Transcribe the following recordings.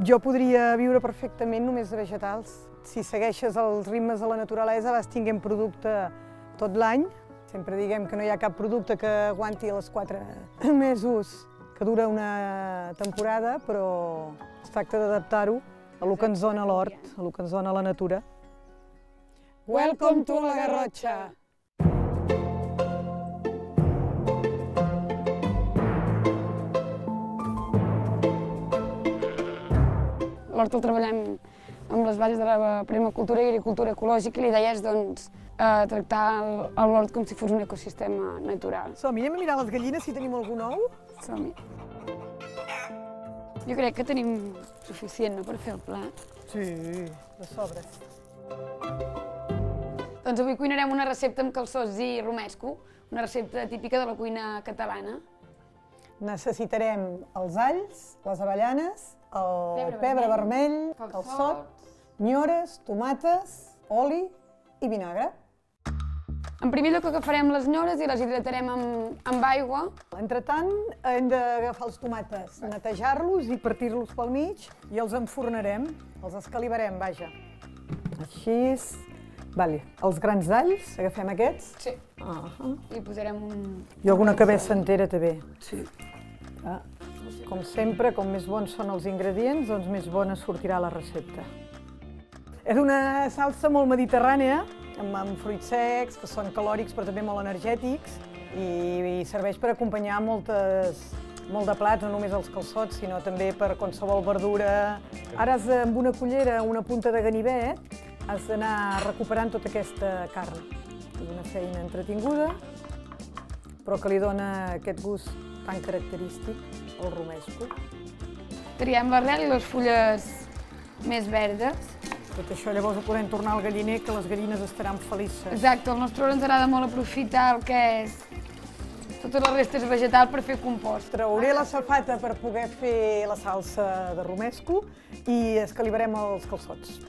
Jo podria viure perfectament només de vegetals. Si segueixes els ritmes de la naturalesa vas tinguent producte tot l'any. Sempre diguem que no hi ha cap producte que aguanti els 4 mesos que dura una temporada, però es tracta d'adaptar-ho a lo que ens dona l'hort, a lo que ens dona la natura. Welcome to la Garrotxa! L'hort el treballem amb les bases de la permacultura i agricultura ecològica i la idea és tractar l'hort com si fos un ecosistema natural. Som-hi, anem a mirar les gallines si tenim algun ou? Som-hi. Jo crec que tenim suficient per fer el plat. Sí, de sobres. Doncs avui cuinarem una recepta amb calçots i romesco, una recepta típica de la cuina catalana. Necessitarem els alls, les avellanes, el pebre vermell, calçots, nyores, tomates, oli i vinagre. En primer lloc agafarem les nyores i les hidratarem amb aigua. Entretant hem d'agafar els tomates, netejar-los i partir-los pel mig i els enfornarem, els escalivarem, vaja. Així. Vale. Els grans d'alls, agafem aquests? Sí. I posarem un... I alguna cabessa entera també. Sí. Com sempre, com més bons són els ingredients, doncs més bona sortirà la recepta. És una salsa molt mediterrània, amb fruits secs, que són calòrics però també molt energètics, i serveix per acompanyar molt de plats, no només els calçots, sinó també per qualsevol verdura. Ara amb una cullera, una punta de ganivet, has d'anar recuperant tota aquesta carn. És una feina entretinguda, però que li dona aquest gust tan característic al romesco. Triem l'arrel i les fulles més verdes. Tot això llavors ho podem tornar al galliner, que les gallines estaran felices. Exacte, al nostre hort ens agrada molt aprofitar el que és totes les restes vegetals per fer compost. Trauré la safata per poder fer la salsa de romesco i escalivarem els calçots.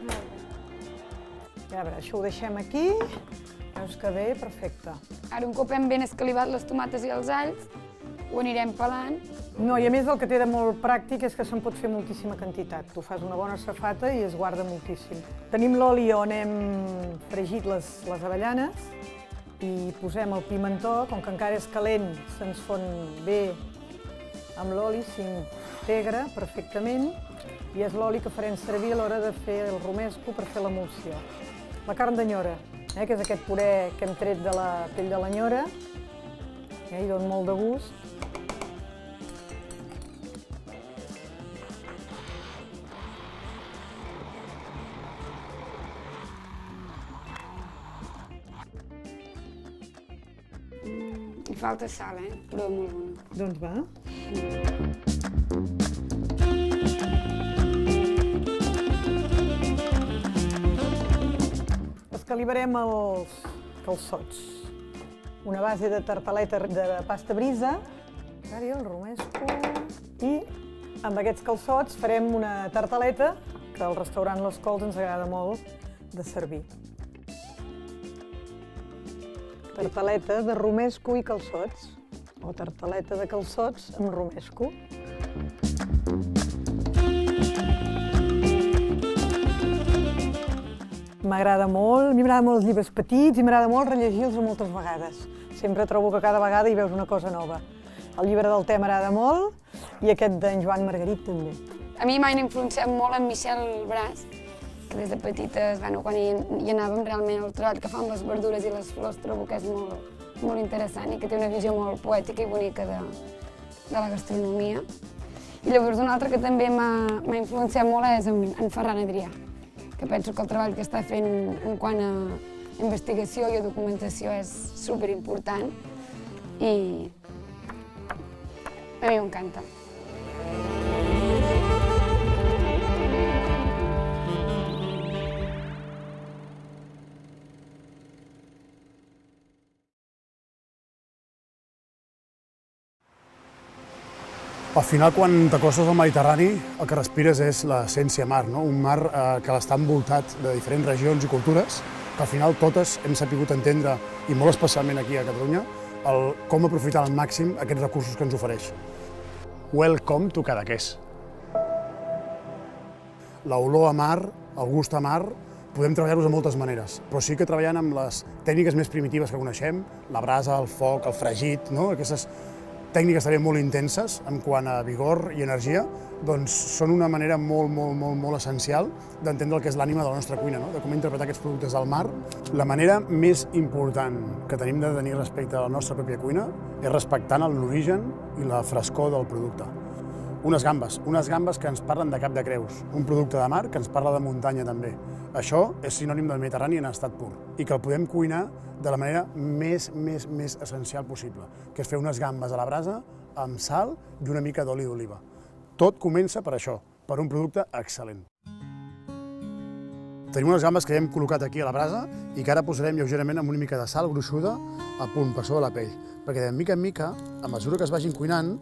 Ja veure, això ho deixem aquí. Veus que bé, perfecte. Ara, un cop hem ben escalivat les tomates i els alls, ho anirem pelant. No, i a més el que té de molt pràctic és que se'n pot fer moltíssima quantitat. Tu fas una bona safata i es guarda moltíssim. Tenim l'oli on hem fregit les avellanes i posem el pimentó, com que encara és calent, se'ns fon bé amb l'oli, s'integra perfectament i és l'oli que farem servir a l'hora de fer el romesco per fer l'emulsió. La carn de nyora, que és aquest puré que hem tret de la pell de la nyora, i dona molt de gust. Hi falta sal, però molt bona. Doncs va. Escalivarem els calçots. Una base de tartaleta de pasta brisa, el romesco, i amb aquests calçots farem una tartaleta que al restaurant Los Cols ens agrada molt de servir. Tartaleta de romesco i calçots, o tartaleta de calçots amb romesco. M'agrada molt, a mi m'agraden molt els llibres petits i m'agrada molt rellegir-los moltes vegades. Sempre trobo que cada vegada hi veus una cosa nova. El llibre del te m'agrada molt i aquest d'en Joan Margarit també. A mi m'ha influenciat molt en Michel Bras, que des de petites, quan hi anàvem realment al treball que fa amb les verdures i les flors, trobo que és molt interessant i que té una visió molt poètica i bonica de la gastronomia. I llavors un altre que també m'ha influenciat molt és en Ferran Adrià, que penso que el treball que està fent en quant a investigació i a documentació és superimportant i a mi m'encanta. Al final, quan t'acostes al Mediterrani, el que respires és l'essència mar, no? Un mar que està envoltat de diferents regions i cultures, que al final totes hem sabut entendre, i molt especialment aquí a Catalunya, com aprofitar al màxim aquests recursos que ens ofereix. Welcome to Cadaqués. l'olor a mar, el gust a mar, podem treballar-los de moltes maneres, però sí que treballant amb les tècniques més primitives que coneixem, la brasa, el foc, el fregit, no? Aquestes tècniques també molt intenses en quant a vigor i energia, doncs són una manera molt essencial d'entendre el que és l'ànima de la nostra cuina, no? De com interpretar aquests productes del mar. La manera més important que tenim de tenir respecte a la nostra pròpia cuina és respectant l'origen i la frescor del producte. Unes gambes que ens parlen de cap de creus, un producte de mar que ens parla de muntanya també. Això és sinònim del Mediterrani en estat pur i que el podem cuinar de la manera més essencial possible, que és fer unes gambes a la brasa amb sal i una mica d'oli d'oliva. Tot comença per això, per un producte excel·lent. Tenim unes gambes que ja hem col·locat aquí a la brasa i que ara posarem lleugerament amb una mica de sal gruixuda a punt per sobre la pell, perquè de mica en mica, a mesura que es vagin cuinant,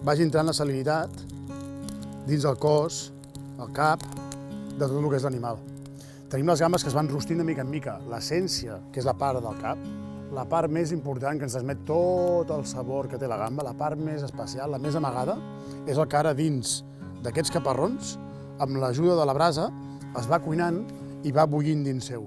vagi entrant la salinitat dins el cos, el cap, de tot el que és l'animal. Tenim les gambes que es van rostint de mica en mica. L'essència, que és la part del cap, la part més important que ens transmet tot el sabor que té la gamba, la part més especial, la més amagada, és el que ara dins d'aquests caparrons, amb l'ajuda de la brasa, es va cuinant i va bullint dins seu.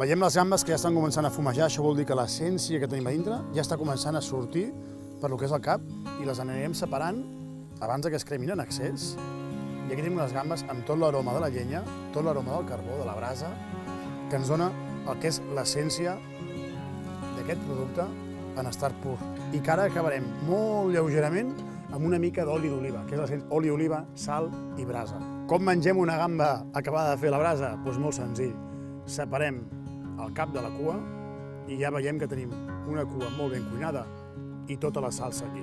Veiem les gambes que ja estan començant a fumejar, això vol dir que l'essència que tenim a dintre ja està començant a sortir per lo que és el cap i les anirem separant abans que es cremin en excés. I aquí tenim unes gambes amb tot l'aroma de la llenya, tot l'aroma del carbó, de la brasa, que ens dona el que és l'essència d'aquest producte en estat pur. I que ara acabarem molt lleugerament amb una mica d'oli d'oliva, que és l'essència, oli d'oliva, sal i brasa. Com mengem una gamba acabada de fer la brasa? Doncs molt senzill. Separem el cap de la cua i ja veiem que tenim una cua molt ben cuinada i tota la salsa aquí.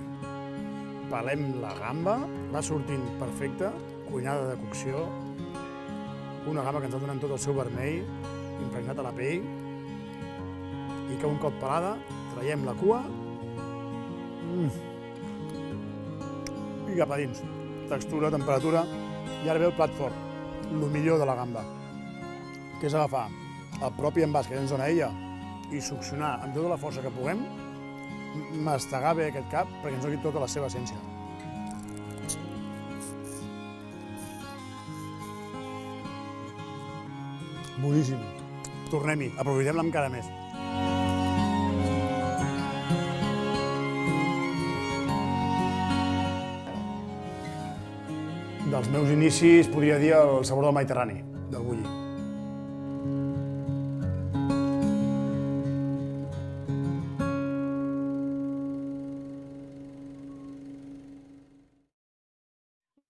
Pelem la gamba, va sortint perfecta, cuinada de cocció, una gamba que ens ha donat tot el seu vermell, impregnat a la pell, i que un cop pelada traiem la cua i cap a dins. Textura, temperatura, i ara ve el plat fort, el millor de la gamba, que és agafar el propi envàs que ens dona ella i succionar amb tota la força que puguem, mastegar bé aquest cap perquè ens doni tota la seva essència. Boníssim. Tornem-hi, aprofitem-la encara més. Dels meus inicis podria dir el sabor del Mediterrani, del bulli.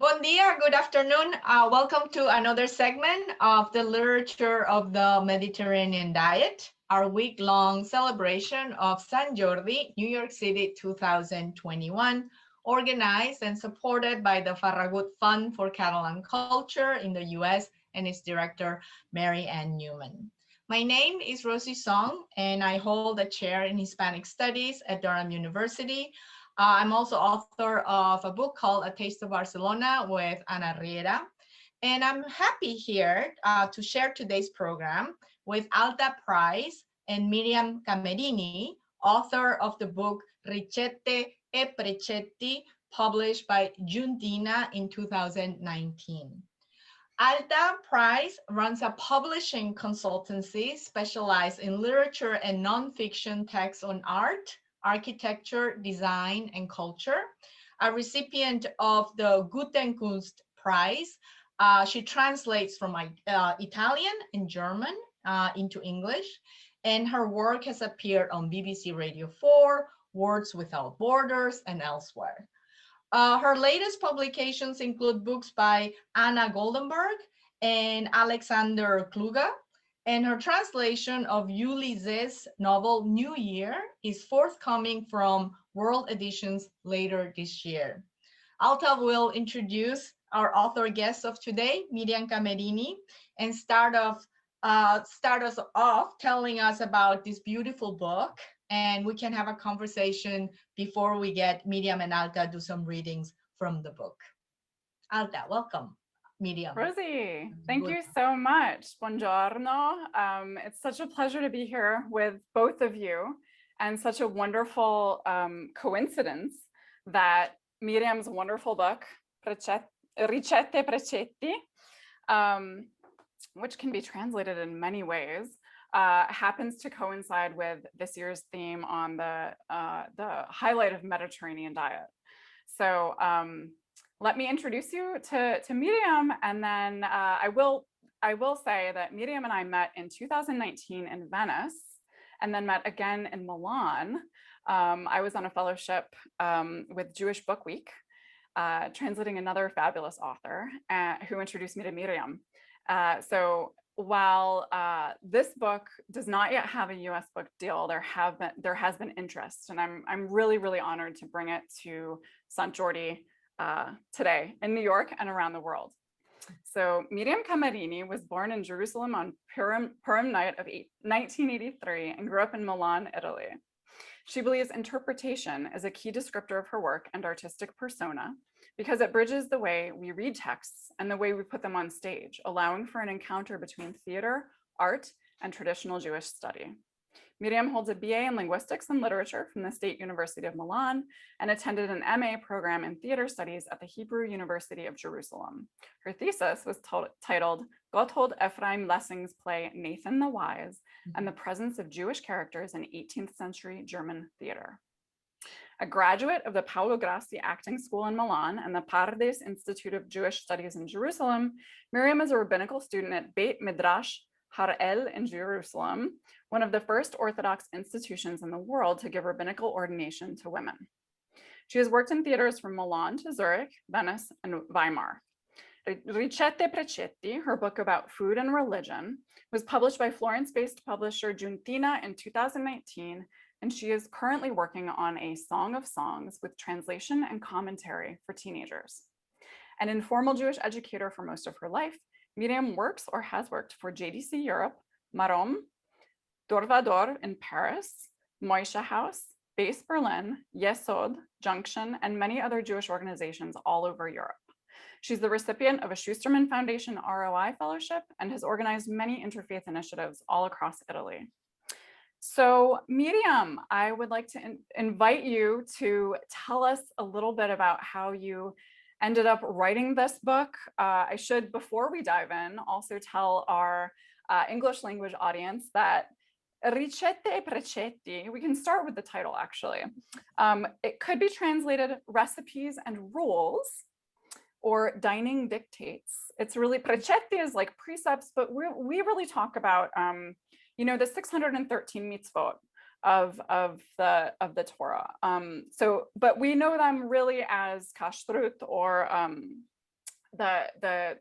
Bon dia, good afternoon. Welcome to another segment of the Literature of the Mediterranean Diet, our week-long celebration of Sant Jordi, New York City 2021, organized and supported by the Farragut Fund for Catalan Culture in the US and its director, Mary Ann Newman. My name is Rosie Song, and I hold a chair in Hispanic Studies at Durham University. I'm also author of a book called A Taste of Barcelona with Ana Riera. And I'm happy here to share today's program with Alta Price and Miriam Camerini, author of the book Ricette e Precetti, published by Giundina in 2019. Alta Price runs a publishing consultancy specialized in literature and nonfiction texts on art, architecture, design, and culture. A recipient of the Gutenkunst Prize, she translates from Italian and German into English, and her work has appeared on BBC Radio 4, Words Without Borders, and elsewhere. Her latest publications include books by Anna Goldenberg and Alexander Kluge, and her translation of Ulises' novel New Year is forthcoming from World Editions later this year. Alta will introduce our author guest of today, Miriam Camerini, and start us off telling us about this beautiful book, and we can have a conversation before we get Miriam and Alta do some readings from the book. Alta, welcome. Miriam. Rosie, thank you so much. Buongiorno. It's such a pleasure to be here with both of you, and such a wonderful coincidence that Miriam's wonderful book, Ricette Precetti, which can be translated in many ways, happens to coincide with this year's theme on the highlight of Mediterranean diet. So let me introduce you to Miriam, and then I will say that Miriam and I met in 2019 in Venice, and then met again in Milan. I was on a fellowship with Jewish Book Week, translating another fabulous author who introduced me to Miriam. So while this book does not yet have a US book deal, there has been interest, and I'm really honored to bring it to Sant Jordi today in New York and around the world. So Miriam Camarini was born in Jerusalem on Purim night of 1983 and grew up in Milan, Italy. She believes interpretation is a key descriptor of her work and artistic persona because it bridges the way we read texts and the way we put them on stage, allowing for an encounter between theater, art, and traditional Jewish study. Miriam holds a BA in Linguistics and Literature from the State University of Milan and attended an MA program in Theater Studies at the Hebrew University of Jerusalem. Her thesis was titled Gotthold Ephraim Lessing's play Nathan the Wise and the Presence of Jewish Characters in 18th Century German Theater. A graduate of the Paolo Grassi Acting School in Milan and the Pardes Institute of Jewish Studies in Jerusalem, Miriam is a rabbinical student at Beit Midrash Har El in Jerusalem, one of the first Orthodox institutions in the world to give rabbinical ordination to women. She has worked in theaters from Milan to Zurich, Venice, and Weimar. Ricette Precetti, her book about food and religion, was published by Florence-based publisher Giuntina in 2019, and she is currently working on a Song of Songs with translation and commentary for teenagers. An informal Jewish educator for most of her life, Miriam works or has worked for JDC Europe, Marom, Dorvador in Paris, Moishe House, Base Berlin, Yesod, Junction, and many other Jewish organizations all over Europe. She's the recipient of a Schusterman Foundation ROI Fellowship and has organized many interfaith initiatives all across Italy. So Miriam, I would like to invite you to tell us a little bit about how you ended up writing this book. I should, before we dive in, also tell our English language audience that Ricette Precetti, we can start with the title actually. It could be translated recipes and rules or dining dictates. It's really, precetti is like precepts, but we really talk about, you know, the 613 mitzvot of the Torah. But we know them really as kashrut or the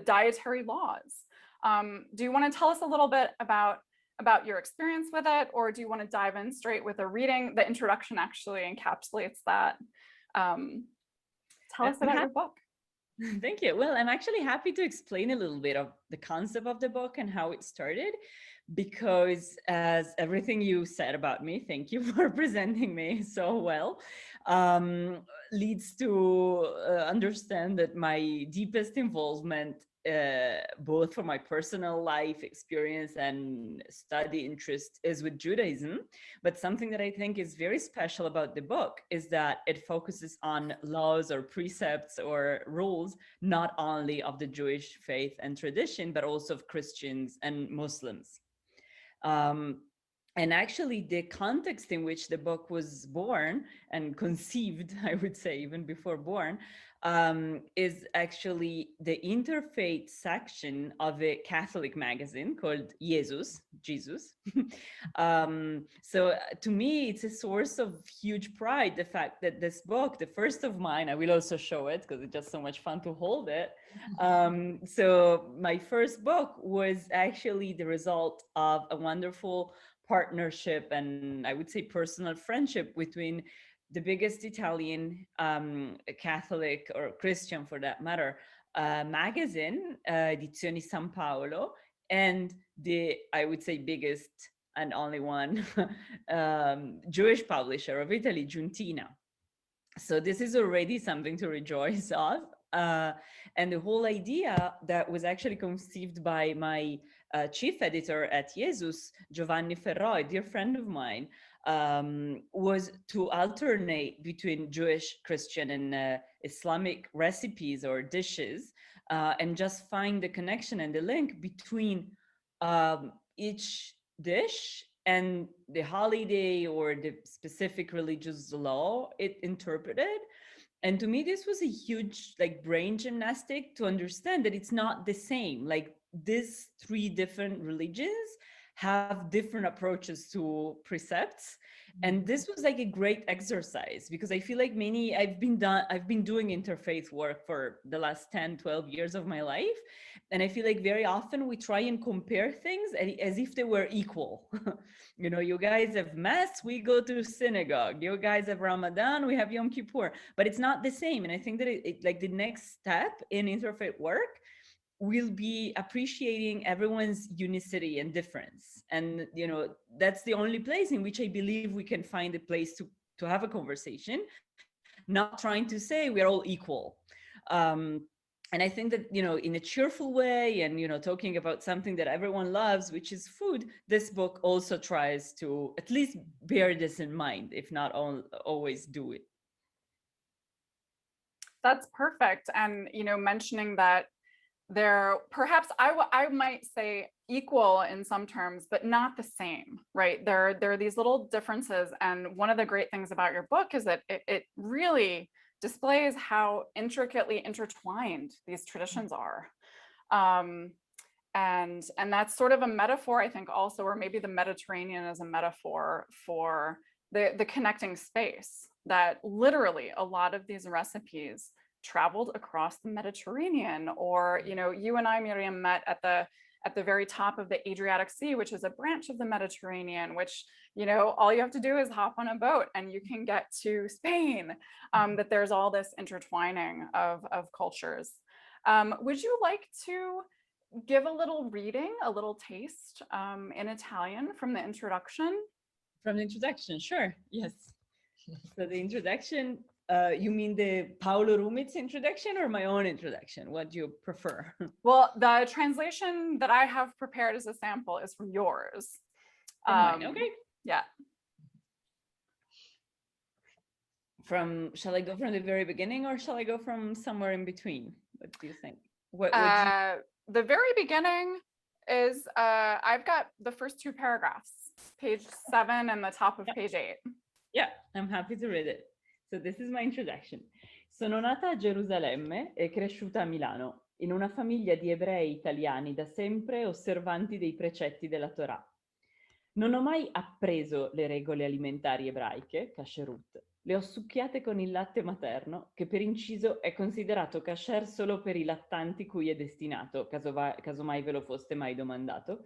dietary laws. Do you want to tell us a little bit about your experience with it, or do you want to dive in straight with a reading? The introduction actually encapsulates that. Tell us about your book. Thank you. Well, I'm actually happy to explain a little bit of the concept of the book and how it started, because as everything you said about me, thank you for presenting me so well, leads to understand that my deepest involvement, both for my personal life experience and study interest, is with Judaism. But something that I think is very special about the book is that it focuses on laws or precepts or rules, not only of the Jewish faith and tradition, but also of Christians and Muslims. And actually the context in which the book was born and conceived, I would say even before born, is actually the interfaith section of a Catholic magazine called Jesus. So to me, it's a source of huge pride, the fact that this book, the first of mine, I will also show it because it's just so much fun to hold it. So my first book was actually the result of a wonderful partnership and I would say personal friendship between the biggest Italian Catholic or Christian for that matter magazine, Edizioni San Paolo, and the, I would say, biggest and only one Jewish publisher of Italy, Giuntina. So this is already something to rejoice of. And the whole idea that was actually conceived by my chief editor at Jesus, Giovanni Ferro, a dear friend of mine, was to alternate between Jewish, Christian, and Islamic recipes or dishes, and just find the connection and the link between each dish and the holiday or the specific religious law it interpreted. And to me, this was a huge like brain gymnastic to understand that it's not the same. Like these three different religions have different approaches to precepts. And this was like a great exercise because I feel like I've been doing interfaith work for the last 10, 12 years of my life. And I feel like very often we try and compare things as if they were equal. You know, you guys have mass, we go to synagogue. You guys have Ramadan, we have Yom Kippur, but it's not the same. And I think that it like the next step in interfaith work will be appreciating everyone's unicity and difference. And, you know, that's the only place in which I believe we can find a place to have a conversation, not trying to say we're all equal. And I think that, you know, in a cheerful way and, you know, talking about something that everyone loves, which is food, this book also tries to at least bear this in mind, if not always do it. That's perfect. And, you know, mentioning that they're perhaps I might say equal in some terms, but not the same, right? There are these little differences. And one of the great things about your book is that it really displays how intricately intertwined these traditions are. And that's sort of a metaphor, I think, also, or maybe the Mediterranean is a metaphor for the connecting space, that literally a lot of these recipes traveled across the Mediterranean. Or, you know, you and I, Miriam, met at the very top of the Adriatic Sea, which is a branch of the Mediterranean, which, you know, all you have to do is hop on a boat and you can get to Spain. That there's all this intertwining of cultures. Would you like to give a little reading, a little taste in Italian from the introduction? From the introduction, sure, yes. So the introduction, you mean the Paolo Rumit's introduction or my own introduction? What do you prefer? Well, the translation that I have prepared as a sample is from yours. Okay. Yeah. Shall I go from the very beginning or shall I go from somewhere in between? What do you think? The very beginning is, I've got the first two paragraphs, page 7 and the top of page 8. Yeah, I'm happy to read it. So this is my introduction. Sono nata a Gerusalemme e cresciuta a Milano, in una famiglia di ebrei italiani da sempre osservanti dei precetti della Torah. Non ho mai appreso le regole alimentari ebraiche, kasherut. Le ho succhiate con il latte materno, che per inciso è considerato kasher solo per i lattanti cui è destinato, casomai ve lo foste mai domandato,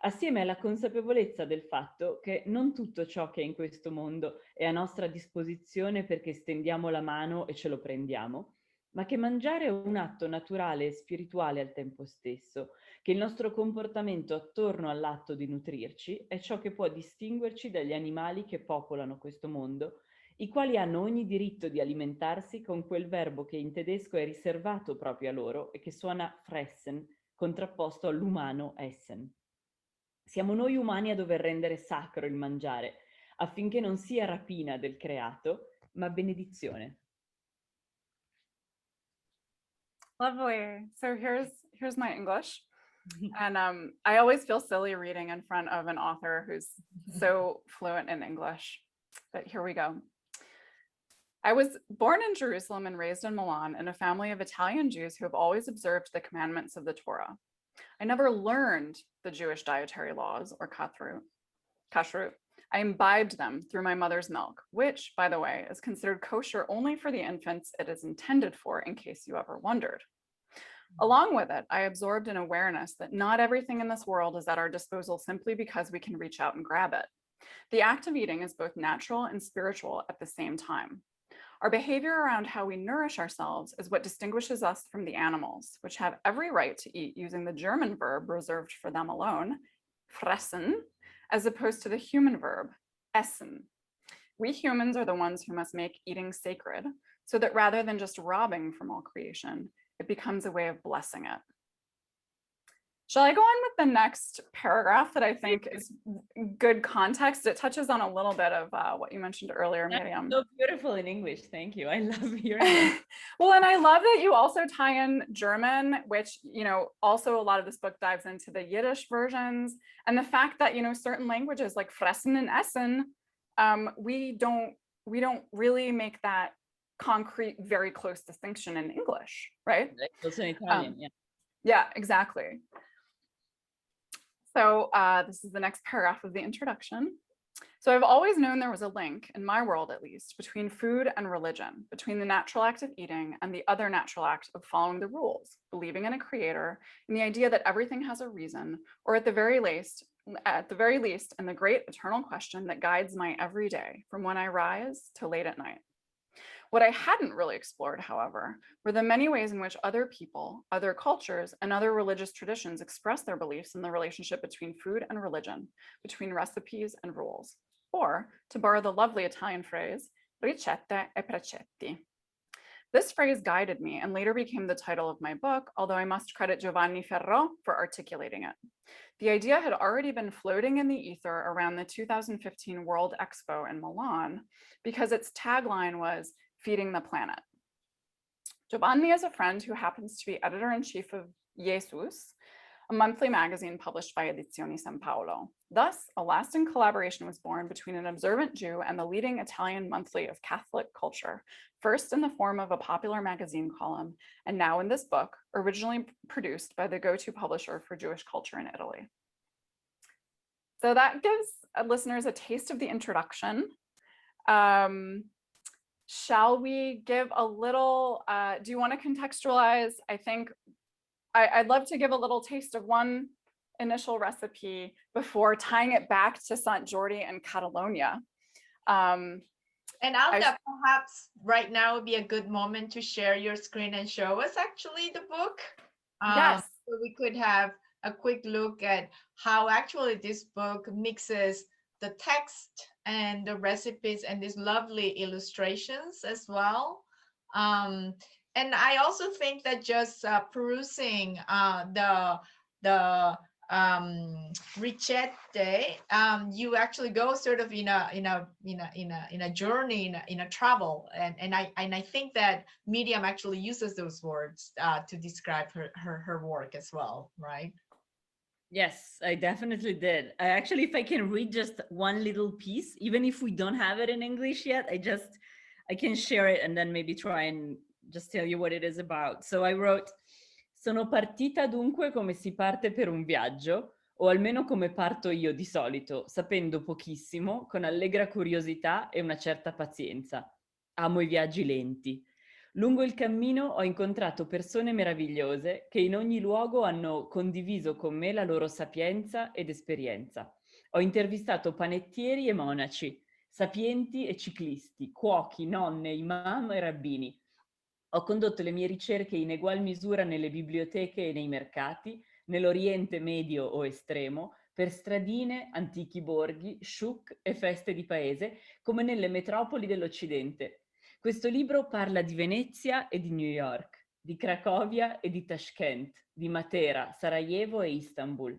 assieme alla consapevolezza del fatto che non tutto ciò che è in questo mondo è a nostra disposizione perché stendiamo la mano e ce lo prendiamo, ma che mangiare è un atto naturale e spirituale al tempo stesso, che il nostro comportamento attorno all'atto di nutrirci è ciò che può distinguerci dagli animali che popolano questo mondo, i quali hanno ogni diritto di alimentarsi con quel verbo che in tedesco è riservato proprio a loro e che suona fressen, contrapposto all'umano essen. Siamo noi umani a dover rendere sacro il mangiare, affinché non sia rapina del creato, ma benedizione. Lovely. So here's my English. And I always feel silly reading in front of an author who's so fluent in English, but here we go. I was born in Jerusalem and raised in Milan in a family of Italian Jews who have always observed the commandments of the Torah. I never learned the Jewish dietary laws or kashrut. I imbibed them through my mother's milk, which, by the way, is considered kosher only for the infants it is intended for, in case you ever wondered. Along with it, I absorbed an awareness that not everything in this world is at our disposal simply because we can reach out and grab it. The act of eating is both natural and spiritual at the same time. Our behavior around how we nourish ourselves is what distinguishes us from the animals, which have every right to eat using the German verb reserved for them alone, fressen, as opposed to the human verb, essen. We humans are the ones who must make eating sacred, so that rather than just robbing from all creation, it becomes a way of blessing it. Shall I go on with the next paragraph that I think is good context? It touches on a little bit of what you mentioned earlier, Miriam. So beautiful in English. Thank you. I love hearing it. Well, and I love that you also tie in German, which, also a lot of this book dives into the Yiddish versions and the fact that, certain languages like fressen and essen, we don't really make that concrete, very close distinction in English, right? Also in Italian, yeah. Yeah, exactly. So this is the next paragraph of the introduction. So I've always known there was a link, in my world at least, between food and religion, between the natural act of eating and the other natural act of following the rules, believing in a creator, and the idea that everything has a reason, or at the very least, in the great eternal question that guides my every day, from when I rise to late at night. What I hadn't really explored, however, were the many ways in which other people, other cultures, and other religious traditions express their beliefs in the relationship between food and religion, between recipes and rules, or, to borrow the lovely Italian phrase, ricette e precetti. This phrase guided me and later became the title of my book, although I must credit Giovanni Ferro for articulating it. The idea had already been floating in the ether around the 2015 World Expo in Milan because its tagline was feeding the planet. Giovanni is a friend who happens to be editor-in-chief of Jesus, a monthly magazine published by Edizioni San Paolo. Thus, a lasting collaboration was born between an observant Jew and the leading Italian monthly of Catholic culture, first in the form of a popular magazine column, and now in this book, originally produced by the go-to publisher for Jewish culture in Italy. So that gives listeners a taste of the introduction. Shall we give a little, do you want to contextualize? I think I'd love to give a little taste of one initial recipe before tying it back to Sant Jordi and Catalonia. And Alda, perhaps right now would be a good moment to share your screen and show us actually the book. Yes. So we could have a quick look at how actually this book mixes the text and the recipes and these lovely illustrations as well. And I also think that just perusing the ricette, you actually go sort of in a journey, in a travel, and I think that Miriam actually uses those words to describe her work as well, right? Yes, I definitely did. Actually, if I can read just one little piece, even if we don't have it in English yet, I can share it and then maybe try and just tell you what it is about. So I wrote, sono partita dunque come si parte per un viaggio, o almeno come parto io di solito, sapendo pochissimo, con allegra curiosità e una certa pazienza. Amo i viaggi lenti. Lungo il cammino ho incontrato persone meravigliose che in ogni luogo hanno condiviso con me la loro sapienza ed esperienza. Ho intervistato panettieri e monaci, sapienti e ciclisti, cuochi, nonne, imam e rabbini. Ho condotto le mie ricerche in egual misura nelle biblioteche e nei mercati, nell'Oriente Medio o estremo, per stradine, antichi borghi, shuk e feste di paese, come nelle metropoli dell'Occidente. Questo libro parla di Venezia e di New York, di Cracovia e di Tashkent, di Matera, Sarajevo e Istanbul.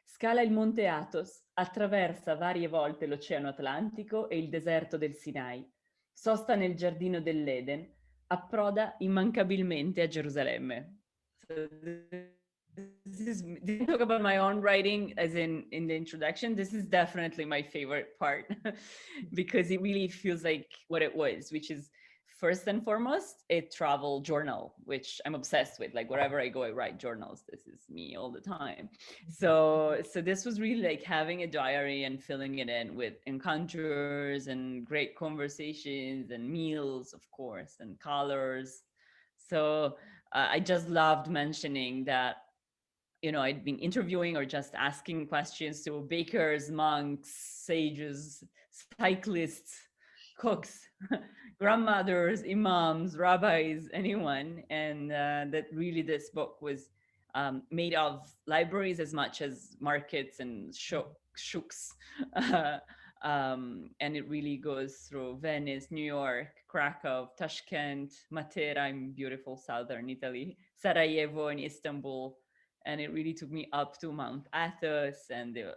Scala il monte Athos, attraversa varie volte l'Oceano Atlantico e il deserto del Sinai. Sosta nel giardino dell'Eden, approda immancabilmente a Gerusalemme. So didn't talk about my own writing as in the introduction. This is definitely my favorite part because it really feels like what it was, which is first and foremost a travel journal, which I'm obsessed with. Like wherever I go, I write journals. This is me all the time. So this was really like having a diary and filling it in with encounters and great conversations and meals, of course, and colors. So I just loved mentioning that, you know, I'd been interviewing or just asking questions to bakers, monks, sages, cyclists, cooks, grandmothers, imams, rabbis, anyone. And that really this book was made of libraries as much as markets and shuks. And it really goes through Venice, New York, Krakow, Tashkent, Matera in beautiful southern Italy, Sarajevo and Istanbul, and it really took me up to Mount Athos and the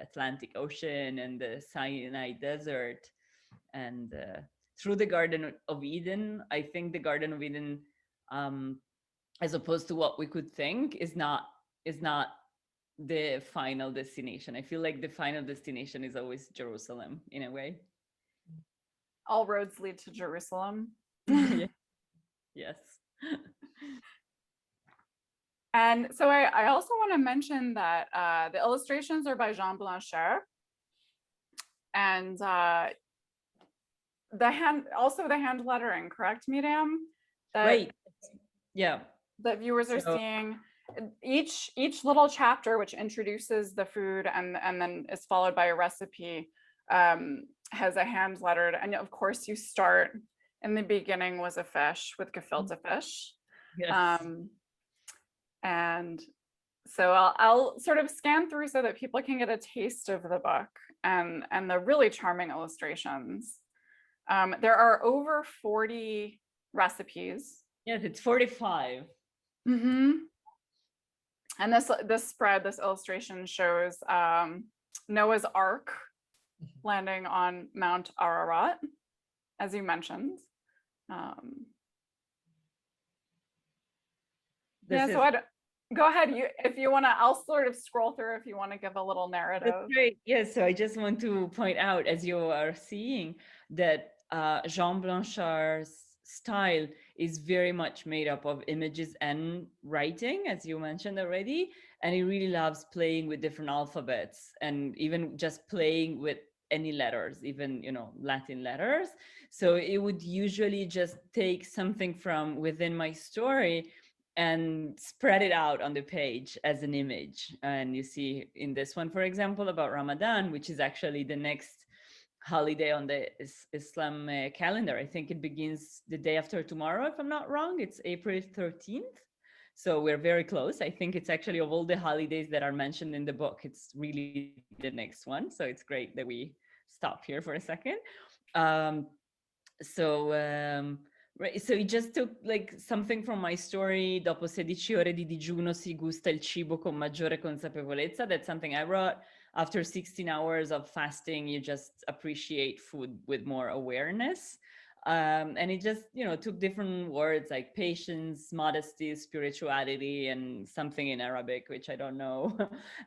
Atlantic Ocean and the Sinai Desert, and through the Garden of Eden. I think the Garden of Eden, as opposed to what we could think, is not the final destination. I feel like the final destination is always Jerusalem in a way. All roads lead to Jerusalem. Yes. And so I also want to mention that the illustrations are by Jean Blanchard, and the hand lettering, correct, Miriam? Right. Yeah. That viewers are seeing. Each little chapter, which introduces the food and then is followed by a recipe, has a hand lettered, and of course you start in the beginning was a fish with gefilte fish. Yes. And so I'll sort of scan through so that people can get a taste of the book and the really charming illustrations. There are over 40 recipes. Yes, it's 45. Mm-hmm. And this illustration shows Noah's Ark landing on Mount Ararat, as you mentioned. Go ahead. If you want to, I'll sort of scroll through if you want to give a little narrative. That's great. Yes, so I just want to point out, as you are seeing, that Jean Blanchard's style is very much made up of images and writing, as you mentioned already, and he really loves playing with different alphabets and even just playing with any letters, even Latin letters. So it would usually just take something from within my story and spread it out on the page as an image. And you see in this one, for example, about Ramadan, which is actually the next holiday on the Islam calendar. I think it begins the day after tomorrow, if I'm not wrong. It's April 13th. So we're very close. I think it's actually, of all the holidays that are mentioned in the book, it's really the next one. So it's great that we stop here for a second. So it just took like something from my story. Dopo 16 ore di digiuno si gusta il cibo con maggiore consapevolezza. That's something I wrote. After 16 hours of fasting, you just appreciate food with more awareness. And it just, took different words like patience, modesty, spirituality, and something in Arabic, which I don't know,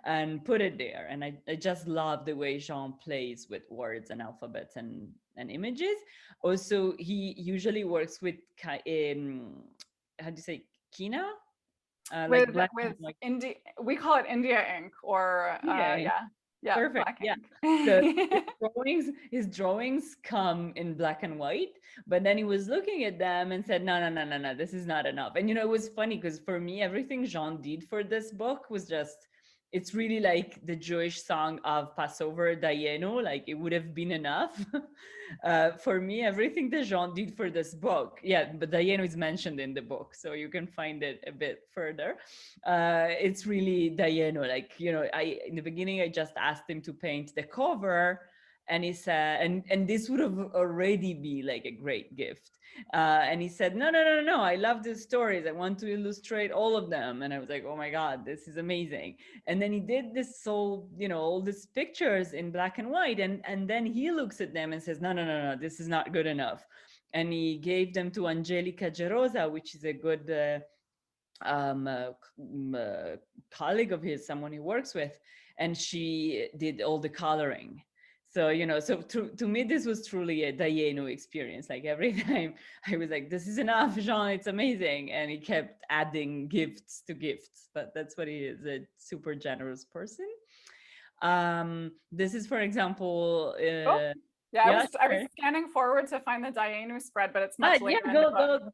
and put it there. And I just love the way Jean plays with words and alphabets and images. Also, he usually works with, how do you say, Kina? With India, we call it India ink, or yeah, perfect. Yeah. So his drawings come in black and white, but then he was looking at them and said, no, this is not enough. And it was funny because for me, everything Jean did for this book was just, it's really like the Jewish song of Passover, Dayenu, like it would have been enough. For me, everything that Jean did for this book, but Dayenu is mentioned in the book, so you can find it a bit further. It's really Dayenu, like, in the beginning, I just asked him to paint the cover, and he said, and this would have already be like a great gift. And he said, no, I love these stories. I want to illustrate all of them. And I was like, oh my God, this is amazing. And then he did this all these pictures in black and white. And then he looks at them and says, no, this is not good enough. And he gave them to Angelica Gerosa, which is a good colleague of his, someone he works with. And she did all the coloring. So, so to me, this was truly a Dayenu experience. Like every time I was like, this is enough, Jean, it's amazing. And he kept adding gifts to gifts, but that's what he is, a super generous person. This is, for example, I was scanning forward to find the Dayenu spread, but it's much later in the book.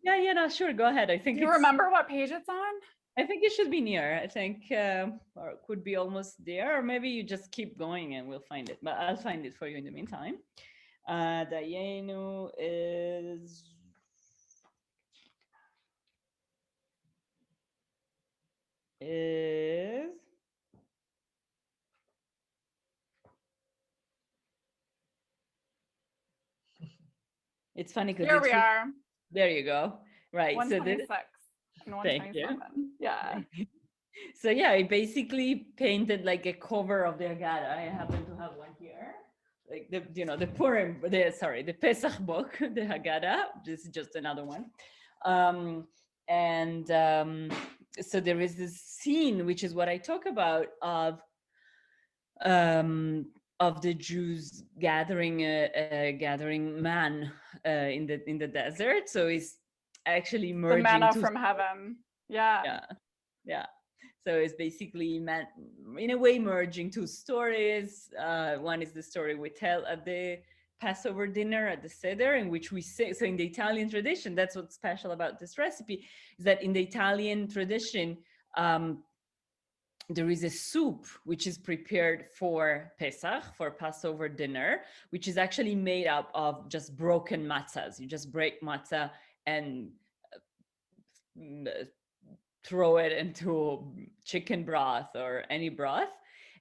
Sure, go ahead. I think Do you remember what page it's on? I think it should be near. I think, or it could be almost there, or maybe you just keep going and we'll find it. But I'll find it for you in the meantime. Dayenu is. It's funny because here we are. There you go. Right. 126. So this. Thank you. Yeah. So yeah, I basically painted like a cover of the Haggadah. I happen to have one here, like the Purim, the Pesach book, the Haggadah. This is just another one. And so there is this scene, which is what I talk about, of the Jews gathering man in the desert. So it's actually The merging manna two. from heaven. Yeah. Yeah. So it's basically in a way merging two stories. One is the story we tell at the Passover dinner at the Seder, in which we say, so in the Italian tradition, that's what's special about this recipe, is that in the Italian tradition, there is a soup which is prepared for Pesach, for Passover dinner, which is actually made up of just broken matzahs. You just break matzah and throw it into chicken broth or any broth.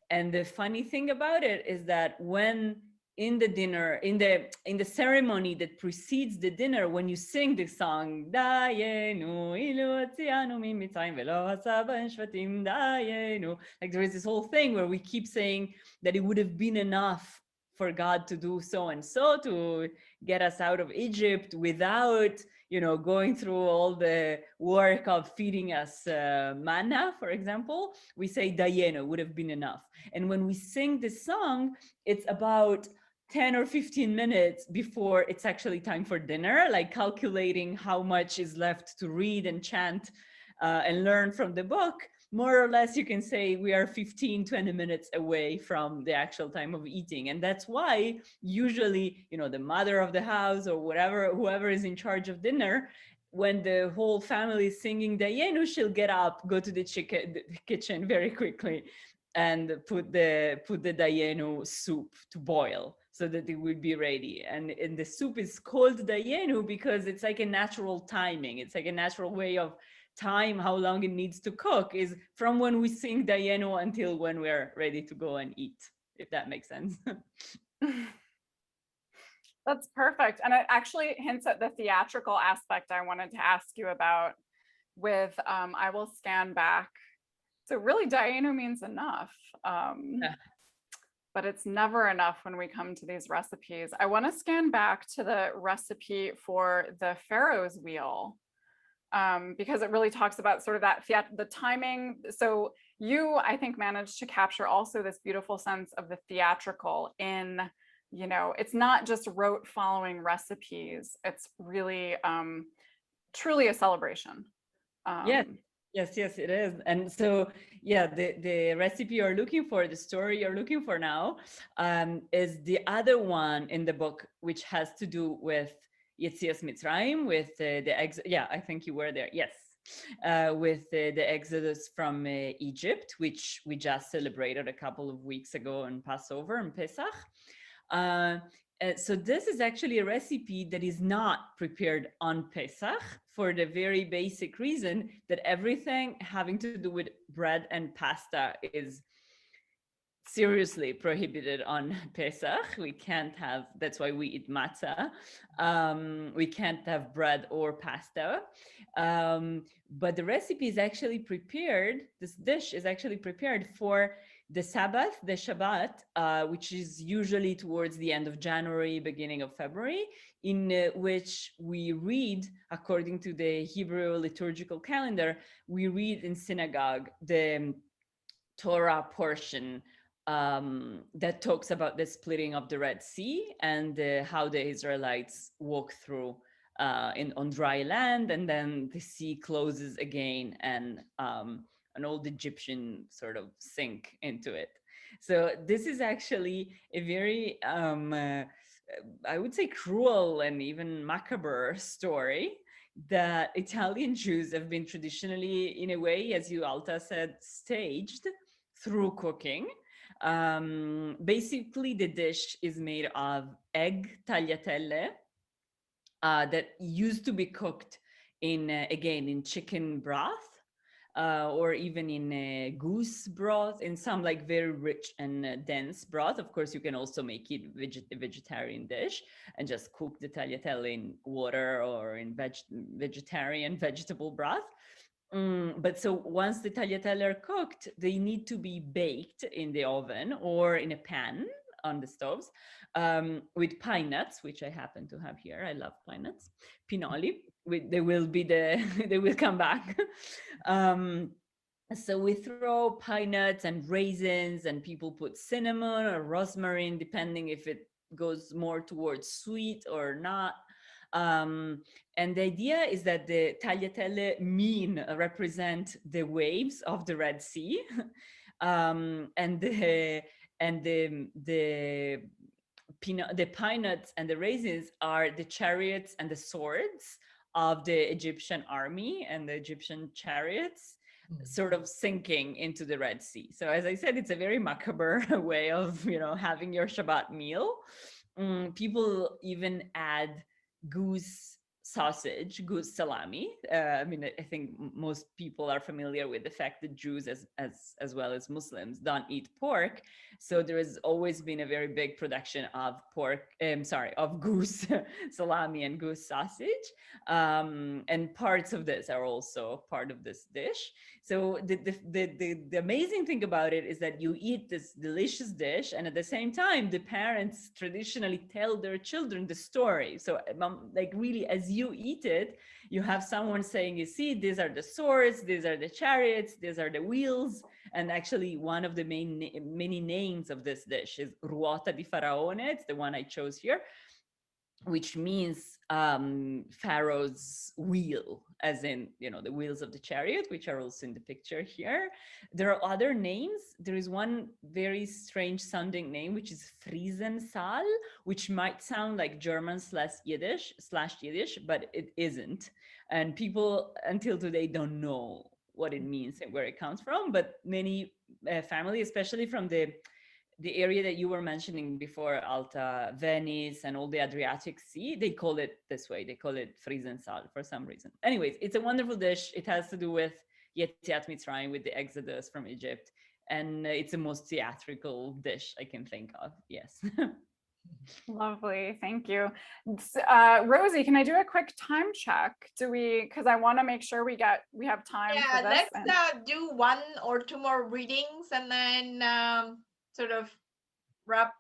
And the funny thing about it is that when in the dinner, in the ceremony that precedes the dinner, when you sing the song, Dayenu, ilu otzianu mi Mitzrayim velo hasa ben shvatim dayenu, like there is this whole thing where we keep saying that it would have been enough for God to do so and so, to get us out of Egypt without, going through all the work of feeding us manna, for example. We say Dayenu, would have been enough. And when we sing this song, it's about 10 or 15 minutes before it's actually time for dinner, like calculating how much is left to read and chant and learn from the book. More or less, you can say we are 15, 20 minutes away from the actual time of eating. And that's why usually, the mother of the house or whoever is in charge of dinner, when the whole family is singing Dayenu, she'll get up, go to the kitchen very quickly and put the Dayenu soup to boil so that it will be ready. And the soup is called Dayenu because it's like a natural timing. It's like a natural way of time, how long it needs to cook is from when we sing Dayenu until when we're ready to go and eat, if that makes sense. That's perfect. And it actually hints at the theatrical aspect I wanted to ask you about with I will scan back. So really Dayenu means enough. But it's never enough when we come to these recipes. I want to scan back to the recipe for the Pharaoh's wheel. Because it really talks about sort of the timing. So you, I think, managed to capture also this beautiful sense of the theatrical in, it's not just rote following recipes. It's really truly a celebration. Yes, it is. And so, yeah, the recipe you're looking for, the story you're looking for now, is the other one in the book, which has to do with Yetzias Mitzrayim, with I think you were there. Yes, with the exodus from Egypt, which we just celebrated a couple of weeks ago on Passover and Pesach. So this is actually a recipe that is not prepared on Pesach for the very basic reason that everything having to do with bread and pasta is seriously prohibited on Pesach. We can't have, that's why we eat matzah. We can't have bread or pasta. But the recipe is actually prepared, this dish is actually prepared for the Sabbath, the Shabbat, which is usually towards the end of January, beginning of February, in which we read, according to the Hebrew liturgical calendar, we read in synagogue the Torah portion that talks about the splitting of the Red Sea and how the Israelites walk through on dry land, and then the sea closes again and an old Egyptian sort of sink into it. So this is actually a very, I would say, cruel and even macabre story that Italian Jews have been traditionally, in a way, as you, Alta, said, staged through cooking. Basically, the dish is made of egg tagliatelle that used to be cooked in chicken broth. Or even in goose broth, in some like very rich and dense broth. Of course, you can also make it a vegetarian dish and just cook the tagliatelle in water or in vegetarian vegetable broth. But so once the tagliatelle are cooked, they need to be baked in the oven or in a pan on the stoves with pine nuts, which I happen to have here. I love pine nuts. Pinoli, they will be they will come back. So we throw pine nuts and raisins, and people put cinnamon or rosemary, depending if it goes more towards sweet or not. And the idea is that the tagliatelle represent the waves of the Red Sea, and the pine nuts and the raisins are the chariots and the swords of the Egyptian army and the Egyptian chariots, sort of sinking into the Red Sea. So as I said, it's a very macabre way of having your Shabbat meal. People even add goose sausage, goose salami. I think most people are familiar with the fact that Jews, as well as Muslims, don't eat pork. So there has always been a very big production of of goose salami and goose sausage. And parts of this are also part of this dish. So the amazing thing about it is that you eat this delicious dish, and at the same time, the parents traditionally tell their children the story. So like really, as you eat it, you have someone saying, you see, these are the swords, these are the chariots, these are the wheels. And actually one of the many names of this dish is ruota di faraone. It's the one I chose here, which means Pharaoh's wheel, as in, the wheels of the chariot, which are also in the picture here. There are other names. There is one very strange sounding name, which is Friesensaal, which might sound like German / Yiddish, but it isn't. And people until today don't know what it means and where it comes from. But many families, especially from the area that you were mentioning before, Alta, Venice, and all the Adriatic Sea, they call it this way. They call it Friesensaal for some reason. Anyways, it's a wonderful dish. It has to do with Yetziat Mitzrayim, with the exodus from Egypt. And it's the most theatrical dish I can think of. Yes. Lovely, thank you. Rosie, can I do a quick time check? Because I want to make sure we have time for this. Let's do one or two more readings and then sort of wrap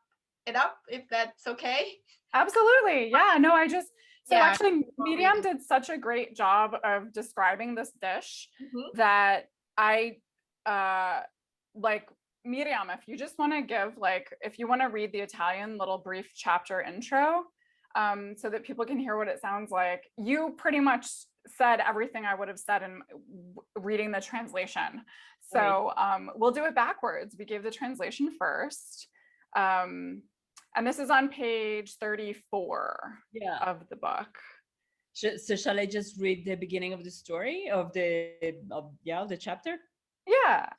it up, if that's okay. Absolutely. Yeah, no, actually Miriam did such a great job of describing this dish that I Miriam, if you just want to give if you want to read the Italian little brief chapter intro so that people can hear what it sounds like. You pretty much said everything I would have said in reading the translation. So we'll do it backwards. We gave the translation first. And this is on page 34 of the book. So shall I just read the beginning of the story of the chapter? Yeah.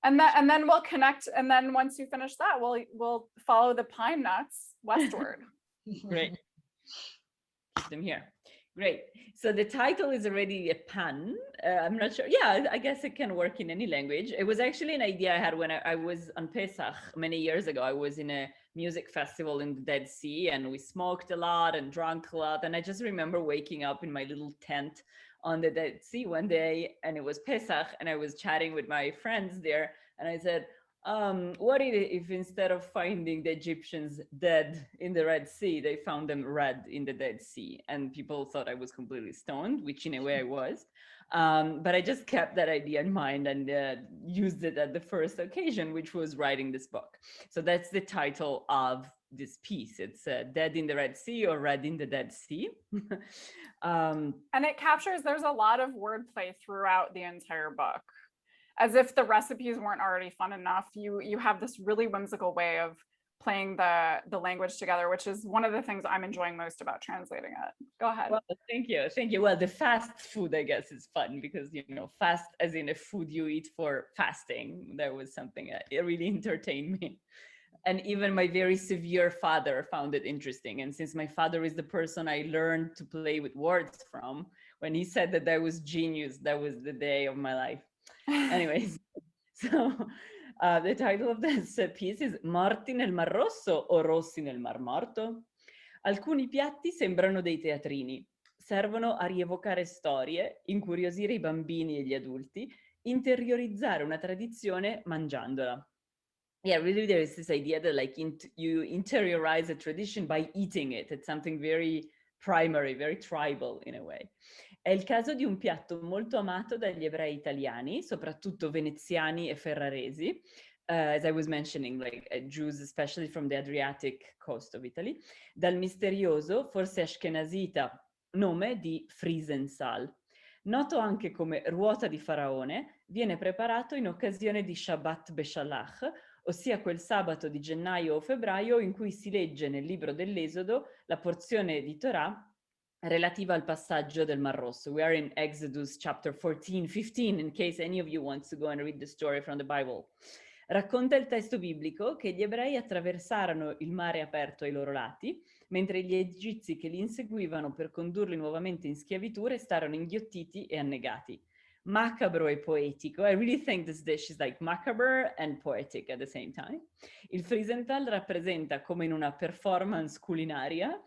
And then we'll connect. And then once you finish that, we'll follow the pine nuts westward. Great. Keep them here. Great. So the title is already a pun. I'm not sure. Yeah, I guess it can work in any language. It was actually an idea I had when I was on Pesach many years ago. I was in a music festival in the Dead Sea, and we smoked a lot and drank a lot. And I just remember waking up in my little tent on the Dead Sea one day, and it was Pesach, and I was chatting with my friends there, and I said, what if instead of finding the Egyptians dead in the Red Sea, they found them red in the Dead Sea? And people thought I was completely stoned, which in a way I was. But I just kept that idea in mind and used it at the first occasion, which was writing this book. So that's the title of this piece. It's Dead in the Red Sea or Red in the Dead Sea. And it captures, there's a lot of wordplay throughout the entire book. As if the recipes weren't already fun enough, you have this really whimsical way of playing the language together, which is one of the things I'm enjoying most about translating it. Go ahead. Well, thank you. Well, the fast food, I guess, is fun because, fast as in a food you eat for fasting. That was something that it really entertained me. And even my very severe father found it interesting. And since my father is the person I learned to play with words from, when he said that was genius, that was the day of my life. Anyways, so the title of this piece is Morti nel Mar Rosso o Rossi nel Mar Morto? Alcuni piatti sembrano dei teatrini. servono a rievocare storie, incuriosire I bambini e gli adulti, interiorizzare una tradizione mangiandola. Yeah, really there is this idea that like you interiorize a tradition by eating it. It's something very primary, very tribal in a way. È il caso di un piatto molto amato dagli ebrei italiani, soprattutto veneziani e ferraresi, as I was mentioning, like Jews, especially from the Adriatic coast of Italy, dal misterioso, forse ashkenazita, nome di Friesensal. Noto anche come ruota di faraone, viene preparato in occasione di Shabbat Beshalach, ossia quel sabato di gennaio o febbraio in cui si legge nel libro dell'Esodo la porzione di Torah relativa al passaggio del Mar Rosso. We are in Exodus chapter 14-15, in case any of you wants to go and read the story from the Bible. Racconta il testo biblico che gli ebrei attraversarono il mare aperto ai loro lati, mentre gli egizi che li inseguivano per condurli nuovamente in schiavitù restarono inghiottiti e annegati. Macabro e poetico. I really think this dish is like macabre and poetic at the same time. Il Friesenthal rappresenta come in una performance culinaria.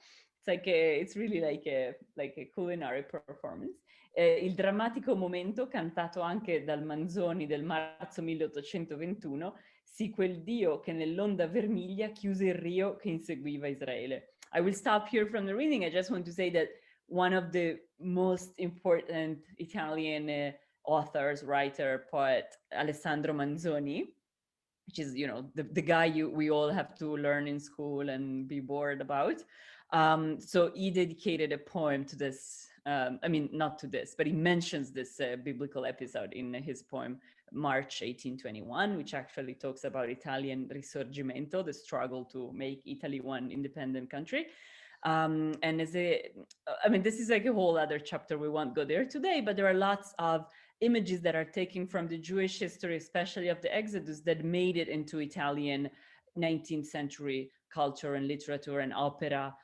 It's really like a culinary performance. Il drammatico momento cantato anche dal Manzoni del marzo 1821, sì quel Dio che nell'onda vermiglia chiuse il rio che inseguiva Israele. I will stop here from the reading. I just want to say that one of the most important Italian authors, writer, poet, Alessandro Manzoni, which is, you know, the guy we all have to learn in school and be bored about. So he dedicated a poem to this, I mean, not to this, but he mentions this biblical episode in his poem, March 1821, which actually talks about Italian Risorgimento, the struggle to make Italy one independent country. And I mean, this is like a whole other chapter, we won't go there today, but there are lots of images that are taken from the Jewish history, especially of the Exodus, that made it into Italian 19th century culture and literature and opera.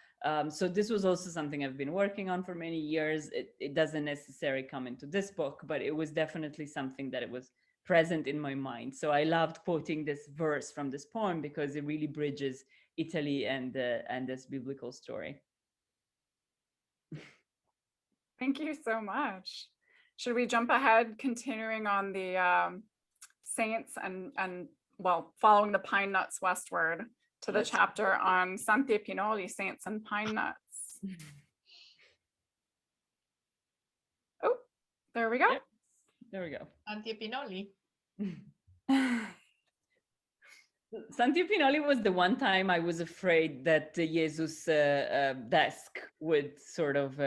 So this was also something I've been working on for many years. It doesn't necessarily come into this book, but it was definitely something that it was present in my mind. So I loved quoting this verse from this poem because it really bridges Italy and this biblical story. Thank you so much. Should we jump ahead, continuing on the saints and well, following the pine nuts westward to the chapter on Santi Pinoli, saints and pine nuts. Oh, there we go. Yep. There we go. Santi Pinoli. Santi Pinoli was the one time I was afraid that Jesus' desk would sort of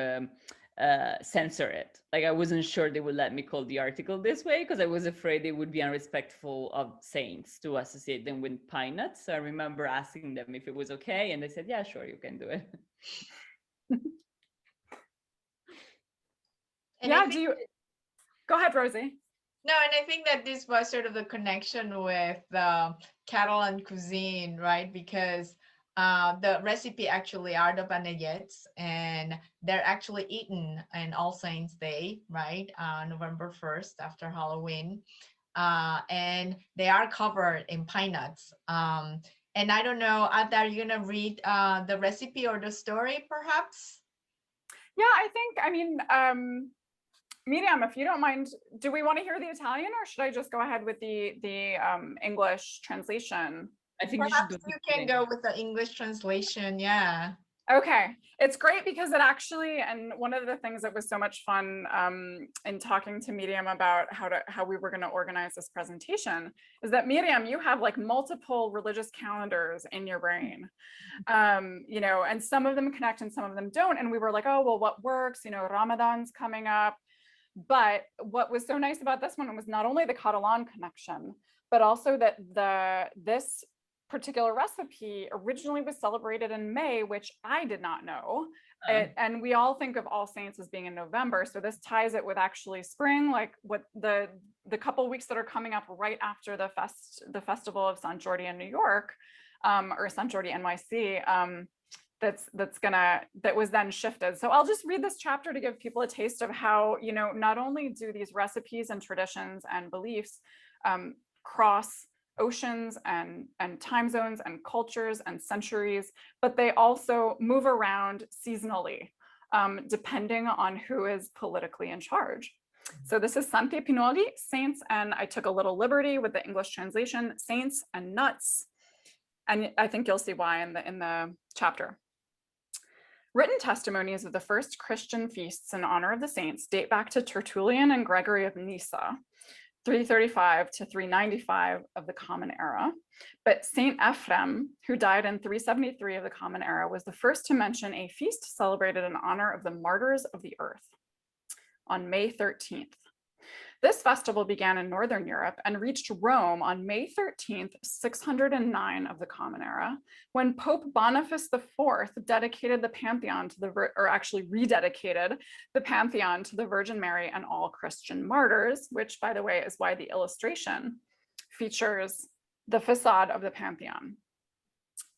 censor it. Like I wasn't sure they would let me call the article this way because I was afraid they would be unrespectful of saints to associate them with pine nuts. So I remember asking them if it was okay, and they said, "Yeah, sure, you can do it." Yeah, go ahead, Rosie. No, and I think that this was sort of the connection with Catalan cuisine, right? Because the recipe actually are the panellets, and they're actually eaten on All Saints Day, right? November 1st after Halloween. And they are covered in pine nuts. And I don't know, Ada, are you gonna read the recipe or the story perhaps? Yeah, I think, I mean, Miriam, if you don't mind, do we want to hear the Italian or should I just go ahead with the English translation? I think perhaps you can go with the English translation, yeah. Okay, it's great because it actually, and one of the things that was so much fun in talking to Miriam about how we were going to organize this presentation is that Miriam, you have like multiple religious calendars in your brain, you know, and some of them connect and some of them don't. And we were like, oh, well, what works? You know, Ramadan's coming up. But what was so nice about this one was not only the Catalan connection, but also that this particular recipe originally was celebrated in May, which I did not know. And we all think of All Saints as being in November. So this ties it with actually spring, like what the couple weeks that are coming up right after the festival of Sant Jordi in New York, or Sant Jordi NYC, that was then shifted. So I'll just read this chapter to give people a taste of how, you know, not only do these recipes and traditions and beliefs cross oceans and time zones and cultures and centuries, but they also move around seasonally. depending on who is politically in charge. So this is Santi Pinoli, saints, and I took a little liberty with the English translation, saints and nuts. And I think you'll see why in the chapter. Written testimonies of the first Christian feasts in honor of the saints date back to Tertullian and Gregory of Nyssa, 335 to 395 of the Common Era. But Saint Ephrem, who died in 373 of the Common Era, was the first to mention a feast celebrated in honor of the martyrs of the earth on May 13th. This festival began in Northern Europe and reached Rome on May 13th, 609 of the Common Era, when Pope Boniface IV dedicated the Pantheon to rededicated the Pantheon to the Virgin Mary and all Christian martyrs, which, by the way, is why the illustration features the facade of the Pantheon.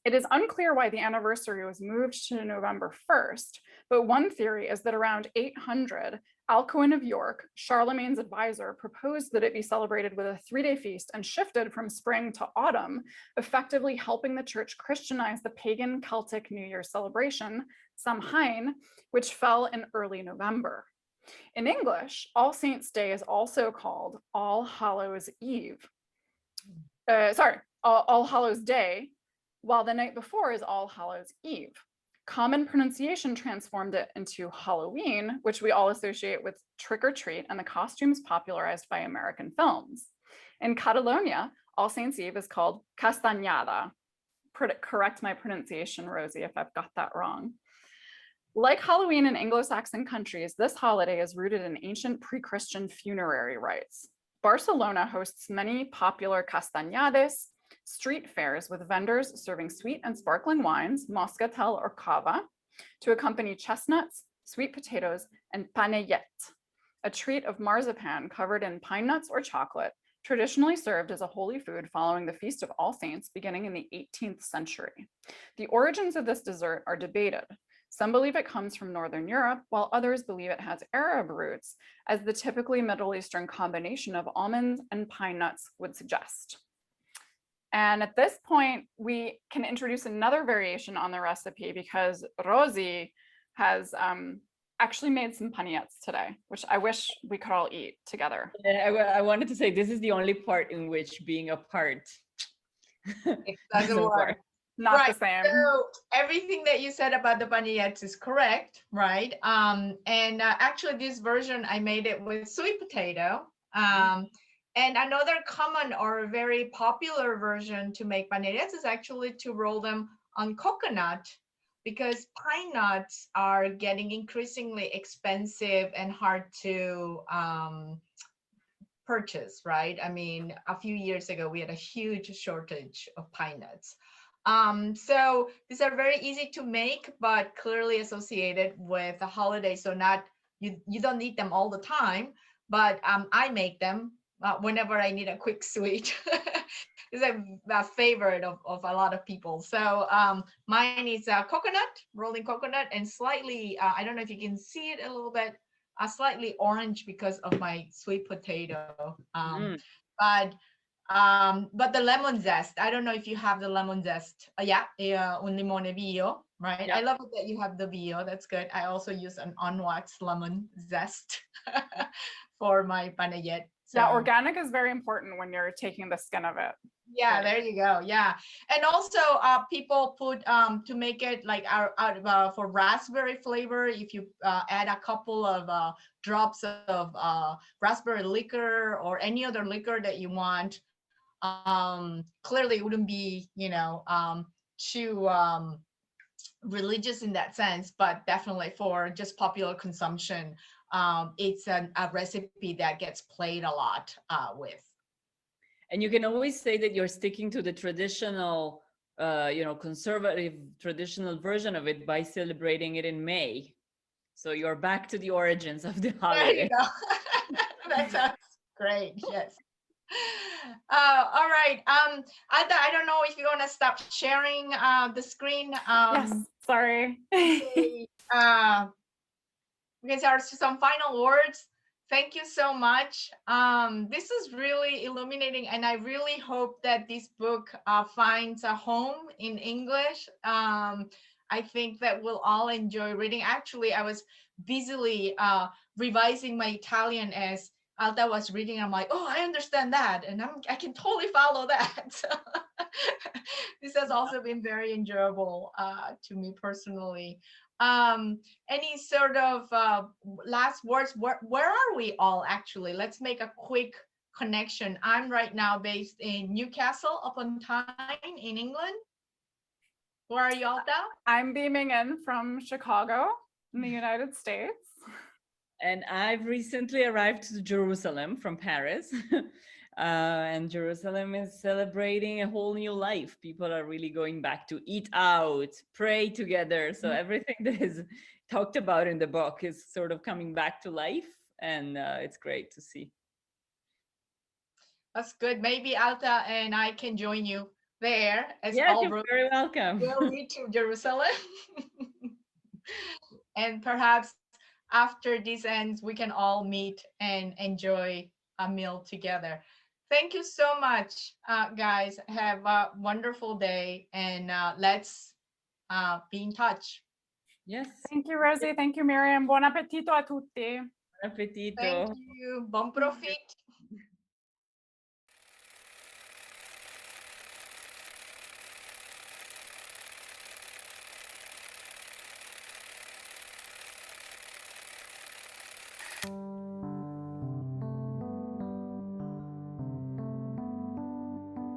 It is unclear why the anniversary was moved to November 1st, but one theory is that around 800, Alcuin of York, Charlemagne's advisor, proposed that it be celebrated with a 3-day feast and shifted from spring to autumn, effectively helping the church Christianize the pagan Celtic New Year celebration, Samhain, which fell in early November. In English, All Saints' Day is also called All Hallows Eve. All Hallows Day, while the night before is All Hallows Eve. Common pronunciation transformed it into Halloween, which we all associate with trick or treat and the costumes popularized by American films. In Catalonia, All Saints' Eve is called Castañada. Correct my pronunciation, Rosie, if I've got that wrong. Like Halloween in Anglo-Saxon countries, this holiday is rooted in ancient pre-Christian funerary rites. Barcelona hosts many popular castañades, street fairs with vendors serving sweet and sparkling wines, moscatel or cava, to accompany chestnuts, sweet potatoes, and panellet, a treat of marzipan covered in pine nuts or chocolate, traditionally served as a holy food following the Feast of All Saints beginning in the 18th century. The origins of this dessert are debated. Some believe it comes from Northern Europe, while others believe it has Arab roots, as the typically Middle Eastern combination of almonds and pine nuts would suggest. And at this point, we can introduce another variation on the recipe because Rosie has actually made some panettes today, which I wish we could all eat together. I wanted to say this is the only part in which being apart It doesn't work. Not the same. So everything that you said about the panettes is correct, right? Actually, this version I made it with sweet potato. And another common or very popular version to make panettes is actually to roll them on coconut, because pine nuts are getting increasingly expensive and hard to purchase, right? I mean, a few years ago, we had a huge shortage of pine nuts. So these are very easy to make, but clearly associated with the holiday. So you don't need them all the time, but I make them whenever I need a quick sweet. It's a favorite of a lot of people. So mine is coconut, rolling coconut, and slightly, I don't know if you can see it a little bit, slightly orange because of my sweet potato. But the lemon zest, I don't know if you have the lemon zest. Un limone bio, right? Yeah. I love it that you have the bio. That's good. I also use an unwaxed lemon zest for my panayette. So. Yeah, organic is very important when you're taking the skin of it. Yeah, right. There you go. Yeah, and also people put to make it like for raspberry flavor. If you add a couple of drops of raspberry liquor or any other liquor that you want, clearly it wouldn't be too religious in that sense, but definitely for just popular consumption. It's a recipe that gets played a lot with. And you can always say that you're sticking to the traditional, conservative, traditional version of it by celebrating it in May. So you're back to the origins of the holiday. There you go. That sounds great. Yes. All right. Ada, I don't know if you want to stop sharing the screen. Yes. Sorry. Because there are some final words. Thank you so much. This is really illuminating, and I really hope that this book finds a home in English. I think that we'll all enjoy reading. Actually, I was busily revising my Italian as Alta was reading. I'm like, oh, I understand that, and I can totally follow that. So this has also been very enjoyable to me personally. Any sort of last words? Where are we all actually? Let's make a quick connection. I'm right now based in Newcastle upon Tyne in England. Where are you all now? I'm beaming in from Chicago in the United States. And I've recently arrived to Jerusalem from Paris. And Jerusalem is celebrating a whole new life. People are really going back to eat out, pray together. So everything that is talked about in the book is sort of coming back to life. And it's great to see. That's good. Maybe Alta and I can join you there as Yes, all you're very welcome. will read to Jerusalem. And perhaps after this ends, we can all meet and enjoy a meal together. Thank you so much, guys. Have a wonderful day, and let's be in touch. Yes. Thank you, Rosie. Thank you, Miriam. Buon appetito a tutti. Buon appetito. Thank you. Bon profit.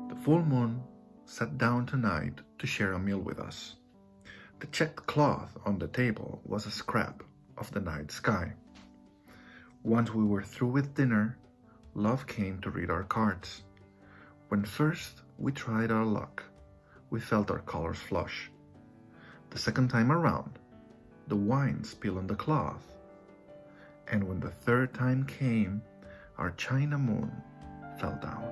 The full moon sat down tonight to share a meal with us. The checked cloth on the table was a scrap of the night sky. Once we were through with dinner, love came to read our cards. When first we tried our luck, we felt our colors flush. The second time around, the wine spilled on the cloth. And when the third time came, our china moon fell down.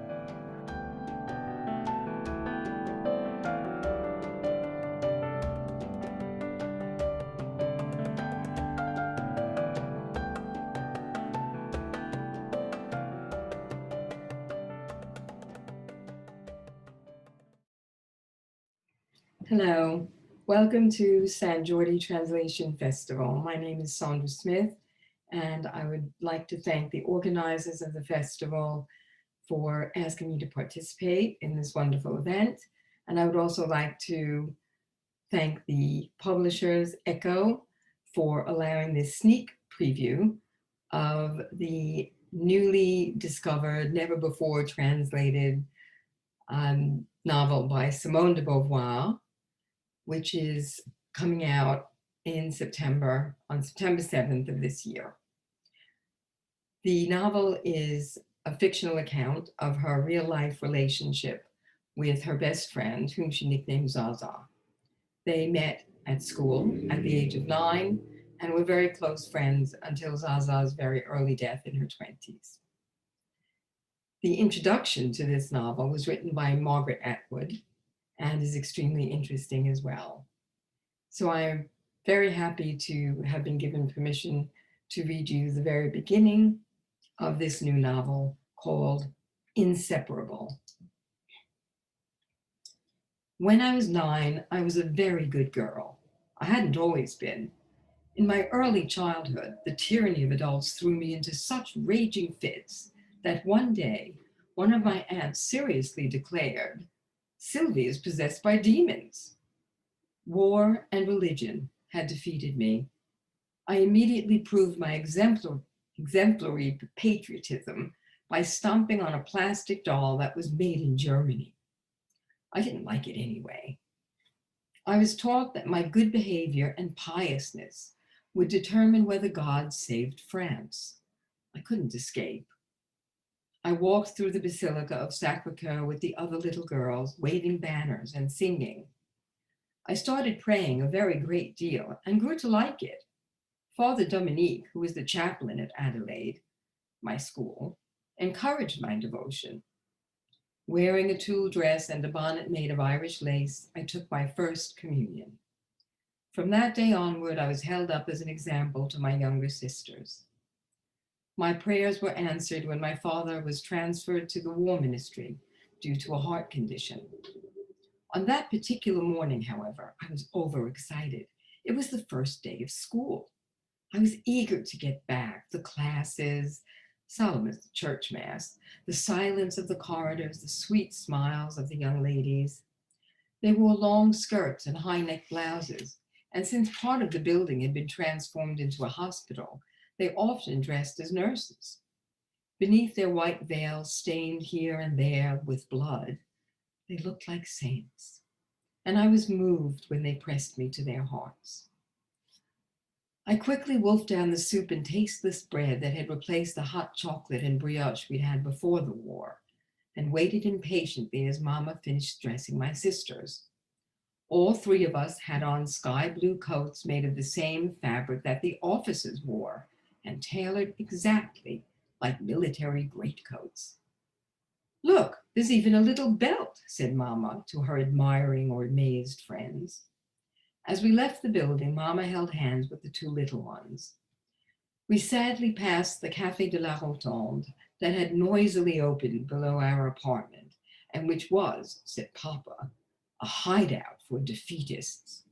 Hello, welcome to Sant Jordi Translation Festival. My name is Sandra Smith, and I would like to thank the organizers of the festival for asking me to participate in this wonderful event. And I would also like to thank the publishers, Echo, for allowing this sneak preview of the newly discovered, never before translated novel by Simone de Beauvoir, which is coming out in September, on September 7th of this year. The novel is a fictional account of her real-life relationship with her best friend, whom she nicknamed Zaza. They met at school at the age of 9 and were very close friends until Zaza's very early death in her 20s. The introduction to this novel was written by Margaret Atwood and is extremely interesting as well. So I am very happy to have been given permission to read you the very beginning of this new novel called Inseparable. When I was 9, I was a very good girl. I hadn't always been. In my early childhood, the tyranny of adults threw me into such raging fits that one day, one of my aunts seriously declared, "Sylvie is possessed by demons." War and religion had defeated me. I immediately proved my exemplary patriotism by stomping on a plastic doll that was made in Germany. I didn't like it anyway. I was taught that my good behavior and piousness would determine whether God saved France. I couldn't escape. I walked through the Basilica of Sacré-Cœur with the other little girls, waving banners and singing. I started praying a very great deal and grew to like it. Father Dominique, who was the chaplain at Adelaide, my school, encouraged my devotion. Wearing a tulle dress and a bonnet made of Irish lace, I took my first communion. From that day onward, I was held up as an example to my younger sisters. My prayers were answered when my father was transferred to the war ministry due to a heart condition. On that particular morning, however, I was overexcited. It was the first day of school. I was eager to get back. The classes, Solomon's church mass, the silence of the corridors, the sweet smiles of the young ladies. They wore long skirts and high-neck blouses, and since part of the building had been transformed into a hospital, they often dressed as nurses. Beneath their white veils, stained here and there with blood, they looked like saints, and I was moved when they pressed me to their hearts. I quickly wolfed down the soup and tasteless bread that had replaced the hot chocolate and brioche we'd had before the war, and waited impatiently as Mama finished dressing my sisters. All three of us had on sky blue coats made of the same fabric that the officers wore, and tailored exactly like military greatcoats. "Look, there's even a little belt," said Mama to her admiring or amazed friends. As we left the building, Mama held hands with the two little ones. We sadly passed the Café de la Rotonde that had noisily opened below our apartment, and which was, said Papa, a hideout for defeatists.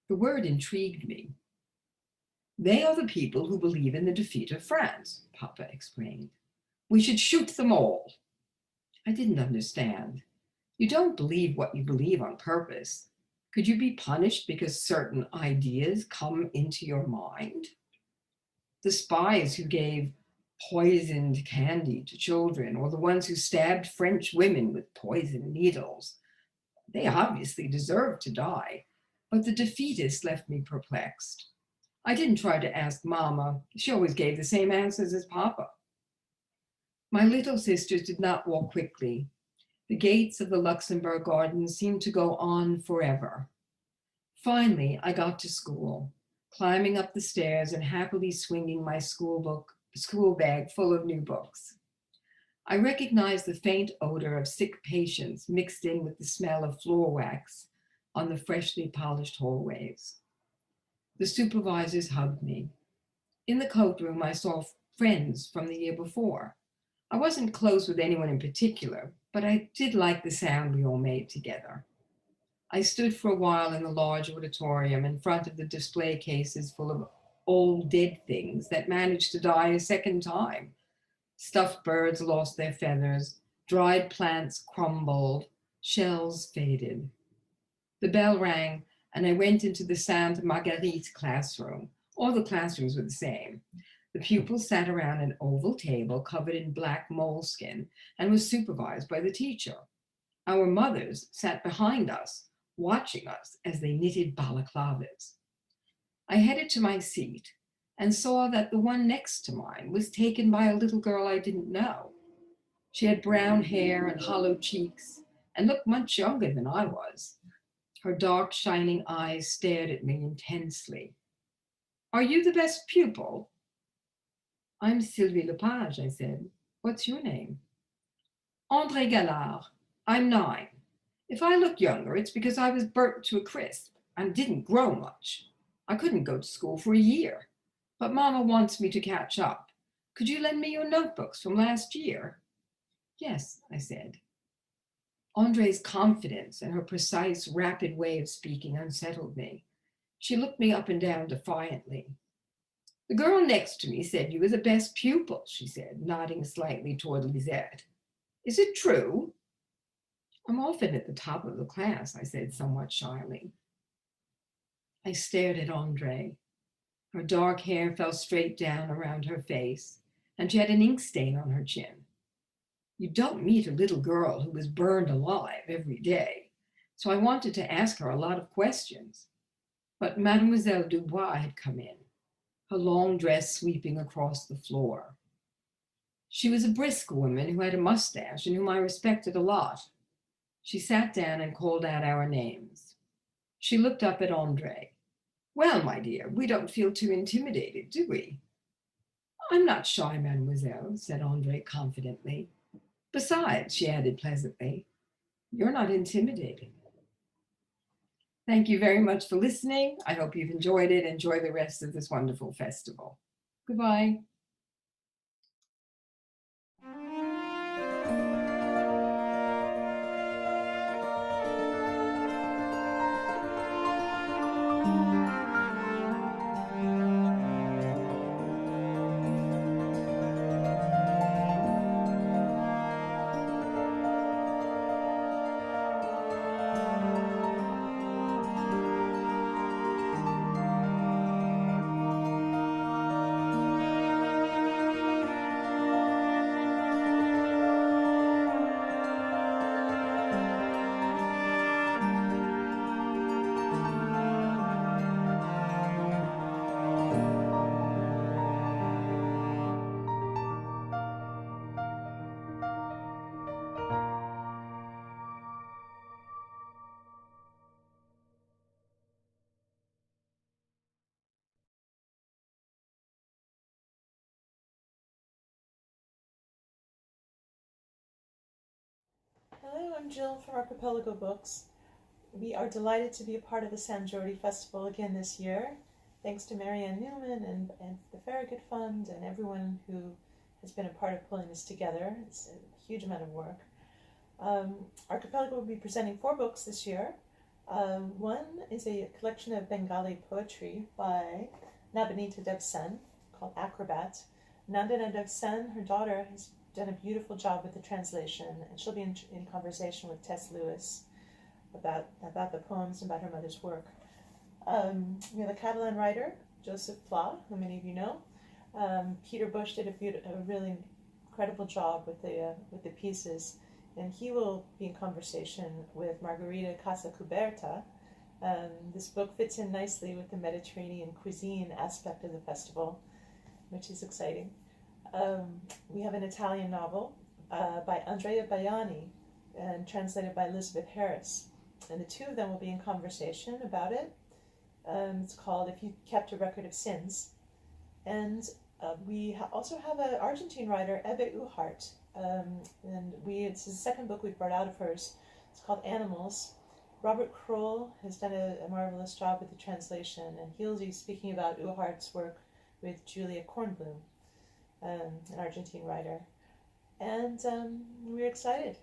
The word intrigued me. "They are the people who believe in the defeat of France," Papa explained. "We should shoot them all." I didn't understand. You don't believe what you believe on purpose. Could you be punished because certain ideas come into your mind? The spies who gave poisoned candy to children, or the ones who stabbed French women with poison needles, they obviously deserved to die, but the defeatists left me perplexed. I didn't try to ask Mama. She always gave the same answers as Papa. My little sisters did not walk quickly. The gates of the Luxembourg Gardens seemed to go on forever. Finally, I got to school, climbing up the stairs and happily swinging my school bag full of new books. I recognized the faint odor of sick patients mixed in with the smell of floor wax on the freshly polished hallways. The supervisors hugged me. In the coat room, I saw friends from the year before. I wasn't close with anyone in particular, but I did like the sound we all made together. I stood for a while in the large auditorium in front of the display cases full of old dead things that managed to die a second time. Stuffed birds lost their feathers, dried plants crumbled, shells faded. The bell rang, and I went into the Sainte Marguerite classroom. All the classrooms were the same. The pupils sat around an oval table covered in black moleskin and was supervised by the teacher. Our mothers sat behind us, watching us as they knitted balaclavas. I headed to my seat and saw that the one next to mine was taken by a little girl I didn't know. She had brown hair and hollow cheeks and looked much younger than I was. Her dark, shining eyes stared at me intensely. "Are you the best pupil?" "I'm Sylvie Lepage," I said. "What's your name?" "André Gallard. I'm 9. If I look younger, it's because I was burnt to a crisp and didn't grow much. I couldn't go to school for a year, but Mama wants me to catch up. Could you lend me your notebooks from last year?" "Yes," I said. André's confidence and her precise, rapid way of speaking unsettled me. She looked me up and down defiantly. "The girl next to me said you were the best pupil," she said, nodding slightly toward Lisette. "Is it true?" "I'm often at the top of the class," I said somewhat shyly. I stared at André. Her dark hair fell straight down around her face, and she had an ink stain on her chin. You don't meet a little girl who was burned alive every day, so I wanted to ask her a lot of questions. But Mademoiselle Dubois had come in, her long dress sweeping across the floor. She was a brisk woman who had a mustache and whom I respected a lot. She sat down and called out our names. She looked up at André. "Well, my dear, we don't feel too intimidated, do we?" "I'm not shy, mademoiselle," said André confidently. "Besides," she added pleasantly, "you're not intimidating." Thank you very much for listening. I hope you've enjoyed it. Enjoy the rest of this wonderful festival. Goodbye. Hello, I'm Jill from Archipelago Books. We are delighted to be a part of the Sant Jordi Festival again this year. Thanks to Marianne Newman and the Farragut Fund and everyone who has been a part of pulling this together. It's a huge amount of work. Archipelago will be presenting 4 books this year. One is a collection of Bengali poetry by Nabanita Dev Sen called Acrobat. Nandana Dev Sen, her daughter, has done a beautiful job with the translation, and she'll be in conversation with Tess Lewis about the poems and about her mother's work. We have a Catalan writer, Joseph Pla, who many of you know. Peter Bush did a really incredible job with the pieces, and he will be in conversation with Margarita Casacuberta. This book fits in nicely with the Mediterranean cuisine aspect of the festival, which is exciting. We have an Italian novel by Andrea Baiani and translated by Elizabeth Harris. And the two of them will be in conversation about it. It's called If You Kept a Record of Sins. And we also have an Argentine writer, Ebe Uhart. It's the second book we've brought out of hers. It's called Animals. Robert Kroll has done a marvelous job with the translation, and he'll be speaking about Uhart's work with Julia Kornblum, an Argentine writer. And we're excited.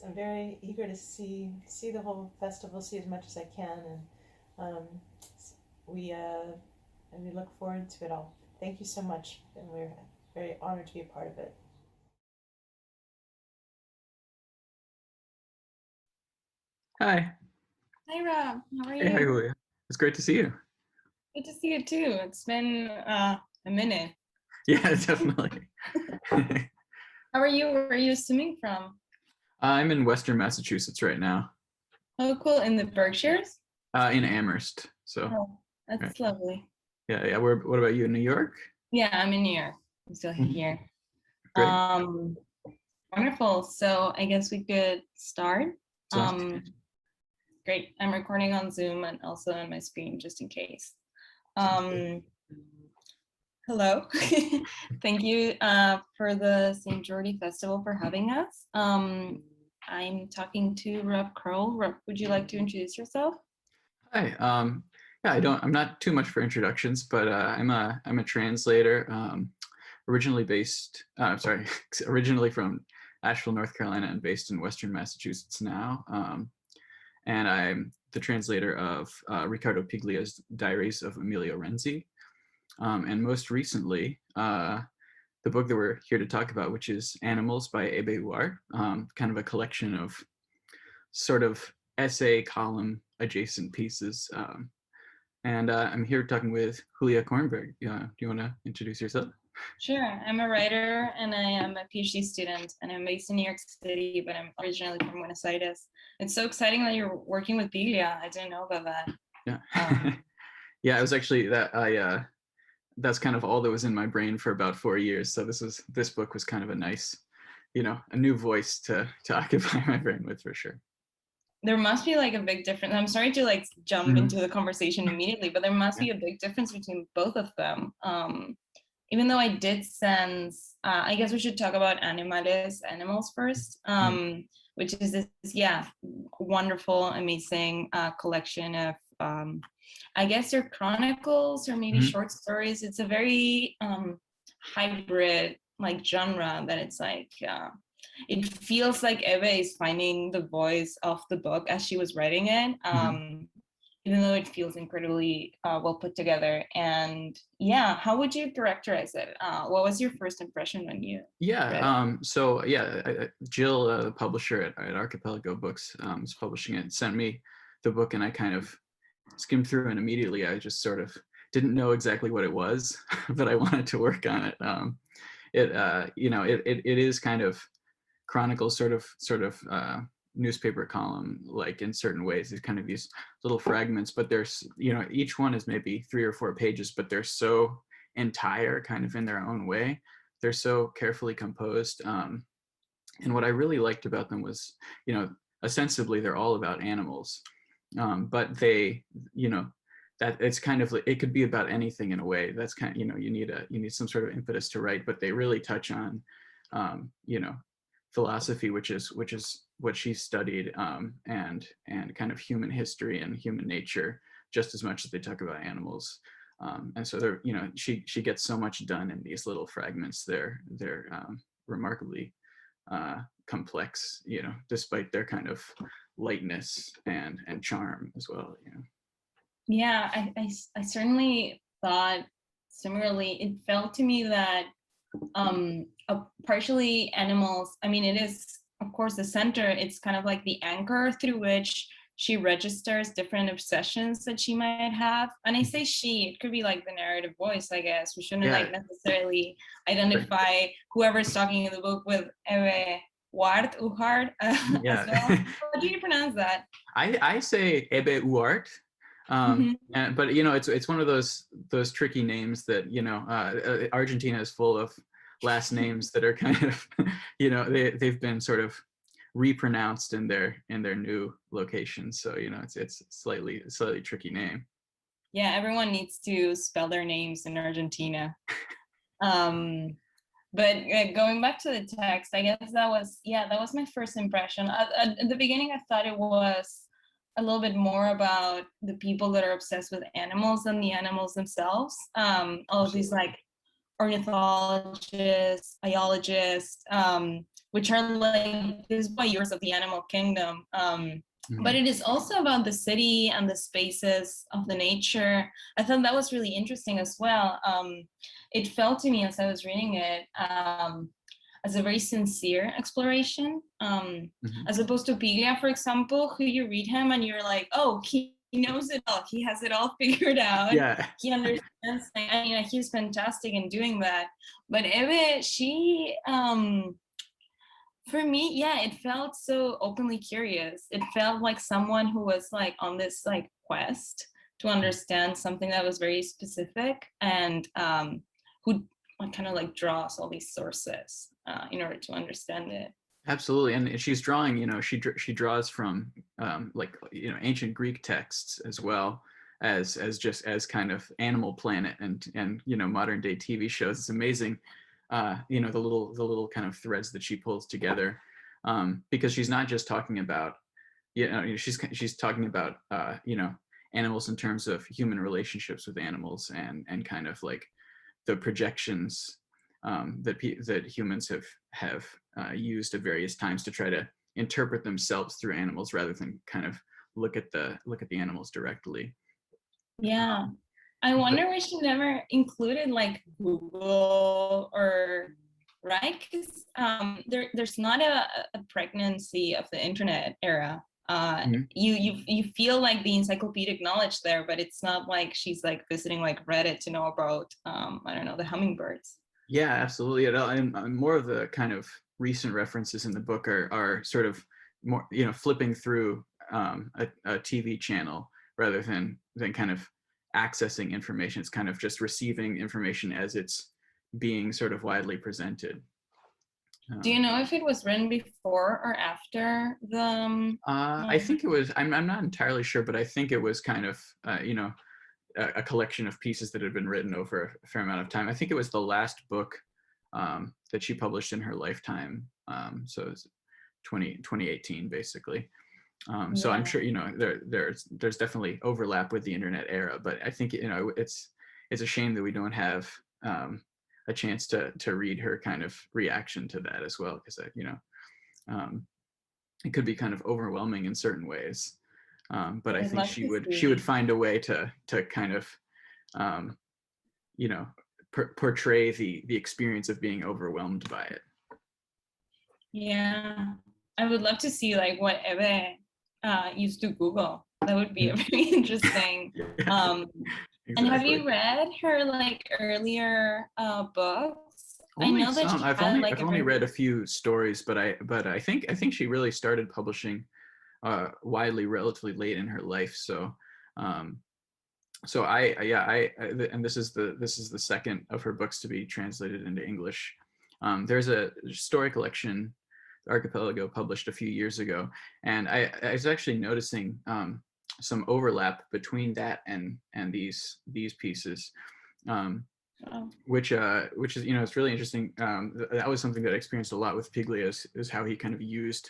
I'm very eager to see the whole festival, see as much as I can, and we look forward to it all. Thank you so much, and we're very honored to be a part of it. Hi. Hi, Rob. How are you? Hey, hi, Julia. It's great to see you. Good to see you too. It's been a minute. Yeah, definitely. How are you? Where are you swimming from? I'm in Western Massachusetts right now, Oh, cool. In the Berkshires? in Amherst. So, Oh, that's right. lovely. Yeah. What about you, in New York? Yeah, I'm in New York. I'm still Mhm. here. Great. Wonderful. So I guess we could start. Sounds good. Great. I'm recording on Zoom and also on my screen just in case. Sounds good. Hello. Thank you for the St. Jordi Festival for having us. I'm talking to Rob Kroll. Rob, would you like to introduce yourself? Hi. Yeah, I'm not too much for introductions, but I'm a translator, originally originally from Asheville, North Carolina, and based in Western Massachusetts now. And I'm the translator of Riccardo Piglia's Diaries of Emilio Renzi. And most recently, the book that we're here to talk about, which is Animals by Ebe Uhart, kind of a collection of sort of essay column adjacent pieces. And I'm here talking with Julia Kornberg. Do you want to introduce yourself? Sure. I'm a writer and I am a PhD student, and I'm based in New York City, but I'm originally from Buenos Aires. It's so exciting that you're working with Piglia. I didn't know about that. Yeah. Yeah, it was actually that's kind of all that was in my brain for about 4 years. So this book was kind of a nice, a new voice to occupy my brain with, for sure. There must be like a big difference. I'm sorry to like jump into the conversation immediately, but there must be a big difference between both of them. Even though I did sense, I guess we should talk about Animals first, which is this, wonderful, amazing collection of, I guess they're chronicles or maybe short stories. It's a very hybrid like genre that it's like, it feels like Eve is finding the voice of the book as she was writing it, even though it feels incredibly well put together. And yeah, how would you characterize it? What was your first impression when you read it? Jill, the publisher at Archipelago Books, is publishing it, sent me the book, and I kind of skimmed through, and immediately I just sort of didn't know exactly what it was, but I wanted to work on it. It is kind of chronicles, sort of newspaper column, like in certain ways. There's kind of these little fragments, but there's, each one is maybe 3 or 4 pages, but they're so entire, kind of in their own way. They're so carefully composed. And what I really liked about them was, ostensibly they're all about animals, but they, that it's kind of, it could be about anything in a way. That's kind of, you need some sort of impetus to write, but they really touch on, philosophy, which is what she studied, and kind of human history and human nature just as much as they talk about animals. And so they're, you know, she gets so much done in these little fragments. They're remarkably complex, you know, despite their kind of lightness and charm as well, you know. Yeah, I certainly thought similarly. It felt to me that partially animals, I mean, it is, of course, the center, it's kind of like the anchor through which she registers different obsessions that she might have. And I say she, it could be like the narrative voice, I guess. We shouldn't like necessarily identify whoever's talking in the book with Eve Uhart as well. How do you pronounce that? I say Ebe Uart. But you know, it's one of those tricky names that, you know, Argentina is full of last names that are kind of, you know, they've been sort of repronounced in their new locations. So, you know, it's slightly tricky name. Yeah, everyone needs to spell their names in Argentina. But going back to the text, I guess that was my first impression. At the beginning, I thought it was a little bit more about the people that are obsessed with animals than the animals themselves. All of these like ornithologists, biologists, which are like these voyeurs of the animal kingdom. But it is also about the city and the spaces of the nature. I thought that was really interesting as well. It felt to me as I was reading it as a very sincere exploration, as opposed to Piglia, for example, who you read him and you're like, oh, he knows it all. He has it all figured out. Yeah. He understands. I mean, he's fantastic in doing that. But Eve, she, for me, yeah, it felt so openly curious. It felt like someone who was like on this like quest to understand something that was very specific, and who kind of like draws all these sources in order to understand it. Absolutely, and she's drawing, you know, she draws from like, you know, ancient Greek texts as well as just as kind of Animal Planet and you know, modern day TV shows. It's amazing, you know, the little kind of threads that she pulls together, because she's not just talking about, you know, she's talking about you know, animals in terms of human relationships with animals and kind of like the projections that humans have used at various times to try to interpret themselves through animals rather than kind of look at the animals directly. Yeah, I wonder why she never included like Google or right, because there's not a pregnancy of the internet era. You feel like the encyclopedic knowledge there, but it's not like she's like visiting like Reddit to know about I don't know, the hummingbirds. Yeah, absolutely. And more of the kind of recent references in the book are sort of more, you know, flipping through a TV channel rather than kind of accessing information. It's kind of just receiving information as it's being sort of widely presented. Do you know if it was written before or after the? I think it was. I'm not entirely sure, but I think it was kind of you know, a collection of pieces that had been written over a fair amount of time. I think it was the last book that she published in her lifetime. So it was 2018, basically. So I'm sure, you know, there's definitely overlap with the internet era, but I think, you know, it's a shame that we don't have a chance to read her kind of reaction to that as well, because you know, it could be kind of overwhelming in certain ways. But I think she would find a way to kind of you know, portray the experience of being overwhelmed by it. Yeah, I would love to see like what Eve used to Google. That would be a very interesting. Exactly. And have you read her like earlier books? Only I know that some. I've only read a few stories, but I think she really started publishing widely relatively late in her life. So so and this is the second of her books to be translated into English. There's a story collection Archipelago published a few years ago, and I was actually noticing some overlap between that and these pieces, which is, you know, it's really interesting. That was something that I experienced a lot with Piglia, is how he kind of used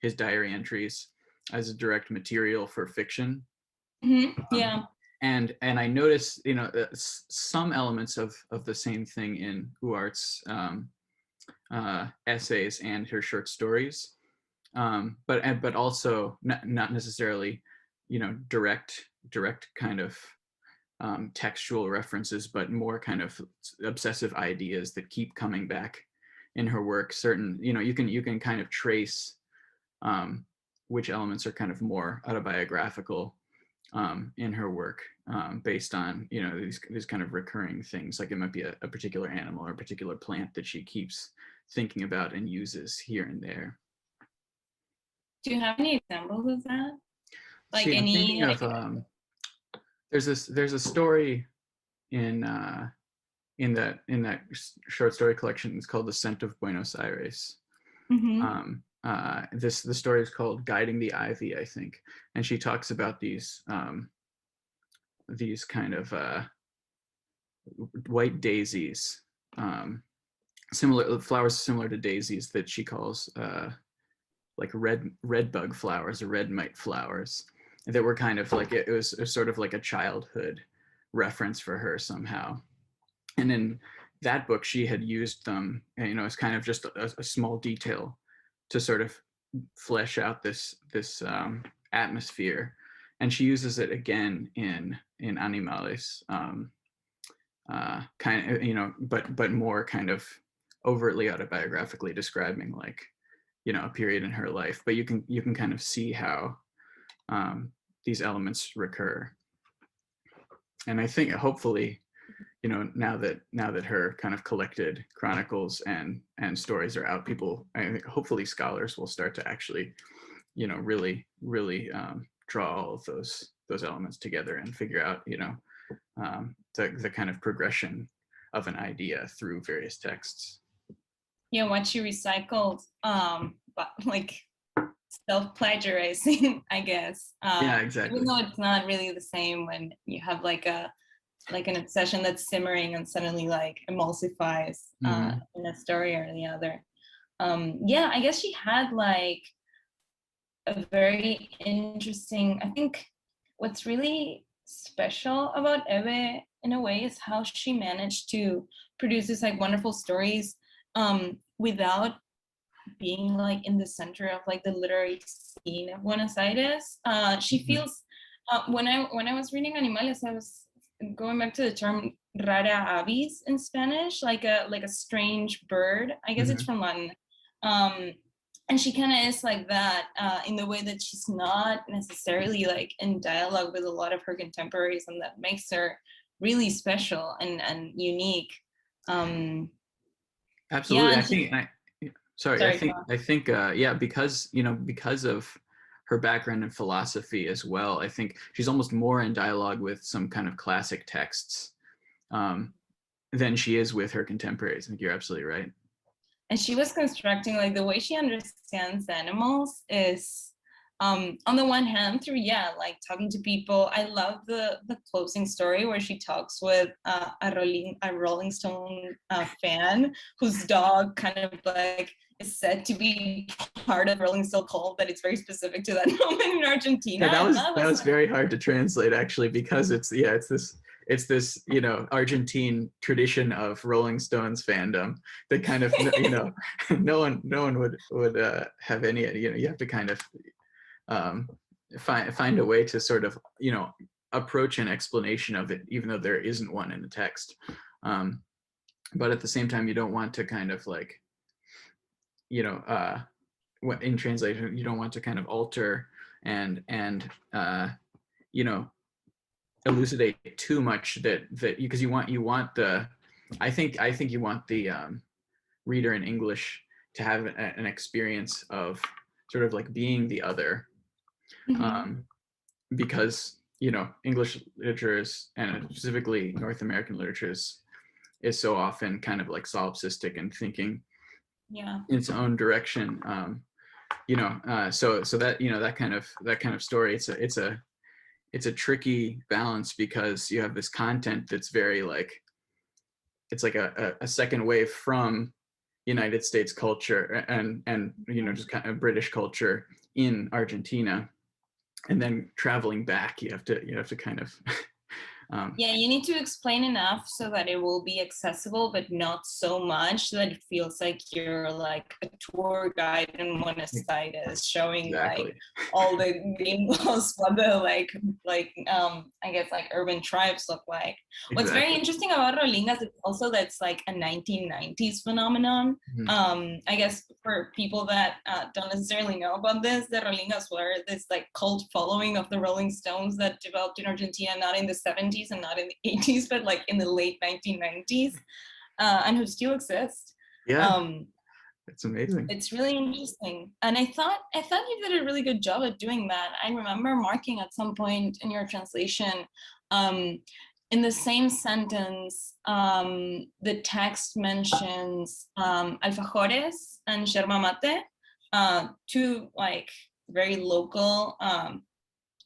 his diary entries as a direct material for fiction. Yeah. And I noticed, you know, some elements of the same thing in Uart's essays and her short stories, but also not necessarily, you know, direct kind of textual references, but more kind of obsessive ideas that keep coming back in her work. Certain, you know, you can kind of trace which elements are kind of more autobiographical in her work, based on, you know, these kind of recurring things. Like it might be a particular animal or a particular plant that she keeps thinking about and uses here and there. Do you have any examples of that? Like See, I'm any thinking of there's a story in that short story collection. It's called The Scent of Buenos Aires. The story is called Guiding the Ivy, I think, and she talks about these kind of white daisies, flowers similar to daisies that she calls like red bug flowers or red mite flowers, that were kind of like, it was sort of like a childhood reference for her somehow. And in that book, she had used them, you know, as kind of just a small detail to sort of flesh out this atmosphere. And she uses it again in Animales, kind of, you know, but more kind of overtly autobiographically describing, like, you know, a period in her life. But you can kind of see how these elements recur. And I think hopefully, you know, now that her kind of collected chronicles and stories are out, I think hopefully scholars will start to actually, you know, really draw all of those elements together and figure out, you know, the kind of progression of an idea through various texts. Yeah, what she recycled, but like self-plagiarizing, I guess. Yeah, exactly. Even though it's not really the same when you have like an obsession that's simmering and suddenly like emulsifies in a story or the other. Yeah, I guess she had like a very interesting, I think what's really special about Eve in a way is how she managed to produce these like wonderful stories without being like in the center of like the literary scene of Buenos Aires. She feels, when I was reading Animales, I was going back to the term rara avis in Spanish, like a strange bird. I guess it's from Latin. And she kind of is like that in the way that she's not necessarily like in dialogue with a lot of her contemporaries, and that makes her really special and unique. Absolutely. Yeah, I think yeah, because, you know, because of her background in philosophy as well, I think she's almost more in dialogue with some kind of classic texts than she is with her contemporaries. I think you're absolutely right. And she was constructing, like, the way she understands animals is on the one hand through, like talking to people. I love the closing story where she talks with a Rolling Stone fan whose dog kind of like is said to be part of Rolling Stone cult, but it's very specific to that moment in Argentina. Yeah, that was very hard to translate, actually, because it's this, you know, Argentine tradition of Rolling Stones fandom that kind of, you know, no one would have any, you know, you have to kind of find a way to sort of, you know, approach an explanation of it, even though there isn't one in the text. But at the same time, you don't want to kind of like, you know, in translation, you don't want to kind of alter and you know, elucidate too much that because you want the, I think you want the reader in English to have an experience of sort of like being the other, because, you know, English literature is, and specifically North American literature is so often kind of like solipsistic and thinking its own direction. You know, so that, you know, that kind of story, it's a tricky balance, because you have this content that's very like, it's like a second wave from, United States culture and you know, just kind of British culture in Argentina, and then traveling back, you have to kind of Yeah, you need to explain enough so that it will be accessible, but not so much that it feels like you're like a tour guide in Buenos Aires showing exactly. like all the gringos, what the I guess like urban tribes look like. What's very Exactly. interesting about Rolingas is also that's like a 1990s phenomenon. I guess for people that don't necessarily know about this, the Rolingas were this like cult following of the Rolling Stones that developed in Argentina, not in the 70s and not in the 80s, but like in the late 1990s, and who still exist. Yeah, it's amazing. It's really interesting, and I thought you did a really good job at doing that. I remember marking at some point in your translation, in the same sentence, the text mentions alfajores and yerba mate, two like very local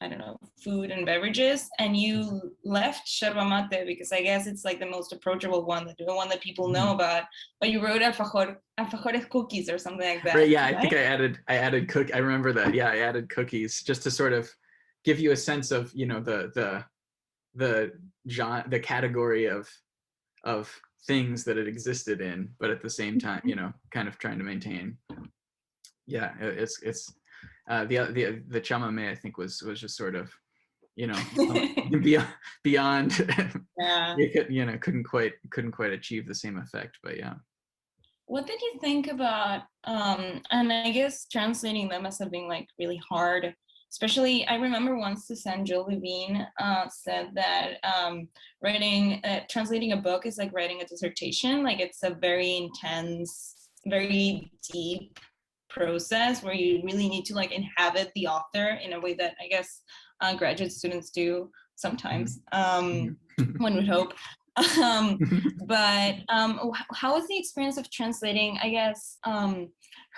I don't know, food and beverages, and you left yerba mate because I guess it's like the most approachable one, the one that people know about, but you wrote alfajores cookies or something like that. Right, yeah, right? I think I added I remember that. Yeah, I added cookies just to sort of give you a sense of, you know, the category of things that it existed in, but at the same time, you know, kind of trying to maintain. Yeah, it's the chamame, I think, was just sort of, you know, beyond Yeah. you know, couldn't quite achieve the same effect, but yeah. What did you think about and I guess translating them as being like really hard, especially I remember once the Sant Jordi Nyc said that translating a book is like writing a dissertation, like it's a very intense, very deep process where you really need to like inhabit the author in a way that I guess graduate students do sometimes, one would hope. But how was the experience of translating, I guess,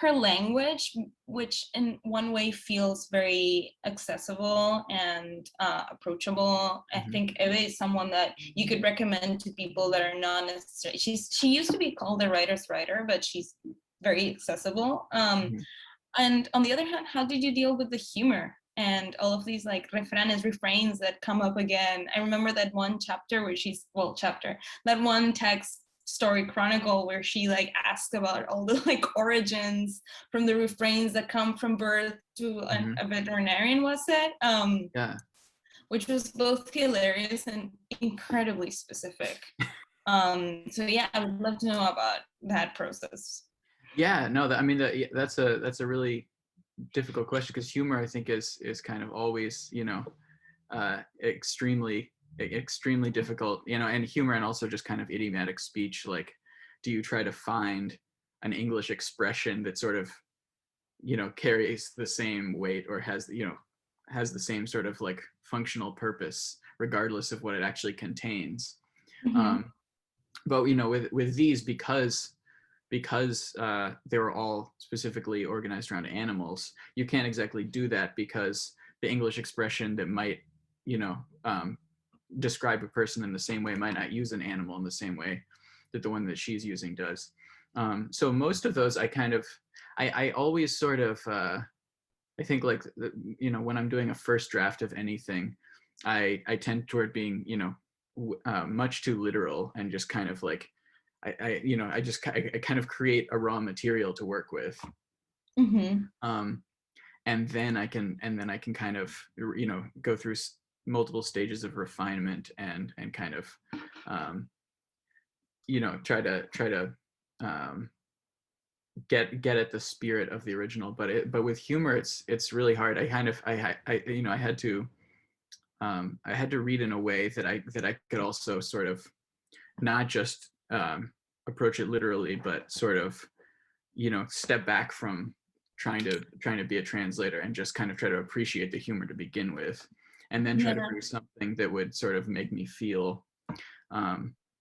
her language, which in one way feels very accessible and approachable? I think Eve is someone that you could recommend to people that are not necessarily, she used to be called a writer's writer, but she's very accessible. And on the other hand, how did you deal with the humor and all of these like refrains that come up again? I remember that one chapter where that one text story chronicle where she like asked about all the like origins from the refrains that come from birth to a veterinarian, was it? Yeah. Which was both hilarious and incredibly specific. So yeah, I would love to know about that process. Yeah, no, I mean, that's a really difficult question, because humor, I think, is kind of always, you know, extremely difficult, you know, and humor, and also just kind of idiomatic speech. Like, do you try to find an English expression that sort of, you know, carries the same weight or has, you know, has the same sort of like functional purpose regardless of what it actually contains? But you know, with these, because they were all specifically organized around animals, you can't exactly do that, because the English expression that might, you know, describe a person in the same way might not use an animal in the same way that the one that she's using does. So most of those I always sort of, I think, like, you know, when I'm doing a first draft of anything, I tend toward being, you know, much too literal, and just kind of like, I kind of create a raw material to work with. And then I can kind of, you know, go through multiple stages of refinement and kind of, you know, try to get at the spirit of the original. But with humor, it's really hard. You know, I had to read in a way that I could also sort of not just approach it literally, but sort of, you know, step back from trying to be a translator and just kind of try to appreciate the humor to begin with, and then try to bring something that would sort of make me feel,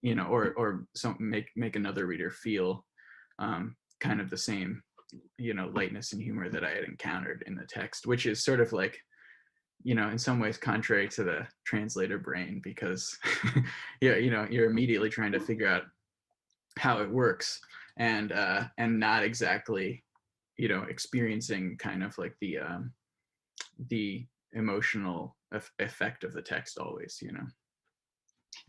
you know, or make another reader feel kind of the same, you know, lightness and humor that I had encountered in the text, which is sort of like, you know, in some ways contrary to the translator brain, because you know, you're immediately trying to figure out how it works, and not exactly, you know, experiencing kind of like the emotional effect of the text always, you know.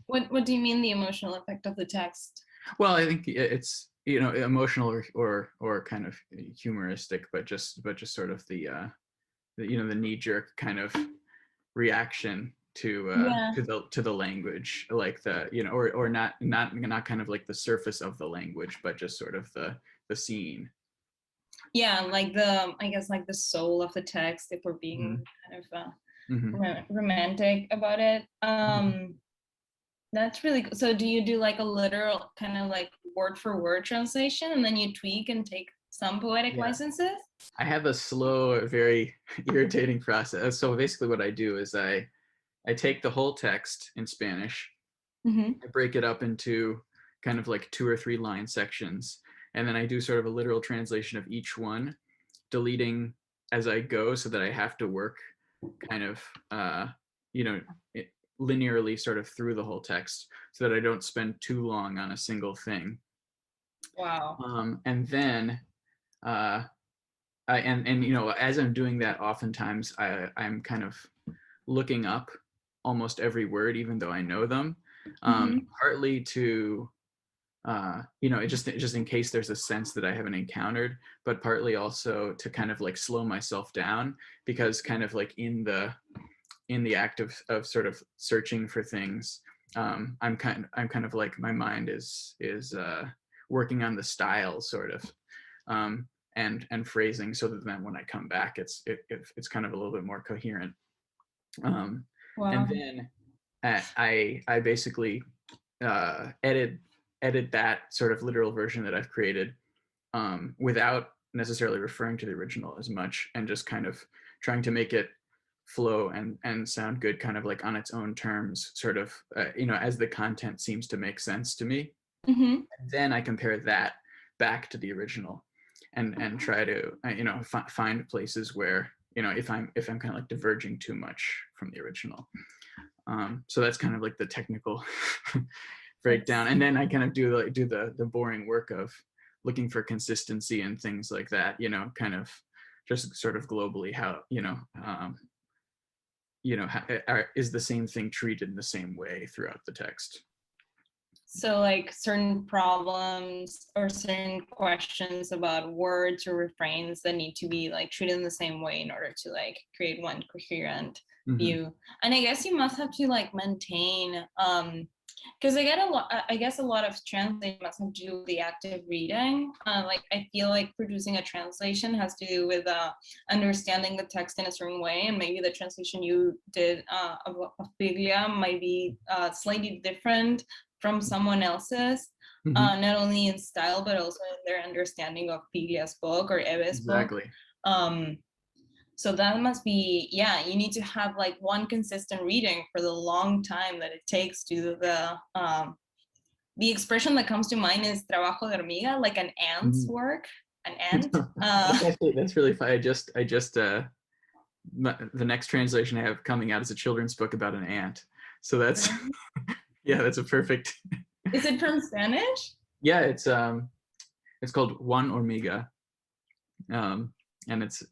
What do you mean the emotional effect of the text? Well, I think it's, you know, emotional or kind of humoristic, but just sort of the you know, the knee-jerk kind of reaction to Yeah. to the language, like the, you know, or not kind of like the surface of the language, but just sort of the scene. Yeah, like the, I guess like the soul of the text, if we're being kind of romantic about it. That's really cool. So do you do like a literal kind of like word for word translation and then you tweak and take some poetic Yeah. licenses? I have a slow, very irritating process. So basically what I do is I take the whole text in Spanish, I break it up into kind of like 2 or 3 line sections, and then I do sort of a literal translation of each one, deleting as I go so that I have to work kind of, you know, linearly sort of through the whole text so that I don't spend too long on a single thing. Wow. And then, and you know, as I'm doing that, oftentimes I'm kind of looking up almost every word, even though I know them, partly to, you know, just in case there's a sense that I haven't encountered, but partly also to kind of like slow myself down, because kind of like in the act of sort of searching for things, I'm kind of like my mind is working on the style sort of, and phrasing, so that then when I come back, it's kind of a little bit more coherent. Wow. And then I basically edit that sort of literal version that I've created, without necessarily referring to the original as much, and just kind of trying to make it flow and sound good, kind of like on its own terms, sort of, you know, as the content seems to make sense to me. And then I compare that back to the original, and try to, you know, find places where, you know, if I'm kind of like diverging too much from the original. So that's kind of like the technical breakdown, and then I kind of do the boring work of looking for consistency and things like that, you know, kind of just sort of globally, how, you know, is the same thing treated in the same way throughout the text. So like certain problems or certain questions about words or refrains that need to be like treated in the same way in order to like create one coherent view. And I guess you must have to like maintain, because I guess a lot of translation must have to do with the active reading. Like I feel like producing a translation has to do with understanding the text in a certain way, and maybe the translation you did of Piglia might be slightly different from someone else's, not only in style but also in their understanding of Piglia's book or Eve's book. So that must be, yeah, you need to have like one consistent reading for the long time that it takes to do the expression that comes to mind is trabajo de hormiga, like an ant's work, an ant. That's really fun. I just the next translation I have coming out is a children's book about an ant. So that's, yeah, that's a perfect. Is it from Spanish? Yeah, it's called One Hormiga, and it's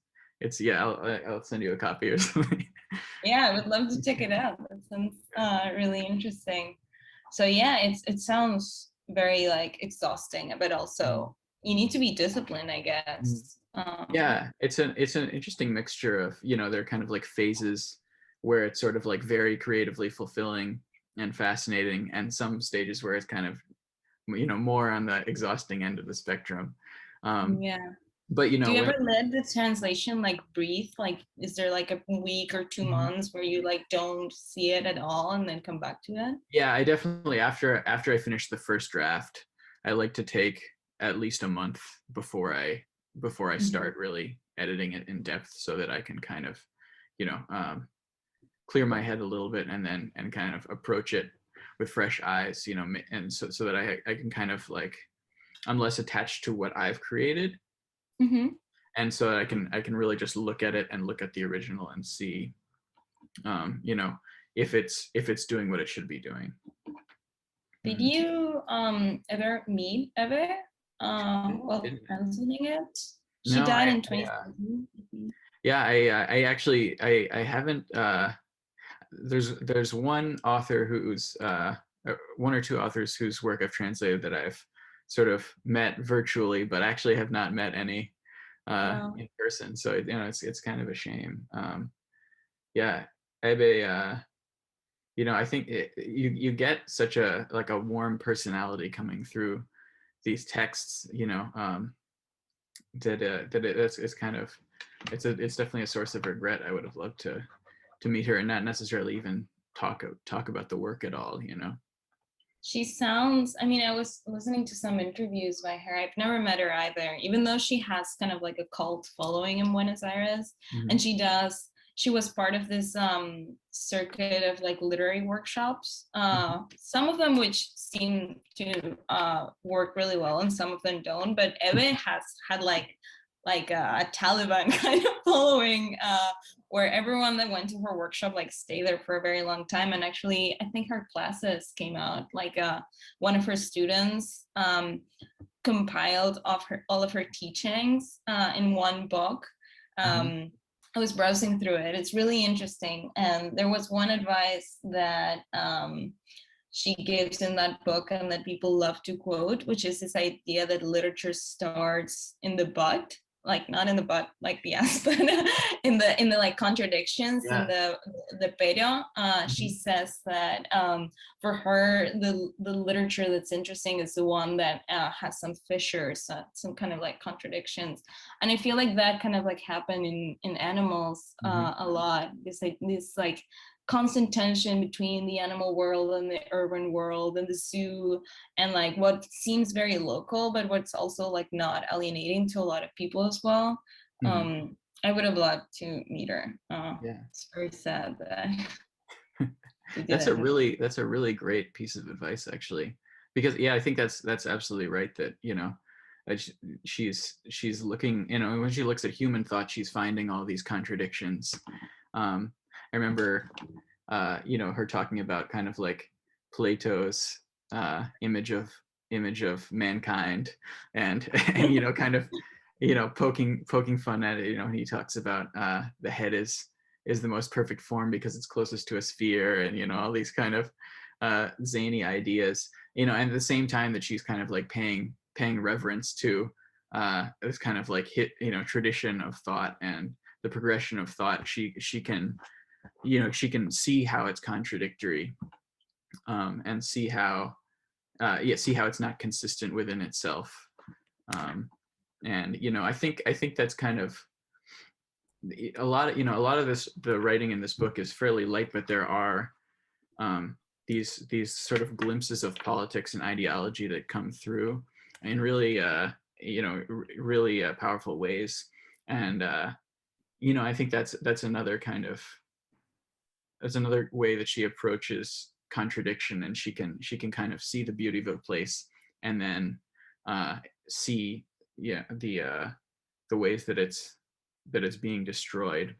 yeah, I'll send you a copy or something. Yeah, I would love to check it out. That sounds really interesting. So yeah, it sounds very like exhausting, but also you need to be disciplined, I guess. Yeah, it's an interesting mixture of, you know, they're kind of like phases where it's sort of like very creatively fulfilling and fascinating, and some stages where it's kind of, you know, more on the exhausting end of the spectrum. Yeah. But you know, do you ever let the translation like breathe? Like, is there like a week or 2 months where you like don't see it at all and then come back to it? Yeah, I definitely, after I finish the first draft, I like to take at least a month before I start really editing it in depth, so that I can kind of, you know, clear my head a little bit, and then kind of approach it with fresh eyes, you know, and so that I can kind of like, I'm less attached to what I've created. And so I can really just look at it and look at the original and see, you know, if it's doing what it should be doing. Did you ever meet Eve? while Didn't- translating it. She No, died I- in I, 2017. Yeah, I actually I haven't. There's one author who's one or two authors whose work I've translated that I've sort of met virtually, but actually have not met any Wow. in person. So it's kind of a shame. Yeah, Ebe, I think you get such a like a warm personality coming through these texts. It's kind of it's definitely a source of regret. I would have loved to meet her and not necessarily even talk about the work at all. She sounds, I mean, I was listening to some interviews by her. I've never met her either, even though she has kind of like a cult following in Buenos Aires. And she was part of this circuit of like literary workshops, some of them which seem to work really well and some of them don't, but Ebe has had like a Taliban kind of following, where everyone that went to her workshop like stay there for a very long time. And actually, I think her classes came out, like one of her students compiled all of her teachings in one book. I was browsing through it. It's really interesting. And there was one advice that she gives in that book and that people love to quote, which is this idea that literature starts in the butt, like not in the butt like the ass, but in the like contradictions, in the pero. She says that for her the literature that's interesting is the one that has some fissures, some kind of like contradictions. And I feel like that kind of like happened in animals a lot. This like constant tension between the animal world and the urban world and the zoo, and like what seems very local but what's also like not alienating to a lot of people as well. I would have loved to meet her. It's very sad that that's a really great piece of advice, actually, because I think that's absolutely right, that she's looking, when she looks at human thought, she's finding all these contradictions. I remember her talking about kind of like Plato's image of mankind, and kind of poking fun at it, when he talks about the head is the most perfect form because it's closest to a sphere, and all these kind of zany ideas, and at the same time that she's kind of like paying reverence to this kind of like tradition of thought and the progression of thought. She can see how it's contradictory, and see how it's not consistent within itself. And I think that's kind of a lot of this. The writing in this book is fairly light, but there are these sort of glimpses of politics and ideology that come through in really really powerful ways. And I think that's another kind of another way that she approaches contradiction, and she can kind of see the beauty of a place, and then see the ways that it's being destroyed,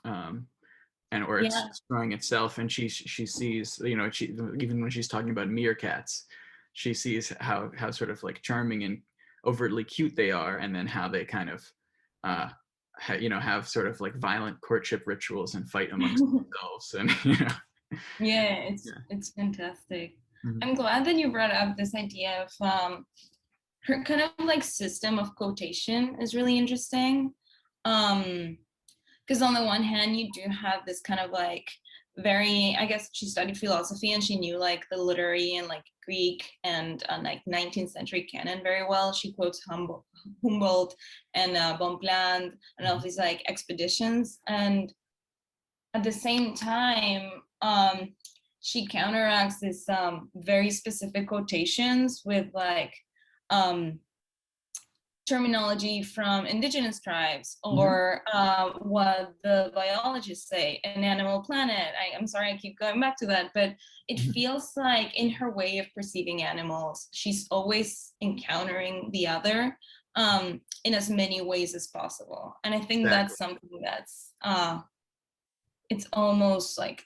and or it's destroying itself. And she sees, even when she's talking about meerkats, she sees how sort of like charming and overtly cute they are, and then how they kind of have sort of like violent courtship rituals and fight amongst themselves. And it's fantastic. I'm glad that you brought up this idea of her kind of like system of quotation is really interesting, because on the one hand you do have this kind of like very, I guess she studied philosophy and she knew like the literary and like Greek and like 19th century canon very well. She quotes Humboldt and Bonpland and all these like expeditions, and at the same time she counteracts this very specific quotations with like terminology from indigenous tribes, or what the biologists say in Animal Planet. I'm sorry I keep going back to that, but it feels like in her way of perceiving animals, she's always encountering the other in as many ways as possible. And I think that's something that's it's almost like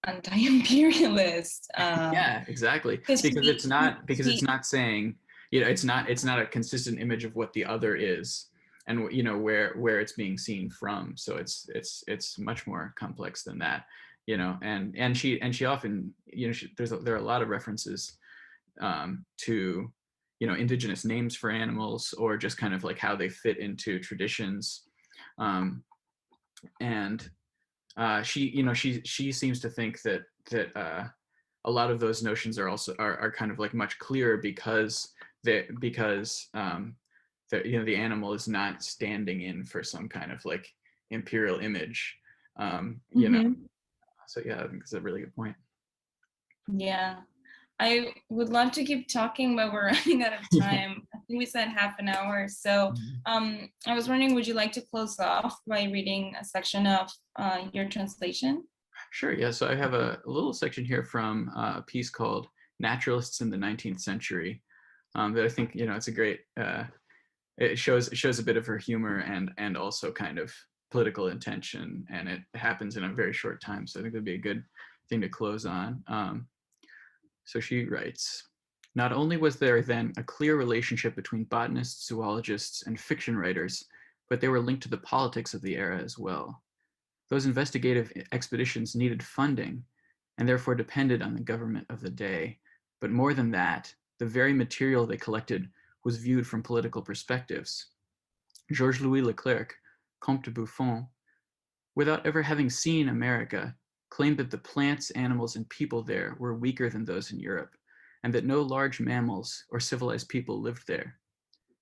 anti-imperialist. Yeah, exactly. Because it's not saying, it's not a consistent image of what the other is, and where it's being seen from. So it's much more complex than that, and she often, there are a lot of references to indigenous names for animals, or just kind of like how they fit into traditions. And she seems to think that a lot of those notions are also are kind of like much clearer because the animal is not standing in for some kind of like imperial image. So yeah, I think it's a really good point. Yeah, I would love to keep talking, but we're running out of time. I think we said half an hour. So I was wondering, would you like to close off by reading a section of your translation? Sure, yeah. So I have a little section here from a piece called Naturalists in the 19th Century that I think, it's a great, it shows a bit of her humor and also kind of political intention, and it happens in a very short time. So I think that'd be a good thing to close on. So she writes, not only was there then a clear relationship between botanists, zoologists, and fiction writers, but they were linked to the politics of the era as well. Those investigative expeditions needed funding and therefore depended on the government of the day. But more than that, the very material they collected was viewed from political perspectives. Georges Louis Leclerc, Comte de Buffon, without ever having seen America, claimed that the plants, animals, and people there were weaker than those in Europe, and that no large mammals or civilized people lived there.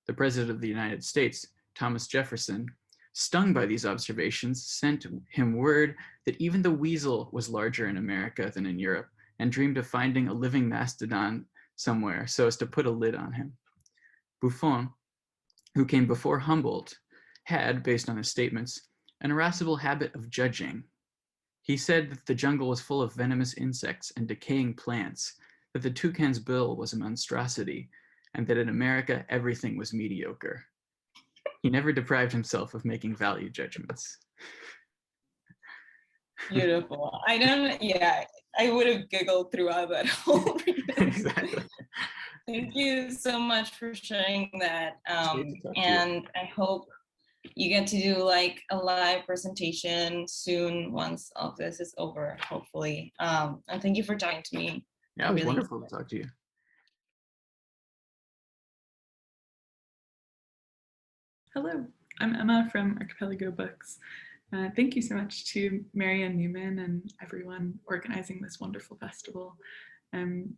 The President of the United States, Thomas Jefferson, stung by these observations, sent him word that even the weasel was larger in America than in Europe, and dreamed of finding a living mastodon somewhere so as to put a lid on him. Buffon, who came before Humboldt, had, based on his statements, an irascible habit of judging. He said that the jungle was full of venomous insects and decaying plants, that the toucan's bill was a monstrosity, and that in America everything was mediocre. He never deprived himself of making value judgments. Beautiful. I would have giggled throughout that whole reading. Exactly. Thank you so much for sharing that. And I hope you get to do like a live presentation soon once all of this is over, hopefully. And thank you for talking to me. Yeah, it was wonderful to talk to you. Hello, I'm Emma from Archipelago Books. Thank you so much to Marianne Newman and everyone organizing this wonderful festival.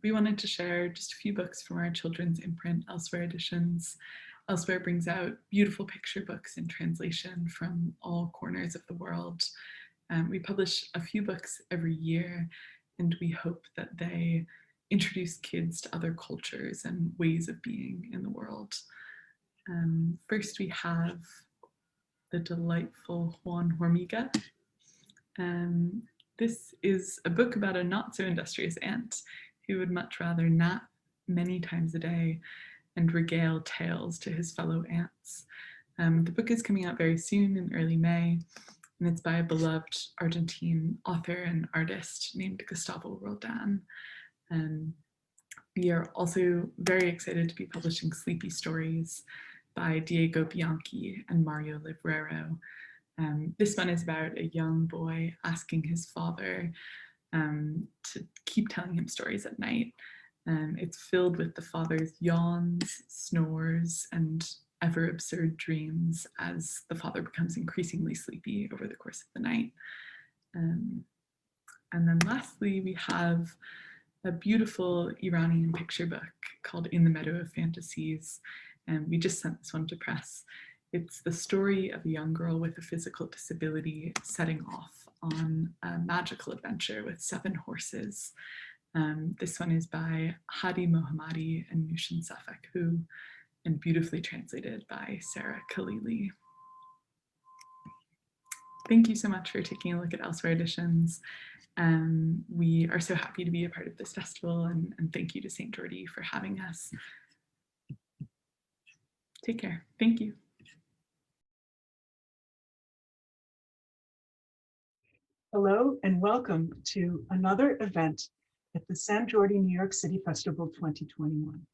We wanted to share just a few books from our children's imprint, Elsewhere Editions. Elsewhere brings out beautiful picture books in translation from all corners of the world. We publish a few books every year, and we hope that they introduce kids to other cultures and ways of being in the world. First, we have the delightful Juan Hormiga. This is a book about a not so industrious ant who would much rather nap many times a day and regale tales to his fellow ants. The book is coming out very soon in early May, and it's by a beloved Argentine author and artist named Gustavo Roldan. We are also very excited to be publishing Sleepy Stories by Diego Bianchi and Mario Librero. This one is about a young boy asking his father to keep telling him stories at night. It's filled with the father's yawns, snores, and ever absurd dreams as the father becomes increasingly sleepy over the course of the night. And then lastly, we have a beautiful Iranian picture book called In the Meadow of Fantasies. And we just sent this one to press. It's the story of a young girl with a physical disability setting off on a magical adventure with 7 horses. This one is by Hadi Mohammadi and Nushin Safakhu, and beautifully translated by Sarah Khalili. Thank you so much for taking a look at Elsewhere Editions. We are so happy to be a part of this festival, and thank you to Sant Jordi for having us. Take care. Thank you. Hello and welcome to another event at the Sant Jordi New York City Festival 2021.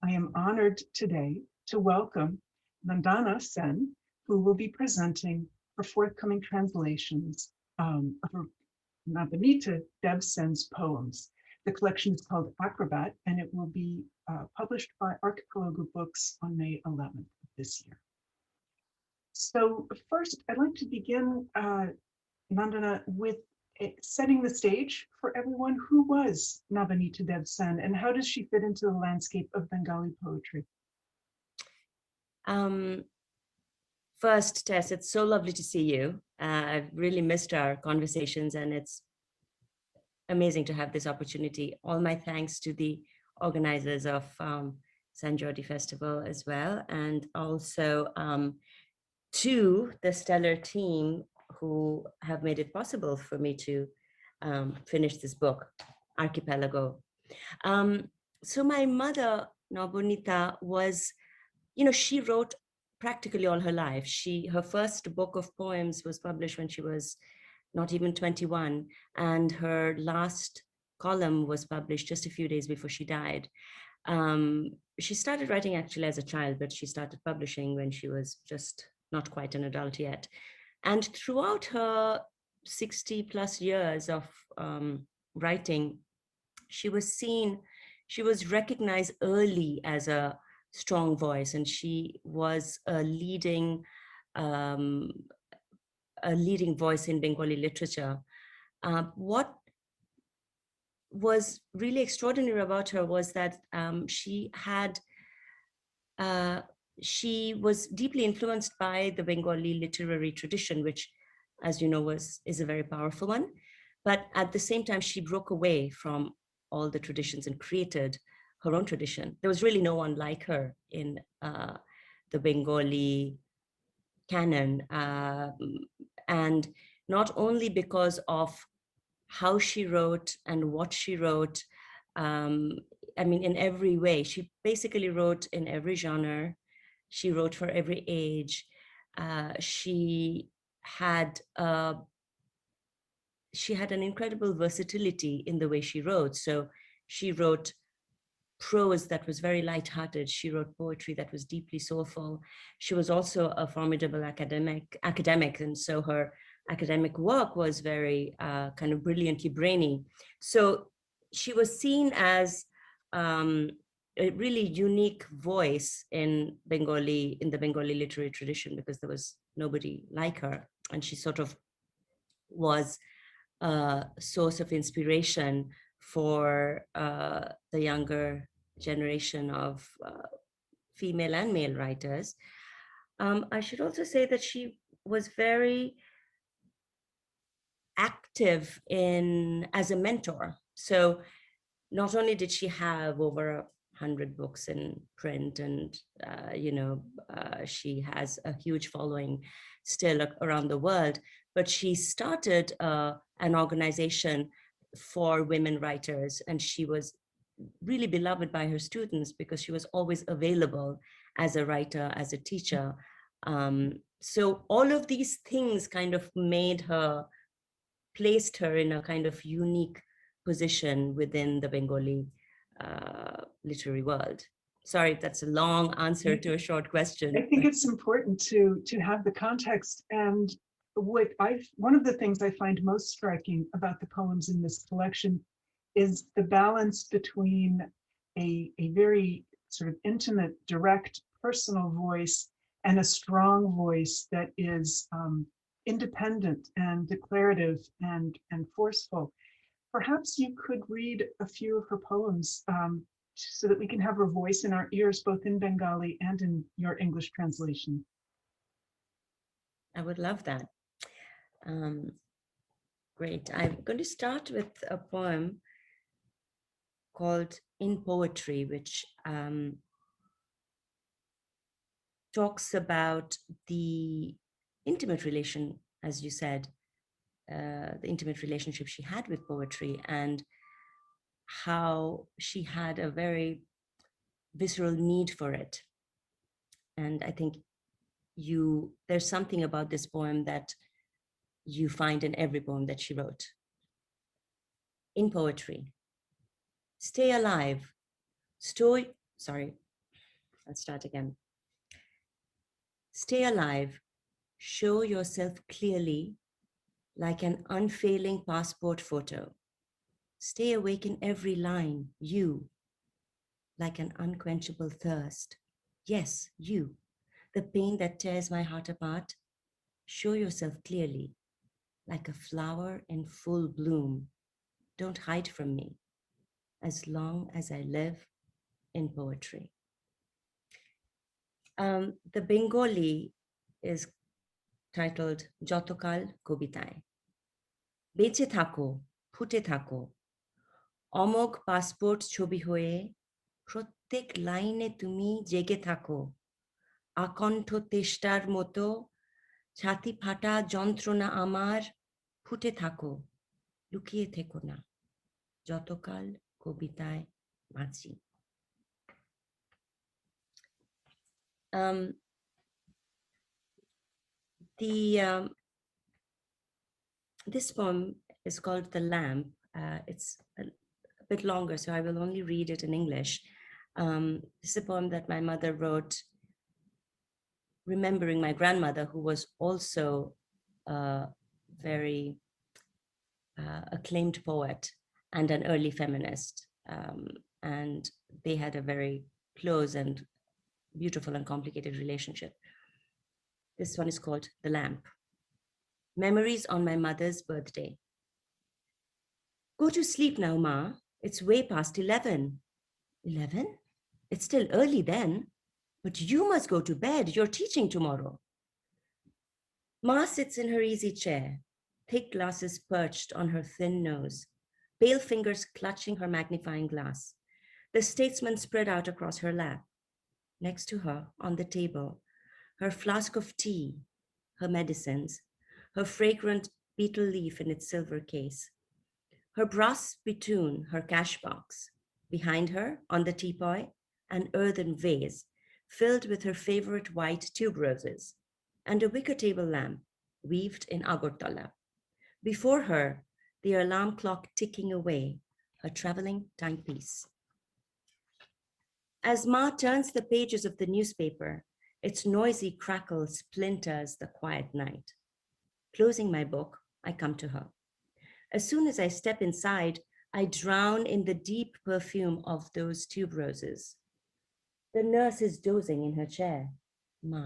I am honored today to welcome Vandana Sen, who will be presenting her forthcoming translations of Navneet Dev Sen's poems. The collection is called Acrobat, and it will be published by Archipelago Books on May 11th of this year. So first, I'd like to begin, Vandana, with setting the stage for everyone. Who was Navneet Dev Sen, and how does she fit into the landscape of Bengali poetry? First, Tess, it's so lovely to see you. I've really missed our conversations, and it's amazing to have this opportunity. All my thanks to the organizers of Sant Jordi Festival as well, and also to the stellar team who have made it possible for me to finish this book, Archipelago. So my mother, Nabonita, was, she wrote practically all her life. Her first book of poems was published when she was not even 21, and her last column was published just a few days before she died. She started writing actually as a child, but she started publishing when she was just not quite an adult yet. And throughout her 60 plus years of writing, she was recognized early as a strong voice, and she was a leading voice in Bengali literature. What was really extraordinary about her was that she was deeply influenced by the Bengali literary tradition, which, as you know, is a very powerful one. But at the same time, she broke away from all the traditions and created her own tradition. There was really no one like her in the Bengali canon. And not only because of how she wrote and what she wrote, in every way. She basically wrote in every genre. She wrote for every age. She had an incredible versatility in the way she wrote. So she wrote prose that was very lighthearted. She wrote poetry that was deeply soulful. She was also a formidable academic, and so her academic work was very kind of brilliantly brainy. So she was seen as a really unique voice in the Bengali literary tradition, because there was nobody like her, and she sort of was a source of inspiration for the younger generation of female and male writers. I should also say that she was very active as a mentor. So not only did she have over 100 books in print, and she has a huge following still around the world, but she started an organization for women writers, and she was really beloved by her students because she was always available as a writer, as a teacher. So all of these things kind of placed her in a kind of unique position within the Bengali literary world. Sorry, that's a long answer to a short question. I think it's important to have the context. And one of the things I find most striking about the poems in this collection is the balance between a very sort of intimate, direct, personal voice and a strong voice that is independent and declarative and forceful. Perhaps you could read a few of her poems so that we can have her voice in our ears, both in Bengali and in your English translation. I would love that. Great. I'm going to start with a poem called In Poetry, which talks about the intimate relation, as you said, the intimate relationship she had with poetry, and how she had a very visceral need for it. And I think there's something about this poem that you find in every poem that she wrote. In Poetry. Stay alive. I'll start again. Stay alive. Show yourself clearly like an unfailing passport photo. Stay awake in every line, you, like an unquenchable thirst. Yes, you, the pain that tears my heart apart. Show yourself clearly, like a flower in full bloom. Don't hide from me, as long as I live in poetry. The Bengali is titled Jotokal Kobitai. Beche thako, phute thako, অমোঘ passport ছবি হয়ে প্রত্যেক লাইনে তুমি জেগে থাকো আকণ্ঠ তেষ্টার মতো ছাতি ফাটা যন্ত্রণা আমার ফুটে থাকো লুকিয়ে থেকো না যতকাল কবিতায় বাঁচি this poem is called The Lamp. It's a bit longer, so I will only read it in English. This is a poem that my mother wrote remembering my grandmother, who was also a very acclaimed poet and an early feminist. And they had a very close and beautiful and complicated relationship. This one is called The Lamp. Memories on my mother's birthday. Go to sleep now, Ma. It's way past 11. 11? It's still early then. But you must go to bed. You're teaching tomorrow. Ma sits in her easy chair, thick glasses perched on her thin nose, pale fingers clutching her magnifying glass. The statesman spread out across her lap. Next to her, on the table, her flask of tea, her medicines, her fragrant betel leaf in its silver case, her brass spittoon, her cash box. Behind her, on the teapot, an earthen vase filled with her favorite white tuberoses, and a wicker table lamp weaved in Agartala. Before her, the alarm clock ticking away, her traveling timepiece. As Ma turns the pages of the newspaper, its noisy crackle splinters the quiet night. Closing my book, I come to her. As soon as I step inside, I drown in the deep perfume of those tuberoses. The nurse is dozing in her chair. Ma,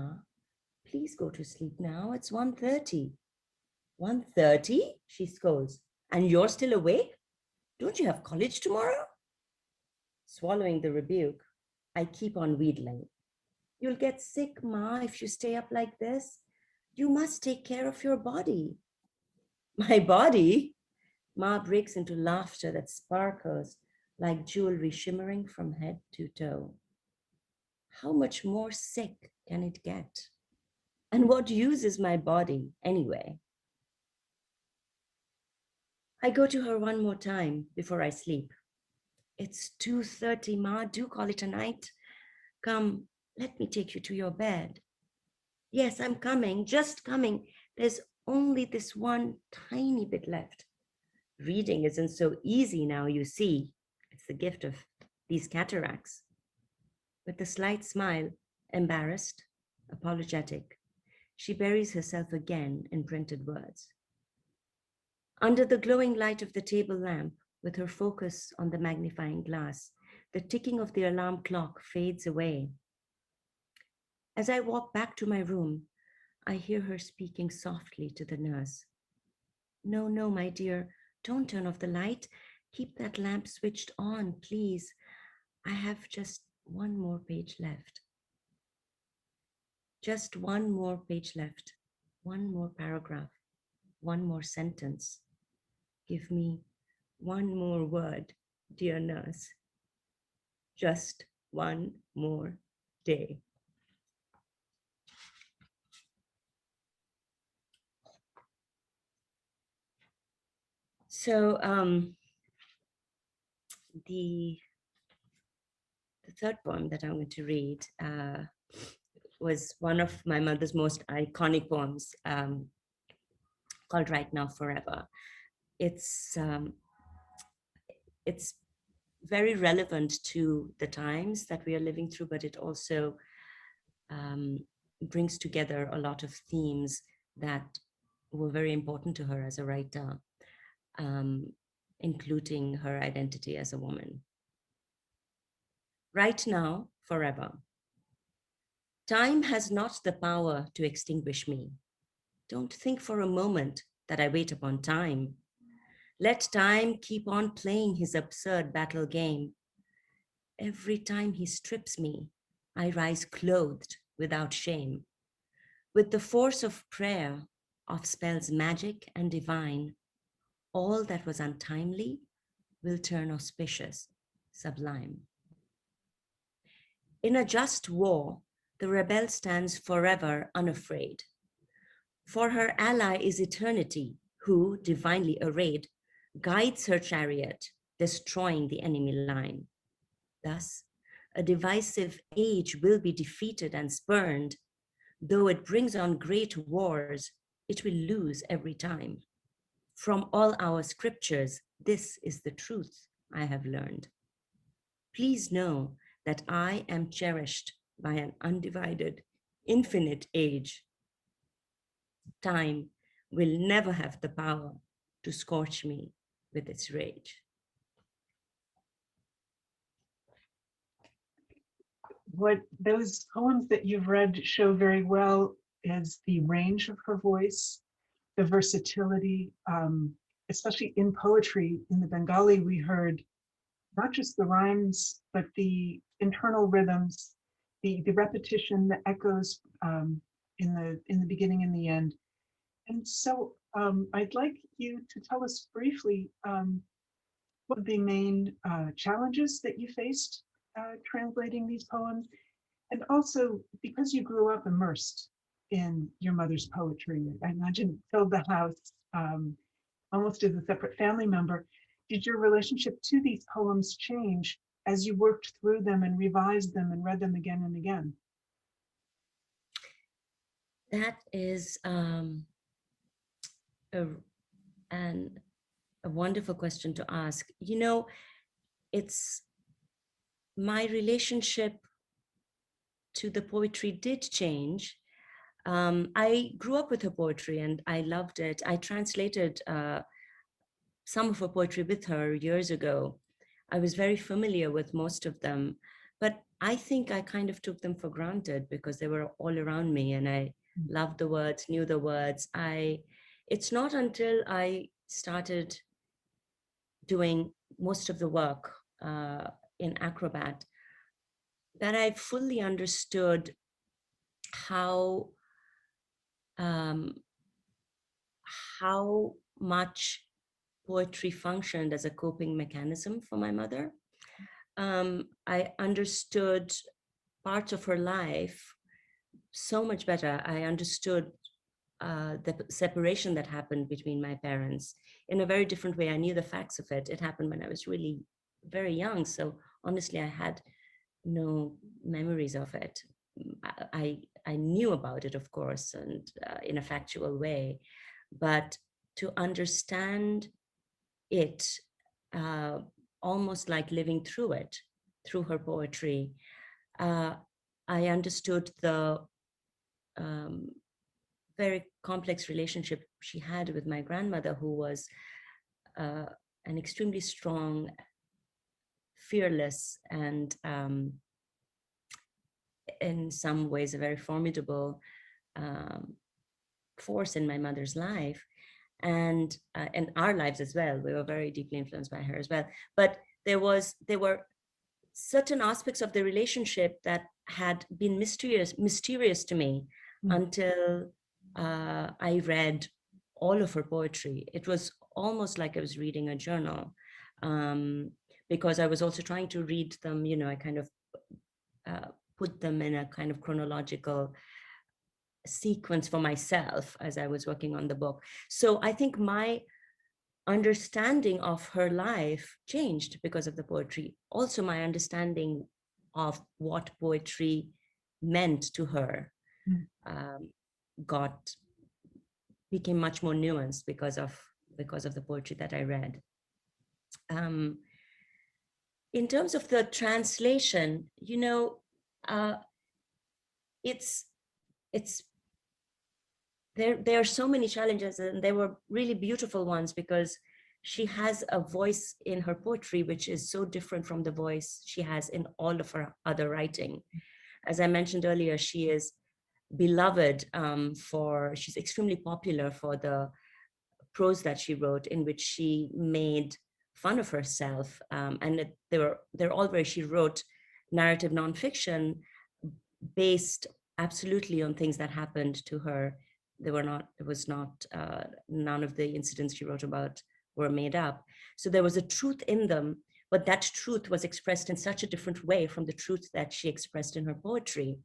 please go to sleep now. It's 1:30. 1:30? She scolds. And you're still awake? Don't you have college tomorrow? Swallowing the rebuke, I keep on wheedling. You'll get sick, Ma, if you stay up like this. You must take care of your body. My body? Ma breaks into laughter that sparkles like jewelry shimmering from head to toe. How much more sick can it get? And what use is my body anyway? I go to her one more time before I sleep. It's 2:30, Ma, do call it a night. Come, let me take you to your bed. Yes, I'm coming, just coming. There's only this one tiny bit left. Reading isn't so easy now, you see. It's the gift of these cataracts. With a slight smile, embarrassed, apologetic, she buries herself again in printed words. Under the glowing light of the table lamp, with her focus on the magnifying glass, the ticking of the alarm clock fades away. As I walk back to my room, I hear her speaking softly to the nurse. No, no, my dear, don't turn off the light. Keep that lamp switched on, please. I have just one more page left. Just one more page left. One more paragraph. One more sentence. Give me one more word, dear nurse. Just one more day. So the third poem that I'm going to read was one of my mother's most iconic poems, called Right Now Forever. It's very relevant to the times that we are living through, but it also brings together a lot of themes that were very important to her as a writer, including her identity as a woman. Right now, forever. Time has not the power to extinguish me. Don't think for a moment that I wait upon time. Let time keep on playing his absurd battle game. Every time he strips me, I rise clothed without shame. With the force of prayer, of spells magic and divine, all that was untimely will turn auspicious, sublime. In a just war, the rebel stands forever unafraid. For her ally is eternity, who, divinely arrayed, guides her chariot, destroying the enemy line. Thus, a divisive age will be defeated and spurned. Though it brings on great wars, it will lose every time. From all our scriptures, this is the truth I have learned. Please know that I am cherished by an undivided, infinite age. Time will never have the power to scorch me with its rage. What those poems that you've read show very well is the range of her voice, the versatility, especially in poetry. In the Bengali, we heard not just the rhymes, but the internal rhythms, the repetition, the echoes in the beginning and the end. And so I'd like you to tell us briefly what the main challenges that you faced translating these poems, and also because you grew up immersed in your mother's poetry, I imagine filled the house almost as a separate family member. Did your relationship to these poems change as you worked through them and revised them and read them again and again? That is a wonderful question to ask. You know, it's my relationship to the poetry did change. I grew up with her poetry and I loved it. I translated some of her poetry with her years ago. I was very familiar with most of them, but I think I kind of took them for granted because they were all around me and I loved the words, knew the words. It's not until I started doing most of the work in Acrobat that I fully understood how much poetry functioned as a coping mechanism for my mother. I understood parts of her life so much better. I understood the separation that happened between my parents in a very different way. I knew the facts of it. It happened when I was really very young. So honestly, I had no memories of it. I knew about it, of course, and in a factual way, but to understand it, almost like living through it, through her poetry, I understood the very complex relationship she had with my grandmother, who was an extremely strong, fearless, and in some ways a very formidable force in my mother's life, and our lives as well. We were very deeply influenced by her as well. But there were certain aspects of the relationship that had been mysterious to me until I read all of her poetry. It was almost like I was reading a journal, because I was also trying to read them, you know, I kind of put them in a kind of chronological sequence for myself as I was working on the book. So I think my understanding of her life changed because of the poetry. Also, my understanding of what poetry meant to her became much more nuanced because of the poetry that I read. in terms of the translation, you know, it's there are so many challenges, and they were really beautiful ones because she has a voice in her poetry which is so different from the voice she has in all of her other writing. As I mentioned earlier, she is beloved she's extremely popular for the prose that she wrote, in which she made fun of herself, and they're all where she wrote narrative nonfiction based absolutely on things that happened to her. None of the incidents she wrote about were made up. So there was a truth in them, but that truth was expressed in such a different way from the truth that she expressed in her poetry.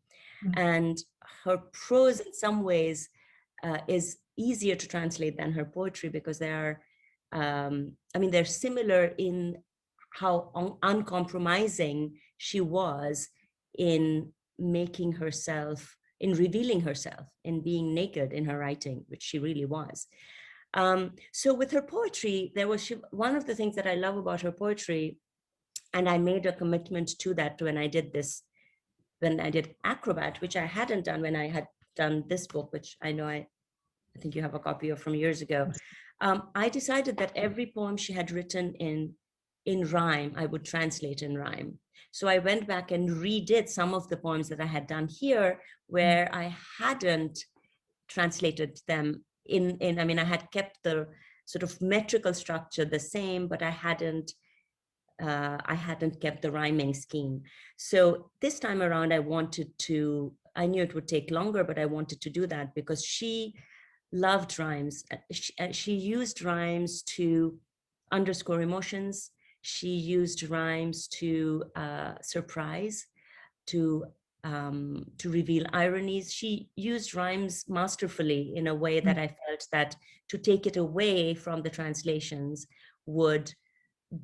And her prose in some ways is easier to translate than her poetry, because they're similar in how uncompromising she was in making herself, in revealing herself, in being naked in her writing, which she really was. So with her poetry, one of the things that I love about her poetry, and I made a commitment to that when I did Acrobat, which I hadn't done when I had done this book, which I know I think you have a copy of from years ago. I decided that every poem she had written in rhyme, I would translate in rhyme. So I went back and redid some of the poems that I had done here, where I hadn't translated them I had kept the sort of metrical structure the same, but I hadn't kept the rhyming scheme. So this time around, I knew it would take longer, but I wanted to do that because she loved rhymes. She used rhymes to underscore emotions. She used rhymes to surprise, to reveal ironies. She used rhymes masterfully in a way that I felt that to take it away from the translations would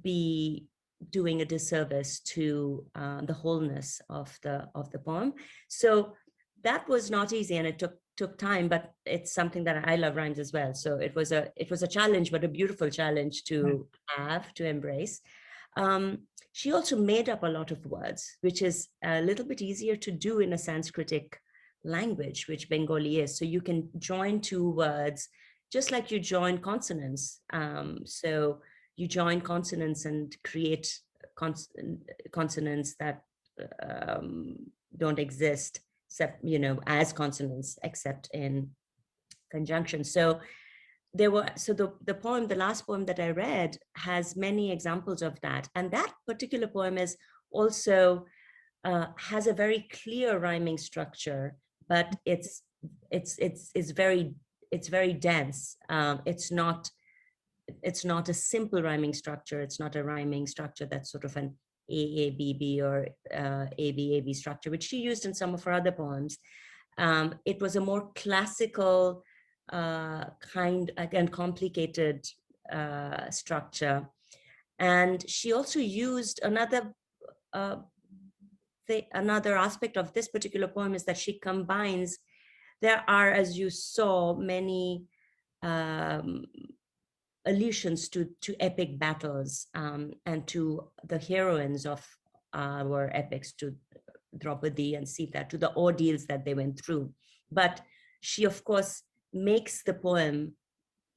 be doing a disservice to the wholeness of the poem. So that was not easy, and it took time, but it's something that I love rhymes as well. So it was a challenge, but a beautiful challenge to embrace. She also made up a lot of words, which is a little bit easier to do in a Sanskritic language, which Bengali is. So you can join two words just like you join consonants. So you join consonants and create consonants that don't exist except, as consonants, except in conjunction. So the last poem that I read has many examples of that. And that particular poem is also has a very clear rhyming structure, but it's very dense. It's not a simple rhyming structure. It's not a rhyming structure that's sort of an AABB or ABAB structure, which she used in some of her other poems. It was a more classical again, complicated structure. And she also used another aspect of this particular poem is that she combines, there are, as you saw, many allusions to epic battles and to the heroines of our epics, to Draupadi and Sita, to the ordeals that they went through. But she, of course, makes the poem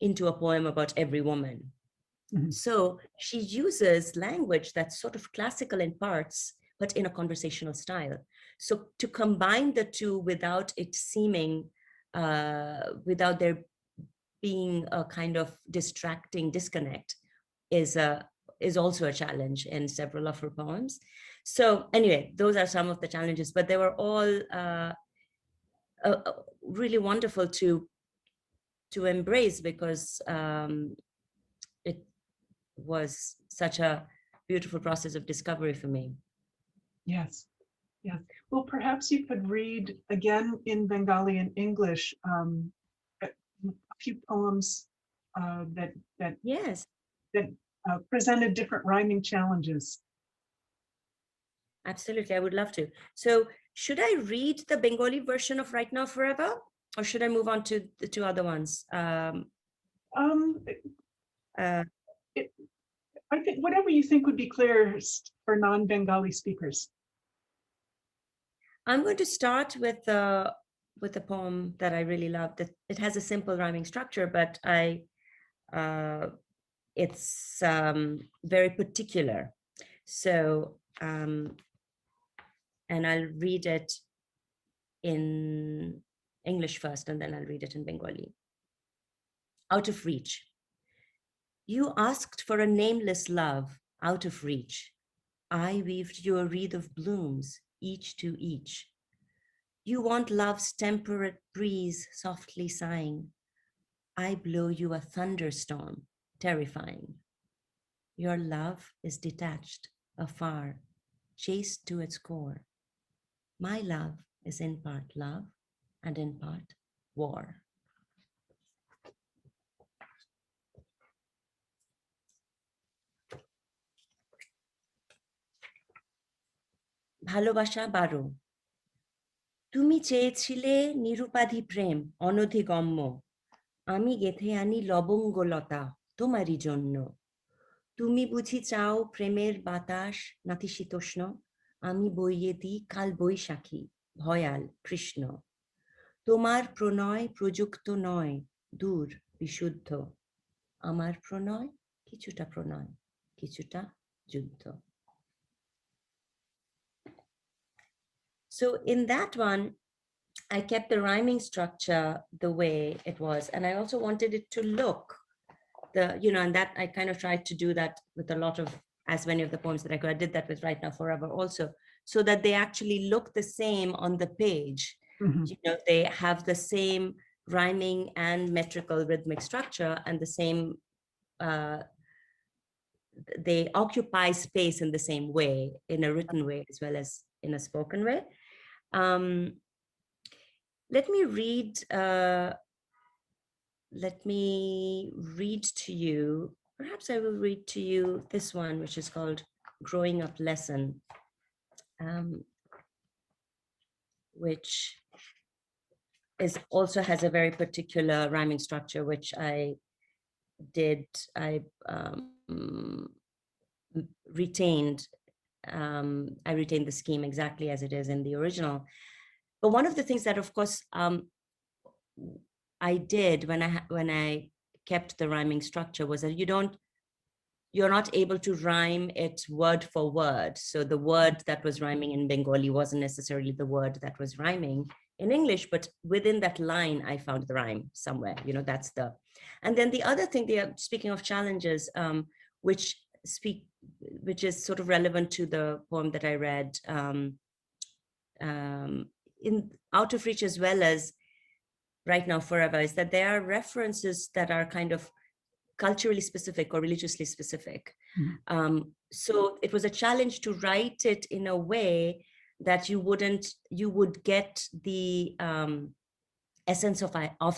into a poem about every woman. So she uses language that's sort of classical in parts, but in a conversational style. So to combine the two without it seeming, without there being a kind of distracting disconnect is also a challenge in several of her poems. So anyway, those are some of the challenges, but they were all really wonderful to embrace, because it was such a beautiful process of discovery for me. Yes. Well, perhaps you could read again in Bengali and English a few poems that presented different rhyming challenges. Absolutely, I would love to. So should I read the Bengali version of Right Now Forever, or should I move on to the two other ones? I think whatever you think would be clearest for non-Bengali speakers. I'm going to start with a poem that I really love. That it has a simple rhyming structure, but it's very particular. So, and I'll read it in English first, and then I'll read it in Bengali. Out of reach. You asked for a nameless love, out of reach. I weaved you a wreath of blooms, each to each. You want love's temperate breeze softly sighing. I blow you a thunderstorm, terrifying. Your love is detached, afar, chased to its core. My love is in part love and in part war. ভালোবাসা 12 তুমি চেয়েছিলে নিরুপাধি প্রেম অনধিগম্য আমি গেথে আনি লবঙ্গলতা তোমারই জন্য তুমি বুঝি চাও প্রেমের বাতাস নাতিশীতোষ্ণ আমি বইয়ে দিই কাল বৈশাখী ভয়াল কৃষ্ণ তোমার প্রণয় প্রযুক্ত নয় দূর বিশুদ্ধ আমার প্রণয় কিছুটা যুদ্ধ. So in that one, I kept the rhyming structure the way it was. And I also wanted it to look and that I kind of tried to do that with a lot of, as many of the poems that I could. I did that with Right Now Forever also, so that they actually look the same on the page. Mm-hmm. They have the same rhyming and metrical rhythmic structure and the same, they occupy space in the same way, in a written way as well as in a spoken way. Let me read to you, perhaps I will read to you this one, which is called Growing Up Lesson, which also has a very particular rhyming structure, which I retained. I retained the scheme exactly as it is in the original. But one of the things that, of course, I did when I kept the rhyming structure was that you're not able to rhyme it word for word. So the word that was rhyming in Bengali wasn't necessarily the word that was rhyming in English, but within that line, I found the rhyme somewhere. And then the other thing, speaking of challenges, which is sort of relevant to the poem that I read, in Out of Reach as well as Right Now Forever, is that there are references that are kind of culturally specific or religiously specific. Mm-hmm. So it was a challenge to write it in a way that you would get the essence of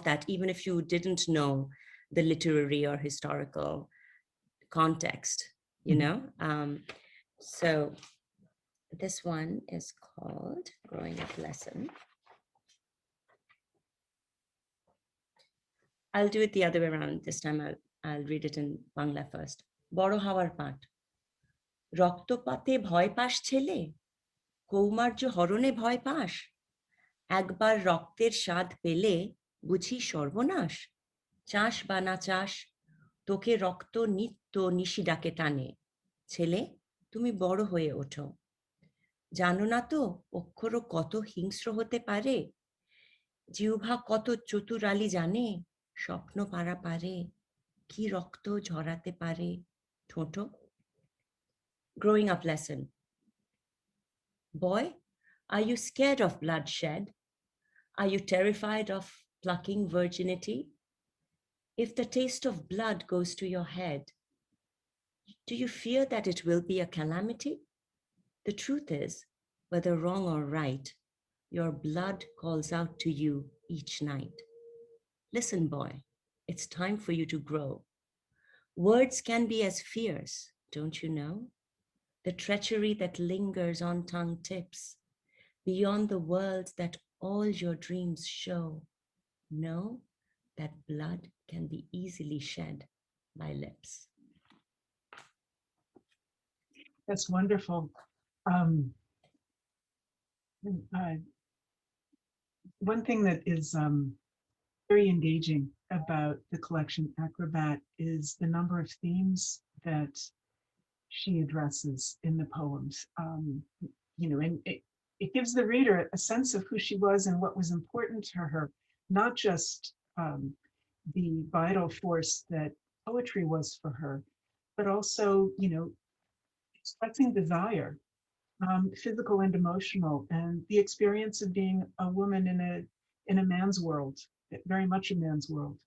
that, even if you didn't know the literary or historical context, So this one is called Growing Up Lesson. I'll do it the other way around. This time I'll read it in Bangla first. বড় হওয়ার পাঠ রক্তপাতে ভয় pass ছেলে কৌমার্য হরণে ভয় pass একবার রক্তের স্বাদ পেলে বুঝি সর্বনাশ চাস বা না চাস তোকে রক্ত নিত্য নিশি ডাকে টানে ছেলে তুমি বড় হয়ে ওঠো জানো না তো অক্ষরও কত হিংস্র হতে পারে জিহ্বা কত চতুরালি জানে স্বপ্ন পারা পারে কি রক্ত ঝরাতে পারে ঠোঁটো. Growing Up Lesson. Boy, are you scared of bloodshed? Are you terrified of plucking virginity? If the taste of blood goes to your head, do you fear that it will be a calamity? The truth is, whether wrong or right, your blood calls out to you each night. Listen, boy, it's time for you to grow. Words can be as fierce, don't you know? The treachery that lingers on tongue tips, beyond the world that all your dreams show. Know that blood can be easily shed by lips. That's wonderful. Um, One thing that is very engaging about the collection Acrobat is the number of themes that she addresses in the poems. And it gives the reader a sense of who she was and what was important to her, not just the vital force that poetry was for her, but also, expressing desire, physical and emotional, and the experience of being a woman in a man's world, very much a man's world.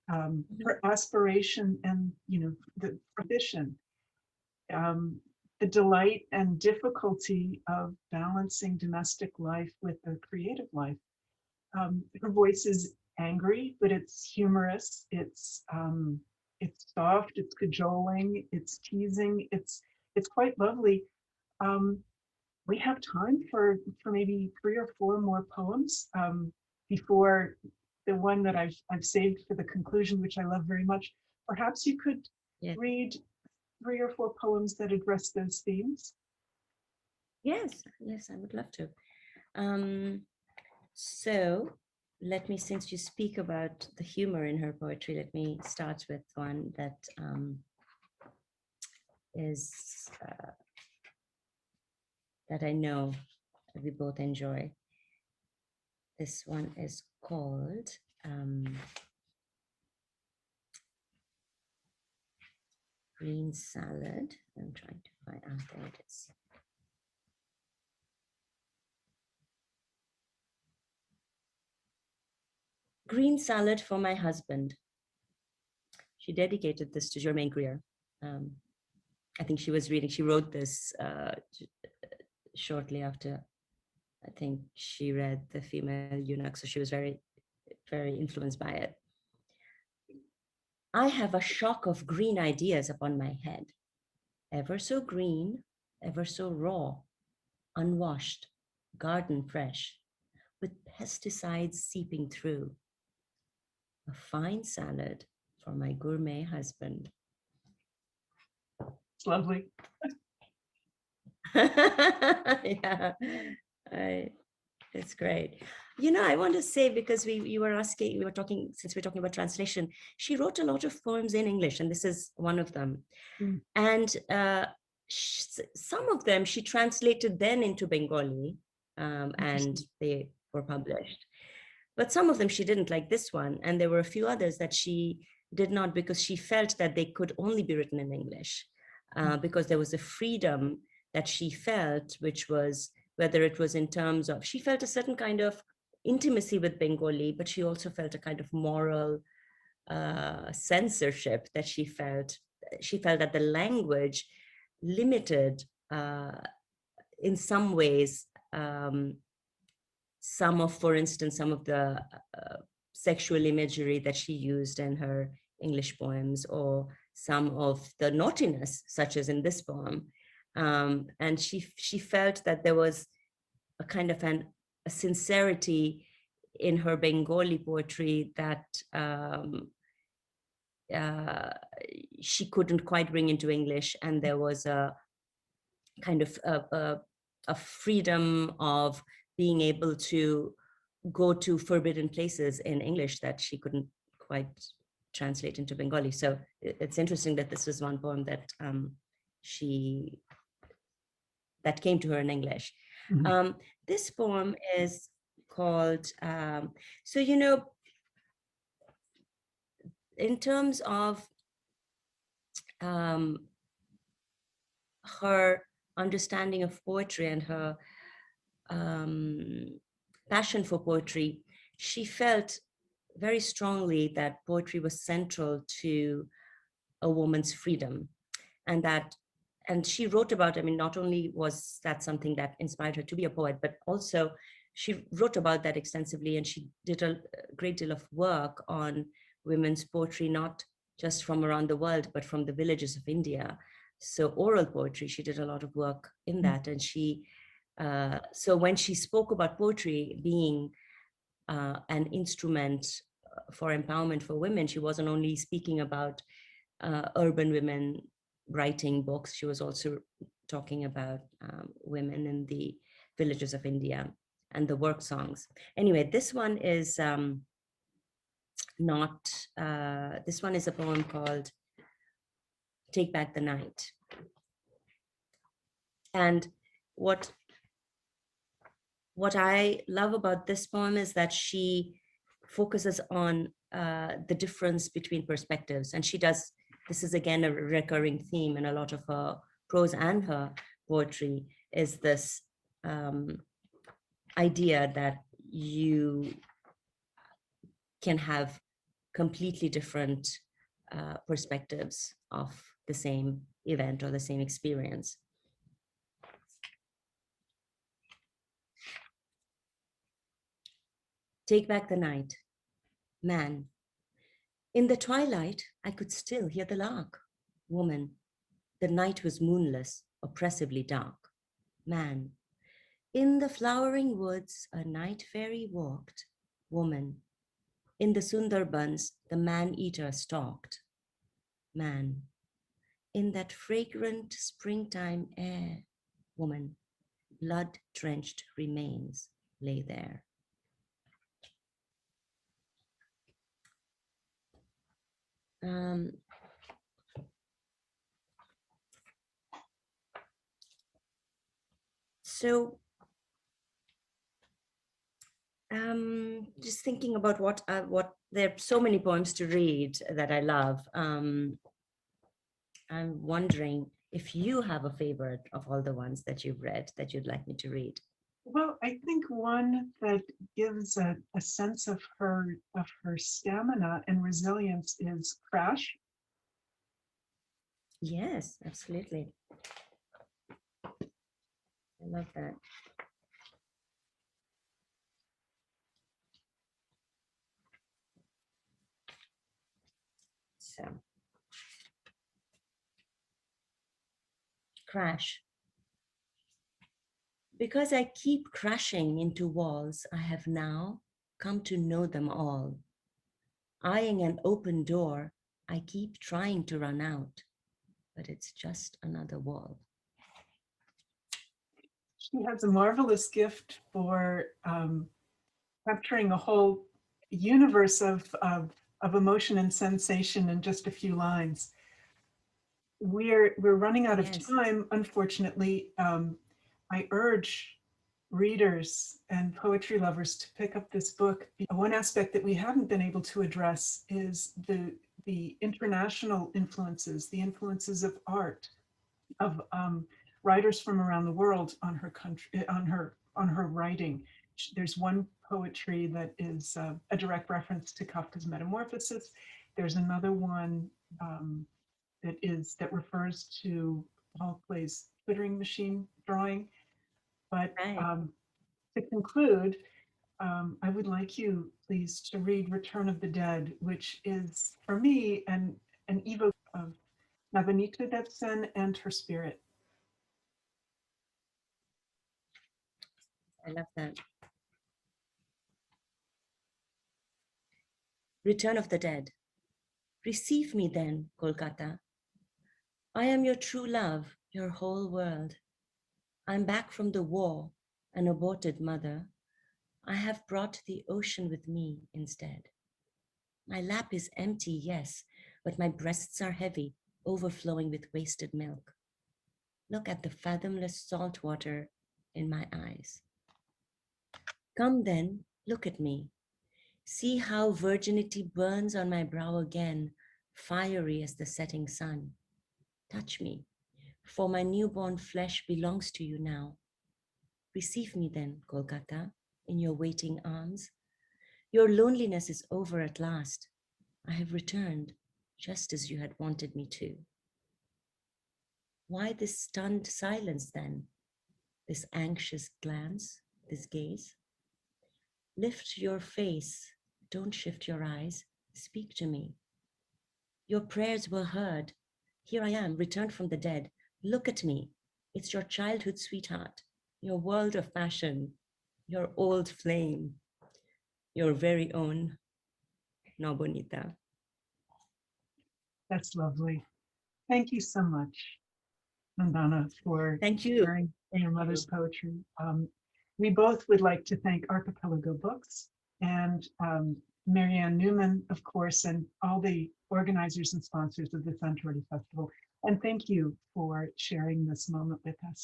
Her aspiration and the tradition, the delight and difficulty of balancing domestic life with a creative life. Her voice is angry, but it's humorous. It's soft. It's cajoling. It's teasing. It's quite lovely. We have time for maybe 3 or 4 more poems before the one that I've saved for the conclusion, which I love very much. Perhaps you could read 3 or 4 poems that address those themes. Yes, I would love to. So let me, since you speak about the humor in her poetry, let me start with one that is that I know we both enjoy. This one is called Green Salad. I'm trying to find out, there it is. Green Salad for my husband. She dedicated this to Germaine Greer. I think she wrote this shortly after, I think she read The Female Eunuch, so she was very, very influenced by it. I have a shock of green ideas upon my head, ever so green, ever so raw, unwashed, garden fresh, with pesticides seeping through. A fine salad for my gourmet husband. It's lovely. Yeah, it's great. I want to say, because we were talking, since we're talking about translation, she wrote a lot of poems in English, and this is one of them. And some of them she translated then into Bengali, and they were published. But some of them she didn't, like this one. And there were a few others that she did not, because she felt that they could only be written in English, because there was a freedom that she felt, which was, whether it was in terms of, she felt a certain kind of intimacy with Bengali, but she also felt a kind of moral censorship that she felt. She felt that the language limited, in some ways, for instance, some of the sexual imagery that she used in her English poems, or some of the naughtiness, such as in this poem. And she felt that there was a kind of a sincerity in her Bengali poetry that she couldn't quite bring into English, and there was a kind of a freedom of being able to go to forbidden places in English that she couldn't quite translate into Bengali. So it's interesting that this was one poem that that came to her in English. This poem is called, in terms of her understanding of poetry and her passion for poetry, she felt very strongly that poetry was central to a woman's freedom, and she wrote about, not only was that something that inspired her to be a poet, but also she wrote about that extensively, and she did a great deal of work on women's poetry, not just from around the world, but from the villages of India. So oral poetry, she did a lot of work in that. And so when she spoke about poetry being an instrument for empowerment for women, she wasn't only speaking about urban women writing books, she was also talking about women in the villages of India and the work songs. Anyway, this one is this one is a poem called Take Back the Night. And what I love about this poem is that she focuses on the difference between perspectives. And she does, this is again a recurring theme in a lot of her prose and her poetry, is this idea that you can have completely different perspectives of the same event or the same experience. Take back the night. Man. In the twilight, I could still hear the lark. Woman. The night was moonless, oppressively dark. Man. In the flowering woods, a night fairy walked. Woman. In the Sundarbans, the man-eater stalked. Man. In that fragrant springtime air, woman, blood-drenched remains lay there. So, just thinking about what there are so many poems to read that I love. I'm wondering if you have a favorite of all the ones that you've read that you'd like me to read. Well, I think one that gives a sense of her stamina and resilience is Crash. Yes, absolutely. I love that. So, Crash. Because I keep crashing into walls, I have now come to know them all. Eyeing an open door, I keep trying to run out, but it's just another wall. She has a marvelous gift for capturing a whole universe of emotion and sensation in just a few lines. We're running out of time, unfortunately. I urge readers and poetry lovers to pick up this book. One aspect that we haven't been able to address is the international influences, the influences of art, of writers from around the world on her country, on her writing. There's one poetry that is a direct reference to Kafka's Metamorphosis. There's another one that refers to Paul Klee's twittering machine drawing. But to conclude, I would like you, please, to read Return of the Dead, which is, for me, an evocation of Nabanita Devsen and her spirit. I love that. Return of the Dead. Receive me then, Kolkata. I am your true love, your whole world. I'm back from the war, an aborted mother. I have brought the ocean with me instead. My lap is empty, yes, but my breasts are heavy, overflowing with wasted milk. Look at the fathomless salt water in my eyes. Come then, look at me. See how virginity burns on my brow again, fiery as the setting sun. Touch me, for my newborn flesh belongs to you now. Receive me then, Kolkata, in your waiting arms. Your loneliness is over at last. I have returned, just as you had wanted me to. Why this stunned silence then? This anxious glance, this gaze? Lift your face, don't shift your eyes, speak to me. Your prayers were heard. Here I am, returned from the dead. Look at me. It's your childhood sweetheart, your world of passion, your old flame, your very own No Bonita. That's lovely. Thank you so much, Nandana, for Thank you. sharing your mother's poetry. We both would like to thank Archipelago Books and Marianne Newman, of course, and all the organizers and sponsors of the Sant Jordi Festival. And thank you for sharing this moment with us.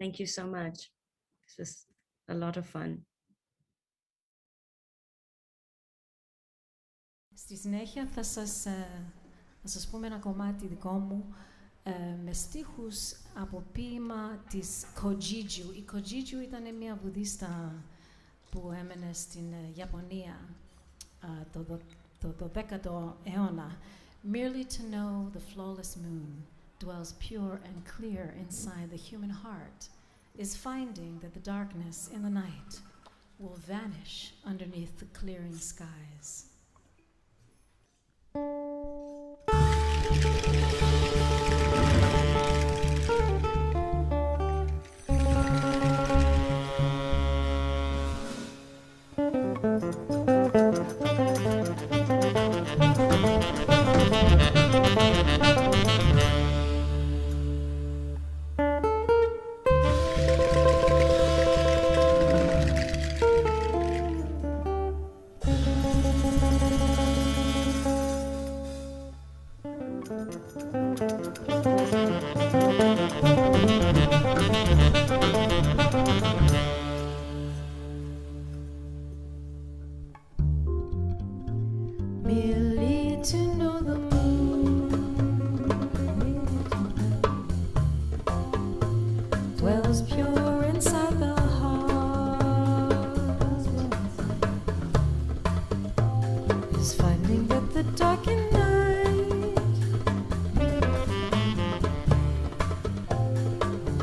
Thank you so much. This was a lot of fun. Στη συνέχεια θα σας πούμε ένα κομμάτι δικό μου με στίχους από ποίημα της Kojiju. Η Kojiju ήταν μια βουδίστα που έμενε στην Ιαπωνία το 10ο αιώνα. Merely to know the flawless moon dwells pure and clear inside the human heart is finding that the darkness in the night will vanish underneath the clearing skies. Merely to know the moon dwells pure inside the heart is finding that the darkened night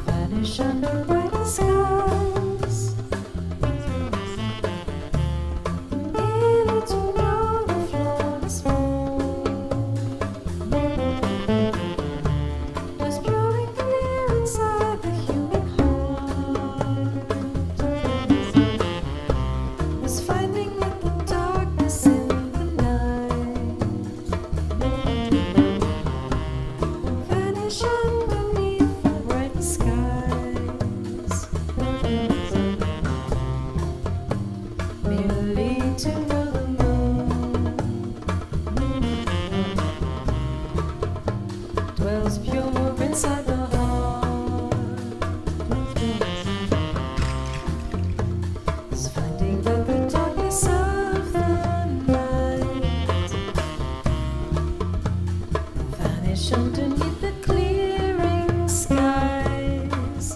vanish under bright skies. Merely to know the flawless moon was pure and clear inside the human heart is finding that the darkness in the night vanish underneath the bright skies. Merely to know the moon dwells pure inside the heart is finding that the darkness of the night vanish underneath the clearing skies.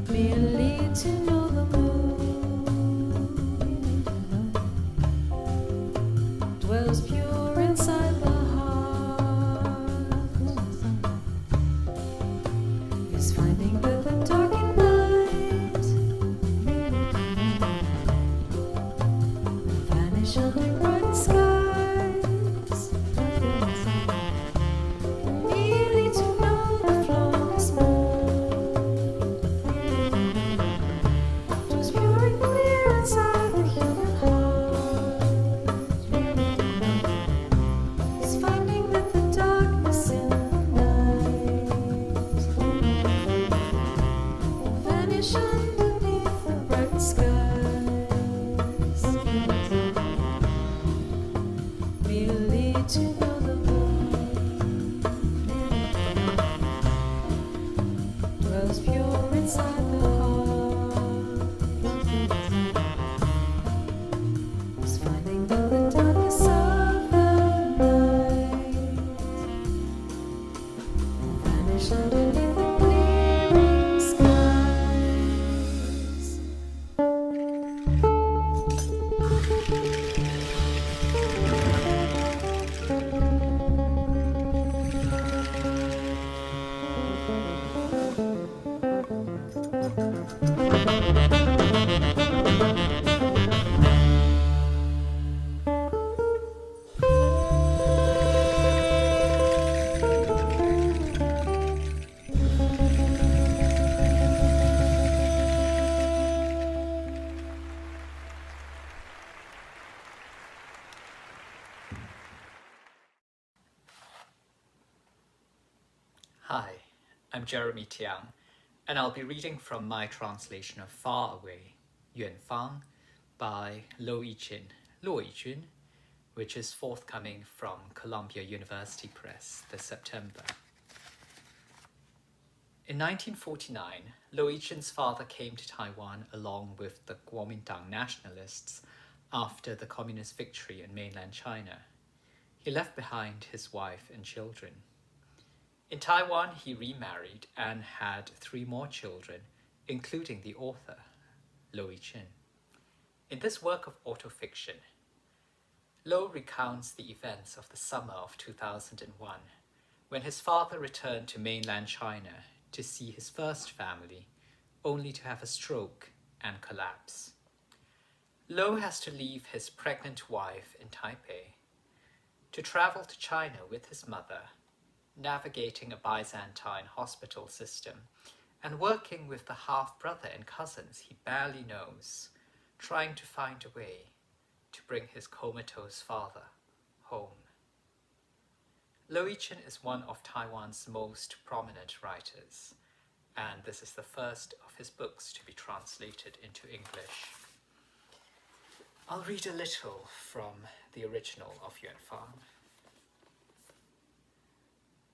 Merely to know the moon dwells pure inside the heart, is finding that the darkened night vanish under bright skies. Merely to know the flawless moon was pure and clear inside the human heart, is finding that the darkness in the night vanish underneath the bright skies. Merely to know the moon dwells pure inside the heart, is finding that the darkness of the night vanish underneath the clearing skies. Hi, I'm Jeremy Tiang, and I'll be reading from my translation of Far Away, 远方, by Lo Yichin, Luo Yijun, which is forthcoming from Columbia University Press this September. In 1949, Lo Yichin's father came to Taiwan along with the Kuomintang nationalists after the communist victory in mainland China. He left behind his wife and children. In Taiwan, he remarried and had 3 more children, including the author, Lo Yichin. In this work of autofiction, Lo recounts the events of the summer of 2001, when his father returned to mainland China to see his first family, only to have a stroke and collapse. Lo has to leave his pregnant wife in Taipei to travel to China with his mother, navigating a Byzantine hospital system and working with the half-brother and cousins he barely knows, trying to find a way to bring his comatose father home. Lo Yichin is one of Taiwan's most prominent writers, and this is the first of his books to be translated into English. I'll read a little from the original of Yuan Fang.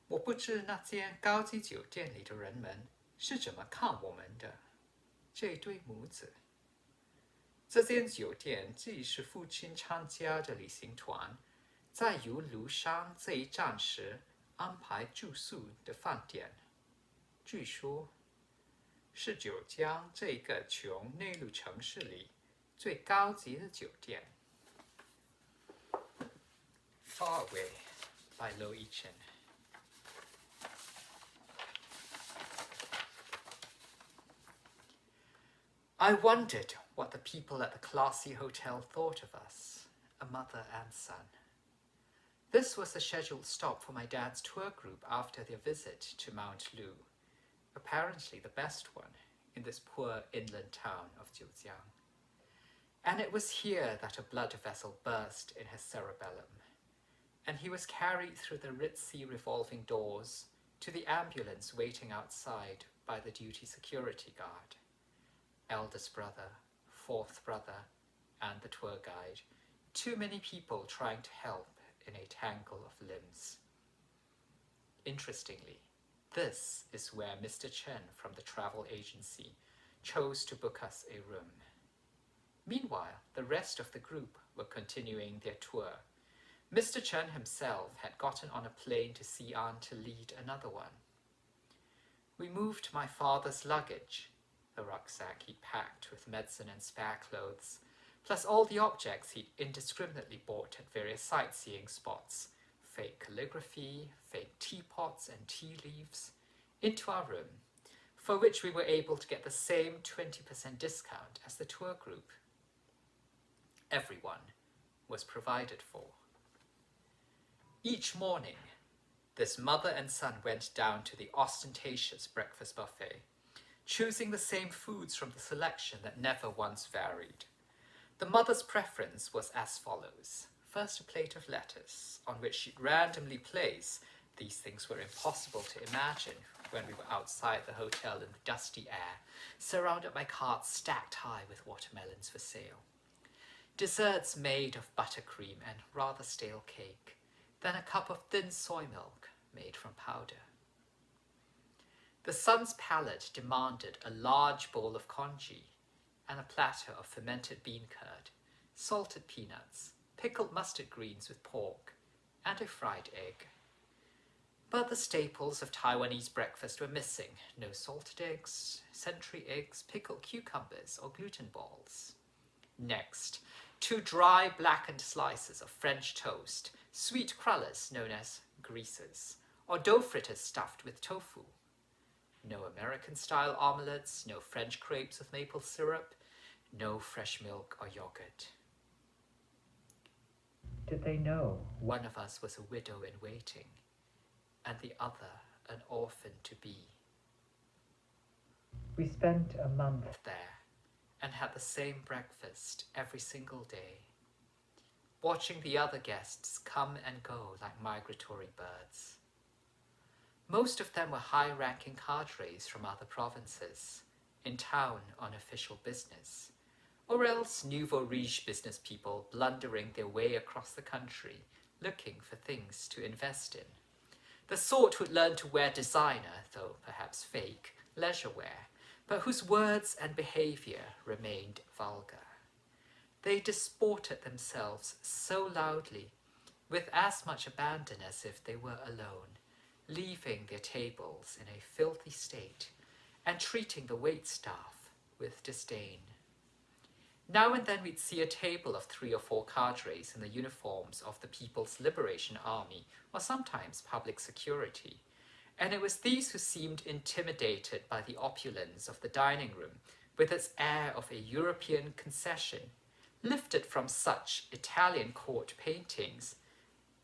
我不知那间高级酒店里的人们是怎么看我们的，这对母子。这间酒店既是父亲参加的旅行团在由庐山这一站时安排住宿的饭店，据说是九江这个穷内陆城市里最高级的酒店。Far Away by Lo Yichin. I wondered what the people at the classy hotel thought of us, a mother and son. This was the scheduled stop for my dad's tour group after their visit to Mount Lu, apparently the best one in this poor inland town of Jiujiang. And it was here that a blood vessel burst in his cerebellum, and he was carried through the ritzy revolving doors to the ambulance waiting outside by the duty security guard. Eldest brother, fourth brother, and the tour guide, too many people trying to help in a tangle of limbs. Interestingly, this is where Mr. Chen from the travel agency chose to book us a room. Meanwhile, the rest of the group were continuing their tour. Mr. Chen himself had gotten on a plane to Xi'an to lead another one. We moved my father's luggage, the rucksack he'd packed with medicine and spare clothes, plus all the objects he'd indiscriminately bought at various sightseeing spots, fake calligraphy, fake teapots and tea leaves, into our room, for which we were able to get the same 20% discount as the tour group. Everyone was provided for. Each morning, this mother and son went down to the ostentatious breakfast buffet, choosing the same foods from the selection that never once varied. The mother's preference was as follows. First, a plate of lettuce, on which she'd randomly place, these things were impossible to imagine when we were outside the hotel in the dusty air, surrounded by carts stacked high with watermelons for sale. Desserts made of buttercream and rather stale cake, then a cup of thin soy milk made from powder. The son's palate demanded a large bowl of congee and a platter of fermented bean curd, salted peanuts, pickled mustard greens with pork, and a fried egg. But the staples of Taiwanese breakfast were missing. No salted eggs, century eggs, pickled cucumbers, or gluten balls. Next, 2 dry blackened slices of French toast, sweet crullers known as greases, or dough fritters stuffed with tofu. No American-style omelets, no French crepes with maple syrup, no fresh milk or yogurt. Did they know one of us was a widow in waiting, and the other an orphan-to-be? We spent a month there and had the same breakfast every single day, watching the other guests come and go like migratory birds. Most of them were high-ranking cadres from other provinces, in town on official business, or else nouveau riche business people blundering their way across the country, looking for things to invest in. The sort who'd learned to wear designer, though perhaps fake, leisure wear, but whose words and behavior remained vulgar. They disported themselves so loudly, with as much abandon as if they were alone, leaving their tables in a filthy state and treating the waitstaff with disdain. Now and then we'd see a table of 3 or 4 cadres in the uniforms of the People's Liberation Army, or sometimes public security, and it was these who seemed intimidated by the opulence of the dining room, with its air of a European concession, lifted from such Italian court paintings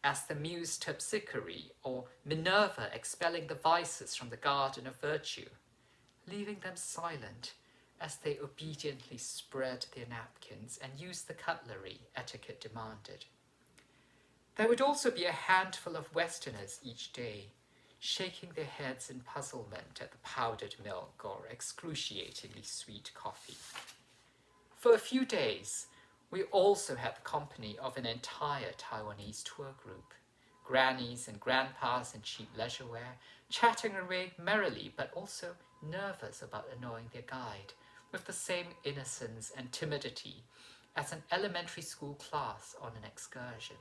as the Muse Terpsichore or Minerva expelling the vices from the Garden of Virtue, leaving them silent as they obediently spread their napkins and used the cutlery etiquette demanded. There would also be a handful of Westerners each day, shaking their heads in puzzlement at the powdered milk or excruciatingly sweet coffee. For a few days, we also had the company of an entire Taiwanese tour group, grannies and grandpas in cheap leisure wear, chatting away merrily but also nervous about annoying their guide, with the same innocence and timidity as an elementary school class on an excursion.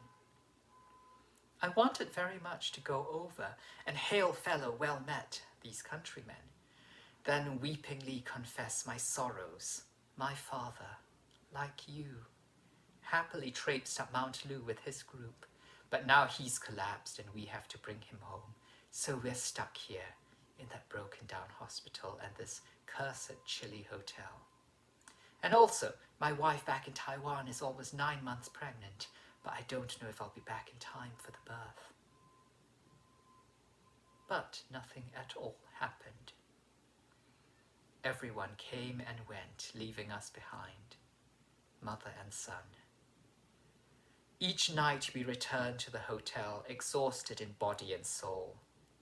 I wanted very much to go over and hail fellow well met these countrymen, then weepingly confess my sorrows. My father, like you, happily traipsed up Mount Lu with his group, but now he's collapsed and we have to bring him home, so we're stuck here in that broken down hospital and this cursed chilly hotel. And also, my wife back in Taiwan is almost 9 months pregnant, but I don't know if I'll be back in time for the birth. But nothing at all happened. Everyone came and went, leaving us behind, mother and son. Each night we returned to the hotel, exhausted in body and soul,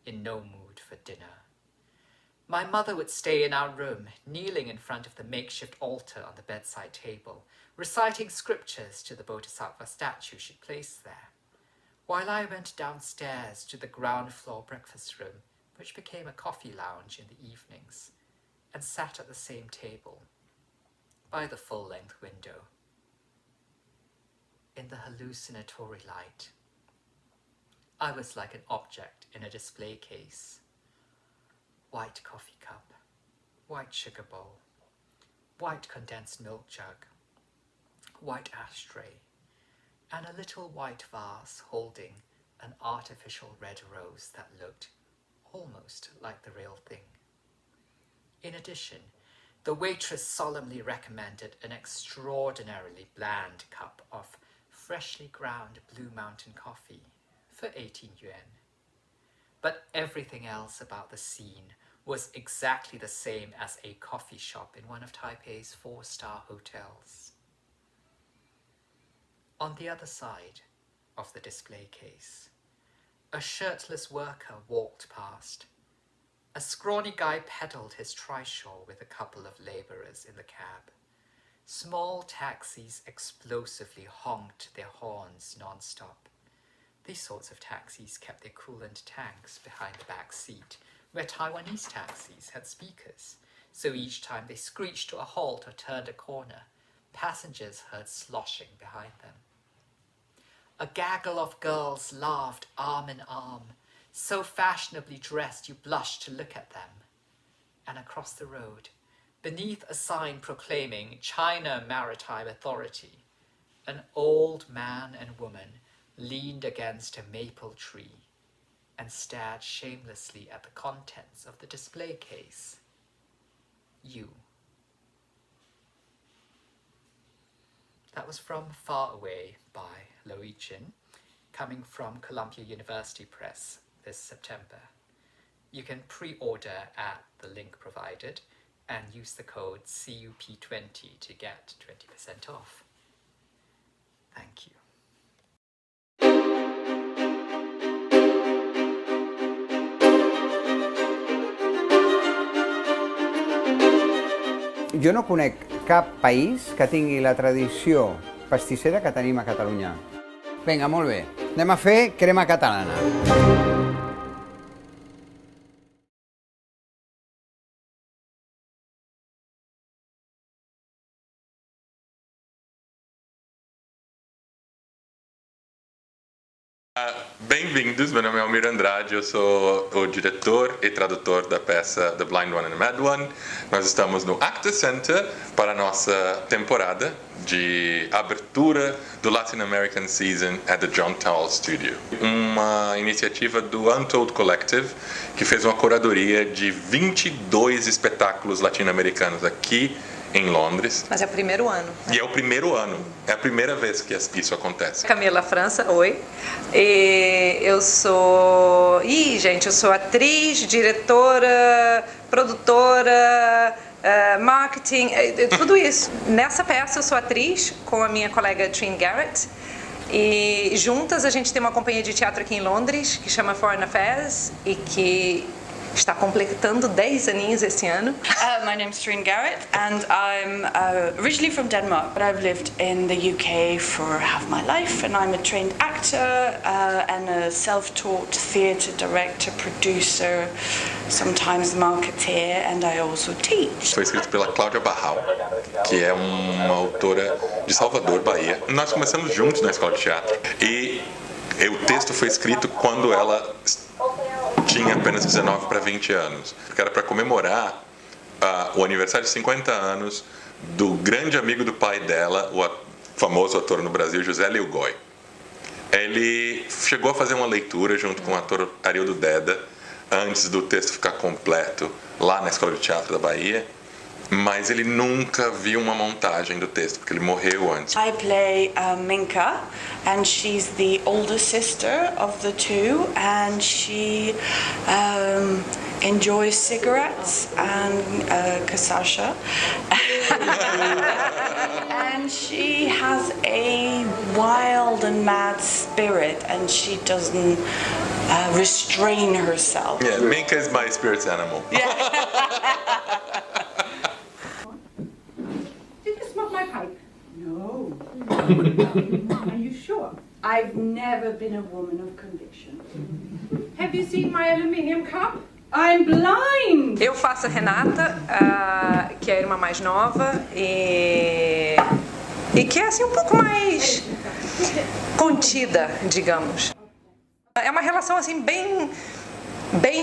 in no mood for dinner. My mother would stay in our room, kneeling in front of the makeshift altar on the bedside table, reciting scriptures to the Bodhisattva statue she'd placed there, while I went downstairs to the ground floor breakfast room, which became a coffee lounge in the evenings, and sat at the same table, by the full-length window. In the hallucinatory light, I was like an object in a display case. White coffee cup, white sugar bowl, white condensed milk jug, white ashtray, and a little white vase holding an artificial red rose that looked almost like the real thing. In addition, the waitress solemnly recommended an extraordinarily bland cup of freshly ground Blue Mountain coffee for 18 yuan. But everything else about the scene was exactly the same as a coffee shop in one of Taipei's 4-star hotels. On the other side of the display case, a shirtless worker walked past. A scrawny guy pedaled his trishaw with a couple of labourers in the cab. Small taxis explosively honked their horns non-stop. These sorts of taxis kept their coolant tanks behind the back seat, where Taiwanese taxis had speakers, so each time they screeched to a halt or turned a corner, passengers heard sloshing behind them. A gaggle of girls laughed arm in arm, so fashionably dressed you blushed to look at them. And across the road, beneath a sign proclaiming China Maritime Authority, an old man and woman leaned against a maple tree and stared shamelessly at the contents of the display case. You. That was from Far Away by Lo Yichin, coming from Columbia University Press this September. You can pre-order at the link provided and use the code CUP20 to get 20% off. Thank you. Jo no conec cap país que tingui la tradició pastissera que tenim a Catalunya. Vinga, molt bé. Anem a fer crema catalana. Bem-vindos, meu nome é Almir Andrade, eu sou o diretor e tradutor da peça The Blind One and the Mad One. Nós estamos no Acta Center para a nossa temporada de abertura do Latin American Season at the John Towell Studio. Uma iniciativa do Untold Collective, que fez uma curadoria de 22 espetáculos latino-americanos aqui em Londres. Mas é o primeiro ano. E é o primeiro ano, é a primeira vez que isso acontece. Camila França, oi. E eu sou... eu sou atriz, diretora, produtora, marketing, tudo isso. Nessa peça eu sou atriz com a minha colega Trin Garrett. E juntas a gente tem uma companhia de teatro aqui em Londres que chama Foreign Affairs e que está completando 10 aninhos esse ano. My name's Trin Garrett and I'm originally from Denmark, but I've lived in the UK for half my life, and I'm a trained actor and a self-taught theatre director, producer, sometimes marketeer, and I also teach. Foi escrito pela Cláudia Barral, que é uma autora de Salvador, Bahia. Nós começamos juntos na escola de teatro e o texto foi escrito quando ela tinha apenas 19 para 20 anos, porque era para comemorar o aniversário de 50 anos do grande amigo do pai dela, o famoso ator no Brasil, José Lilgoy. Ele chegou a fazer uma leitura junto com o ator Arildo Deda, antes do texto ficar completo, lá na Escola de Teatro da Bahia, mas ele nunca viu uma montagem do texto, porque ele morreu antes. I play Minka, and she's the older sister of the two, and she enjoys cigarettes and cassasha. And she has a wild and mad spirit, and she doesn't restrain herself. Yeah, Minka is my spirit animal. Yeah. Did you smoke my pipe? No. Are you sure? I've never been a woman of conviction. Have you seen my aluminium cup? I'm blind! Eu faço a Renata, que é a irmã mais nova e que é assim um pouco mais contida, digamos. É uma relação assim bem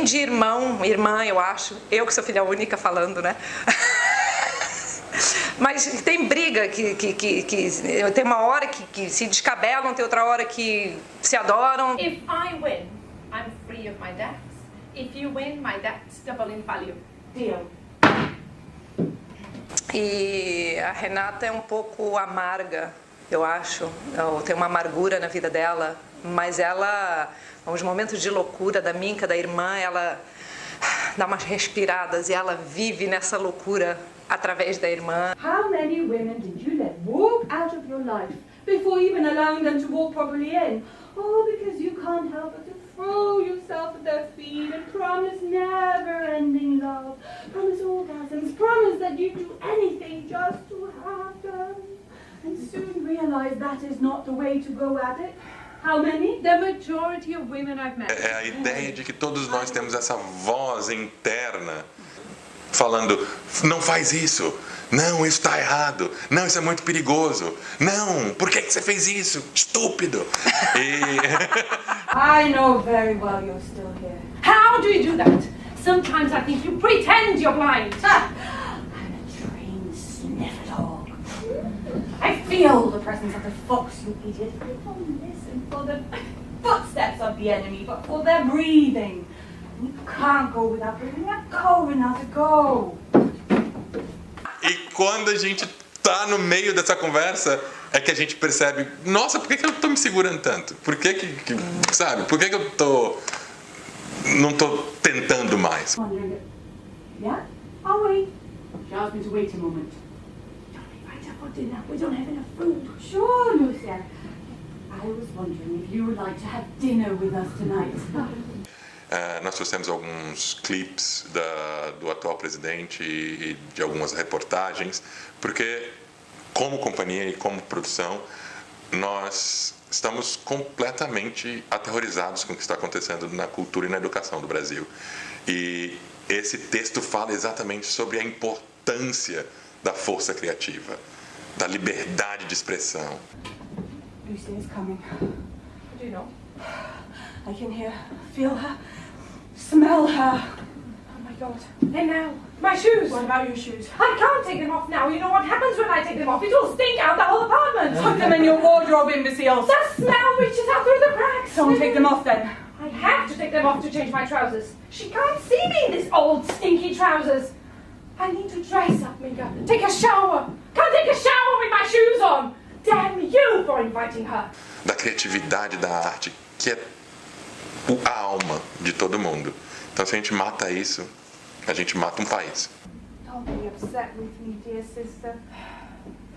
de irmão, irmã, eu acho. Eu que sou filha única falando, né? Mas tem briga que tem uma hora que se descabelam, tem outra hora que se adoram. If I win, I'm free of my debts. If you win, my debts double in value. Deal. E a Renata é um pouco amarga, eu acho. Tem uma amargura na vida dela, mas ela, nos momentos de loucura da Minka, da irmã, ela dá umas respiradas e ela vive nessa loucura através da irmã. How many women did you let walk out of your life before even allowing them to walk properly in? Oh, because you can't help but to throw yourself at their feet and promise never-ending love, promise orgasms, promise that you'd do anything just to have them, and soon realize that is not the way to go at it. How many? The majority of women I've met. É a ideia de que todos nós temos essa voz interna falando, não faz isso, não, isso está errado, não, isso é muito perigoso, não, por que você fez isso, estúpido? I know very well you're still here. How do you do that? Sometimes I think you pretend you're blind. I'm a trained sniffer dog. I feel the presence of the fox, you idiot. I don't listen for the footsteps of the enemy, but for their breathing. You can't go without breathing. Let go, Renata, go. E quando a gente tá no meio dessa conversa, é que a gente percebe, nossa, por que eu tô me segurando tanto? Por que sabe? Por que eu não tô tentando mais? Yeah? I'll wait. She asked me to wait a moment. Don't invite her for dinner. We don't have enough food. Sure, Lucia. I was wondering if you would like to have dinner with us tonight. Nós trouxemos alguns clipes do atual presidente e de algumas reportagens, porque como companhia e como produção, nós estamos completamente aterrorizados com o que está acontecendo na cultura e na educação do Brasil. E esse texto fala exatamente sobre a importância da força criativa, da liberdade de expressão. Lucy is coming. Do you know? I can hear, feel her, smell her. Oh my God. And now, my shoes. What about your shoes? I can't take them off now. You know what happens when I take them off? It will stink out the whole apartment. Put them in your wardrobe, imbeciles. The smell reaches out through the cracks. Don't take them off then. I have to take them off to change my trousers. She can't see me in these old stinky trousers. I need to dress up, Minka. Take a shower. Can't take a shower with my shoes on. Damn you for inviting her. Da criatividade da arte, que é a alma de todo mundo. Então, se a gente mata isso, a gente mata um país. Don't be upset with me, dear sister.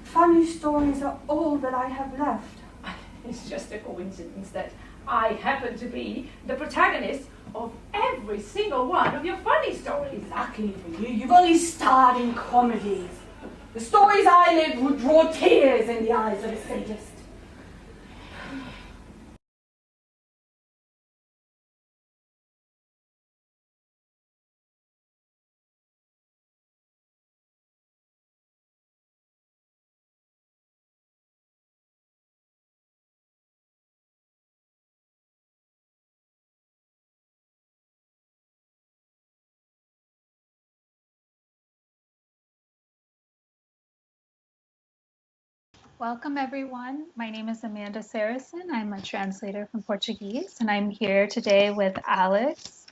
Funny stories are all that I have left. It's just a coincidence that I happen to be the protagonist of every single one of your funny stories. Luckily for you, you've only starred in comedies. The stories I lived would draw tears in the eyes of a sadist. Welcome everyone. My name is Amanda Saracen. I'm a translator from Portuguese, and I'm here today with Alex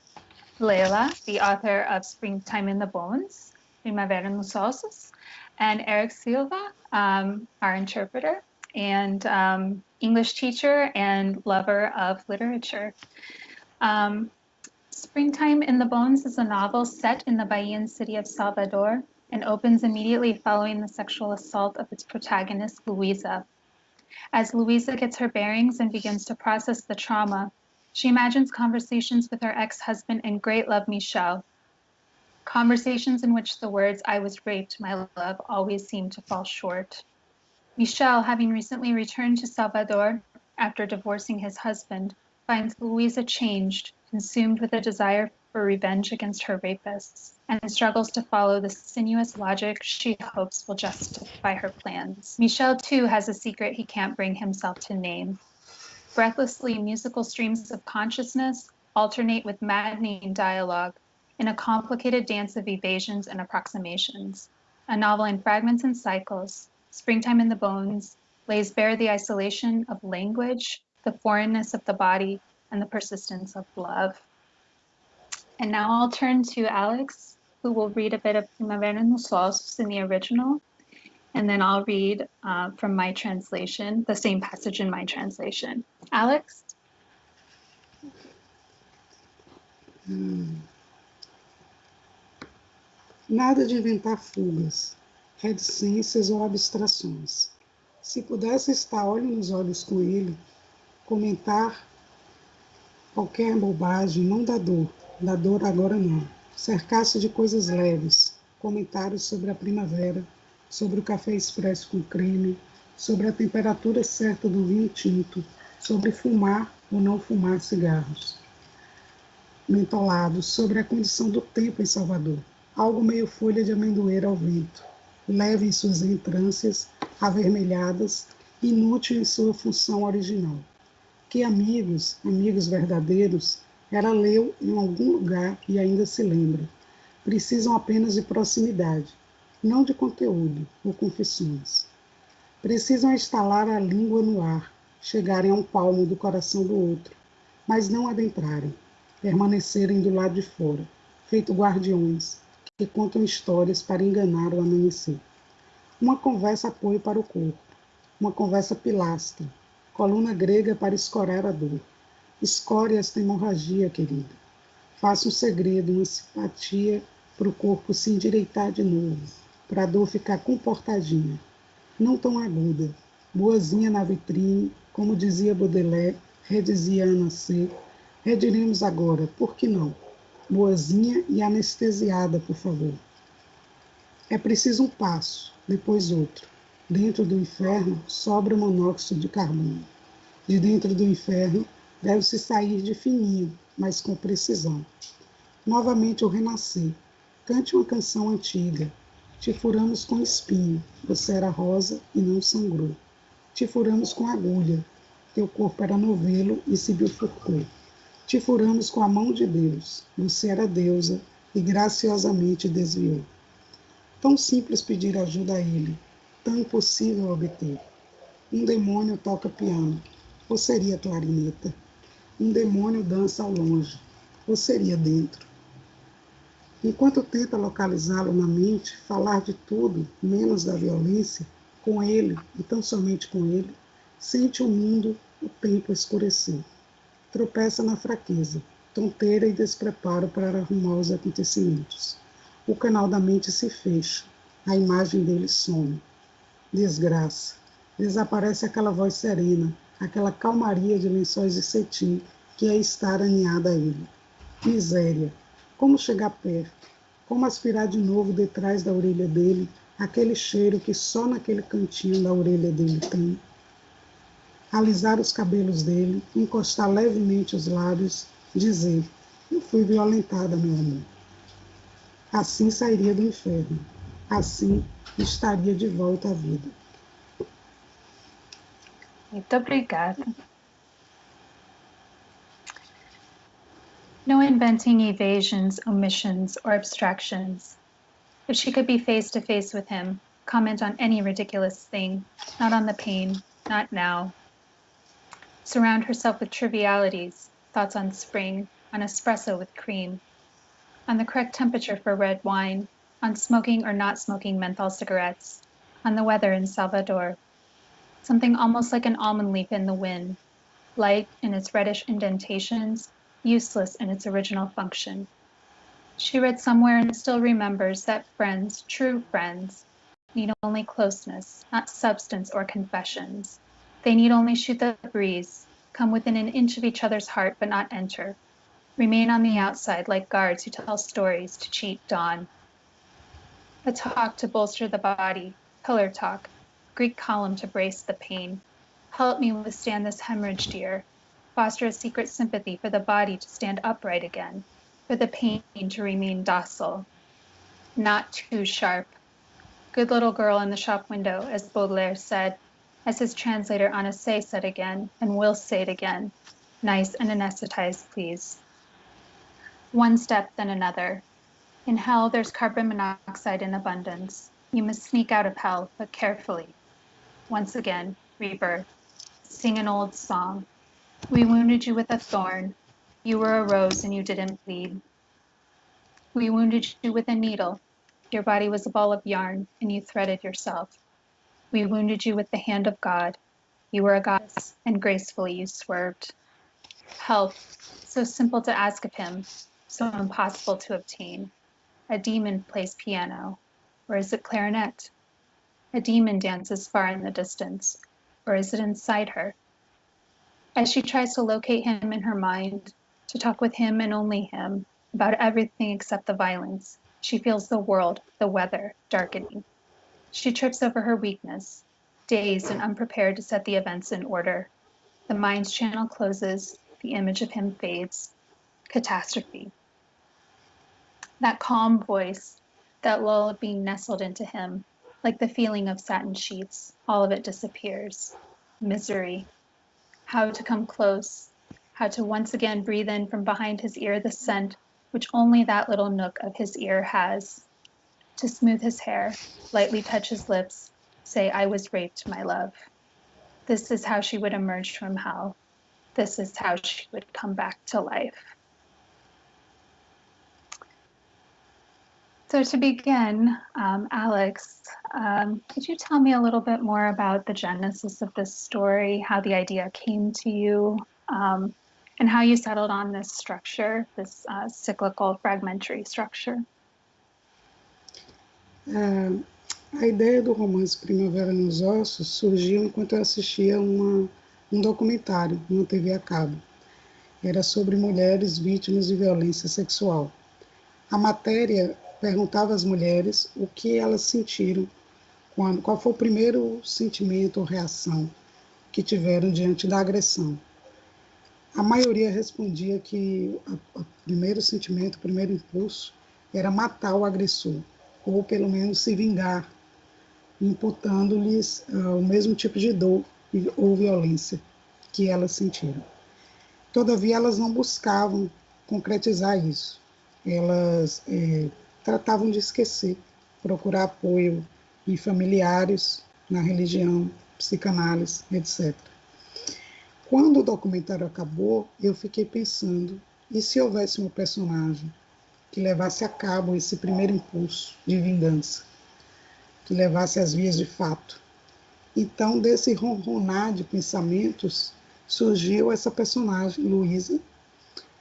Leila, the author of Springtime in the Bones, Primavera nos Ossos, and Eric Silva, our interpreter and English teacher and lover of literature. Springtime in the Bones is a novel set in the Bahian city of Salvador and opens immediately following the sexual assault of its protagonist, Luisa. As Luisa gets her bearings and begins to process the trauma, She imagines conversations with her ex-husband and great love Michel, conversations in which the words "I was raped, my love" always seem to fall short. Michel, having recently returned to Salvador after divorcing his husband, finds Luisa changed, consumed with a desire for revenge against her rapists, and struggles to follow the sinuous logic she hopes will justify her plans. Michel, too, has a secret he can't bring himself to name. Breathlessly musical streams of consciousness alternate with maddening dialogue in a complicated dance of evasions and approximations. A novel in fragments and cycles, Springtime in the Bones lays bare the isolation of language, the foreignness of the body, and the persistence of love. And now I'll turn to Alex, who will read a bit of Primavera nos Solstos in the original, and then I'll read from my translation, the same passage in my translation. Alex? Nada de inventar fugas, reticências ou abstrações. Se pudesse estar olho nos olhos com ele, comentar qualquer bobagem, não da dor agora não. Cercar-se de coisas leves, comentários sobre a primavera, sobre o café expresso com creme, sobre a temperatura certa do vinho tinto, sobre fumar ou não fumar cigarros mentolados, sobre a condição do tempo em Salvador, algo meio folha de amendoeira ao vento, leve em suas entrâncias, avermelhadas, inútil em sua função original. Que amigos verdadeiros, ela leu em algum lugar e ainda se lembra. Precisam apenas de proximidade, não de conteúdo ou confissões. Precisam instalar a língua no ar, chegarem a um palmo do coração do outro, mas não adentrarem, permanecerem do lado de fora, feito guardiões, que contam histórias para enganar o amanhecer. Uma conversa apoio para o corpo, uma conversa pilastra, coluna grega para escorar a dor. Escore esta hemorragia, querida. Faça um segredo, uma simpatia para o corpo se endireitar de novo, para a dor ficar comportadinha, não tão aguda, boazinha na vitrine, como dizia Baudelaire, redizia Ana C. Rediremos agora, por que não? Boazinha e anestesiada, por favor. É preciso um passo, depois outro. Dentro do inferno sobra monóxido de carbono. De dentro do inferno deve-se sair de fininho, mas com precisão. Novamente o renascer. Cante uma canção antiga. Te furamos com espinho, você era rosa e não sangrou. Te furamos com agulha, teu corpo era novelo e se bifurcou. Te furamos com a mão de Deus, você era deusa e graciosamente desviou. Tão simples pedir ajuda a ele, tão impossível obter. Um demônio toca piano, ou seria clarineta. Um demônio dança ao longe, ou seria dentro. Enquanto tenta localizá-lo na mente, falar de tudo, menos da violência, com ele e tão somente com ele, sente o mundo, o tempo escurecer. Tropeça na fraqueza, tonteira e despreparo para arrumar os acontecimentos. O canal da mente se fecha, a imagem dele some. Desgraça. Desaparece aquela voz serena, aquela calmaria de lençóis de cetim que é estar aninhada a ele. Miséria. Como chegar perto? Como aspirar de novo detrás da orelha dele aquele cheiro que só naquele cantinho da orelha dele tem? Alisar os cabelos dele, encostar levemente os lábios, dizer: eu fui violentada, meu amor. Assim sairia do inferno. Assim estaria de volta à vida. Muito obrigada. No inventing evasions, omissions, or abstractions. If she could be face to face with him, comment on any ridiculous thing, not on the pain, not now. Surround herself with trivialities, thoughts on spring, on espresso with cream, on the correct temperature for red wine, on smoking or not smoking menthol cigarettes, on the weather in Salvador. Something almost like an almond leaf in the wind, light in its reddish indentations, useless in its original function. She read somewhere and still remembers that friends, true friends, need only closeness, not substance or confessions. They need only shoot the breeze, come within an inch of each other's heart but not enter, remain on the outside like guards who tell stories to cheat dawn. A talk to bolster the body, pillar talk, Greek column to brace the pain. Help me withstand this hemorrhage, dear. Foster a secret sympathy for the body to stand upright again, for the pain to remain docile. Not too sharp. Good little girl in the shop window, as Baudelaire said, as his translator Anasay said again, and will say it again. Nice and anesthetized, please. One step, then another. In hell, there's carbon monoxide in abundance. You must sneak out of hell, but carefully. Once again, rebirth. Sing an old song. We wounded you with a thorn. You were a rose and you didn't bleed. We wounded you with a needle. Your body was a ball of yarn and you threaded yourself. We wounded you with the hand of God. You were a goddess and gracefully you swerved. Help, so simple to ask of him, so impossible to obtain. A demon plays piano, or is it clarinet? A demon dances far in the distance, or is it inside her? As she tries to locate him in her mind, to talk with him and only him, about everything except the violence, she feels the world, the weather, darkening. She trips over her weakness, dazed and unprepared to set the events in order. The mind's channel closes, the image of him fades. Catastrophe. That calm voice, that lull being nestled into him, like the feeling of satin sheets, all of it disappears. Misery. How to come close, how to once again breathe in from behind his ear the scent which only that little nook of his ear has. To smooth his hair, lightly touch his lips, say, I was raped, my love. This is how she would emerge from hell. This is how she would come back to life. So to begin, Alex, could you tell me a little bit more about the genesis of this story, how the idea came to you, and how you settled on this structure, this cyclical fragmentary structure? A ideia do romance Primavera nos Ossos surgiu enquanto eu assistia um documentário na TV a cabo. Era sobre mulheres vítimas de violência sexual. A matéria perguntava às mulheres o que elas sentiram, qual foi o primeiro sentimento ou reação que tiveram diante da agressão. A maioria respondia que o primeiro sentimento, o primeiro impulso era matar o agressor, ou pelo menos se vingar, imputando-lhes o mesmo tipo de dor ou violência que elas sentiram. Todavia, elas não buscavam concretizar isso. Elas tratavam de esquecer, procurar apoio em familiares, na religião, psicanálise, etc. Quando o documentário acabou, eu fiquei pensando, e se houvesse uma personagem que levasse a cabo esse primeiro impulso de vingança, que levasse às vias de fato? Então, desse ronronar de pensamentos, surgiu essa personagem, Luísa,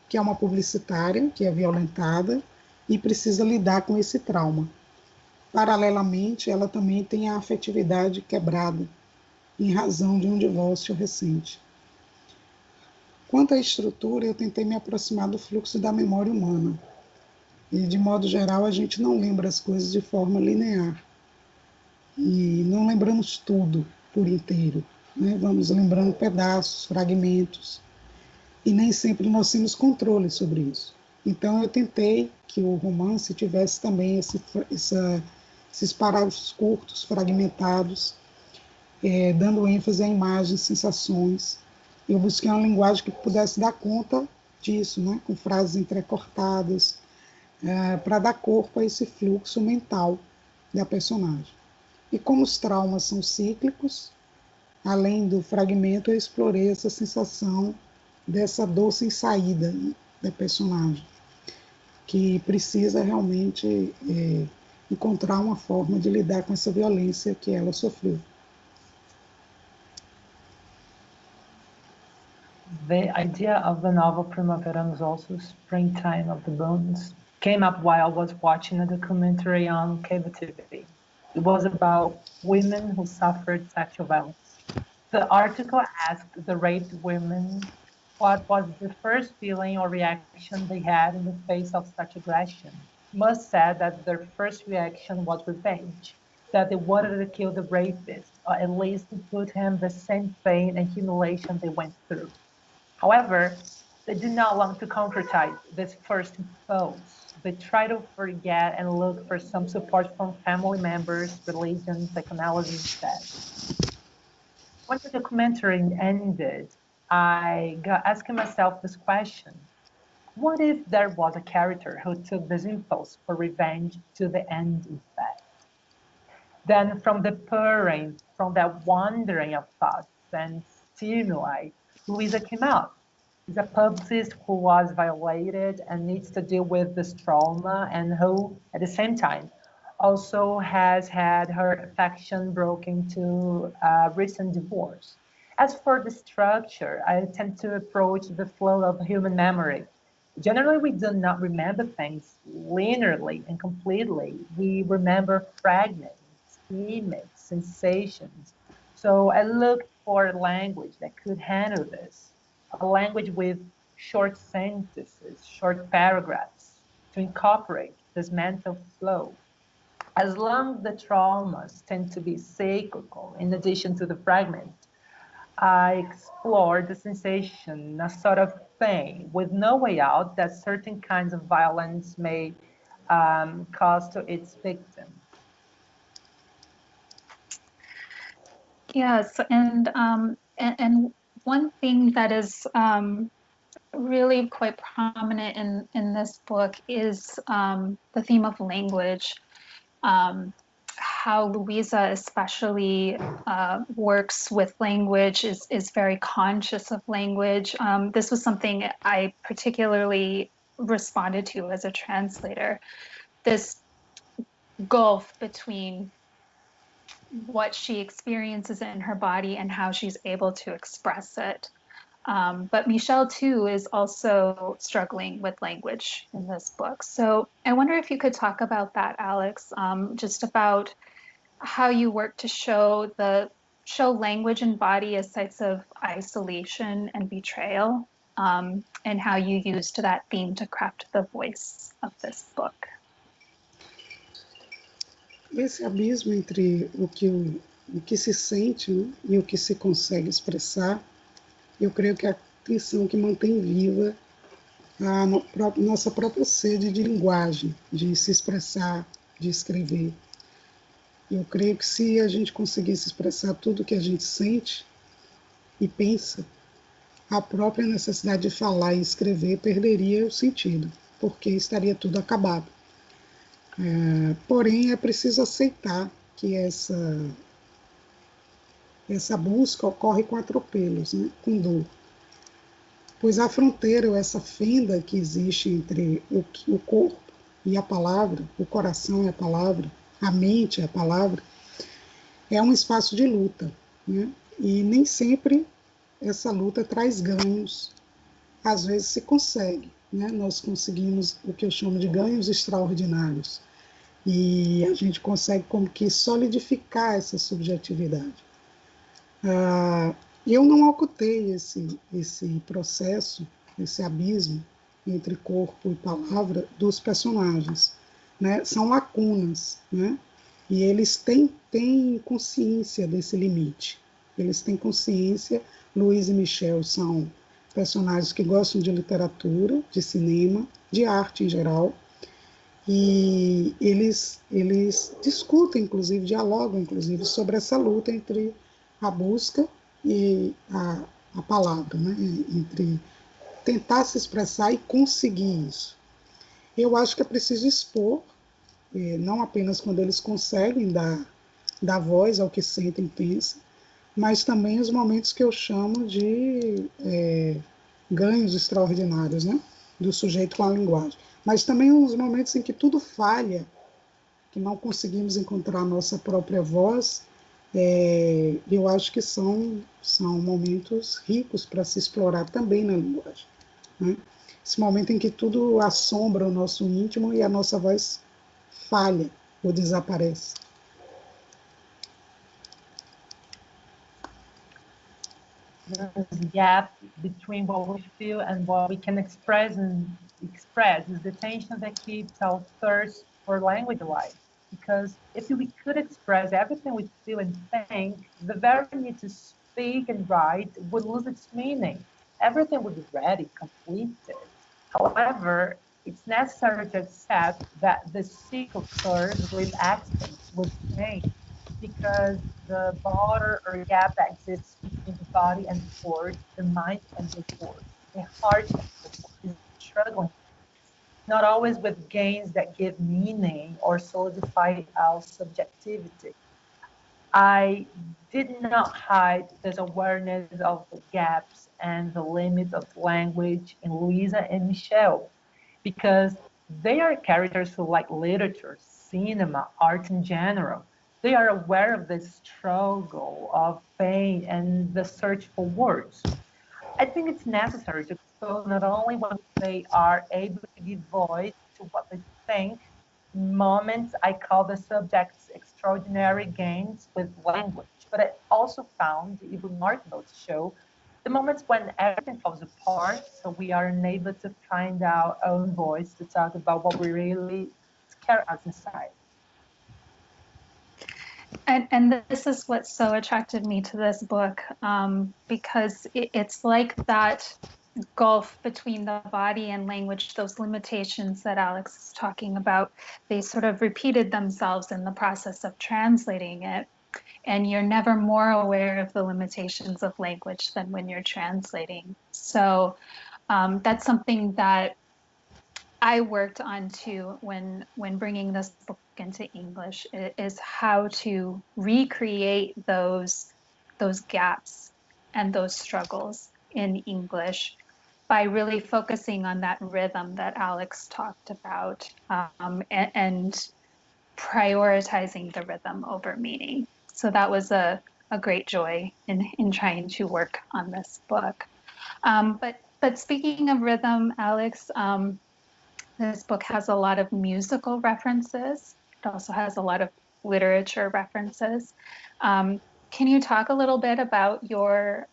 que é uma publicitária, que é violentada e precisa lidar com esse trauma. Paralelamente, ela também tem a afetividade quebrada, em razão de um divórcio recente. Quanto à estrutura, eu tentei me aproximar do fluxo da memória humana. E, de modo geral, a gente não lembra as coisas de forma linear. E não lembramos tudo por inteiro, né? Vamos lembrando pedaços, fragmentos. E nem sempre nós temos controle sobre isso. Então, eu tentei que o romance tivesse também esses parágrafos curtos, fragmentados, dando ênfase a imagens, sensações. Eu busquei uma linguagem que pudesse dar conta disso, né? Com frases entrecortadas, para dar corpo a esse fluxo mental da personagem. E como os traumas são cíclicos, além do fragmento, eu explorei essa sensação dessa dor sem saída da personagem, que precisa realmente encontrar uma forma de lidar com essa violência que ela sofreu. The idea of the novel Primavera nos Ossos, Springtime of the Bones, came up while I was watching a documentary on cable TV. It was about women who suffered sexual violence. The article asked the raped women what was the first feeling or reaction they had in the face of such aggression. Most said that their first reaction was revenge, that they wanted to kill the rapist, or at least to put him the same pain and humiliation they went through. However, they did not want to concretize this first impulse. They tried to forget and look for some support from family members, religion, psychoanalysis instead. When the documentary ended, I got asking myself this question. What if there was a character who took this impulse for revenge to the end instead? Then from the purring, from that wandering of thoughts and stimuli, Louisa came out. She's a publicist who was violated and needs to deal with this trauma, and who, at the same time, also has had her affection broken to a recent divorce. As for the structure, I tend to approach the flow of human memory. Generally, we do not remember things linearly and completely. We remember fragments, images, sensations. So I looked for language that could handle this, a language with short sentences, short paragraphs, to incorporate this mental flow. As long as the traumas tend to be cyclical, in addition to the fragment, I explored the sensation, a sort of pain with no way out that certain kinds of violence may cause to its victim. Yes, and one thing that is really quite prominent in this book is the theme of language. How Louisa especially works with language, is very conscious of language. This was something I particularly responded to as a translator. This gulf between what she experiences in her body and how she's able to express it. But Michelle, too, is also struggling with language in this book. So I wonder if you could talk about that, Alex, just about how you work to show language and body as sites of isolation and betrayal, and how you used that theme to craft the voice of this book. Esse abismo entre o que se sente, né, e o que se consegue expressar, eu creio que é a tensão que mantém viva a nossa própria sede de linguagem, de se expressar, de escrever. Eu creio que se a gente conseguisse expressar tudo o que a gente sente e pensa, a própria necessidade de falar e escrever perderia o sentido, porque estaria tudo acabado. Porém, é preciso aceitar que essa busca ocorre com atropelos, né? Com dor. Pois a fronteira, ou essa fenda que existe entre o corpo e a palavra, o coração e a palavra, a mente e a palavra, é um espaço de luta, né? E nem sempre essa luta traz ganhos. Às vezes se consegue, né? Nós conseguimos o que eu chamo de ganhos extraordinários. E a gente consegue como que solidificar essa subjetividade. Eu não ocultei esse processo, esse abismo entre corpo e palavra dos personagens, né? São lacunas, né? E eles têm consciência desse limite. Eles têm consciência. Luiz e Michel são personagens que gostam de literatura, de cinema, de arte em geral. E eles discutem, inclusive, dialogam, inclusive, sobre essa luta entre a busca e a palavra, né? Entre tentar se expressar e conseguir isso. Eu acho que é preciso expor, não apenas quando eles conseguem dar voz ao que sentem e pensam, mas também os momentos que eu chamo de ganhos extraordinários, né? Do sujeito com a linguagem. Mas também os momentos em que tudo falha, que não conseguimos encontrar a nossa própria voz, eu acho que são momentos ricos para se explorar também na linguagem, né? Esse momento em que tudo assombra o nosso íntimo e a nossa voz falha ou desaparece. this gap between what we feel and what we can express is the tension that keeps our thirst for language alive. Because if we could express everything we feel and think, the very need to speak and write would lose its meaning. Everything would be ready, completed. However, it's necessary to accept that the seek occurs with accidents, with change, because the border or gap that exists between the body and the force, the mind and the force, the heart and the force is struggling, not always with gains that give meaning or solidify our subjectivity. I did not hide this awareness of the gaps and the limits of language in Louisa and Michelle, because they are characters who like literature, cinema, art in general. They are aware of the struggle of pain and the search for words. I think it's necessary to expose not only when they are able to give voice to what they think, moments I call the subject's extraordinary gains with language, but I also found it remarkable to show the moments when everything falls apart, so we are unable to find our own voice to talk about what we really scare us inside. And this is what so attracted me to this book, because it's like that gulf between the body and language, those limitations that Alex is talking about, they sort of repeated themselves in the process of translating it. And you're never more aware of the limitations of language than when you're translating. So that's something that I worked on too when bringing this book into English, is how to recreate those gaps and those struggles in English by really focusing on that rhythm that Alex talked about, and prioritizing the rhythm over meaning. So that was a great joy in trying to work on this book. But speaking of rhythm, Alex, this book has a lot of musical references. It also has a lot of literature references. Can you talk a little bit about your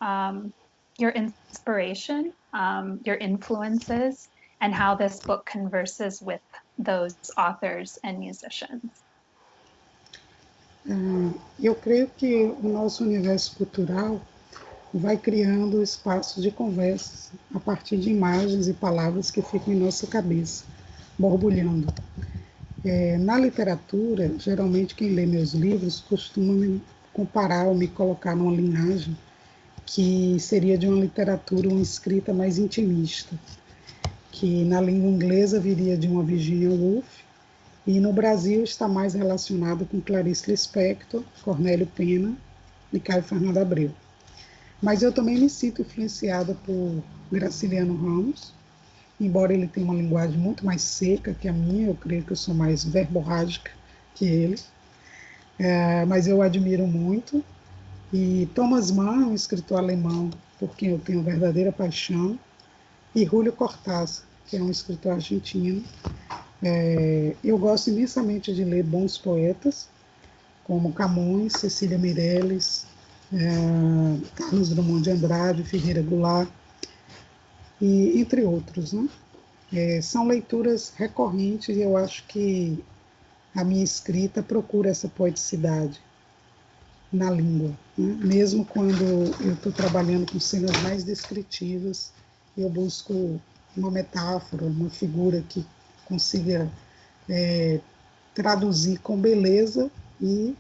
inspiration, your influences, and how this book converses with those authors and musicians? Eu creio que o nosso universo cultural vai criando espaços de conversas a partir de imagens e palavras que ficam em nossa cabeça, borbulhando. Na literatura, geralmente quem lê meus livros costuma me comparar ou me colocar numa linhagem que seria de uma literatura, uma escrita mais intimista, que na língua inglesa viria de uma Virginia Woolf, e no Brasil está mais relacionado com Clarice Lispector, Cornélio Pena e Caio Fernando Abreu. Mas eu também me sinto influenciada por Graciliano Ramos, embora ele tenha uma linguagem muito mais seca que a minha, eu creio que eu sou mais verborrágica que ele, mas eu admiro muito. E Thomas Mann, um escritor alemão por quem eu tenho verdadeira paixão, e Julio Cortázar, que é um escritor argentino. Eu gosto imensamente de ler bons poetas, como Camões, Cecília Meirelles, Carlos Drummond de Andrade, Ferreira Goulart, e entre outros, né? São leituras recorrentes e eu acho que a minha escrita procura essa poeticidade na língua, né? Mesmo quando eu estou trabalhando com cenas mais descritivas, eu busco uma metáfora, uma figura que consiga traduzir com beleza e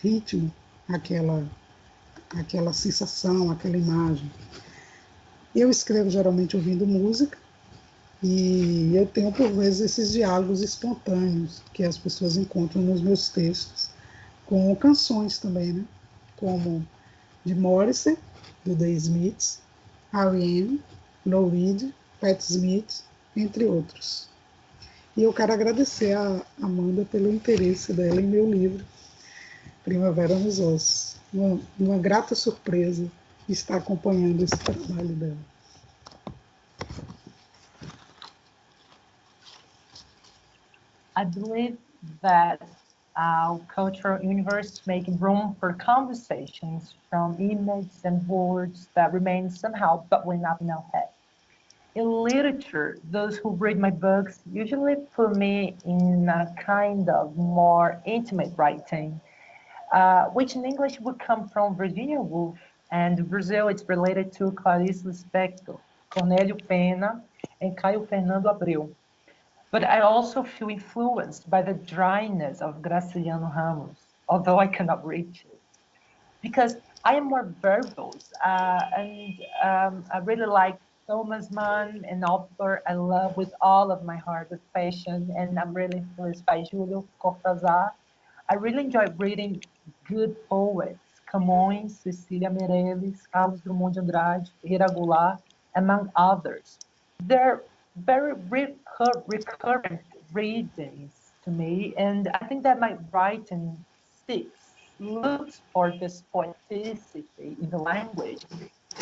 ritmo aquela sensação, aquela imagem. Eu escrevo geralmente ouvindo música e eu tenho por vezes esses diálogos espontâneos que as pessoas encontram nos meus textos, com canções também, né? Como de Morrissey, do The Smiths, R.E.M., Lou Reed, Pat Smith, entre outros. E eu quero agradecer a Amanda pelo interesse dela em meu livro, Primavera nos Ossos. Uma grata surpresa estar acompanhando esse trabalho dela. I believe that Our cultural universe making room for conversations from images and words that remain somehow bubbling up in our head. In literature, those who read my books usually put me in a kind of more intimate writing, which in English would come from Virginia Woolf, and in Brazil it's related to Clarice Lispector, Cornélio Pena, and Caio Fernando Abreu. But I also feel influenced by the dryness of Graciliano Ramos, although I cannot reach it. Because I am more verbose, and I really like Thomas Mann, an author I love with all of my heart, with passion, and I'm really influenced by Júlio Cortázar. I really enjoy reading good poets, Camões, Cecília Meirelles, Carlos Drummond de Andrade, Ferreira Goulart, among others. They're very recurrent readings to me, and I think that my writing looks for this poeticity in the language,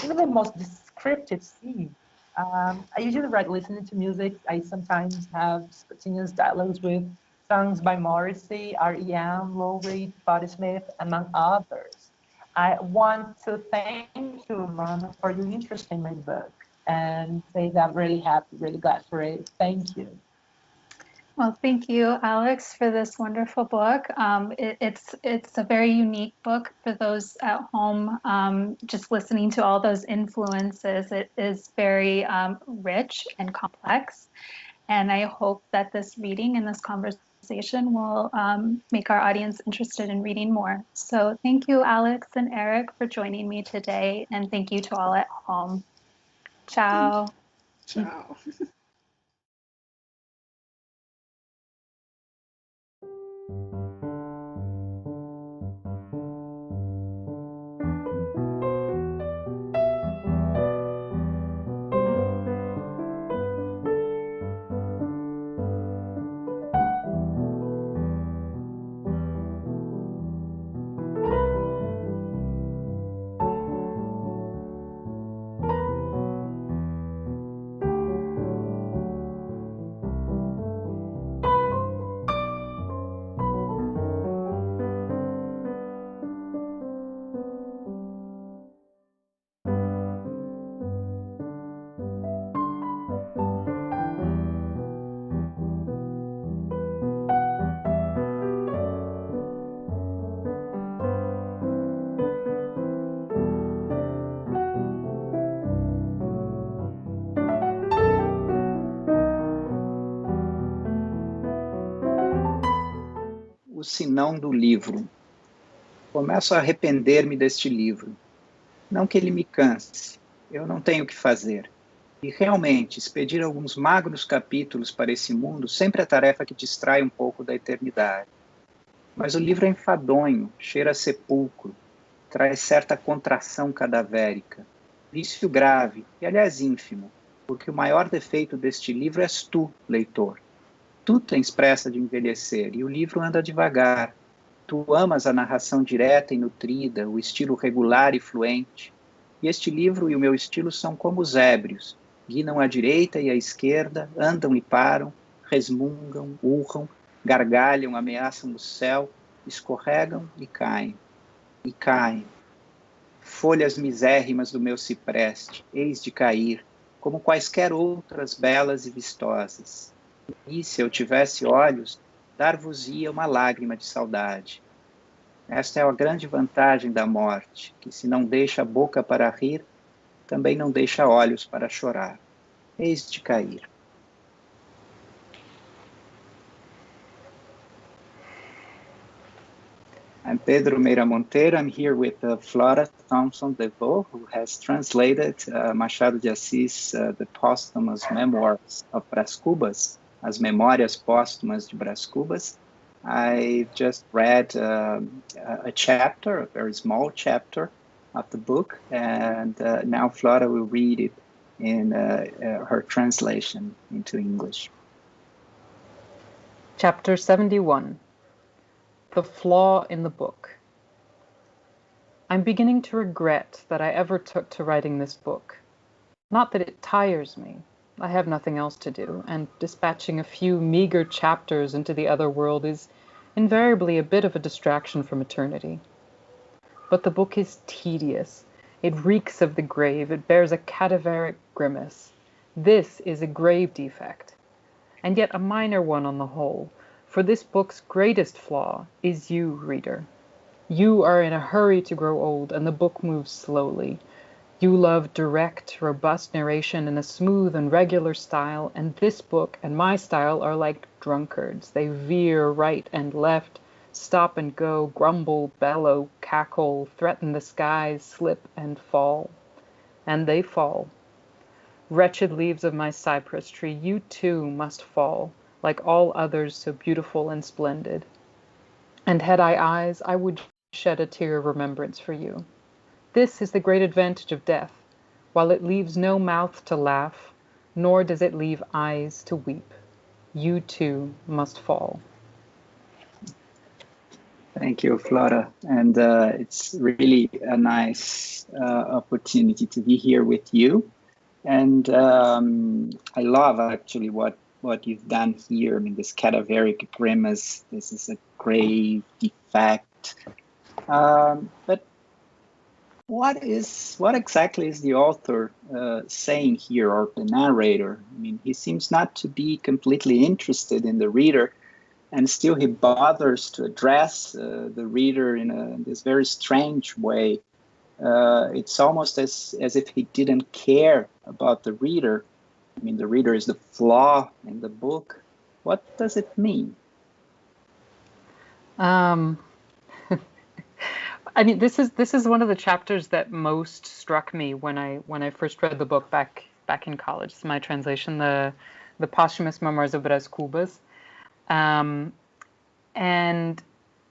even the most descriptive scene. I usually write listening to music. I sometimes have spontaneous dialogues with songs by Morrissey, R.E.M., Lou Reed, Patti Smith, among others. I want to thank you, Mona, for your interest in my book and say that I'm really happy, really glad for it. Thank you. Well, thank you, Alex, for this wonderful book. It's a very unique book for those at home. Just listening to all those influences, it is very rich and complex. And I hope that this reading and this conversation will make our audience interested in reading more. So thank you, Alex and Eric, for joining me today. And thank you to all at home. Ciao. Ciao. O sinão do livro. Começo a arrepender-me deste livro. Não que ele me canse, eu não tenho o que fazer. E realmente, expedir alguns magros capítulos para esse mundo sempre é tarefa que distrai um pouco da eternidade. Mas o livro é enfadonho, cheira a sepulcro, traz certa contração cadavérica, vício grave e, aliás, ínfimo, porque o maior defeito deste livro és tu, leitor. Tu tens pressa de envelhecer e o livro anda devagar. Tu amas a narração direta e nutrida, o estilo regular e fluente. E este livro e o meu estilo são como os ébrios. Guinam à direita e à esquerda, andam e param, resmungam, urram, gargalham, ameaçam o céu, escorregam e caem. E caem. Folhas misérrimas do meu cipreste, eis de cair, como quaisquer outras belas e vistosas. E, se eu tivesse olhos, dar-vos-ia uma lágrima de saudade. Esta é a grande vantagem da morte, que se não deixa a boca para rir, também não deixa olhos para chorar. Eis de cair. I'm Pedro Meira Monteiro. I'm here with Flora Thompson DeVoe, who has translated Machado de Assis, The Posthumous Memoirs of Brás Cubas, As Memórias Póstumas de Brás Cubas. I just read a chapter, a very small chapter of the book, and now Flora will read it in her translation into English. Chapter 71. The Flaw in the Book. I'm beginning to regret that I ever took to writing this book. Not that it tires me. I have nothing else to do, and dispatching a few meager chapters into the other world is invariably a bit of a distraction from eternity. But the book is tedious. It reeks of the grave. It bears a cadaveric grimace. This is a grave defect, and yet a minor one on the whole, for this book's greatest flaw is you, reader. You are in a hurry to grow old, and the book moves slowly. You love direct, robust narration in a smooth and regular style, and this book and my style are like drunkards. They veer right and left, stop and go, grumble, bellow, cackle, threaten the skies, slip and fall. And they fall. Wretched leaves of my cypress tree, you too must fall, like all others so beautiful and splendid. And had I eyes, I would shed a tear of remembrance for you. This is the great advantage of death. While it leaves no mouth to laugh, nor does it leave eyes to weep, you too must fall. Thank you, Flora. And it's really a nice opportunity to be here with you. And I love actually what you've done here. I mean, this cadaveric grimace, this is a grave defect. But what exactly is the author saying here, or the narrator? I mean, he seems not to be completely interested in the reader, and still he bothers to address the reader in this very strange way. It's almost as if he didn't care about the reader. I mean, the reader is the flaw in the book. What does it mean? I mean, this is one of the chapters that most struck me when I first read the book back in college. It's my translation, the posthumous memoirs of Brás Cubas. And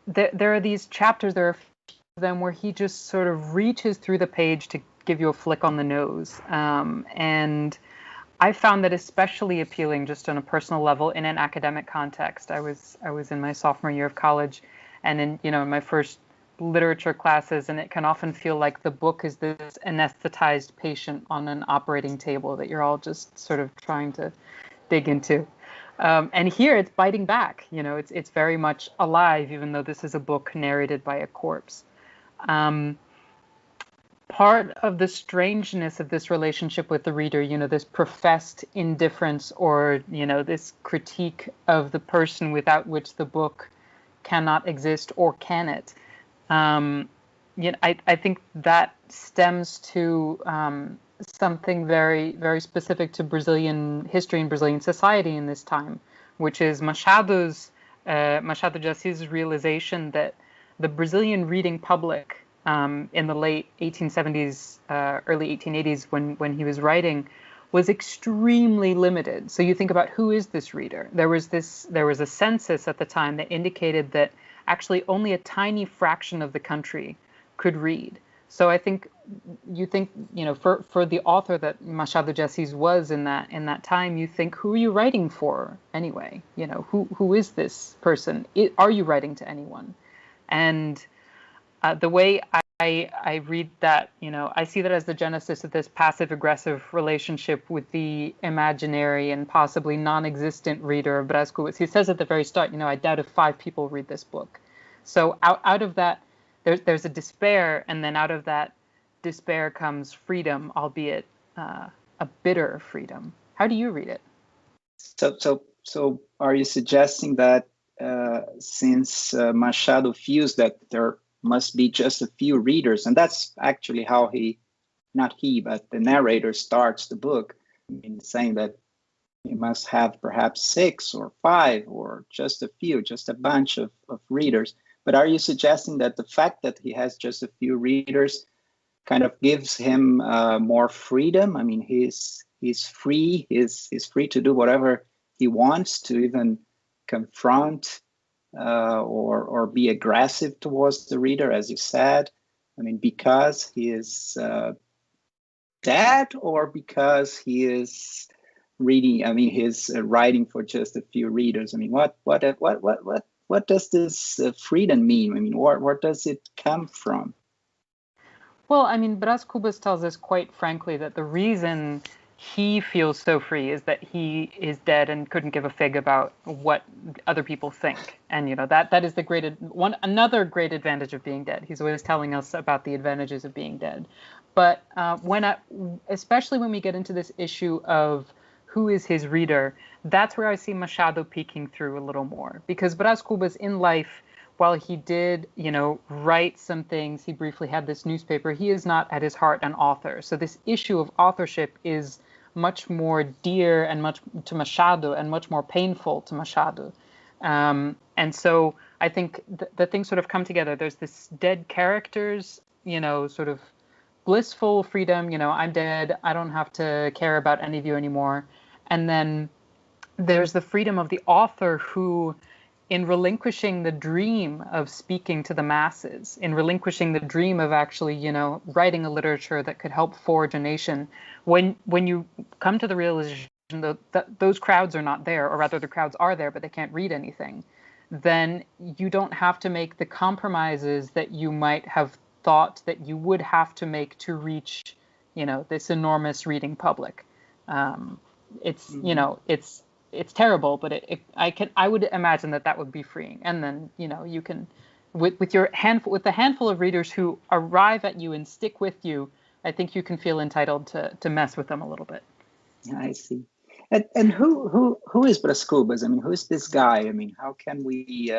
there are these chapters, there are them where he just sort of reaches through the page to give you a flick on the nose. And I found that especially appealing just on a personal level in an academic context. I was in my sophomore year of college, and in my first literature classes, and it can often feel like the book is this anesthetized patient on an operating table that you're all just sort of trying to dig into. And here it's biting back. It's very much alive, even though this is a book narrated by a corpse. Part of the strangeness of this relationship with the reader, this professed indifference, or this critique of the person without which the book cannot exist, or can it? I think that stems to something very, very specific to Brazilian history and Brazilian society in this time, which is Machado de Assis' realization that the Brazilian reading public in the late 1870s, early 1880s, when he was writing, was extremely limited. So you think about, who is this reader? There was a census at the time that indicated that actually only a tiny fraction of the country could read. So I think for the author that Machado de Assis was in that time, you think, who are you writing for anyway? Who is this person? Are you writing to anyone? And the way I read that, I see that as the genesis of this passive-aggressive relationship with the imaginary and possibly non-existent reader of Brás Cubas. He says at the very start, I doubt if 5 people read this book. So out of that, there's a despair, and then out of that despair comes freedom, albeit a bitter freedom. How do you read it? So are you suggesting that since Machado feels that there must be just a few readers, and that's actually how but the narrator starts the book, saying that he must have perhaps 6 or 5 or just a few, just a bunch of readers. But are you suggesting that the fact that he has just a few readers kind of gives him more freedom? I mean, he's free. He's free to do whatever he wants, to even confront or be aggressive towards the reader, as you said. I mean, because he is dead, or because he is reading? I mean, he's writing for just a few readers. I mean, what does this freedom mean? I mean, where does it come from? Well, I mean, Brás Cubas tells us quite frankly that the reason he feels so free is that he is dead and couldn't give a fig about what other people think. And that is another great advantage of being dead. He's always telling us about the advantages of being dead. But especially when we get into this issue of who is his reader, that's where I see Machado peeking through a little more. Because Brás Cubas in life, while he did, write some things, he briefly had this newspaper, he is not at his heart an author. So this issue of authorship is much more dear and much to Machado and much more painful to Machado. And so I think the things sort of come together. There's this dead characters, sort of blissful freedom, I'm dead, I don't have to care about any of you anymore. And then there's the freedom of the author who, in relinquishing the dream of speaking to the masses, in relinquishing the dream of actually, writing a literature that could help forge a nation, when you come to the realization that those crowds are not there, or rather the crowds are there, but they can't read anything, then you don't have to make the compromises that you might have thought that you would have to make to reach, this enormous reading public. It's terrible, but I would imagine that would be freeing. And then, you can, with the handful of readers who arrive at you and stick with you, I think you can feel entitled to mess with them a little bit. I see. And who is Brás Cubas? I mean, who is this guy? I mean, how can we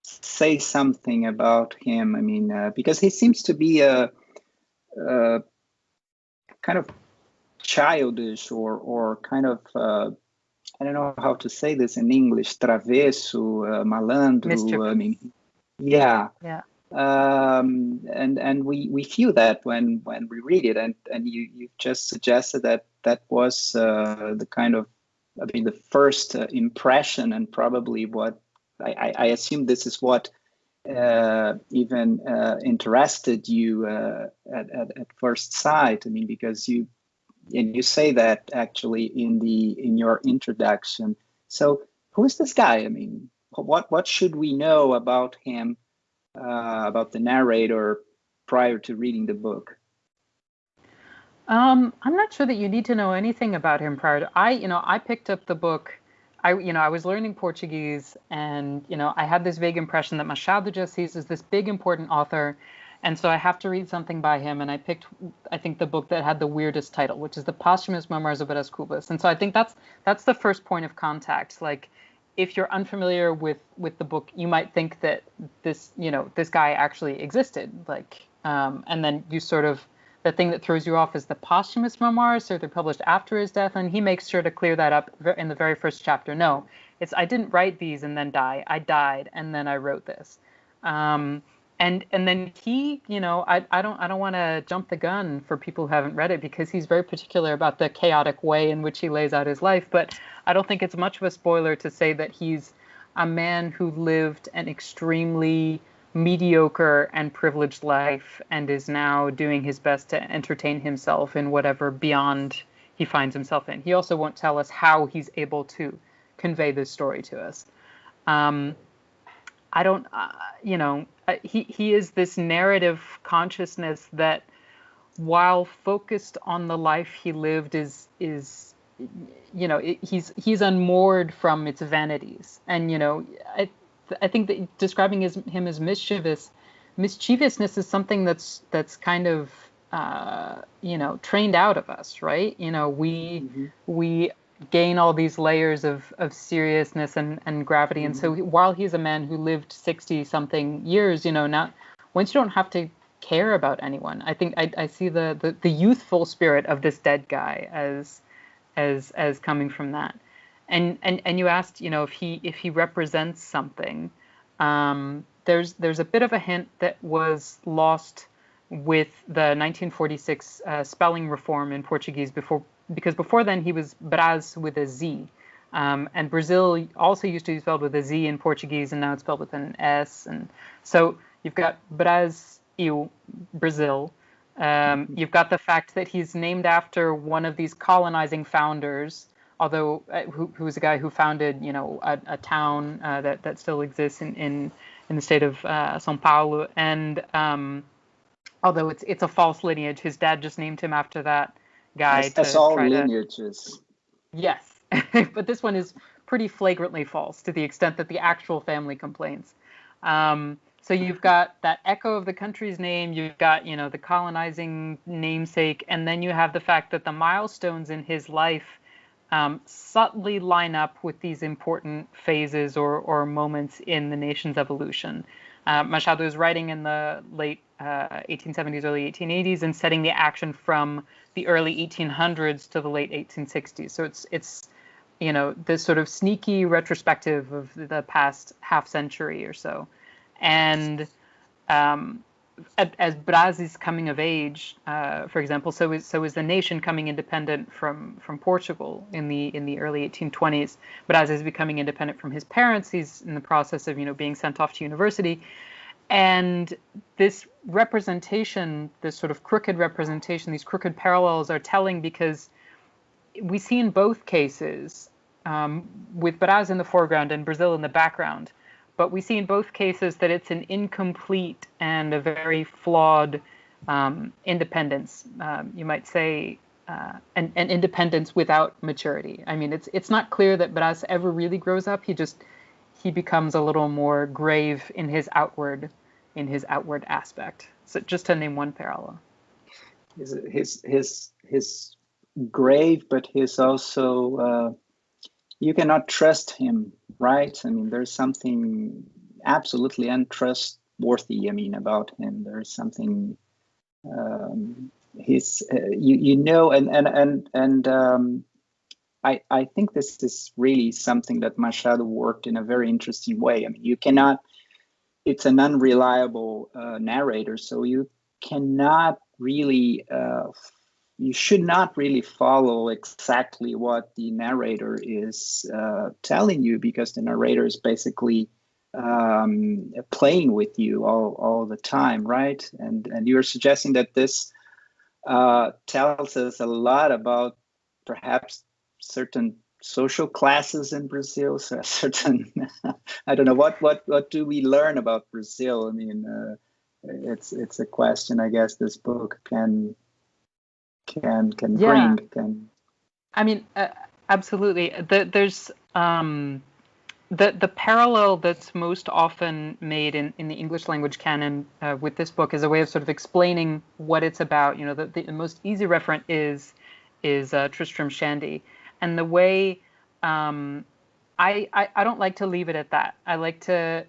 say something about him? I mean, because he seems to be a kind of childish or kind of I don't know how to say this in English, travesso, malandro. Mischief. I mean, yeah. Yeah. And we feel that when we read it, and you just suggested that was the kind of, the first impression, and probably what I assume this is what even interested you at first sight. I mean, because you say that actually in your introduction. So who is this guy? I mean, what should we know about him? About the narrator prior to reading the book? I'm not sure that you need to know anything about him prior to. I picked up the book. I was learning Portuguese, and I had this vague impression that Machado de Assis is this big important author, and so I have to read something by him. And I picked, I think, the book that had the weirdest title, which is the Posthumous Memoirs of Brás Cubas. And so I think that's the first point of contact. Like, if you're unfamiliar with the book, you might think that this guy actually existed. Like, and then you sort of, the thing that throws you off is the posthumous memoirs, so they're published after his death, and he makes sure to clear that up in the very first chapter. No, I didn't write these and then die. I died and then I wrote this. And then he, I don't want to jump the gun for people who haven't read it, because he's very particular about the chaotic way in which he lays out his life. But I don't think it's much of a spoiler to say that he's a man who lived an extremely mediocre and privileged life and is now doing his best to entertain himself in whatever beyond he finds himself in. He also won't tell us how he's able to convey this story to us. I don't, he is this narrative consciousness that, while focused on the life he lived, he's unmoored from its vanities. And, I think that describing him as mischievousness is something that's kind of, trained out of us, right? We gain all these layers of seriousness and gravity. And so while he's a man who lived 60 something years, now once you don't have to care about anyone, I think I see the youthful spirit of this dead guy as coming from that. And you asked, if he represents something. There's a bit of a hint that was lost with the 1946 spelling reform in Portuguese because before then he was Brás with a Z. And Brazil also used to be spelled with a Z in Portuguese, and now it's spelled with an S. And so you've got Brasil, Brazil. You've got the fact that he's named after one of these colonizing founders, although who was a guy who founded, a town that still exists in the state of São Paulo. And although it's a false lineage, his dad just named him after that. guy as to all try to. lineages. Yes, but this one is pretty flagrantly false to the extent that the actual family complains. So you've got that echo of the country's name, you've got, the colonizing namesake, and then you have the fact that the milestones in his life subtly line up with these important phases or moments in the nation's evolution. Machado is writing in the late 1870s, early 1880s, and setting the action from the early 1800s to the late 1860s. So it's this sort of sneaky retrospective of the past half century or so. And as Braz's coming of age, for example, so is the nation coming independent from Portugal in the early 1820s. Braz is becoming independent from his parents. He's in the process of being sent off to university, and this representation, this sort of crooked representation, these crooked parallels are telling because we see in both cases, with Braz in the foreground and Brazil in the background. But we see in both cases that it's an incomplete and a very flawed independence. You might say an independence without maturity. I mean, it's not clear that Braz ever really grows up. He becomes a little more grave in his outward aspect. So just to name one parallel. His grave, but his also you cannot trust him, right? I mean, there's something absolutely untrustworthy, about him. There's something I think this is really something that Machado worked in a very interesting way. I mean, you cannot, it's an unreliable narrator, so you cannot really you should not really follow exactly what the narrator is telling you, because the narrator is basically playing with you all the time, right? And you're suggesting that this tells us a lot about perhaps certain social classes in Brazil, so certain I don't know what do we learn about Brazil? I mean, it's a question I guess this book can bring. I mean, absolutely. There's the parallel that's most often made in the English language canon with this book is a way of sort of explaining what it's about. The most easy referent is Tristram Shandy, and the way I don't like to leave it at that. I like to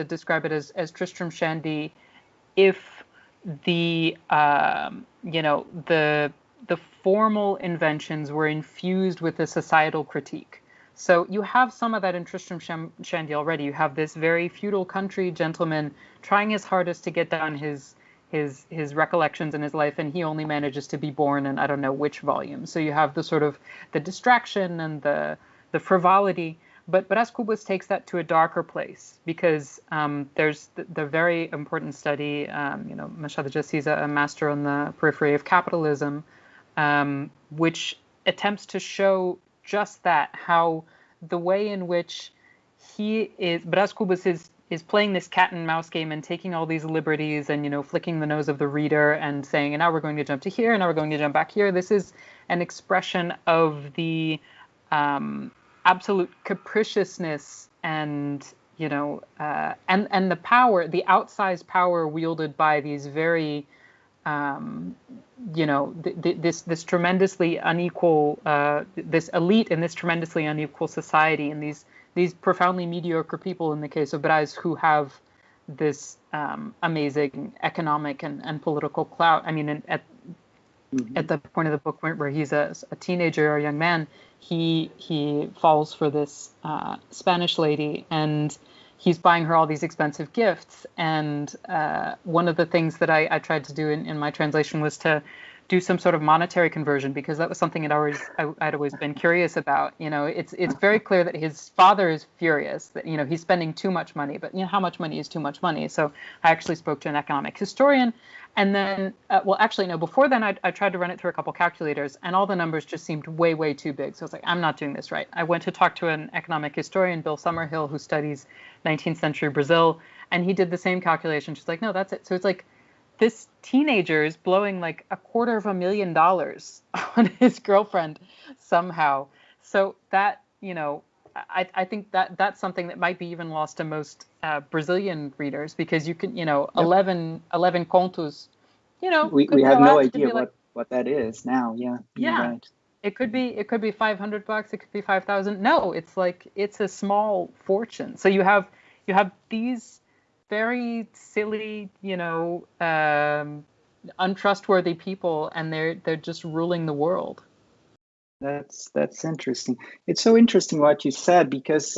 describe it as Tristram Shandy if the the formal inventions were infused with a societal critique. So you have some of that in Tristram Shandy already. You have this very feudal country gentleman trying his hardest to get down his recollections in his life, and he only manages to be born in I don't know which volume. So you have the sort of the distraction and the frivolity. But Brás Cubas takes that to a darker place, because there's the very important study, Machado de Assis, a master on the periphery of capitalism, which attempts to show just that, how the way in which Brás Cubas is playing this cat and mouse game and taking all these liberties and, flicking the nose of the reader and saying, and now we're going to jump to here, and now we're going to jump back here. This is an expression of the absolute capriciousness and and the power, the outsized power wielded by these very this tremendously unequal this elite in this tremendously unequal society, and these profoundly mediocre people in the case of Brás, who have this amazing economic and political clout. I mean, at the point of the book where he's a teenager or a young man, he falls for this Spanish lady, and he's buying her all these expensive gifts. And one of the things that I tried to do in my translation was to do some sort of monetary conversion, because that was something I'd always been curious about. It's very clear that his father is furious that he's spending too much money, but how much money is too much money? So I actually spoke to an economic historian, and then before then I tried to run it through a couple calculators, and all the numbers just seemed way too big. So I was like, I'm not doing this right. I went to talk to an economic historian, Bill Summerhill, who studies 19th century Brazil, and he did the same calculation. She's like, no, that's it. So it's like this teenager is blowing like $250,000 on his girlfriend somehow. So that, I think that that's something that might be even lost to most Brazilian readers, because you can, 11 contos, we could have go no out to idea be like, what that is now. Yeah, you're yeah, right. it could be $500, it could be 5,000. No, it's a small fortune. So you have these very silly, untrustworthy people, and they're just ruling the world. That's interesting. It's so interesting what you said, because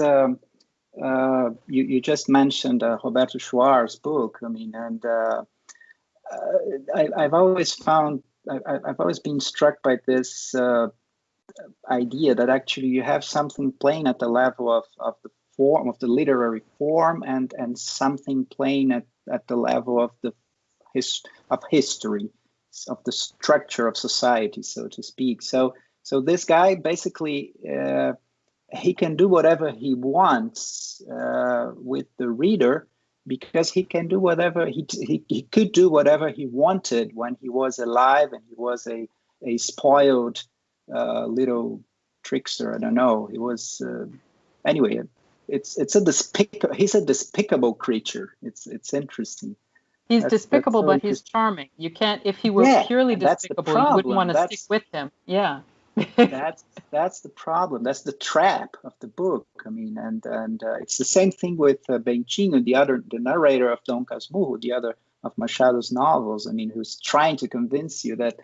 you just mentioned Roberto Schwartz's book. I mean, and I've always been struck by this idea that actually you have something playing at the level of the form, of the literary form, and something playing at the level of history, of the structure of society, so to speak. So this guy basically he can do whatever he wants with the reader, because he can do whatever he could do whatever he wanted when he was alive, and he was a spoiled little trickster. I don't know. He was anyway. He's a despicable creature. It's interesting. He's despicable, so but he's charming. You can't, if he were purely despicable, you wouldn't want to stick with him. Yeah. That's the problem. That's the trap of the book. I mean, and it's the same thing with Bentinho, the narrator of Dom Casmurro, the other of Machado's novels. I mean, who's trying to convince you that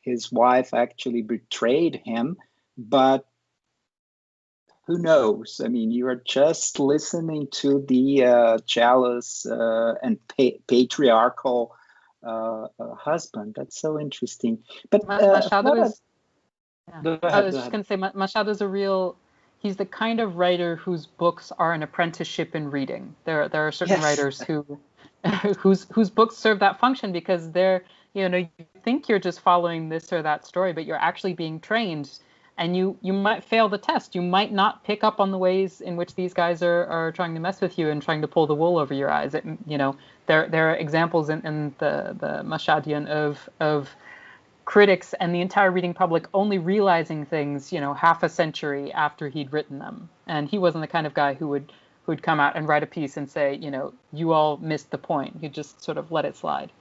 his wife actually betrayed him, but who knows? I mean, you are just listening to the jealous and patriarchal husband. That's so interesting. But Machado is. Yeah. I was just going to say, Machado's he's the kind of writer whose books are an apprenticeship in reading. There are certain writers whose books serve that function, because they're, you think you're just following this or that story, but you're actually being trained, and you might fail the test. You might not pick up on the ways in which these guys are trying to mess with you and trying to pull the wool over your eyes. There are examples in the Machadian of critics and the entire reading public only realizing things, half a century after he'd written them. And he wasn't the kind of guy who'd come out and write a piece and say, you all missed the point. He'd just sort of let it slide.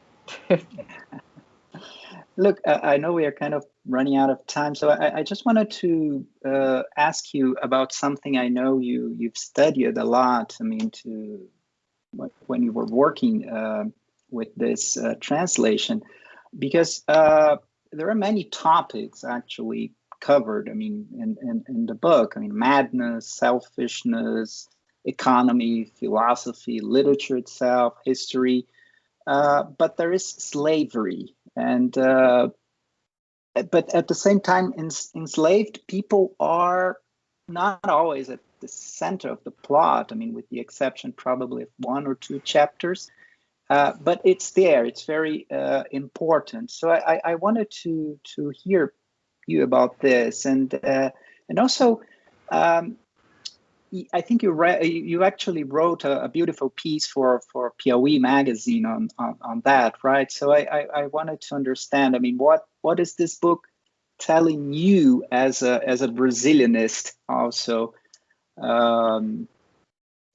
Look, I know we are kind of running out of time, so I just wanted to ask you about something I know you've studied a lot. I mean, when you were working with this translation, because there are many topics actually covered. I mean, in the book. I mean, madness, selfishness, economy, philosophy, literature itself, history. But there is slavery, and but at the same time, enslaved people are not always at the center of the plot. I mean, with the exception probably of one or two chapters. But it's there. It's very important. So I wanted to hear you about this, and also I think you actually wrote a beautiful piece for Piauí magazine on that, right? So I wanted to understand. I mean, what is this book telling you as a Brazilianist also?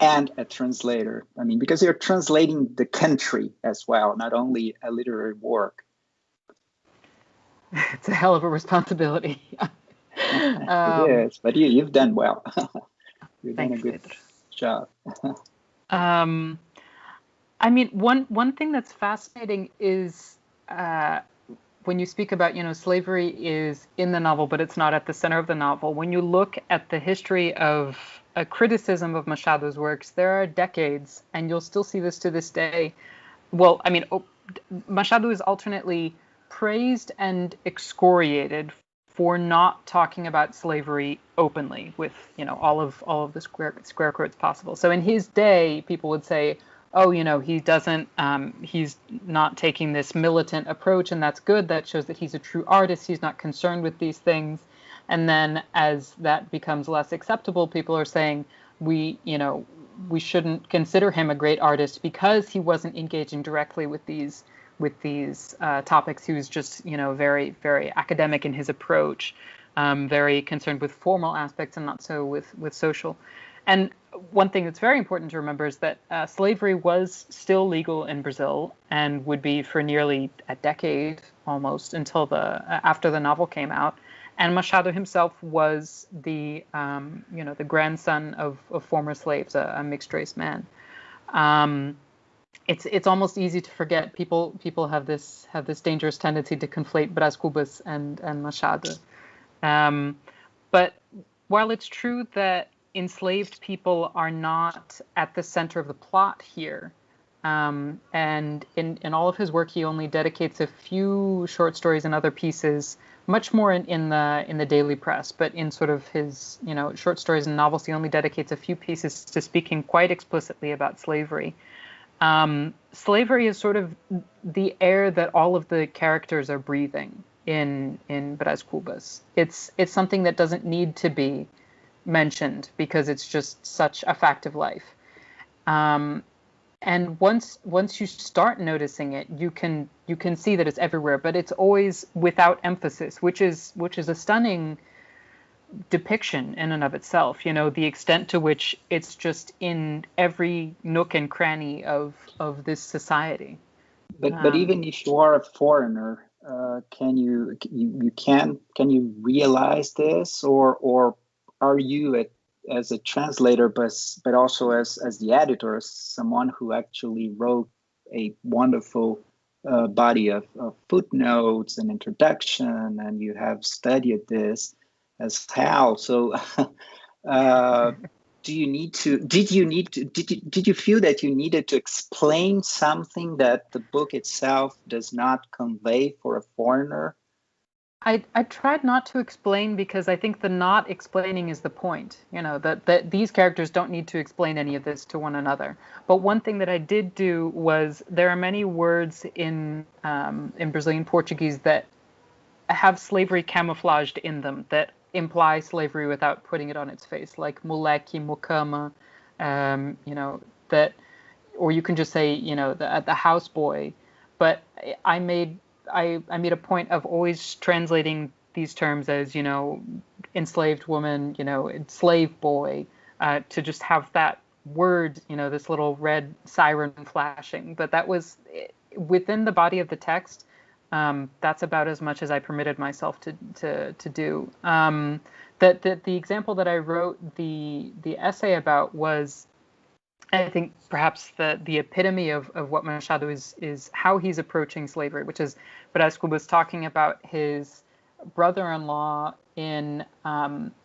And a translator. I mean, because you're translating the country as well, not only a literary work. It's a hell of a responsibility. It is, but you've done well. You've done a good job. I mean, one thing that's fascinating is when you speak about, slavery is in the novel, but it's not at the center of the novel. When you look at the history of a criticism of Machado's works, there are decades, and you'll still see this to this day. Well, I mean, Machado is alternately praised and excoriated for not talking about slavery openly with, all of the square quotes possible. So in his day, people would say, oh, he doesn't, he's not taking this militant approach, and that's good. That shows that he's a true artist. He's not concerned with these things. And then as that becomes less acceptable, people are saying we shouldn't consider him a great artist because he wasn't engaging directly with these these topics. He was just, very, very academic in his approach, very concerned with formal aspects and not so with social. And one thing that's very important to remember is that slavery was still legal in Brazil and would be for nearly a decade almost until after the novel came out. And Machado himself was the grandson of former slaves, a mixed race man. It's almost easy to forget. People have this dangerous tendency to conflate Brás Cubas and Machado. But while it's true that enslaved people are not at the center of the plot here, and in all of his work he only dedicates a few short stories and other pieces, much more in the daily press, but in sort of his short stories and novels he only dedicates a few pieces to speaking quite explicitly about slavery. Slavery is sort of the air that all of the characters are breathing in Brás Cubas. It's something that doesn't need to be mentioned because it's just such a fact of life. And once you start noticing it, you can see that it's everywhere, but it's always without emphasis, which is a stunning depiction in and of itself. The extent to which it's just in every nook and cranny of this society. But even if you are a foreigner, can you realize this, or are you as a translator, but also as the editor, as someone who actually wrote a wonderful body of footnotes and introduction, and you have studied this as Hal? So did you feel that you needed to explain something that the book itself does not convey for a foreigner? I tried not to explain because I think the not explaining is the point. That these characters don't need to explain any of this to one another. But one thing that I did do was there are many words in Brazilian Portuguese that have slavery camouflaged in them, that imply slavery without putting it on its face, like moleque, mocama, that, or you can just say, the houseboy. But I made a point of always translating these terms as, enslaved woman, slave boy, to just have that word, this little red siren flashing. But that was within the body of the text. That's about as much as I permitted myself to do. The example that I wrote the essay about was, I think, perhaps the epitome of what Machado is how he's approaching slavery, which is Brás Cubas talking about his brother-in-law in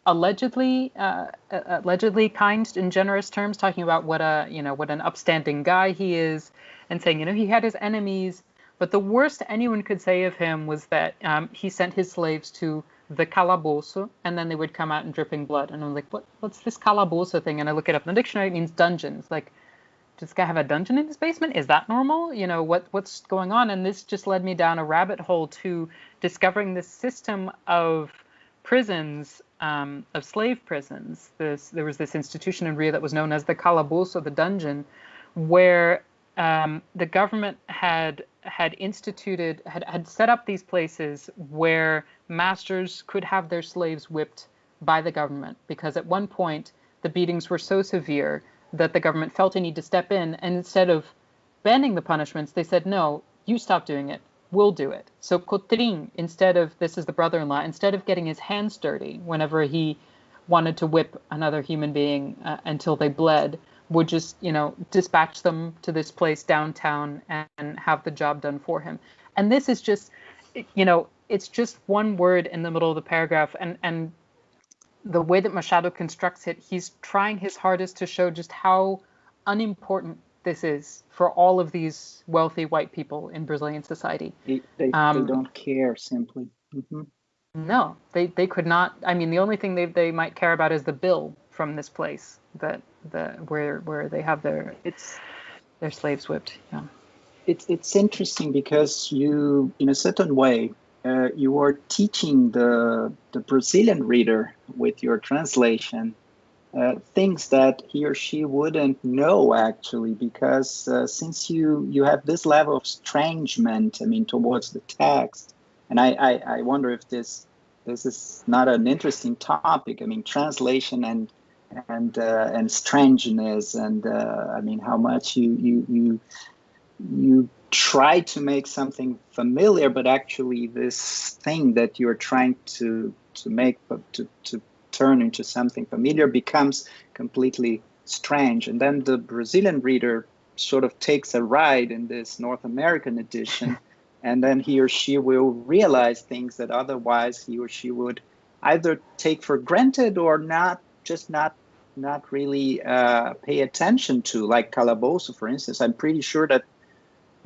allegedly kind and generous terms, talking about what an upstanding guy he is, and saying, he had his enemies. But the worst anyone could say of him was that he sent his slaves to the calabozo, and then they would come out in dripping blood. And I'm like, what's this calabozo thing? And I look it up in the dictionary. It means dungeons. Like, does this guy have a dungeon in his basement? Is that normal? What's going on? And this just led me down a rabbit hole to discovering this system of prisons, of slave prisons. There was this institution in Rio that was known as the calabozo, the dungeon, where the government had set up these places where masters could have their slaves whipped by the government, because at one point the beatings were so severe that the government felt a need to step in, and instead of banning the punishments, they said, no, you stop doing it, we'll do it. So Cotrim, this is the brother-in-law, instead of getting his hands dirty whenever he wanted to whip another human being until they bled, would just, dispatch them to this place downtown and have the job done for him. And this is just, it's just one word in the middle of the paragraph. And the way that Machado constructs it, he's trying his hardest to show just how unimportant this is for all of these wealthy white people in Brazilian society. They don't care, simply. Mm-hmm. No, they could not. I mean, the only thing they might care about is the bill from this place where they have their slaves whipped. Yeah. It's interesting because you, in a certain way, you are teaching the Brazilian reader with your translation things that he or she wouldn't know actually, because since you have this level of estrangement, I mean, towards the text, and I wonder if this is not an interesting topic. I mean, translation and strangeness, and I mean, how much you try to make something familiar, but actually this thing that you're trying to make to turn into something familiar becomes completely strange. And then the Brazilian reader sort of takes a ride in this North American edition, and then he or she will realize things that otherwise he or she would either take for granted or not really pay attention to, like Calabouço, for instance. I'm pretty sure that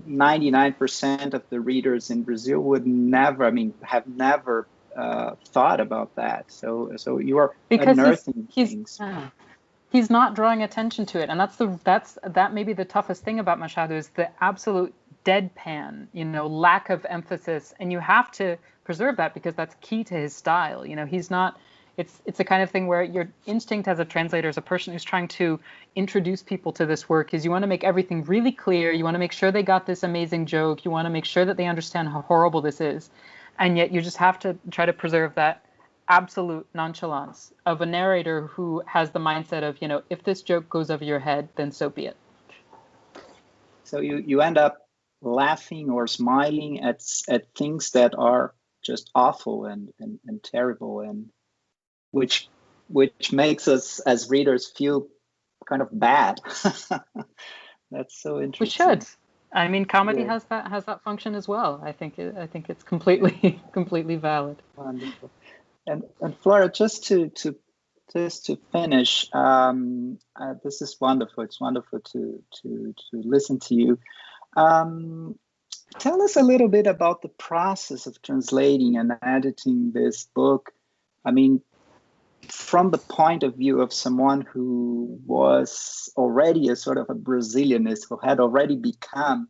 99% of the readers in Brazil would never, have never thought about that. So you are unearthing things. He's not drawing attention to it, and that may be the toughest thing about Machado, is the absolute deadpan, lack of emphasis, and you have to preserve that because that's key to his style. He's not. It's the kind of thing where your instinct as a translator, as a person who's trying to introduce people to this work, is you want to make everything really clear. You want to make sure they got this amazing joke. You want to make sure that they understand how horrible this is. And yet you just have to try to preserve that absolute nonchalance of a narrator who has the mindset of, if this joke goes over your head, then so be it. So you end up laughing or smiling at things that are just awful and terrible, and which makes us as readers feel kind of bad. That's so interesting. We should. Comedy has that function as well. I think it's completely valid. Wonderful. And Flora, just to finish, this is wonderful. It's wonderful to listen to you. Tell us a little bit about the process of translating and editing this book. From the point of view of someone who was already a sort of a Brazilianist, who had already become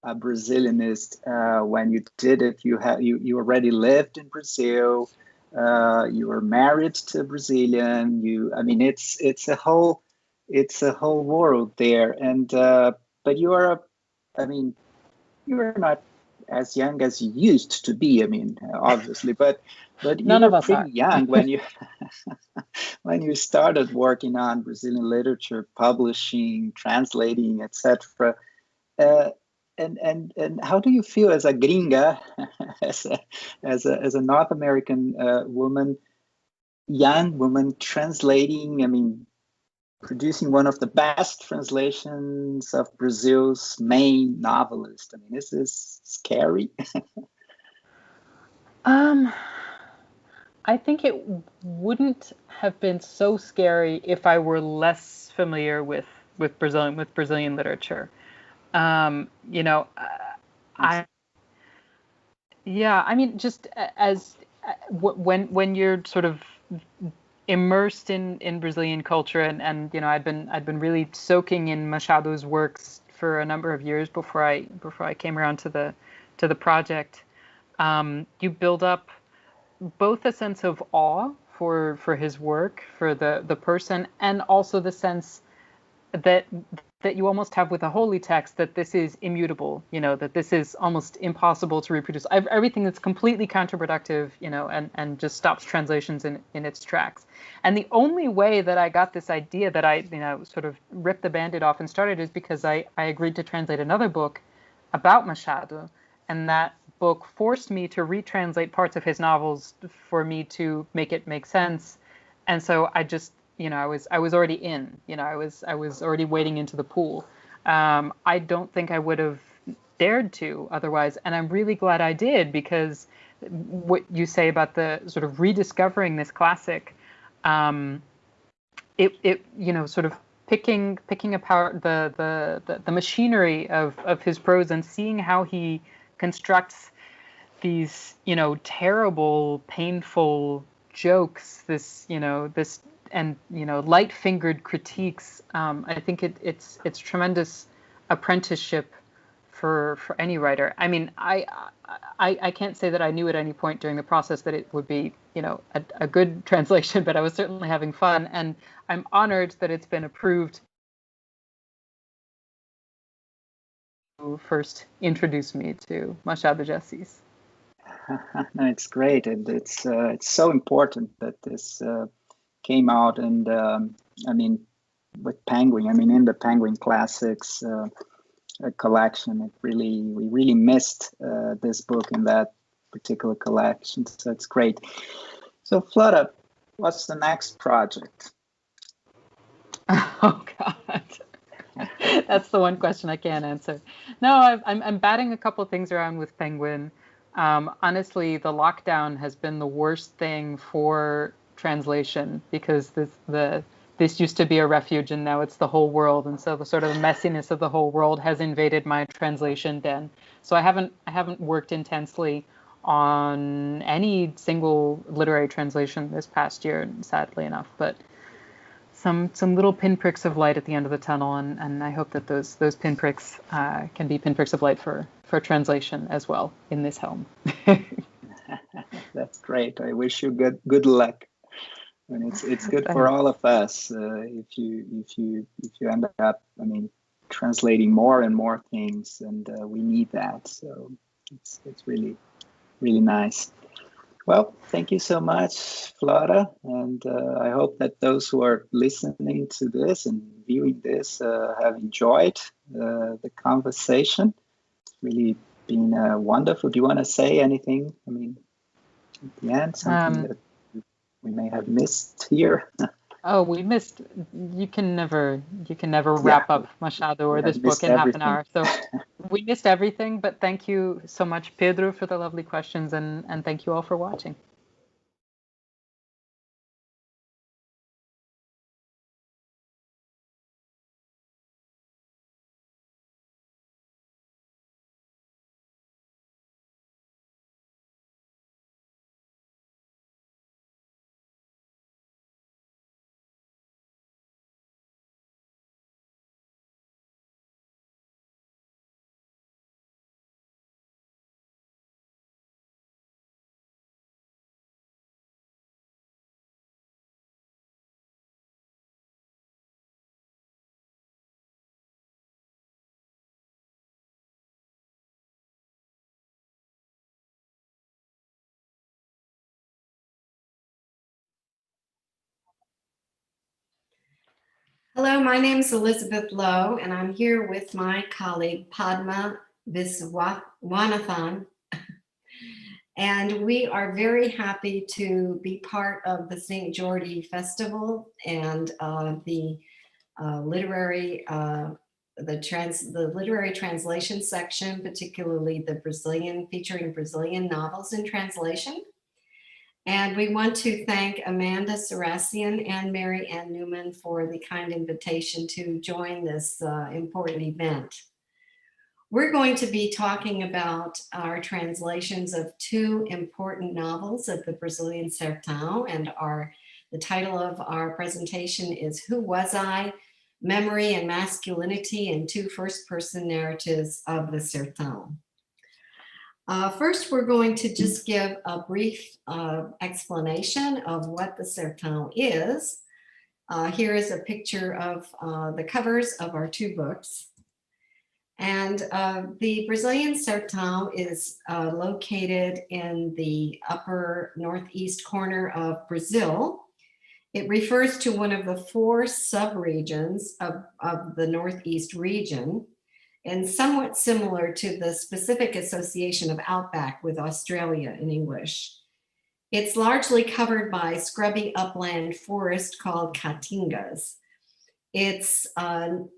a Brazilianist when you did it. You already lived in Brazil. You were married to a Brazilian. It's a whole world there. And but you are you are not as young as you used to be. Obviously, but you were pretty young when you when you started working on Brazilian literature, publishing, translating, etc. And how do you feel as a gringa, as a North American young woman translating? Producing one of the best translations of Brazil's main novelist. This is scary. I think it wouldn't have been so scary if I were less familiar with Brazilian literature. Just as when you're sort of immersed in Brazilian culture, and I'd been really soaking in Machado's works for a number of years before I came around to the project. You build up both a sense of awe for his work, for the person, and also the sense that you almost have with a holy text, that this is immutable, that this is almost impossible to reproduce. Everything that's completely counterproductive, and just stops translations in its tracks. And the only way that I got this idea that I, sort of ripped the Band-Aid off and started is because I agreed to translate another book about Machado, and that book forced me to retranslate parts of his novels for me to make it make sense. And so I just, I was already in, I was already wading into the pool. I don't think I would have dared to otherwise. And I'm really glad I did, because what you say about the sort of rediscovering this classic, it sort of picking apart the machinery of his prose and seeing how he constructs these, terrible, painful jokes, this and light-fingered critiques. I think it's tremendous apprenticeship for any writer. I mean, I can't say that I knew at any point during the process that it would be, you know, a good translation, but I was certainly having fun, and I'm honored that it's been approved. Who first introduced me to Machado de Assis. No, it's great, and it's so important that this came out, and I mean, with Penguin. I mean, in the Penguin Classics collection, we really missed this book in that particular collection. So it's great. So Flora, what's the next project? Oh God. That's the one question I can't answer. No, I'm batting a couple things around with Penguin. Honestly, the lockdown has been the worst thing for translation, because this used to be a refuge and now it's the whole world, and so the sort of messiness of the whole world has invaded my translation den. So I haven't worked intensely on any single literary translation this past year, sadly enough, but some little pinpricks of light at the end of the tunnel, and I hope that those pinpricks can be pinpricks of light for translation as well in this home. That's great. I wish you good luck. And it's good for all of us if you end up, I mean, translating more and more things, and we need that. So it's really nice. Well, thank you so much, Flora, and I hope that those who are listening to this and viewing this have enjoyed the conversation. It's really been wonderful. Do you want to say anything? I mean, at the end, something that we may have missed here. Oh, we missed. You can never wrap up Machado or this book in half an hour. So we missed everything. But thank you so much, Pedro, for the lovely questions, and thank you all for watching. Hello, my name is Elizabeth Lowe, and I'm here with my colleague Padma Viswanathan. And we are very happy to be part of the Sant Jordi Festival and the literary translation section, particularly the featuring Brazilian novels in translation. And we want to thank Amanda Sarasian and Mary Ann Newman for the kind invitation to join this important event. We're going to be talking about our translations of two important novels of the Brazilian Sertão, and the title of our presentation is Who Was I? Memory and Masculinity in Two First-Person Narratives of the Sertão. First, we're going to just give a brief explanation of what the Sertão is. Here is a picture of the covers of our two books. And the Brazilian Sertão is located in the upper northeast corner of Brazil. It refers to one of the four subregions of the Northeast region, and somewhat similar to the specific association of outback with Australia in English. It's largely covered by scrubby upland forest called caatingas. Its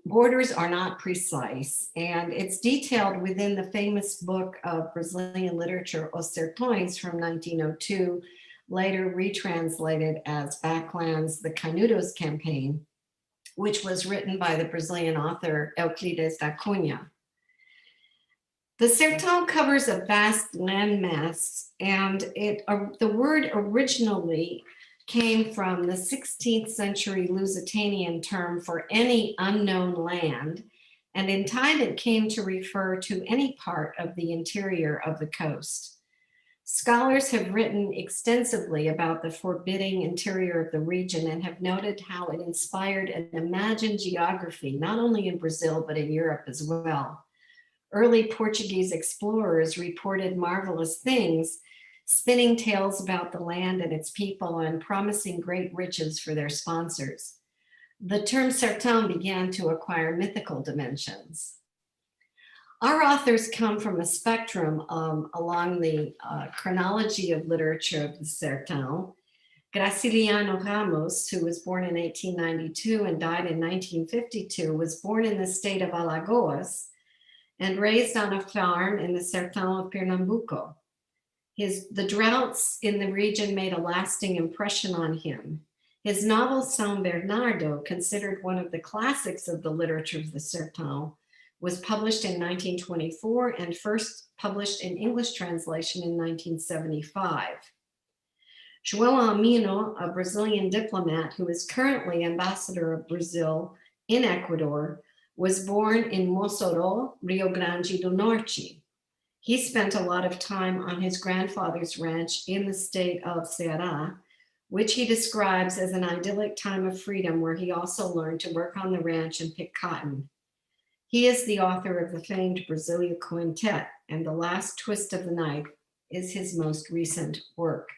borders are not precise, and it's detailed within the famous book of Brazilian literature, Os Sertões, from 1902, later retranslated as Backlands, the Canudos Campaign, which was written by the Brazilian author Euclides da Cunha. The Sertão covers a vast landmass, and the word originally came from the 16th century Lusitanian term for any unknown land, and in time it came to refer to any part of the interior of the coast. Scholars have written extensively about the forbidding interior of the region and have noted how it inspired an imagined geography, not only in Brazil, but in Europe as well. Early Portuguese explorers reported marvelous things, spinning tales about the land and its people and promising great riches for their sponsors. The term sertão began to acquire mythical dimensions. Our authors come from a spectrum along the chronology of literature of the sertão. Graciliano Ramos, who was born in 1892 and died in 1952, was born in the state of Alagoas and raised on a farm in the sertão of Pernambuco. The droughts in the region made a lasting impression on him. His novel São Bernardo, considered one of the classics of the literature of the sertão, was published in 1924 and first published in English translation in 1975. João Amino, a Brazilian diplomat who is currently ambassador of Brazil in Ecuador, was born in Mossoró, Rio Grande do Norte. He spent a lot of time on his grandfather's ranch in the state of Ceará, which he describes as an idyllic time of freedom where he also learned to work on the ranch and pick cotton. He is the author of the famed Brasilia Quintet, and The Last Twist of the Knife is his most recent work.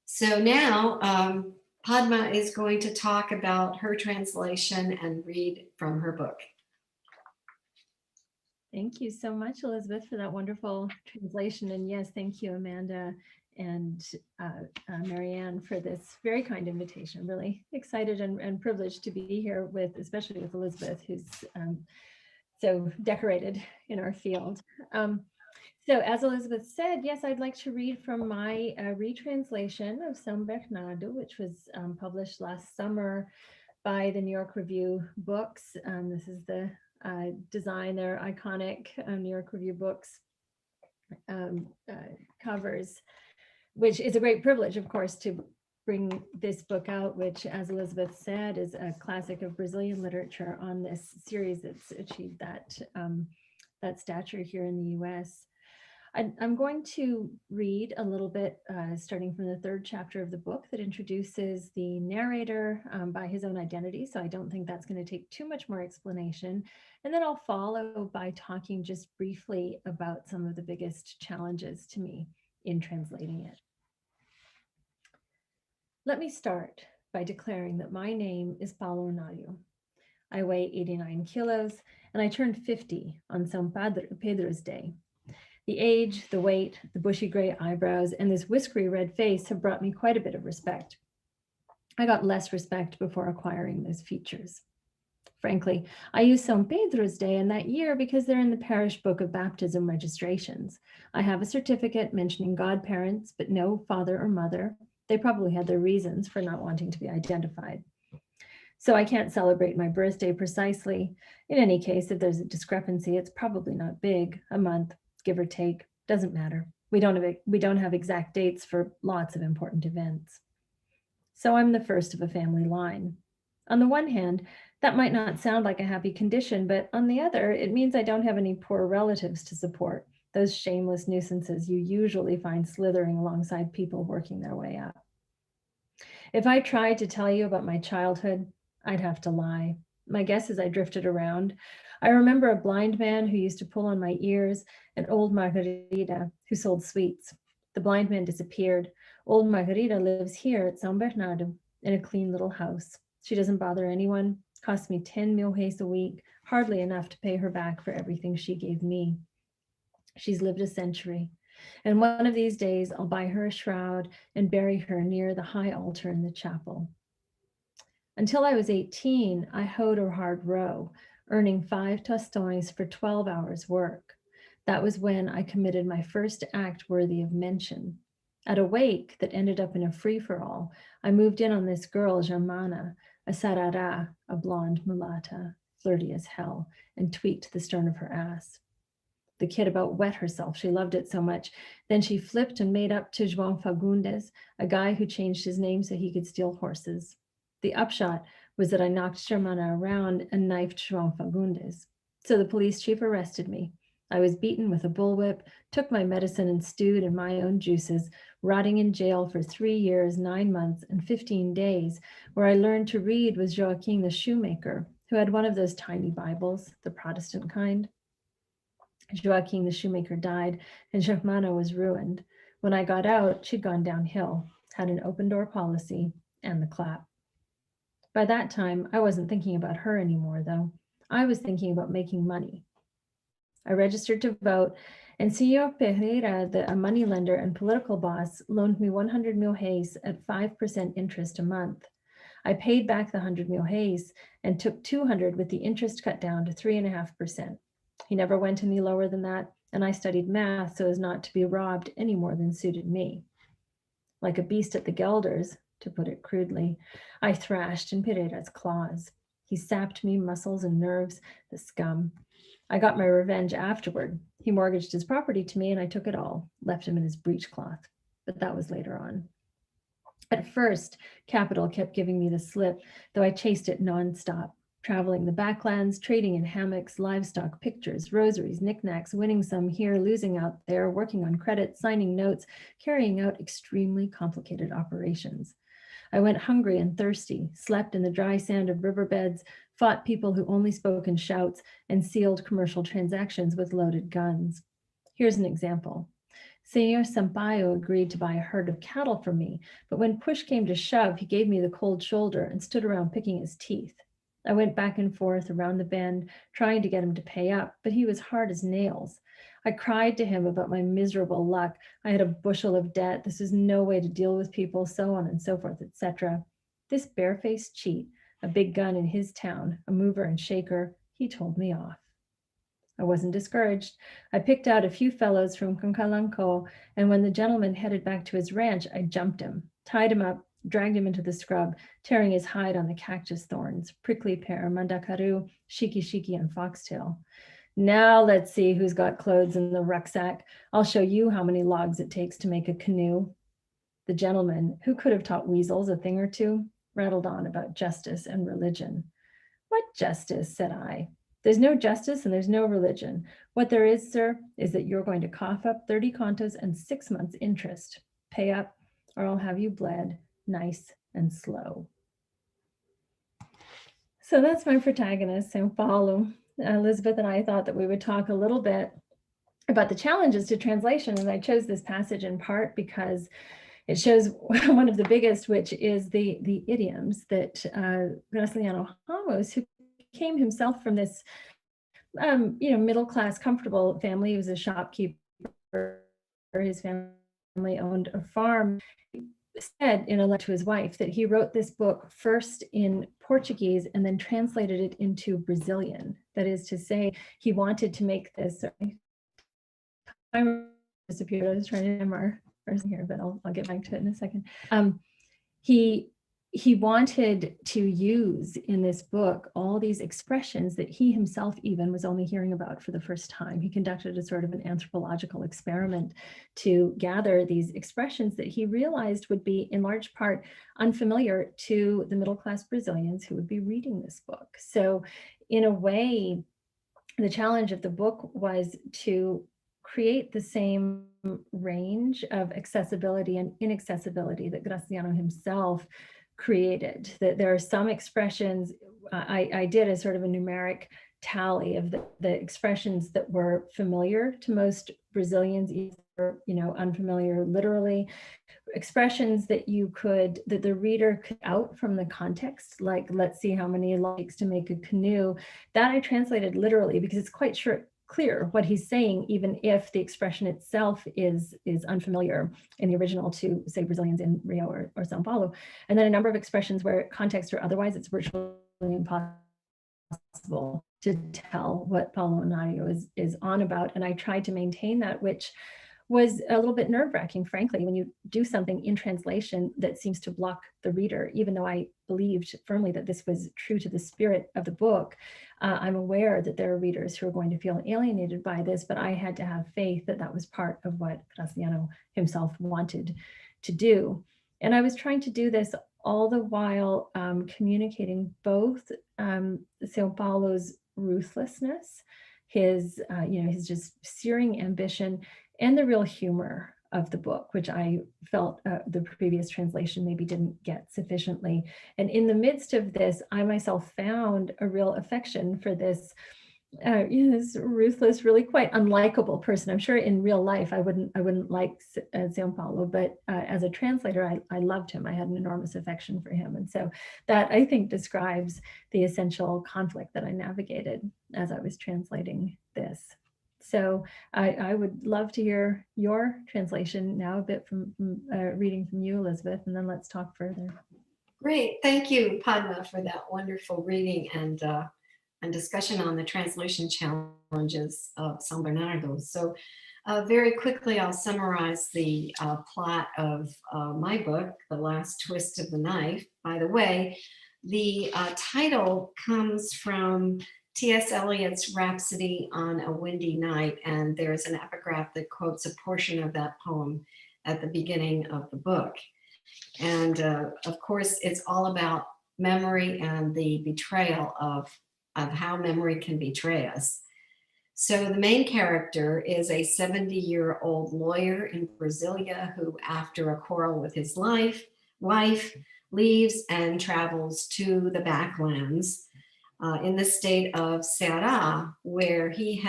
So now Padma is going to talk about her translation and read from her book. Thank you so much, Elizabeth, for that wonderful translation. And yes, thank you, Amanda and Marianne, for this very kind invitation. I'm really excited and privileged to be here with, especially with Elizabeth, who's so decorated in our field. So as Elizabeth said, yes, I'd like to read from my retranslation of São Bernardo, which was published last summer by the New York Review Books. This is the design, their iconic New York Review Books covers, which is a great privilege, of course, to bring this book out, which, as Elizabeth said, is a classic of Brazilian literature on this series that's achieved that, that stature here in the US. I'm going to read a little bit, starting from the third chapter of the book that introduces the narrator by his own identity. So I don't think that's going to take too much more explanation. And then I'll follow by talking just briefly about some of the biggest challenges to me in translating it. Let me start by declaring that my name is Paulo Nario. I weigh 89 kilos and I turned 50 on São Pedro's Day. The age, the weight, the bushy gray eyebrows, and this whiskery red face have brought me quite a bit of respect. I got less respect before acquiring those features. Frankly, I use São Pedro's Day in that year because they're in the parish book of baptism registrations. I have a certificate mentioning godparents, but no father or mother. They probably had their reasons for not wanting to be identified. So I can't celebrate my birthday precisely. In any case, if there's a discrepancy, it's probably not big, a month, give or take, doesn't matter. We don't have exact dates for lots of important events. So I'm the first of a family line. On the one hand, that might not sound like a happy condition, but on the other, it means I don't have any poor relatives to support, those shameless nuisances you usually find slithering alongside people working their way up. If I tried to tell you about my childhood, I'd have to lie. My guess is I drifted around. I remember a blind man who used to pull on my ears, and old Margarida who sold sweets. The blind man disappeared. Old Margarida lives here at São Bernardo in a clean little house. She doesn't bother anyone, costs me 10 mil-réis a week, hardly enough to pay her back for everything she gave me. She's lived a century, and one of these days I'll buy her a shroud and bury her near the high altar in the chapel. Until I was 18, I hoed a hard row, earning 5 tostões for 12 hours work. That was when I committed my first act worthy of mention. At a wake that ended up in a free-for-all, I moved in on this girl, Germana, a sarará, a blonde mulatta, flirty as hell, and tweaked the stern of her ass. The kid about wet herself, she loved it so much. Then she flipped and made up to João Fagundes, a guy who changed his name so he could steal horses. The upshot was that I knocked Shermana around and knifed João Fagundes. So the police chief arrested me. I was beaten with a bullwhip, took my medicine and stewed in my own juices, rotting in jail for 3 years, 9 months, and 15 days, where I learned to read with Joaquin the shoemaker, who had one of those tiny Bibles, the Protestant kind. Joaquin the shoemaker died, and Shermana was ruined. When I got out, she'd gone downhill, had an open door policy, and the clap. By that time, I wasn't thinking about her anymore, though. I was thinking about making money. I registered to vote, and Senor Pereira, a moneylender and political boss, loaned me 100 mil reis at 5% interest a month. I paid back the 100 mil reis and took 200 with the interest cut down to 3.5%. He never went any lower than that, and I studied math so as not to be robbed any more than suited me. Like a beast at the gelders, to put it crudely, I thrashed in Pereira's claws. He sapped me muscles and nerves, the scum. I got my revenge afterward. He mortgaged his property to me and I took it all, left him in his breechcloth. But that was later on. At first, Capital kept giving me the slip, though I chased it nonstop, traveling the backlands, trading in hammocks, livestock, pictures, rosaries, knickknacks, winning some here, losing out there, working on credit, signing notes, carrying out extremely complicated operations. I went hungry and thirsty, slept in the dry sand of riverbeds, fought people who only spoke in shouts, and sealed commercial transactions with loaded guns. Here's an example. Senor Sampaio agreed to buy a herd of cattle from me, but when push came to shove, he gave me the cold shoulder and stood around picking his teeth. I went back and forth around the bend, trying to get him to pay up, but he was hard as nails. I cried to him about my miserable luck. I had a bushel of debt. This is no way to deal with people, so on and so forth, etc. This barefaced cheat, a big gun in his town, a mover and shaker, he told me off. I wasn't discouraged. I picked out a few fellows from Concalanco, and when the gentleman headed back to his ranch, I jumped him, tied him up, dragged him into the scrub, tearing his hide on the cactus thorns, prickly pear, mandacaru, shiki, and foxtail. Now let's see who's got clothes in the rucksack. I'll show you how many logs it takes to make a canoe. The gentleman, who could have taught weasels a thing or two, rattled on about justice and religion. What justice, said I. There's no justice and there's no religion. What there is, sir, is that you're going to cough up 30 contos and 6 months interest. Pay up or I'll have you bled nice and slow. So that's my protagonist, São Paulo. Elizabeth and I thought that we would talk a little bit about the challenges to translation, and I chose this passage in part because it shows one of the biggest, which is the idioms that Graciliano Ramos, who came himself from this middle-class, comfortable family. He was a shopkeeper. His family owned a farm. Said in a letter to his wife that he wrote this book first in Portuguese and then translated it into Brazilian. That is to say, he wanted to make this. I disappeared. I was trying to remember here, but I'll get back to it in a second. He wanted to use in this book all these expressions that he himself even was only hearing about for the first time. He conducted a sort of an anthropological experiment to gather these expressions that he realized would be in large part unfamiliar to the middle-class Brazilians who would be reading this book. So in a way, the challenge of the book was to create the same range of accessibility and inaccessibility that Graciliano himself created. That there are some expressions, I did a sort of a numeric tally of the expressions that were familiar to most Brazilians, either unfamiliar literally, expressions that that the reader could out from the context, like let's see how many logs to make a canoe. That I translated literally because it's quite clear what he's saying, even if the expression itself is unfamiliar in the original to, say, Brazilians in Rio or Sao Paulo. And then a number of expressions where context or otherwise it's virtually impossible to tell what Paulo Nario is on about. And I tried to maintain that, which was a little bit nerve-wracking, frankly, when you do something in translation that seems to block the reader, even though I believed firmly that this was true to the spirit of the book. I'm aware that there are readers who are going to feel alienated by this, but I had to have faith that that was part of what Graciliano himself wanted to do. And I was trying to do this all the while communicating both São Paulo's ruthlessness, his his just searing ambition, and the real humor of the book, which I felt the previous translation maybe didn't get sufficiently. And in the midst of this, I myself found a real affection for this this ruthless, really quite unlikable person. I'm sure in real life I wouldn't like São Paulo, but as a translator, I loved him. I had an enormous affection for him, and so that I think describes the essential conflict that I navigated as I was translating this. So I would love to hear your translation now, a bit from reading from you, Elizabeth, and then let's talk further. Great, thank you, Padma, for that wonderful reading and discussion on the translation challenges of San Bernardo. So very quickly, I'll summarize the plot of my book, The Last Twist of the Knife. By the way, the title comes from T.S. Eliot's Rhapsody on a Windy Night, and there's an epigraph that quotes a portion of that poem at the beginning of the book. And of course, it's all about memory and the betrayal of how memory can betray us. So the main character is a 70-year-old lawyer in Brasilia who, after a quarrel with his wife, leaves and travels to the backlands in the state of Ceará, where he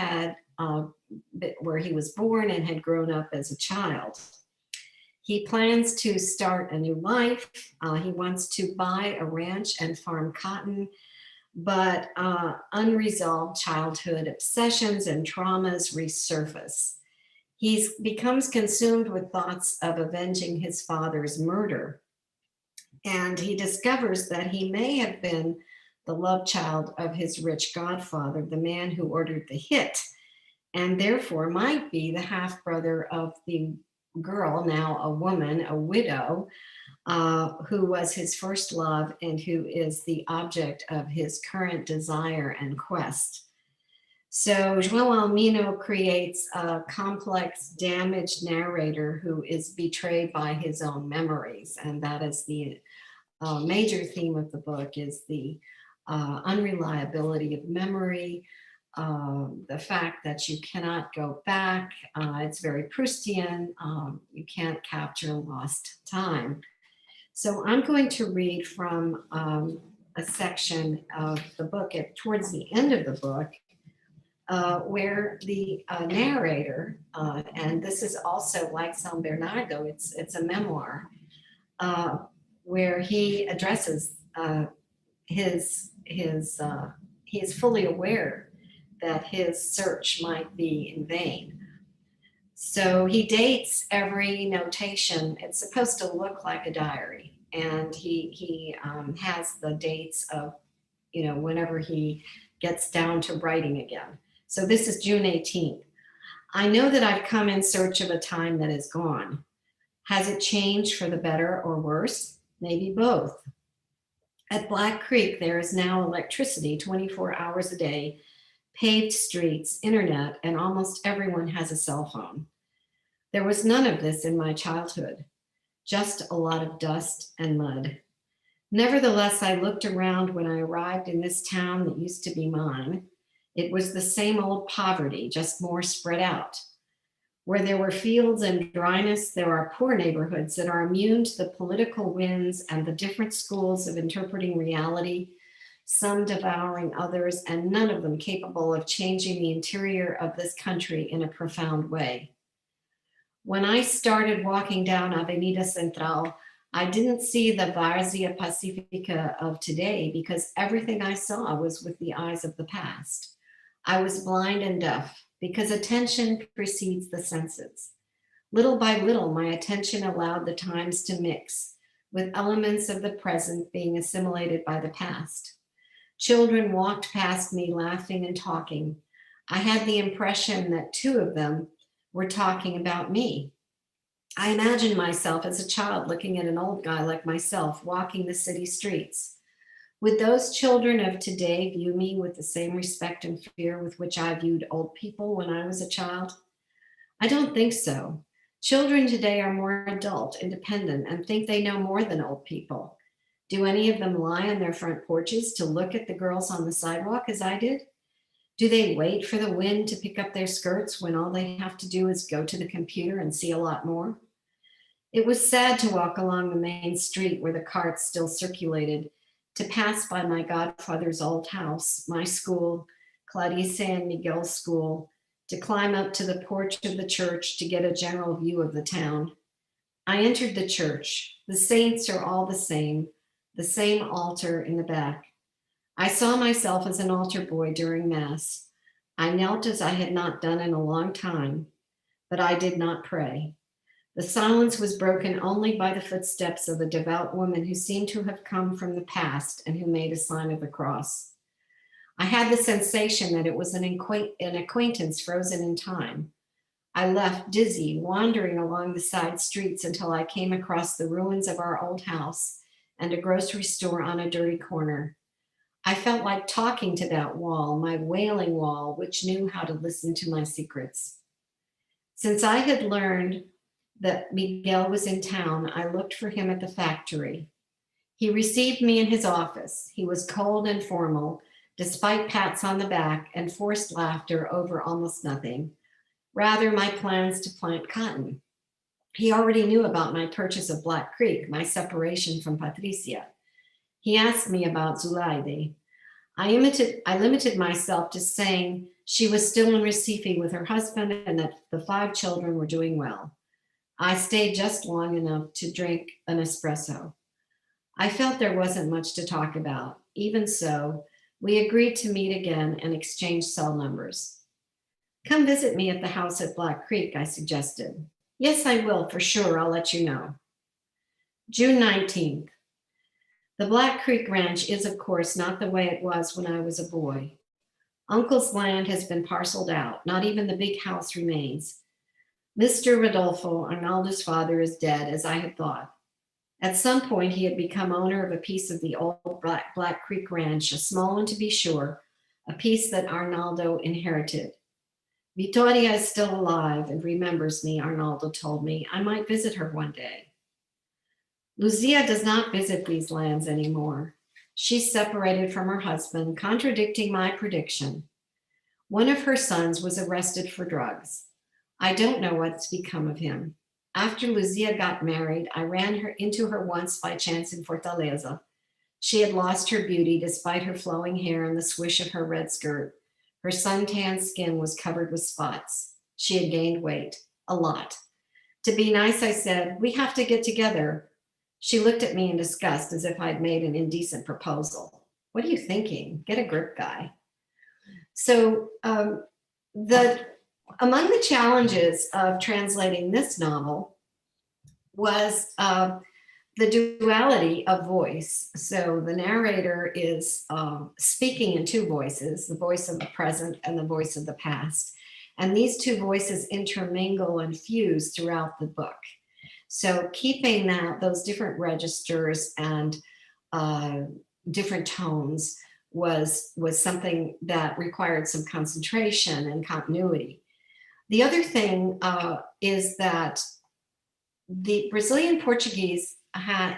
was born and had grown up as a child. He plans to start a new life. He wants to buy a ranch and farm cotton, but unresolved childhood obsessions and traumas resurface. He becomes consumed with thoughts of avenging his father's murder. And he discovers that he may have been the love child of his rich godfather, the man who ordered the hit, and therefore might be the half-brother of the girl, now a woman, a widow, who was his first love and who is the object of his current desire and quest. So João Almino creates a complex, damaged narrator who is betrayed by his own memories. And that is the major theme of the book, is the unreliability of memory, the fact that you cannot go back. It's very Proustian. You can't capture lost time. So I'm going to read from a section of the book towards the end of the book, where the narrator, and this is also like San Bernardo, it's a memoir, where he addresses he is fully aware that his search might be in vain. So he dates every notation. It's supposed to look like a diary, and he has the dates of, whenever he gets down to writing again. So this is June 18th. I know that I've come in search of a time that is gone. Has it changed for the better or worse? Maybe both. At Black Creek, there is now electricity 24 hours a day, paved streets, internet, and almost everyone has a cell phone. There was none of this in my childhood, just a lot of dust and mud. Nevertheless, I looked around when I arrived in this town that used to be mine. It was the same old poverty, just more spread out. Where there were fields and dryness, there are poor neighborhoods that are immune to the political winds and the different schools of interpreting reality, some devouring others, and none of them capable of changing the interior of this country in a profound way. When I started walking down Avenida Central, I didn't see the Várzea Pacífica of today because everything I saw was with the eyes of the past. I was blind and deaf because attention precedes the senses. Little by little, my attention allowed the times to mix, with elements of the present being assimilated by the past. Children walked past me laughing and talking. I had the impression that two of them were talking about me. I imagined myself as a child looking at an old guy like myself walking the city streets. Would those children of today view me with the same respect and fear with which I viewed old people when I was a child? I don't think so. Children today are more adult, independent, and think they know more than old people. Do any of them lie on their front porches to look at the girls on the sidewalk as I did? Do they wait for the wind to pick up their skirts when all they have to do is go to the computer and see a lot more? It was sad to walk along the main street where the carts still circulated, to pass by my godfather's old house, my school, Clarice and Miguel's school, to climb up to the porch of the church to get a general view of the town. I entered the church. The saints are all the same altar in the back. I saw myself as an altar boy during Mass. I knelt as I had not done in a long time, but I did not pray. The silence was broken only by the footsteps of a devout woman who seemed to have come from the past and who made a sign of the cross. I had the sensation that it was an acquaintance frozen in time. I left dizzy, wandering along the side streets until I came across the ruins of our old house and a grocery store on a dirty corner. I felt like talking to that wall, my wailing wall, which knew how to listen to my secrets. Since I had learned that Miguel was in town, I looked for him at the factory. He received me in his office. He was cold and formal, despite pats on the back and forced laughter over almost nothing. Rather, my plans to plant cotton. He already knew about my purchase of Black Creek, my separation from Patricia. He asked me about Zulaide. I limited myself to saying she was still in Recife with her husband and that the 5 children were doing well. I stayed just long enough to drink an espresso. I felt there wasn't much to talk about. Even so, we agreed to meet again and exchange cell numbers. Come visit me at the house at Black Creek, I suggested. Yes, I will, for sure. I'll let you know. June 19th. The Black Creek Ranch is, of course, not the way it was when I was a boy. Uncle's land has been parceled out. Not even the big house remains. Mr. Rodolfo, Arnaldo's father, is dead, as I had thought. At some point, he had become owner of a piece of the old Black Creek Ranch, a small one to be sure, a piece that Arnaldo inherited. Vittoria is still alive and remembers me, Arnaldo told me. I might visit her one day. Lucia does not visit these lands anymore. She's separated from her husband, contradicting my prediction. One of her sons was arrested for drugs. I don't know what's become of him. After Lucia got married, I ran into her once by chance in Fortaleza. She had lost her beauty despite her flowing hair and the swish of her red skirt. Her suntanned skin was covered with spots. She had gained weight, a lot. To be nice, I said, "We have to get together." She looked at me in disgust as if I'd made an indecent proposal. What are you thinking? Get a grip, guy. So among the challenges of translating this novel was the duality of voice. So the narrator is speaking in 2 voices, the voice of the present and the voice of the past. And these 2 voices intermingle and fuse throughout the book. So keeping those different registers and different tones was something that required some concentration and continuity. The other thing is that the Brazilian Portuguese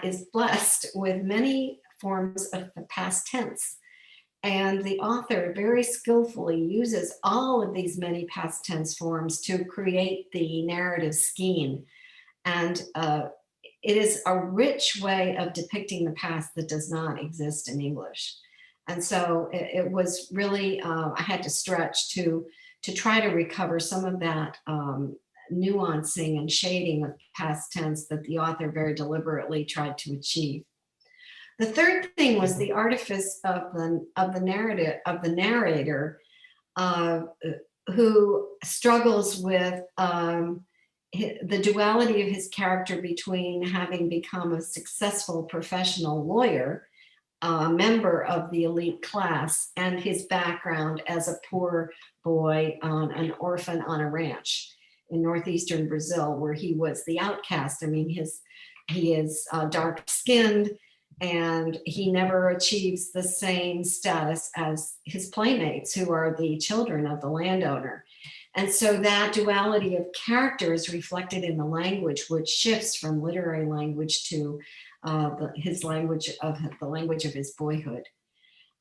is blessed with many forms of the past tense. And the author very skillfully uses all of these many past tense forms to create the narrative scheme. And it is a rich way of depicting the past that does not exist in English. And so it was really, I had to stretch to try to recover some of that nuancing and shading of past tense that the author very deliberately tried to achieve. The third thing was the artifice of the narrator who struggles with the duality of his character between having become a successful professional lawyer, a member of the elite class, and his background as a poor boy, an orphan on a ranch in northeastern Brazil, where he was the outcast. I mean, he is dark-skinned, and he never achieves the same status as his playmates, who are the children of the landowner. And so that duality of character is reflected in the language, which shifts from literary language to his language of the language of his boyhood.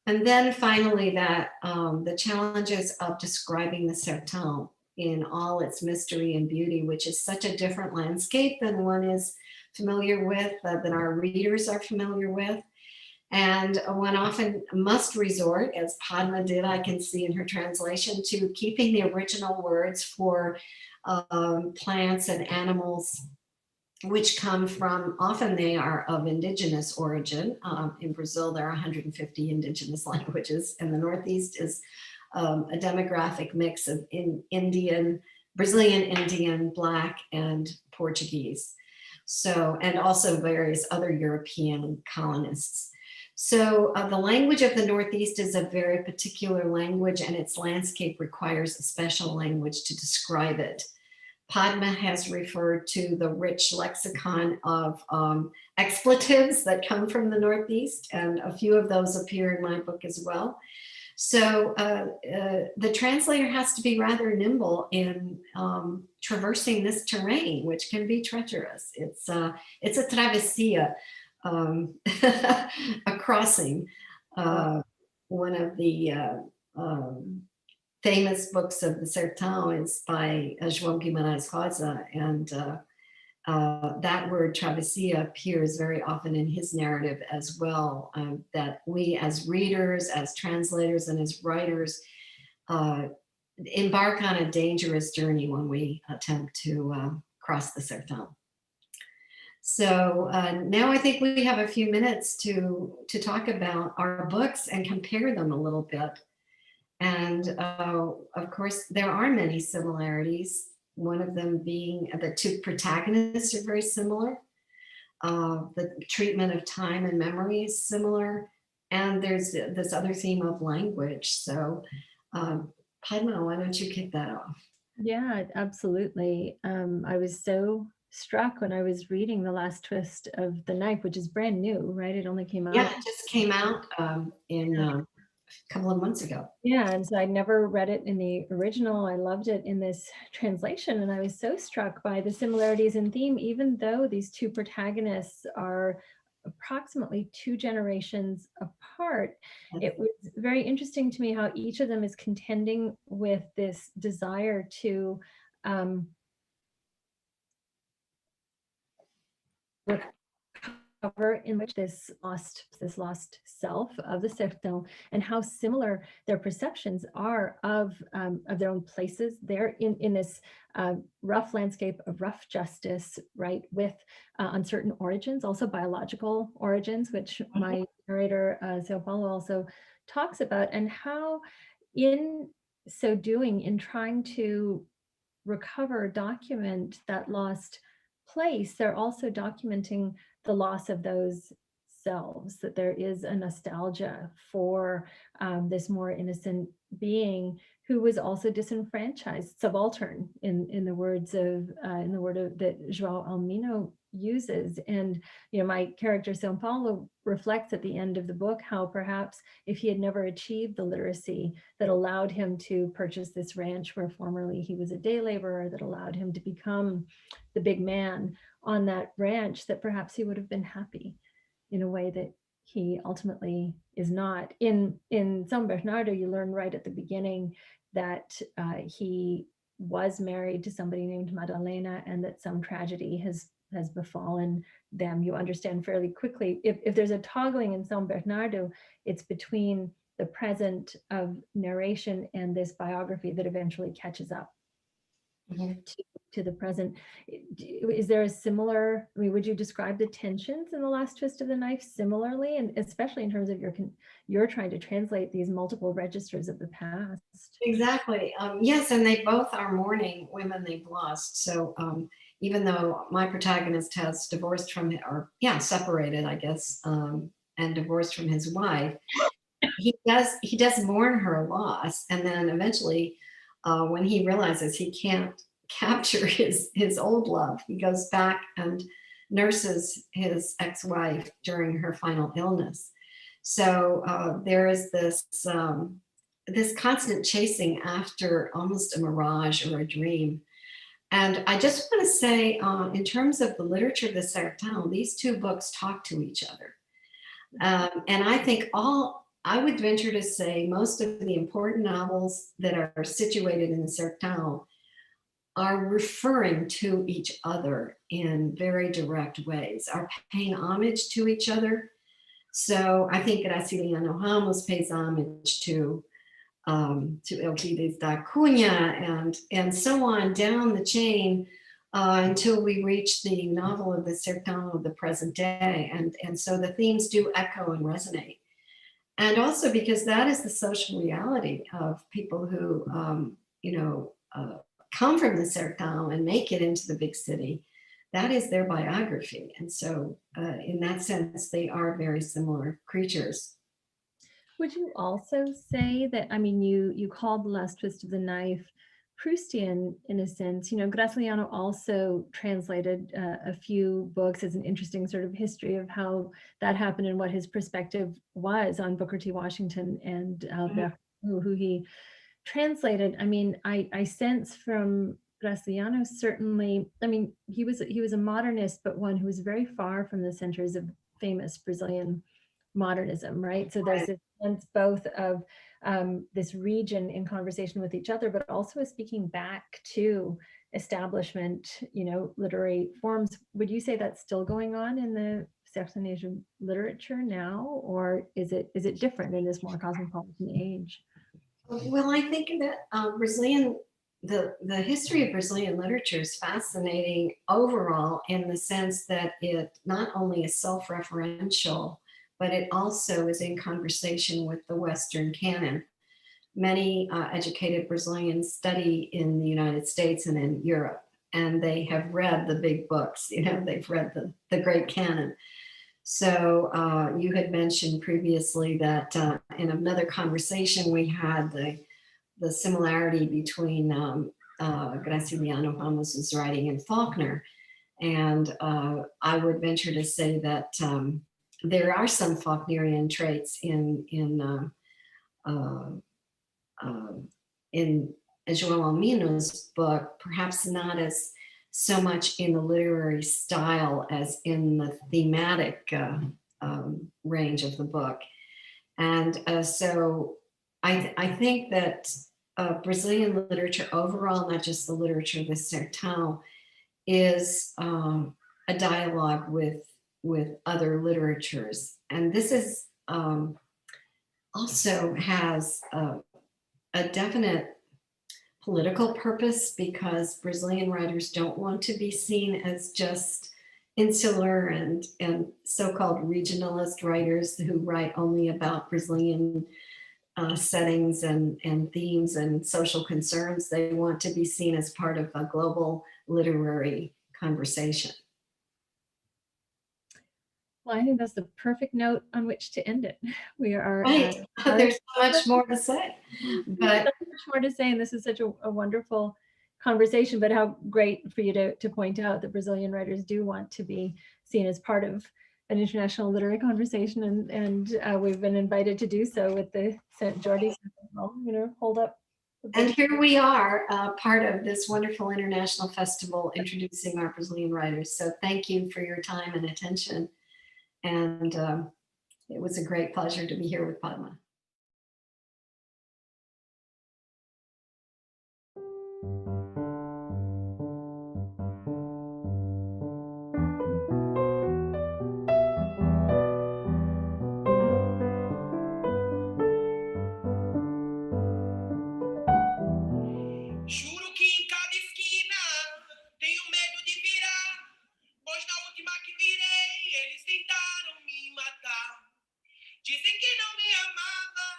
And then finally that the challenges of describing the sertão in all its mystery and beauty, which is such a different landscape than one is familiar with, than our readers are familiar with. And one often must resort, as Padma did, I can see in her translation, to keeping the original words for plants and animals, which come from, often they are of indigenous origin. In Brazil, there are 150 indigenous languages, and the Northeast is a demographic mix of Brazilian Indian, Black, and Portuguese. So, and also various other European colonists. So the language of the Northeast is a very particular language, and its landscape requires a special language to describe it. Padma has referred to the rich lexicon of expletives that come from the Northeast, and a few of those appear in my book as well. So the translator has to be rather nimble in traversing this terrain, which can be treacherous. It's a travessia, a crossing. One of the famous books of the sertão is by João Guimarães Rosa, and that word travessia appears very often in his narrative as well, that we as readers, as translators, and as writers embark on a dangerous journey when we attempt to cross the sertão. So now I think we have a few minutes to talk about our books and compare them a little bit. And of course, there are many similarities. One of them being the two protagonists are very similar. The treatment of time and memory is similar. And there's this other theme of language. So Padma, why don't you kick that off? Yeah, absolutely. I was so struck when I was reading The Last Twist of the Knife, which is brand new, right? It only came out. Yeah, it just came out in a couple of months ago. Yeah, and so I never read it in the original. I loved it in this translation, and I was so struck by the similarities in theme, even though these two protagonists are approximately 2 generations apart. It was very interesting to me how each of them is contending with this desire to recover in which this lost self of the sertão, and how similar their perceptions are of their own places. They're in this rough landscape of rough justice, right, with uncertain origins, also biological origins, which my narrator, São Paulo, also talks about, and how in so doing, in trying to recover, document that lost place, they're also documenting the loss of those selves, that there is a nostalgia for this more innocent being who was also disenfranchised, subaltern in the words of that João Almino uses. And my character São Paulo reflects at the end of the book how perhaps if he had never achieved the literacy that allowed him to purchase this ranch where formerly he was a day laborer, that allowed him to become the big man on that ranch, that perhaps he would have been happy in a way that he ultimately is not. In São Bernardo, you learn right at the beginning that he was married to somebody named Madalena, and that some tragedy has befallen them. You understand fairly quickly. If there's a toggling in São Bernardo, it's between the present of narration and this biography that eventually catches up to the present. Is there a similar, would you describe the tensions in The Last Twist of the Knife similarly, and especially in terms of you're trying to translate these multiple registers of the past? Exactly. Yes, and they both are mourning women they've lost. So even though my protagonist has divorced from, separated, I guess, and divorced from his wife, he does mourn her loss, and then eventually, when he realizes he can't capture his old love, he goes back and nurses his ex-wife during her final illness. So there is this constant chasing after almost a mirage or a dream. And I just want to say, in terms of the literature of the Sertão, these two books talk to each other. And I think I would venture to say most of the important novels that are situated in the Sertão are referring to each other in very direct ways, are paying homage to each other. So I think Graciliano Ramos pays homage to Euclides da Cunha and so on down the chain until we reach the novel of the Sertão of the present day. And so the themes do echo and resonate. And also because that is the social reality of people who, come from the Sertão and make it into the big city. That is their biography. And so in that sense, they are very similar creatures. Would you also say that, I mean, you called The Last Twist of the Knife Proustian in a sense. Graciliano also translated a few books as an interesting sort of history of how that happened and what his perspective was on Booker T. Washington and Albert, who he translated. I mean, I sense from Graciliano, certainly, I mean, he was a modernist, but one who was very far from the centers of famous Brazilian modernism, right? So there's this sense both of this region in conversation with each other, but also speaking back to establishment, literary forms. Would you say that's still going on in the Sertanejo literature now, or is it different in this more cosmopolitan age? Well, I think that the history of Brazilian literature is fascinating overall in the sense that it not only is self-referential, but it also is in conversation with the Western canon. Many educated Brazilians study in the United States and in Europe, and they have read the big books, they've read the great canon. So you had mentioned previously that in another conversation we had the similarity between Graciliano Ramos's writing and Faulkner. And I would venture to say that there are some Faulknerian traits in João Almeino's book, perhaps not as so much in the literary style as in the thematic range of the book. And so I think that Brazilian literature overall, not just the literature of the Sertão, is a dialogue with other literatures. And this is also has a definite political purpose, because Brazilian writers don't want to be seen as just insular and so-called regionalist writers who write only about Brazilian settings and themes and social concerns. They want to be seen as part of a global literary conversation. Well, I think that's the perfect note on which to end it. We are right. There's so much more to say, but so much more to say, and this is such a wonderful conversation. But how great for you to point out that Brazilian writers do want to be seen as part of an international literary conversation, and we've been invited to do so with the Sant Jordi. Hold up. And here we are, part of this wonderful international festival, introducing our Brazilian writers. So thank you for your time and attention. And it was a great pleasure to be here with Padma. Juro que em cada esquina tenho medo de virar, pois na última que virei eles tentaram me matar. Dizem que não me amava,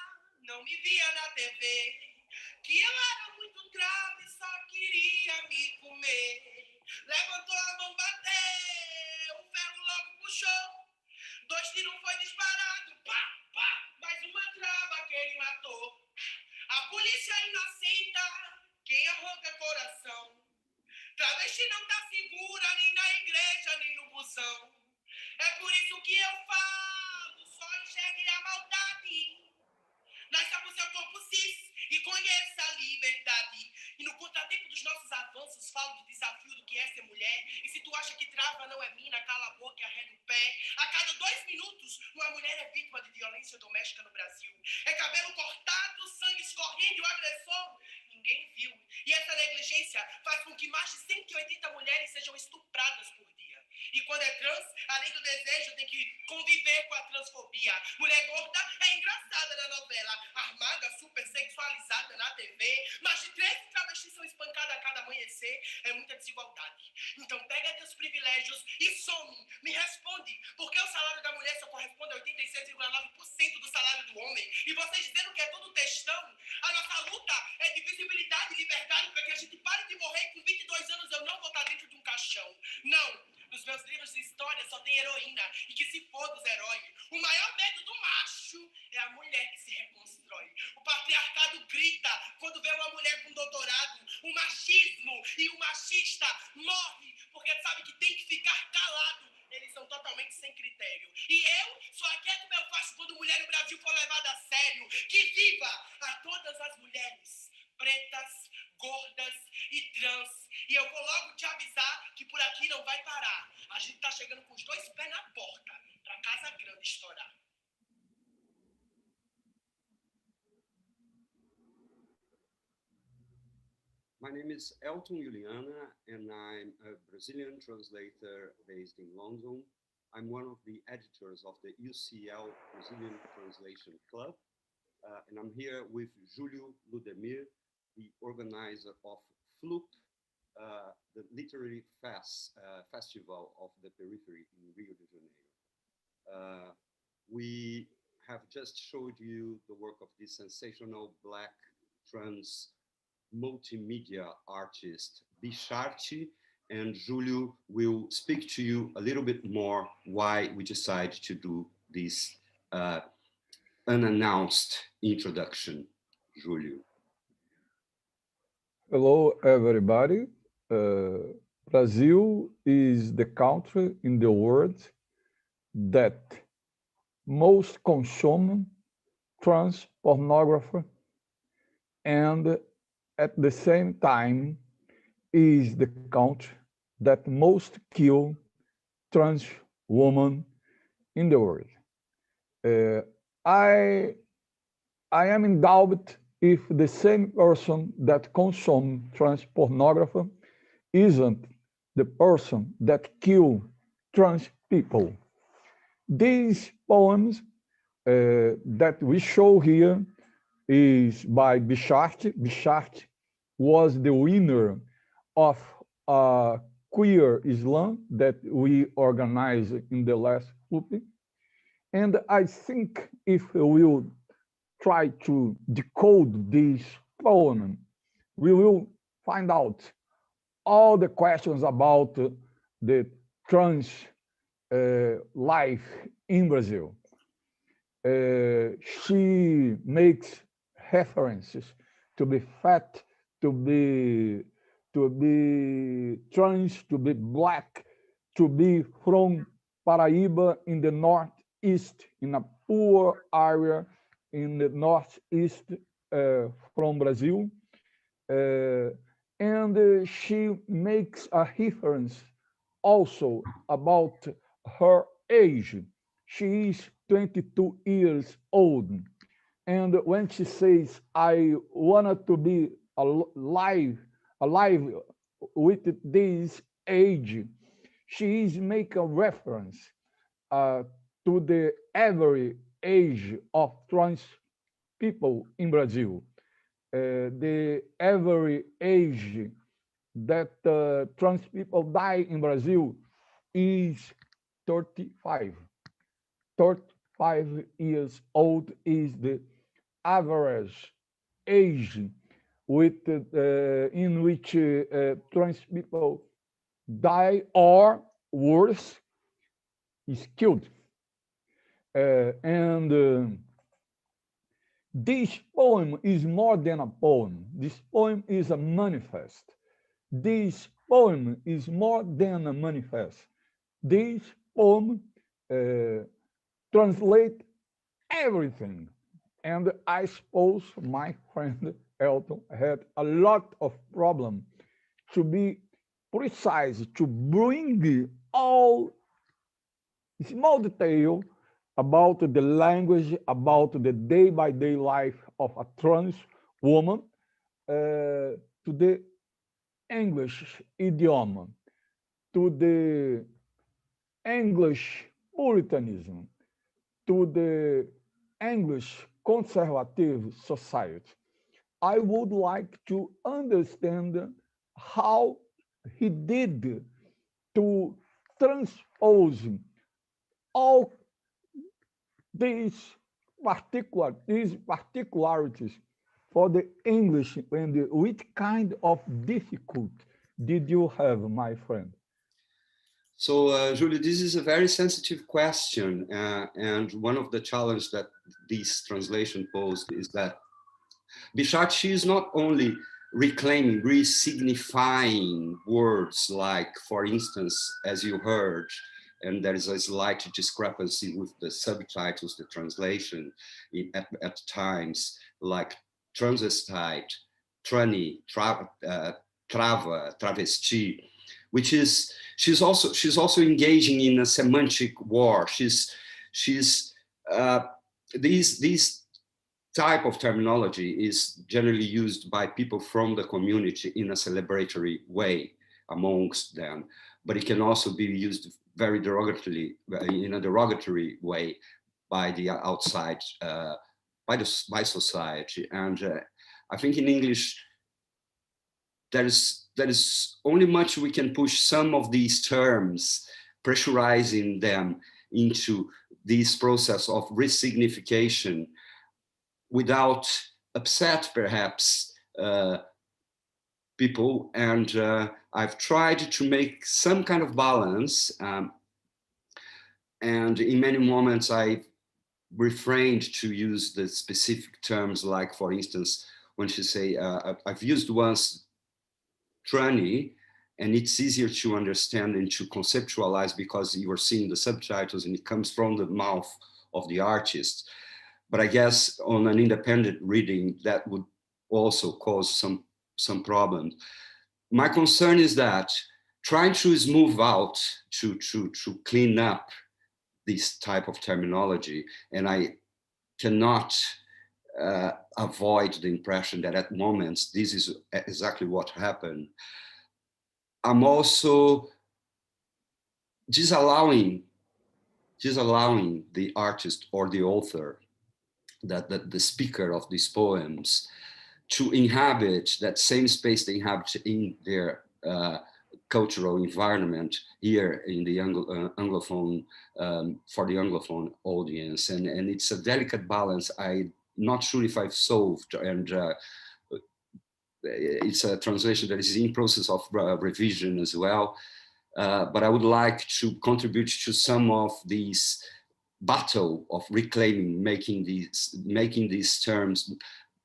não me via na TV, que eu era muito grave e só queria me comer. Levantou a mão, bateu, o ferro logo puxou, 2 tiros foi disparado, pá, pá, mais uma trava que ele matou. A polícia inocenta, quem arranca coração. Travesti não tá segura nem na igreja nem no busão. É por isso que eu falo, só enxergue a maldade. Nasça pro seu corpo cis e conheça a liberdade. E no contratempo dos nossos avanços falo de desabafo. violência doméstica no Brasil. É cabelo cortado, sangue escorrendo e o agressor ninguém viu. E essa negligência faz com que mais de 180 mulheres sejam estupradas por dia. E quando é trans, além do desejo, tem que conviver com a transfobia. Mulher gorda é engraçada na novela, armada, super sexualizada na TV. Mais de 13 travestis são espancadas a cada amanhecer. É muita desigualdade. Então pega teus privilégios e some. Me responde. Porque o salário da mulher só corresponde a 86,9% do salário do homem. E vocês dizendo que é tudo textão. A nossa luta é de visibilidade e liberdade para que a gente pare de morrer. Com 22 anos eu não vou estar dentro de um caixão. Não. Nos meus livros de história só tem heroína e que se foda os heróis. O maior medo do macho é a mulher que se reconstrói. O patriarcado grita quando vê uma mulher com doutorado. O machismo e o machista morre porque sabe que tem que ficar calado. Eles são totalmente sem critério. E eu só aquieto meu faço quando mulher no Brasil for levada a sério. Que viva a todas as mulheres pretas, gordas e trans. E eu vou logo te avisar que por aqui não vai parar. A gente tá chegando com os 2 pés na porta pra Casa Grande estourar. My name is Elton Juliana, and I'm a Brazilian translator based in London. I'm one of the editors of the UCL Brazilian Translation Club, and I'm here with Júlio Ludemir, the organizer of FLUP, the literary festival of the periphery in Rio de Janeiro. We have just showed you the work of this sensational Black trans multimedia artist, Bicharti, and Júlio will speak to you a little bit more why we decided to do this unannounced introduction. Júlio. Hello, everybody. Brazil is the country in the world that most consume trans pornography, and at the same time is the country that most kill trans women in the world. I am in doubt if the same person that consumes trans pornography isn't the person that killed trans people. These poems that we show here is by Bicharti. Bicharti was the winner of a queer Islam that we organized in the last FLUP. And I think if we will try to decode this poem, we will find out all the questions about the trans life in Brazil. She makes references to be fat, to be trans, to be Black, to be from Paraíba in the northeast, in a poor area in the northeast from Brazil. And she makes a reference also about her age. She is 22 years old. And when she says, I wanted to be alive with this age, she is making a reference to the average age of trans people in Brazil. The average age that trans people die in Brazil is 35. 35 years old is the average age with in which trans people die, or worse, is killed. This poem is more than a poem. This poem is a manifest. This poem is more than a manifest. This poem translates everything. And I suppose my friend Elton had a lot of problem to be precise, to bring all small detail about the language, about the day-by-day life of a trans woman, to the English idiom, to the English Puritanism, to the English conservative society. I would like to understand how he did to transpose all these particularities for the English, and which kind of difficulty did you have, my friend? So, Julie, this is a very sensitive question. And one of the challenges that this translation posed is that Bichat, she is not only reclaiming, re-signifying words like, for instance, as you heard, and there is a slight discrepancy with the subtitles, the translation at times, like transvestite, tranny, trava, travesti, which is, she's also engaging in a semantic war. These type of terminology is generally used by people from the community in a celebratory way amongst them, but it can also be used very derogatorily, in a derogatory way by the outside, by society. And I think in English, there is only much we can push some of these terms, pressurizing them into this process of resignification without upset, perhaps, people. And I've tried to make some kind of balance. And in many moments, I refrained to use the specific terms, like, for instance, when she say, I've used once tranny, and it's easier to understand and to conceptualize because you are seeing the subtitles and it comes from the mouth of the artist. But I guess on an independent reading, that would also cause some problems. My concern is that trying to smooth out, to clean up this type of terminology, and I cannot avoid the impression that at moments, this is exactly what happened. I'm also disallowing the artist or the author, that the speaker of these poems, to inhabit that same space they inhabit in their cultural environment here in the Anglophone, for the Anglophone audience. And it's a delicate balance. I'm not sure if I've solved, and it's a translation that is in process of revision as well. But I would like to contribute to some of these battle of reclaiming, making these terms,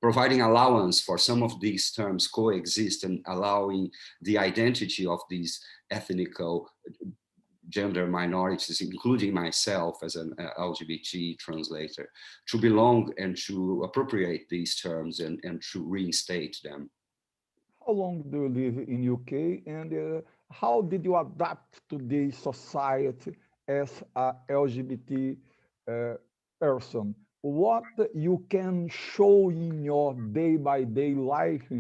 providing allowance for some of these terms coexist, and allowing the identity of these ethnical gender minorities, including myself as an LGBT translator, to belong and to appropriate these terms and to reinstate them. How long do you live in UK, and how did you adapt to the society as a LGBT person? What you can show in your day-by-day life,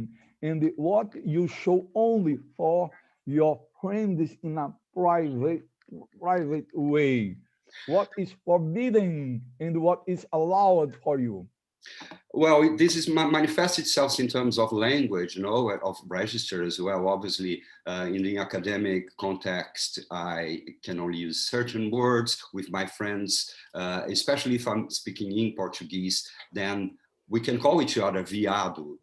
and what you show only for your friends in a private way? What is forbidden and what is allowed for you? Well, this is manifests itself in terms of language, of register as well. Obviously, in the academic context, I can only use certain words with my friends, especially if I'm speaking in Portuguese. Then we can call each other viado,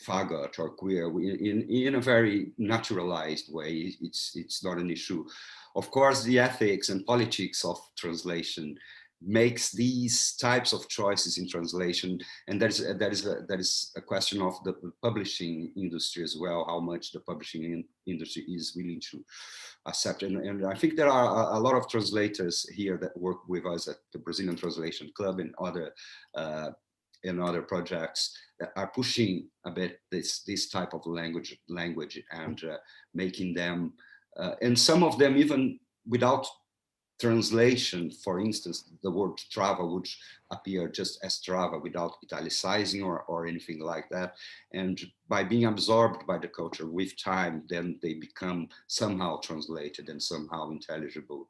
faggot, or queer in a very naturalized way. It's not an issue. Of course, the ethics and politics of translation makes these types of choices in translation, and that is a question of the publishing industry as well, how much the publishing industry is willing to accept. And I think there are a lot of translators here that work with us at the Brazilian Translation Club and other projects that are pushing a bit this type of language and making them, and some of them even without translation, for instance, the word trava would appear just as trava without italicizing or anything like that. And by being absorbed by the culture with time, then they become somehow translated and somehow intelligible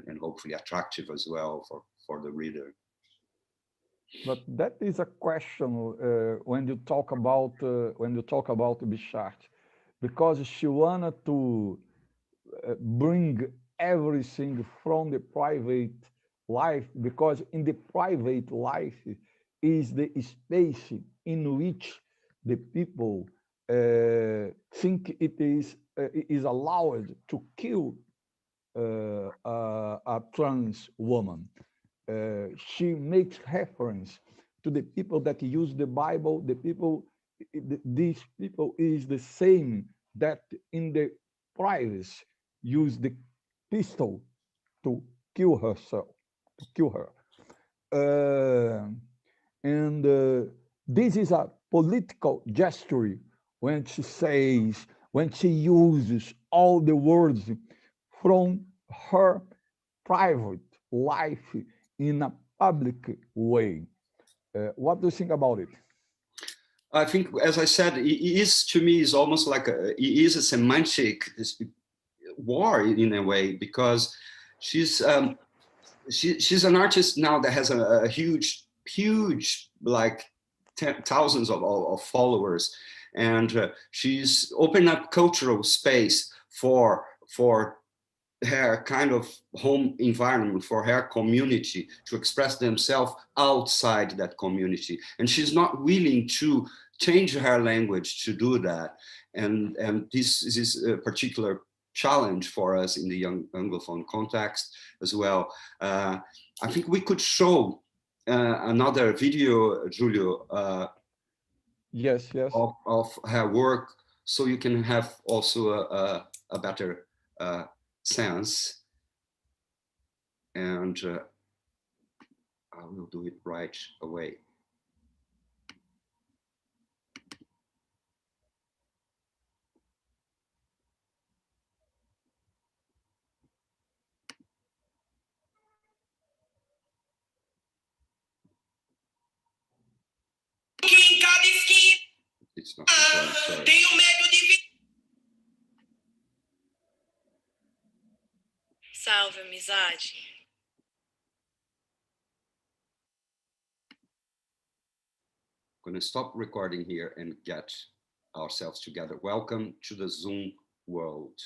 and hopefully attractive as well for the reader. But that is a question when you talk about Bichart, because she wanted to bring everything from the private life, because in the private life is the space in which the people think it is allowed to kill a trans woman. She makes reference to the people that use the Bible. These people is the same that in the privacy use the pistol to kill herself, to kill her. And this is a political gesture when she uses all the words from her private life in a public way. What do you think about it? I think, as I said, it is, to me, is almost like it is a semantic war in a way, because she's an artist now that has a huge, like thousands of followers, and she's opened up cultural space for her kind of home environment, for her community to express themselves outside that community, and she's not willing to change her language to do that. And this is a particular challenge for us in the young Anglophone context as well. I think we could show another video, Julio, yes, of her work, so you can have also a better sense. And I will do it right away. It's not important, sorry. Salve, amizade. I'm going to stop recording here and get ourselves together. Welcome to the Zoom world.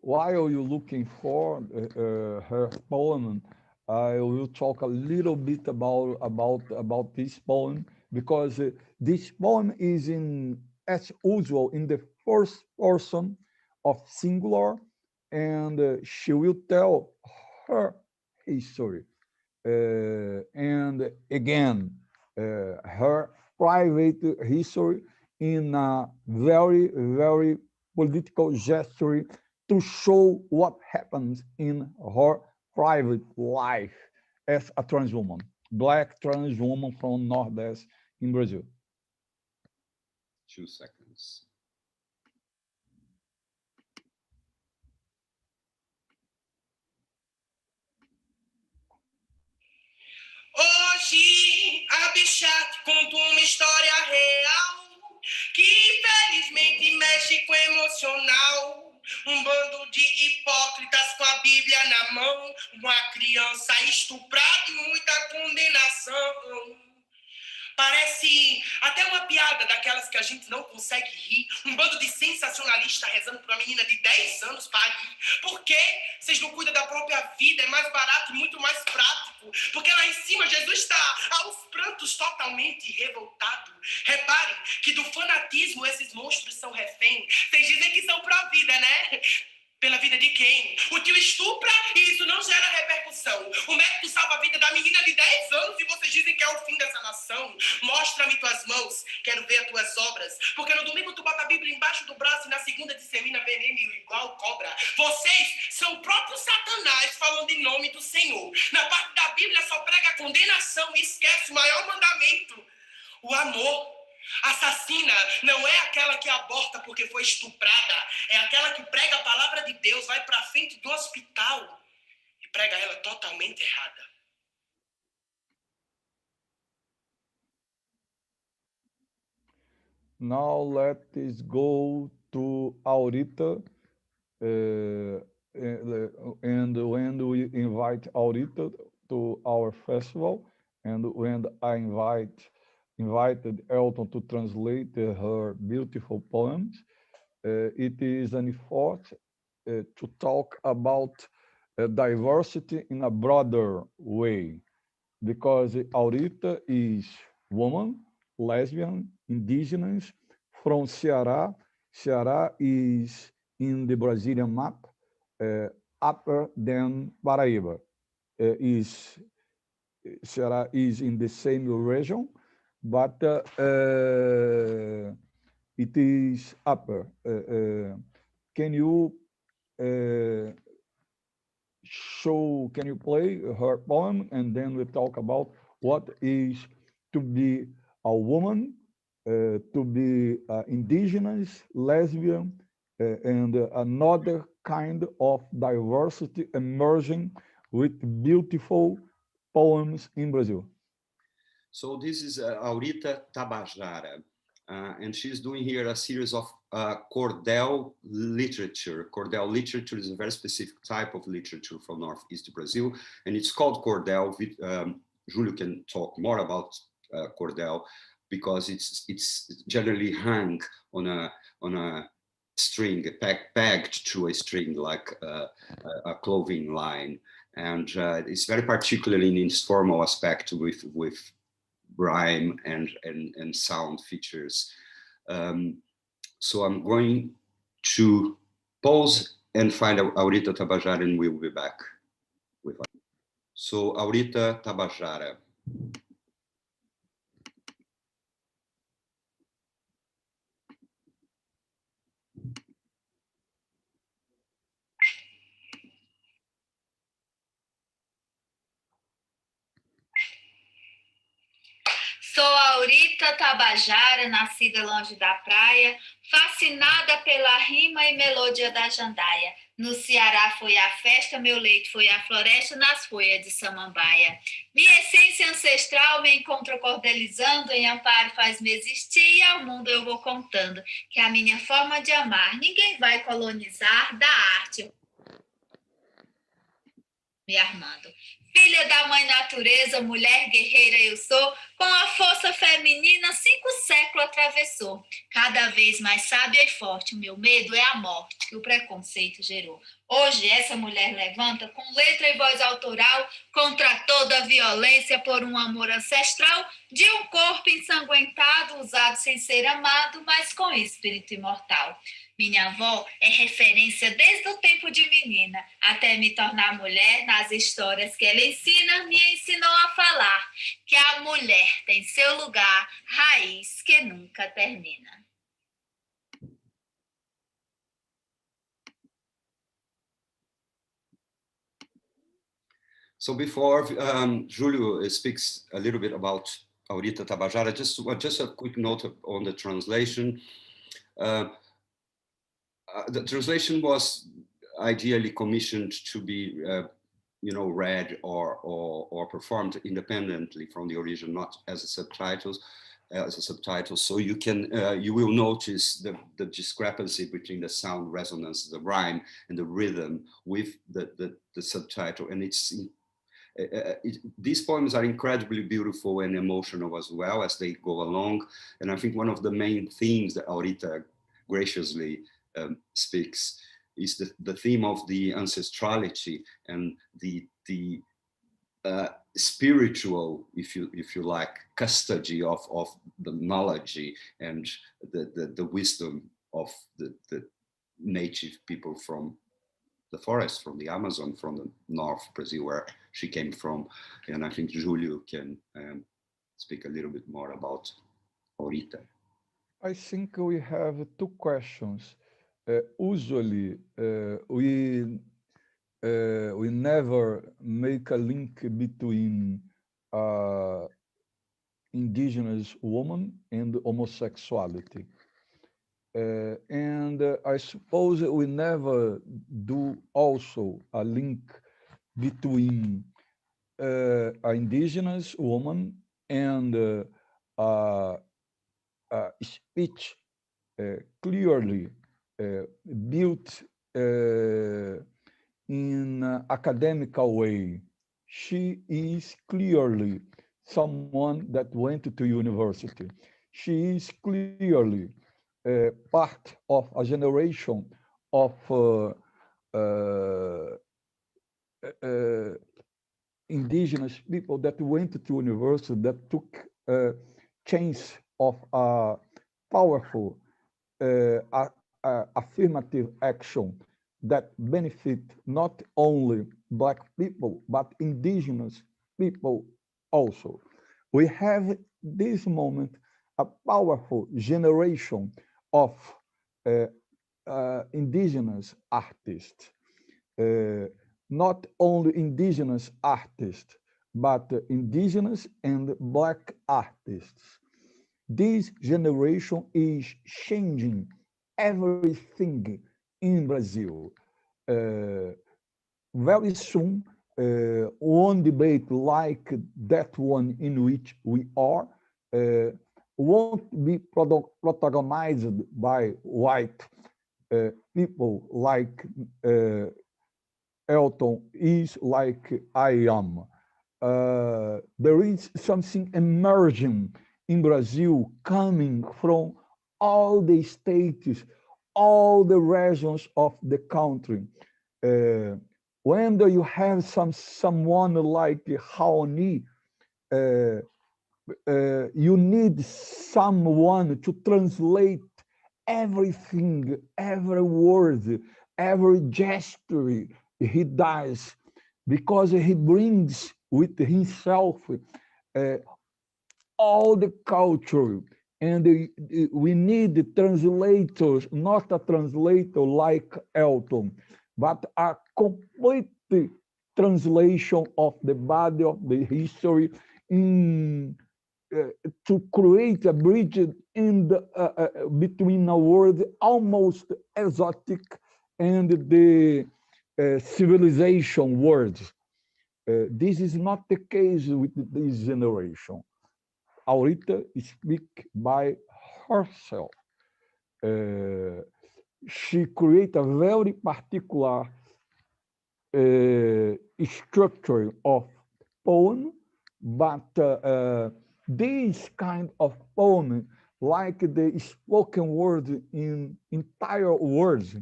While you're looking for her poem, I will talk a little bit about this poem, because this poem is as usual, in the first person of singular, and she will tell her history. And again, her private history in a very, very political gesture to show what happens in her private life as a trans woman, Black trans woman from Nordeste in Brazil. 2 seconds. Hoje a Bichart conta uma história real que infelizmente mexe com o emocional. Um bando de hipócritas com a Bíblia na mão, uma criança estuprada e muita condenação. Parece até uma piada daquelas que a gente não consegue rir. Um bando de sensacionalista rezando para uma menina de 10 anos parir. Por quê? Vocês não cuidam da própria vida, é mais barato e muito mais prático. Porque lá em cima Jesus está aos prantos totalmente revoltado. Reparem que do fanatismo esses monstros são refém. Vocês dizem que são pró-vida, né? Pela vida de quem? O tio estupra e isso não gera repercussão. O médico salva a vida da menina de 10 anos e vocês dizem que é o fim dessa nação. Mostra-me tuas mãos, quero ver as tuas obras. Porque no domingo tu bota a Bíblia embaixo do braço e na segunda dissemina veneno igual cobra. Vocês são o próprio Satanás falando em nome do Senhor. Na parte da Bíblia só prega a condenação e esquece o maior mandamento, o amor. Assassina não é aquela que aborta porque foi estuprada, é aquela que prega a palavra de Deus, vai para frente do hospital e prega ela totalmente errada. Now let's go to Aurita, and when we invite Aurita to our festival, and when I invited Elton to translate her beautiful poems, it is an effort to talk about diversity in a broader way, because Aurita is woman, lesbian, indigenous, from Ceará. Ceará is in the Brazilian map, upper than Paraíba. Ceará is in the same region, but it is upper. Can you can you play her poem, and then we talk about what is to be a woman, to be indigenous, lesbian, and another kind of diversity emerging with beautiful poems in Brazil. So this is Aurita Tabajara, and she's doing here a series of cordel literature. Cordel literature is a very specific type of literature from Northeast Brazil, and it's called cordel. Julio can talk more about cordel, because it's generally hung on a string, pegged to a string, like a clothing line, and it's very particular in its formal aspect with rhyme and sound features. So I'm going to pause and find Aurita Tabajara, and we'll be back with her. So Aurita Tabajara. Sou Aurita Tabajara, nascida longe da praia, fascinada pela rima e melodia da jandaia. No Ceará foi a festa, meu leito foi a floresta, nas folhas de samambaia. Minha essência ancestral me encontra cordelizando, em amparo faz-me existir, e ao mundo eu vou contando que a minha forma de amar ninguém vai colonizar, da arte me armando. Filha da mãe natureza, mulher guerreira eu sou, com a força feminina 5 séculos atravessou. Cada vez mais sábia e forte, o meu medo é a morte que o preconceito gerou. Hoje essa mulher levanta com letra e voz autoral contra toda a violência por um amor ancestral de um corpo ensanguentado, usado sem ser amado, mas com espírito imortal. Minha avó é referência desde o tempo de menina, até me tornar mulher. Nas histórias que ela ensina, me ensinou a falar que a mulher tem seu lugar, raiz que nunca termina. So before Julio speaks a little bit about Aurita Tabajara, just a quick note on the translation. The translation was ideally commissioned to be, read or performed independently from the original, not as a subtitle. So you will notice the discrepancy between the sound resonance, the rhyme, and the rhythm with the subtitle, and these poems are incredibly beautiful and emotional as well as they go along. And I think one of the main themes that Aurita graciously speaks is the theme of the ancestrality and the spiritual, if you like, custody of the knowledge and the wisdom of the native people from the forest, from the Amazon, from the North Brazil, where she came from. And I think Julio can speak a little bit more about Aurita. I think we have 2 questions. Usually, we never make a link between indigenous woman and homosexuality. And I suppose we never do also a link between an indigenous woman and speech clearly built in an academical way. She is clearly someone that went to university. She is clearly part of a generation of indigenous people that went to university, that took chance of a powerful affirmative action that benefit not only Black people, but indigenous people also. We have this moment a powerful generation of indigenous artists, not only indigenous artists, but indigenous and Black artists. This generation is changing everything in Brazil. Very soon, one debate like that one in which we are won't be protagonized by white people like Elton is, like I am. There is something emerging in Brazil coming from all the states, all the regions of the country. When you have someone like Raoni, you need someone to translate everything, every word, every gesture he does, because he brings with himself all the culture. And we need translators, not a translator like Elton, but a complete translation of the body of the history to create a bridge in between a world almost exotic and the civilization words. This is not the case with this generation. Aurita speaks by herself. She creates a very particular structure of poem, but this kind of poem, like the spoken word in entire words,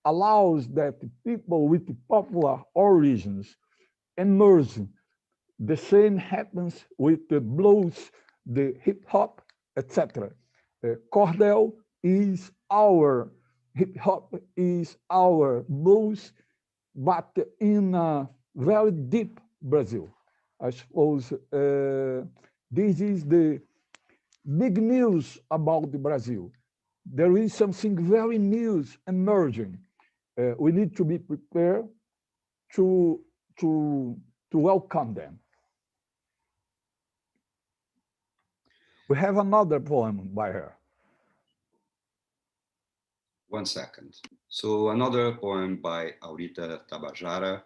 allows that people with popular origins emerge. The same happens with the blues, the hip hop, etc. Cordell is our hip hop, is our blues, but in a very deep Brazil. I suppose this is the big news about Brazil. There is something very new emerging. We need to be prepared to welcome them. We have another poem by her. One second. So another poem by Aurita Tabajara.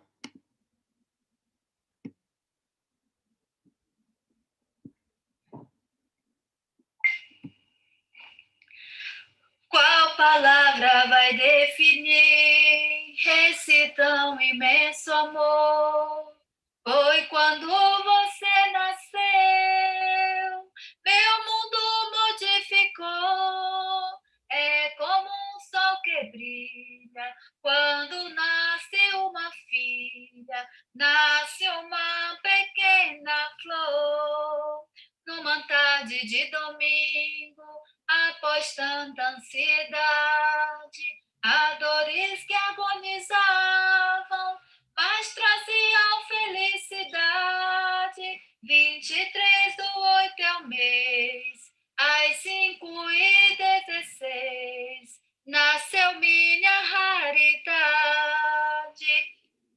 Qual palavra vai definir esse tão imenso amor? Foi quando você nasceu, meu mundo modificou. É como um sol que brilha quando nasce uma filha, nasce uma pequena flor. Numa tarde de domingo, após tanta ansiedade, há dores que agonizavam, mas traziam felicidade. 23/8 é o mês, às 5h16, nasceu minha raridade.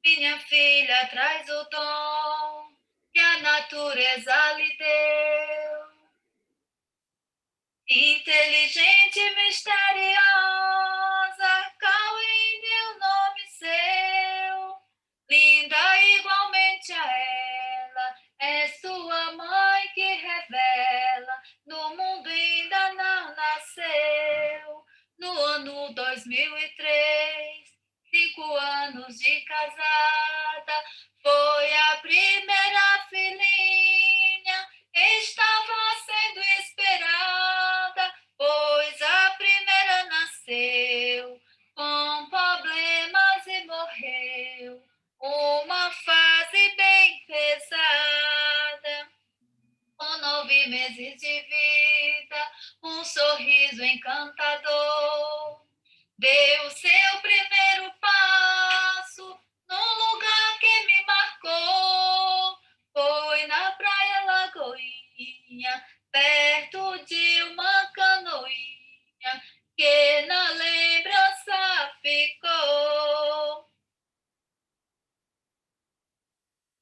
Minha filha traz o dom que a natureza natureza lhe deu. Inteligente e misteriosa, Cauine o nome seu. Linda igualmente a ela, é sua mãe que revela, no mundo ainda não nasceu. No ano 2003, 5 anos de casada, foi a primeira filhinha, estava sendo esperada, pois a primeira nasceu com problemas e morreu. Uma fase bem pesada, com 9 meses de vida, um sorriso encantador. Deu seu primeiro passo num lugar que me marcou. Foi na praia Lagoinha, perto de uma canoinha, que na lembrança ficou.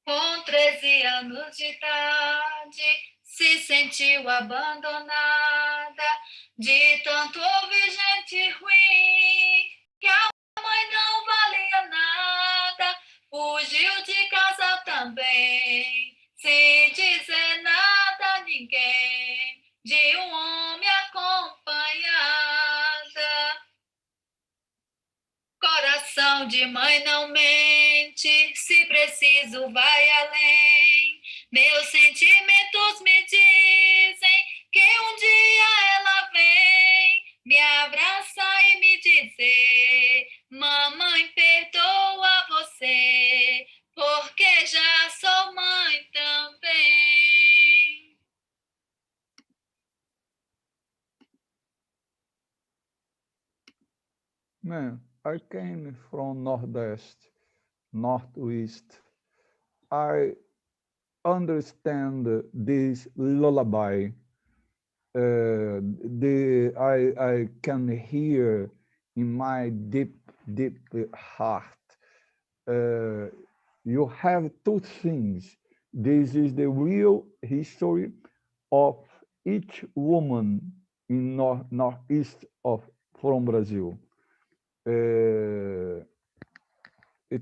Com 13 anos de idade, se sentiu abandonada, de tanto ouvir gente ruim, que a mãe não valia nada. Fugiu de casa também, sem dizer nada a ninguém, de um homem acompanhada. Coração de mãe não mente, se preciso vai além. Meus sentimentos me dizem que um dia ela vem me abraçar e me dizer: mamãe, perdoa você, porque já sou mãe também. Man, I came from Northeast, Northeast. I understand this lullaby. I can hear in my deep, deep heart. You have two things. This is the real history of each woman in northeast from Brazil. It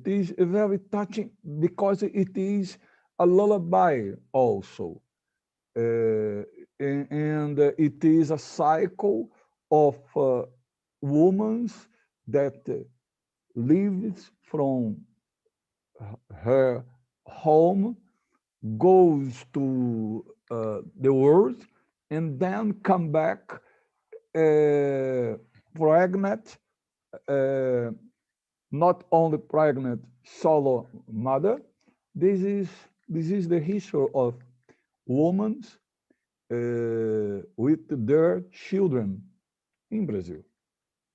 is very touching because it is a lullaby also. And it is a cycle of women that leaves from her home, goes to the world, and then come back pregnant, not only pregnant, solo mother. This is the history of women with their children in Brazil,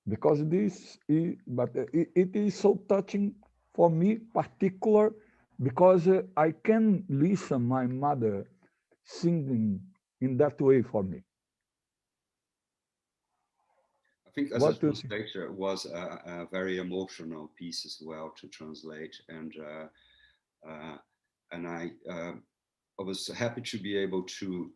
because it is so touching for me, particular, because I can listen my mother singing in that way for me. I think as a translator, it was a very emotional piece as well to translate, and I was happy to be able to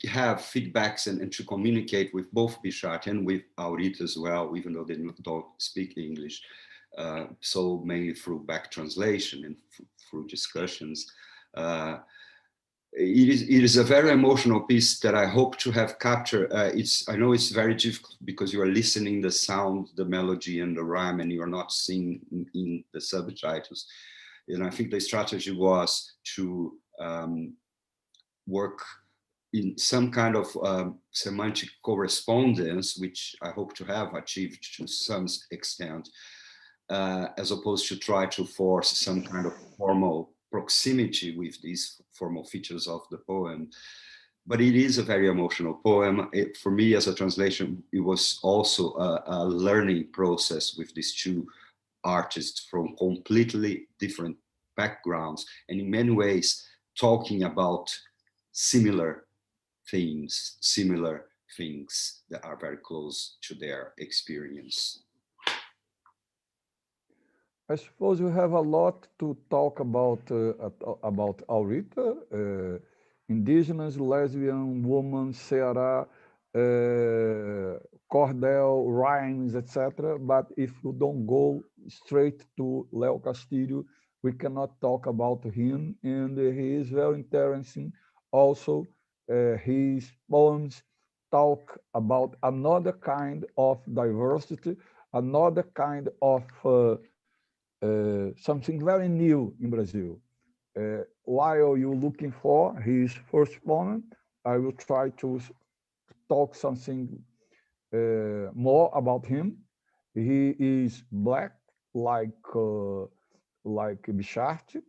have feedbacks and to communicate with both Bichat and with Aurita as well, even though they don't speak English. So mainly through back translation and through discussions. It is a very emotional piece that I hope to have captured. I know it's very difficult because you are listening the sound, the melody, and the rhyme, and you are not seeing in the subtitles. And I think the strategy was to work in some kind of semantic correspondence, which I hope to have achieved to some extent, as opposed to try to force some kind of formal proximity with these formal features of the poem. But it is a very emotional poem. For me, as a translation, it was also a learning process with these two artists from completely different backgrounds, and in many ways talking about similar themes, similar things that are very close to their experience. I suppose we have a lot to talk about Aurita, indigenous, lesbian, woman, Ceará, cordel, rhymes, etc. But if you don't go straight to Leo Castillo, we cannot talk about him. And he is very interesting. Also, his poems talk about another kind of diversity, another kind of something very new in Brazil. While you're looking for his first poem, I will try to talk something more about him. He is black, like Bichart.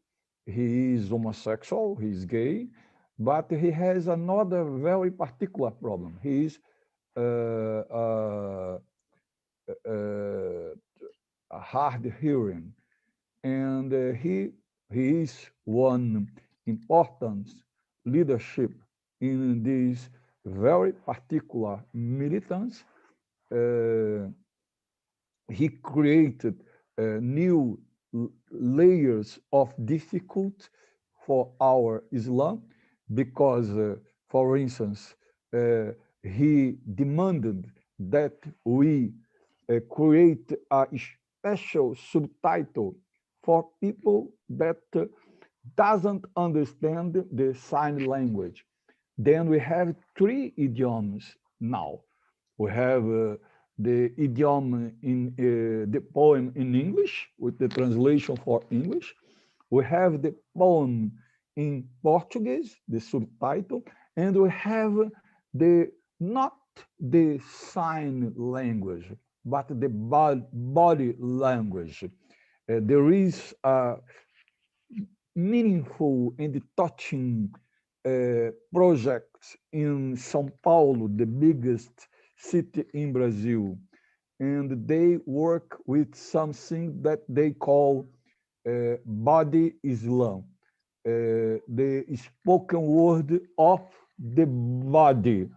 He is homosexual, he is gay, but he has another very particular problem. He is hard hearing, and he is one important leadership in this very particular militants. He created new layers of difficulty for our Islam because, for instance, he demanded that we create a special subtitle for people that doesn't understand the sign language. Then we have 3 idioms now. We have the idiom in the poem in English with the translation for English. We have the poem in Portuguese, the subtitle, and we have the not the sign language, but the body language. There is a meaningful and touching project in São Paulo, the biggest city in Brazil, and they work with something that they call body Islam, the spoken word of the body.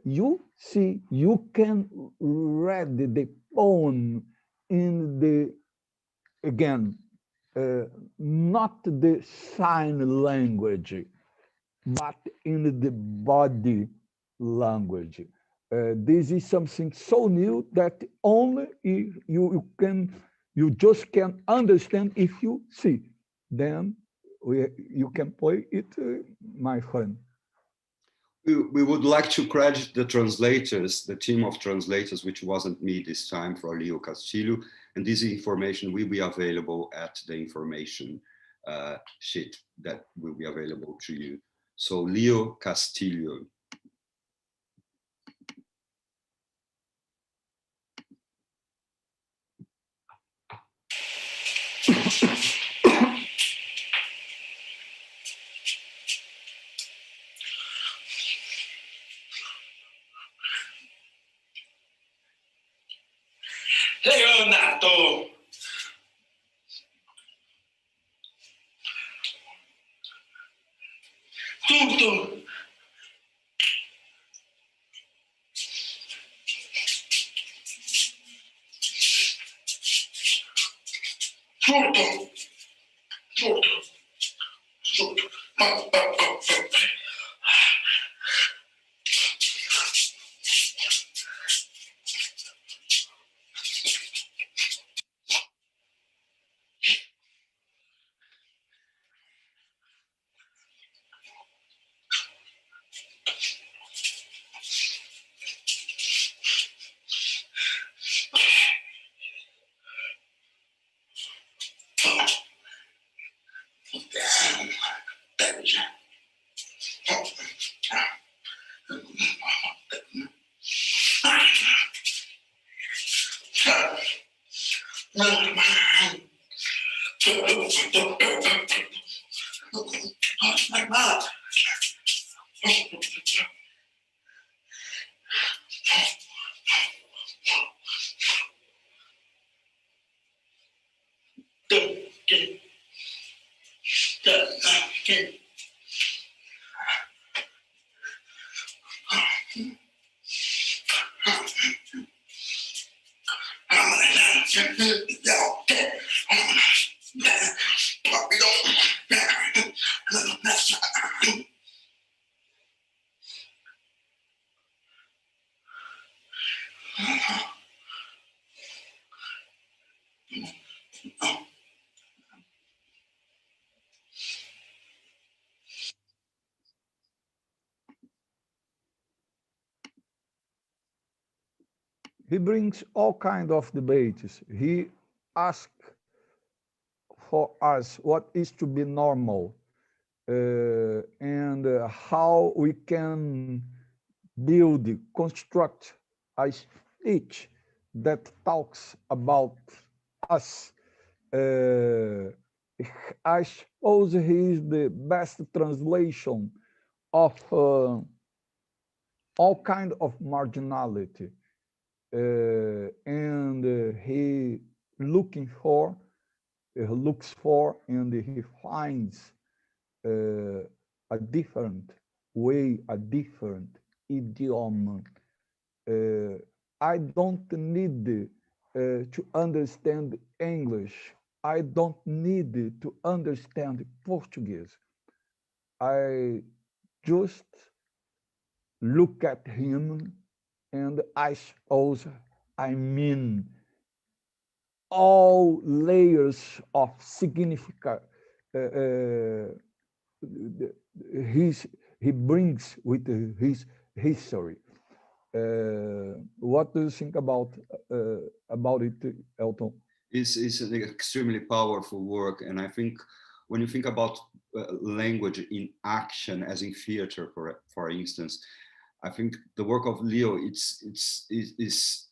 You see, you can read the poem in the, again, not the sign language, but in the body language. This is something so new that only if you just can understand if you see. Then you can play it, my friend. We would like to credit the translators, the team of translators, which wasn't me this time, for Leo Castillo, and this information will be available at the information sheet that will be available to you. So Leo Castillo. Leonardo. Tudo. Tudo. Tudo. Tudo. he brings all kind of debates. He asks for us what is to be normal, and how we can build, construct a speech that talks about us. I suppose he is the best translation of all kind of marginality, and he looks for and he finds a different way, a different idiom. I don't need to understand English. I don't need to understand Portuguese. I just look at him and I suppose I mean all layers of significance he brings with his history. What do you think about it, Elton? It's an extremely powerful work, and I think when you think about language in action, as in theater, for instance, I think the work of Leo is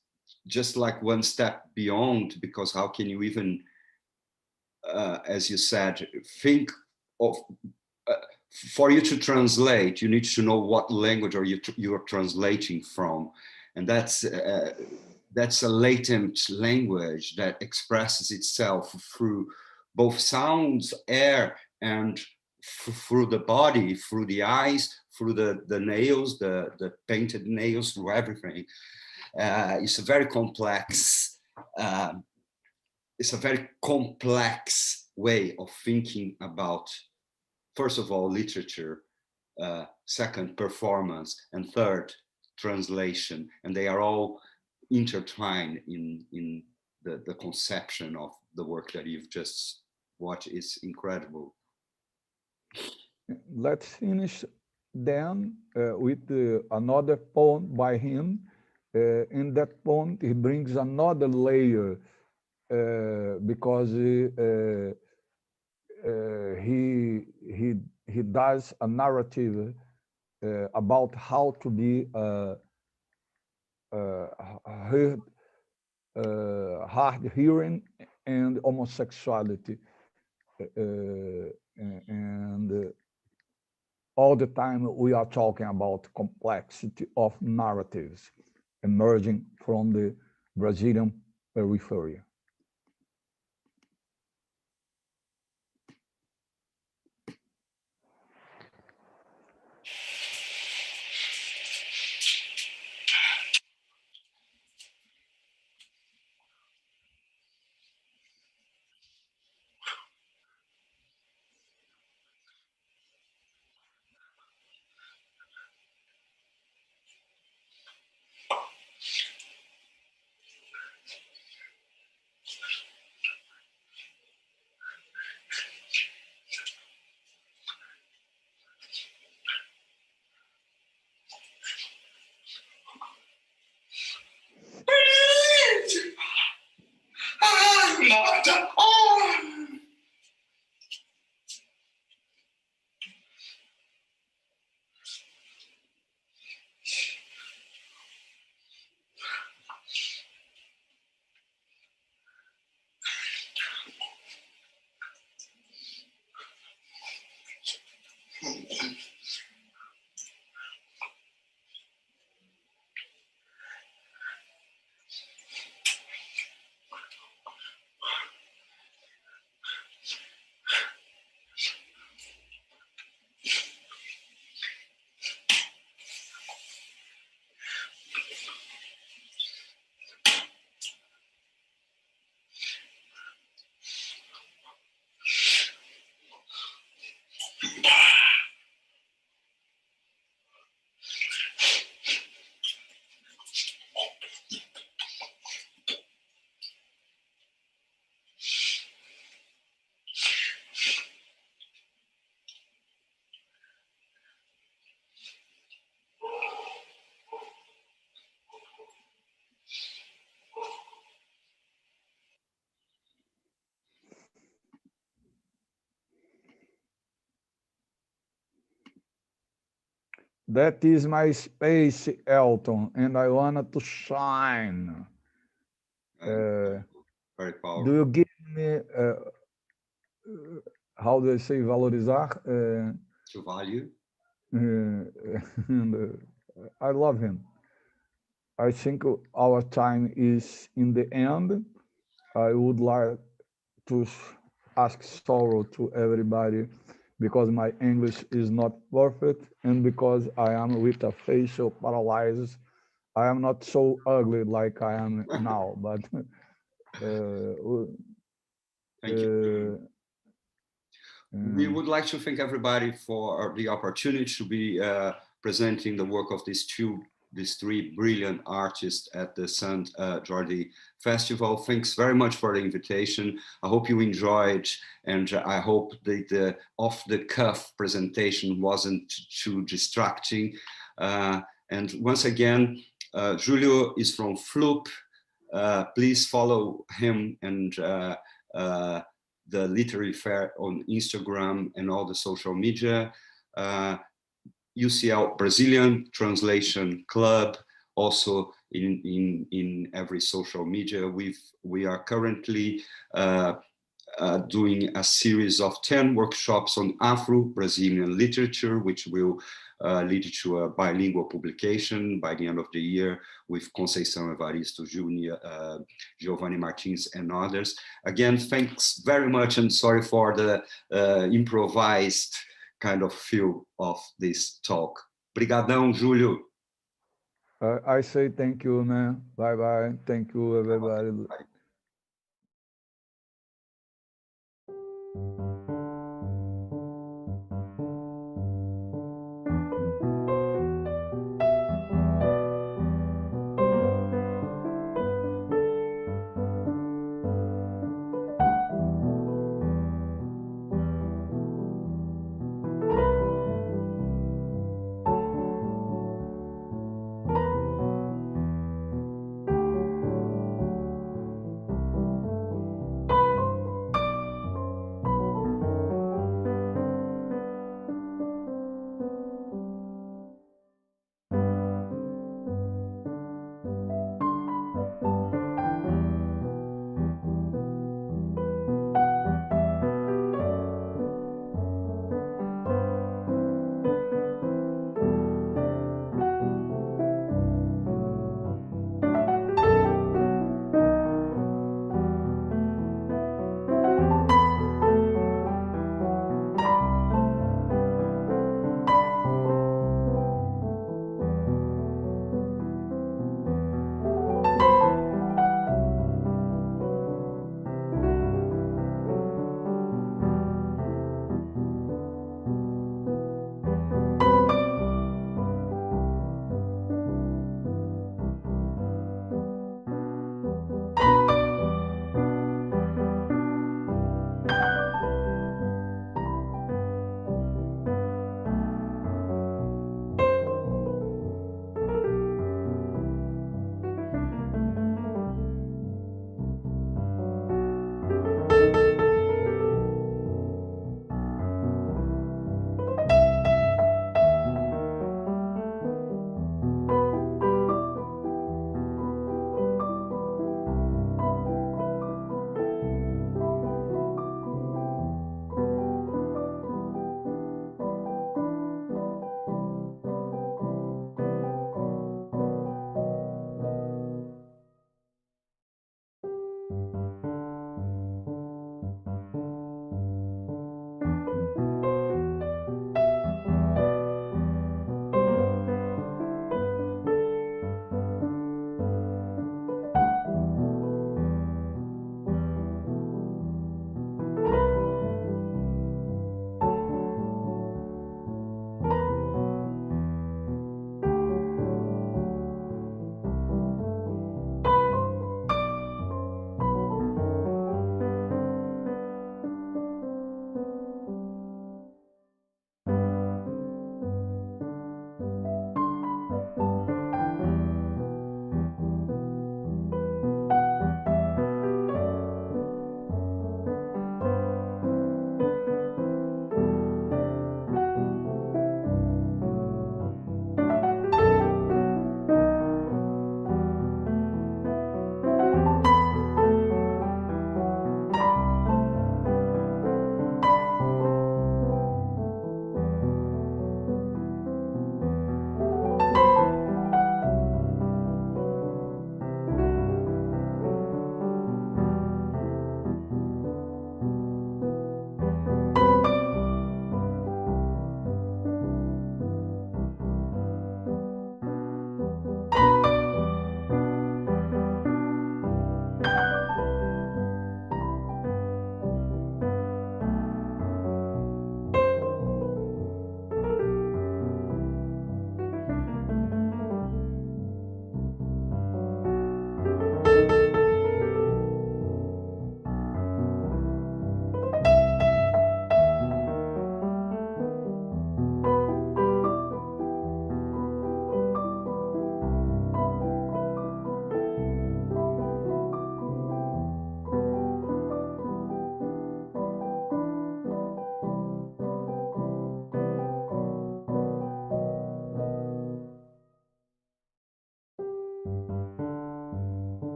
just like one step beyond, because how can you even, as you said, think of for you to translate, you need to know what language you are translating from, and that's a latent language that expresses itself through both sounds, air, and through the body, through the eyes, through the nails, the painted nails, through everything. It's a very complex. It's a very complex way of thinking about, first of all, literature, second, performance, and third, translation. And they are all intertwined in the conception of the work that you've just watched. Is incredible. Let's finish then with another poem by him. In that poem, he brings another layer because he does a narrative about how to be hard hearing and homosexuality, and all the time we are talking about complexity of narratives emerging from the Brazilian periphery. That is my space, Elton, and I wanted to shine. Very powerful. Do you give me, how do I say, valorizar? To value. And, I love him. I think our time is in the end. I would like to ask sorrow to everybody because my English is not perfect and because I am with a facial paralysis. I am not so ugly like I am now, but Thank you. We would like to thank everybody for the opportunity to be presenting the work of these three brilliant artists at the Sant Jordi Festival. Thanks very much for the invitation. I hope you enjoyed, and I hope that the off-the-cuff presentation wasn't too distracting. And once again, Julio is from Floop. Please follow him and the Literary Fair on Instagram and all the social media. UCL Brazilian Translation Club, also in every social media. We are currently doing a series of 10 workshops on Afro-Brazilian literature, which will lead to a bilingual publication by the end of the year with Conceição Evaristo Júnior, Giovanni Martins, and others. Again, thanks very much, and sorry for the improvised kind of feel of this talk. Brigadão, Júlio. I say thank you, man. Bye-bye. Thank you, everybody. Bye.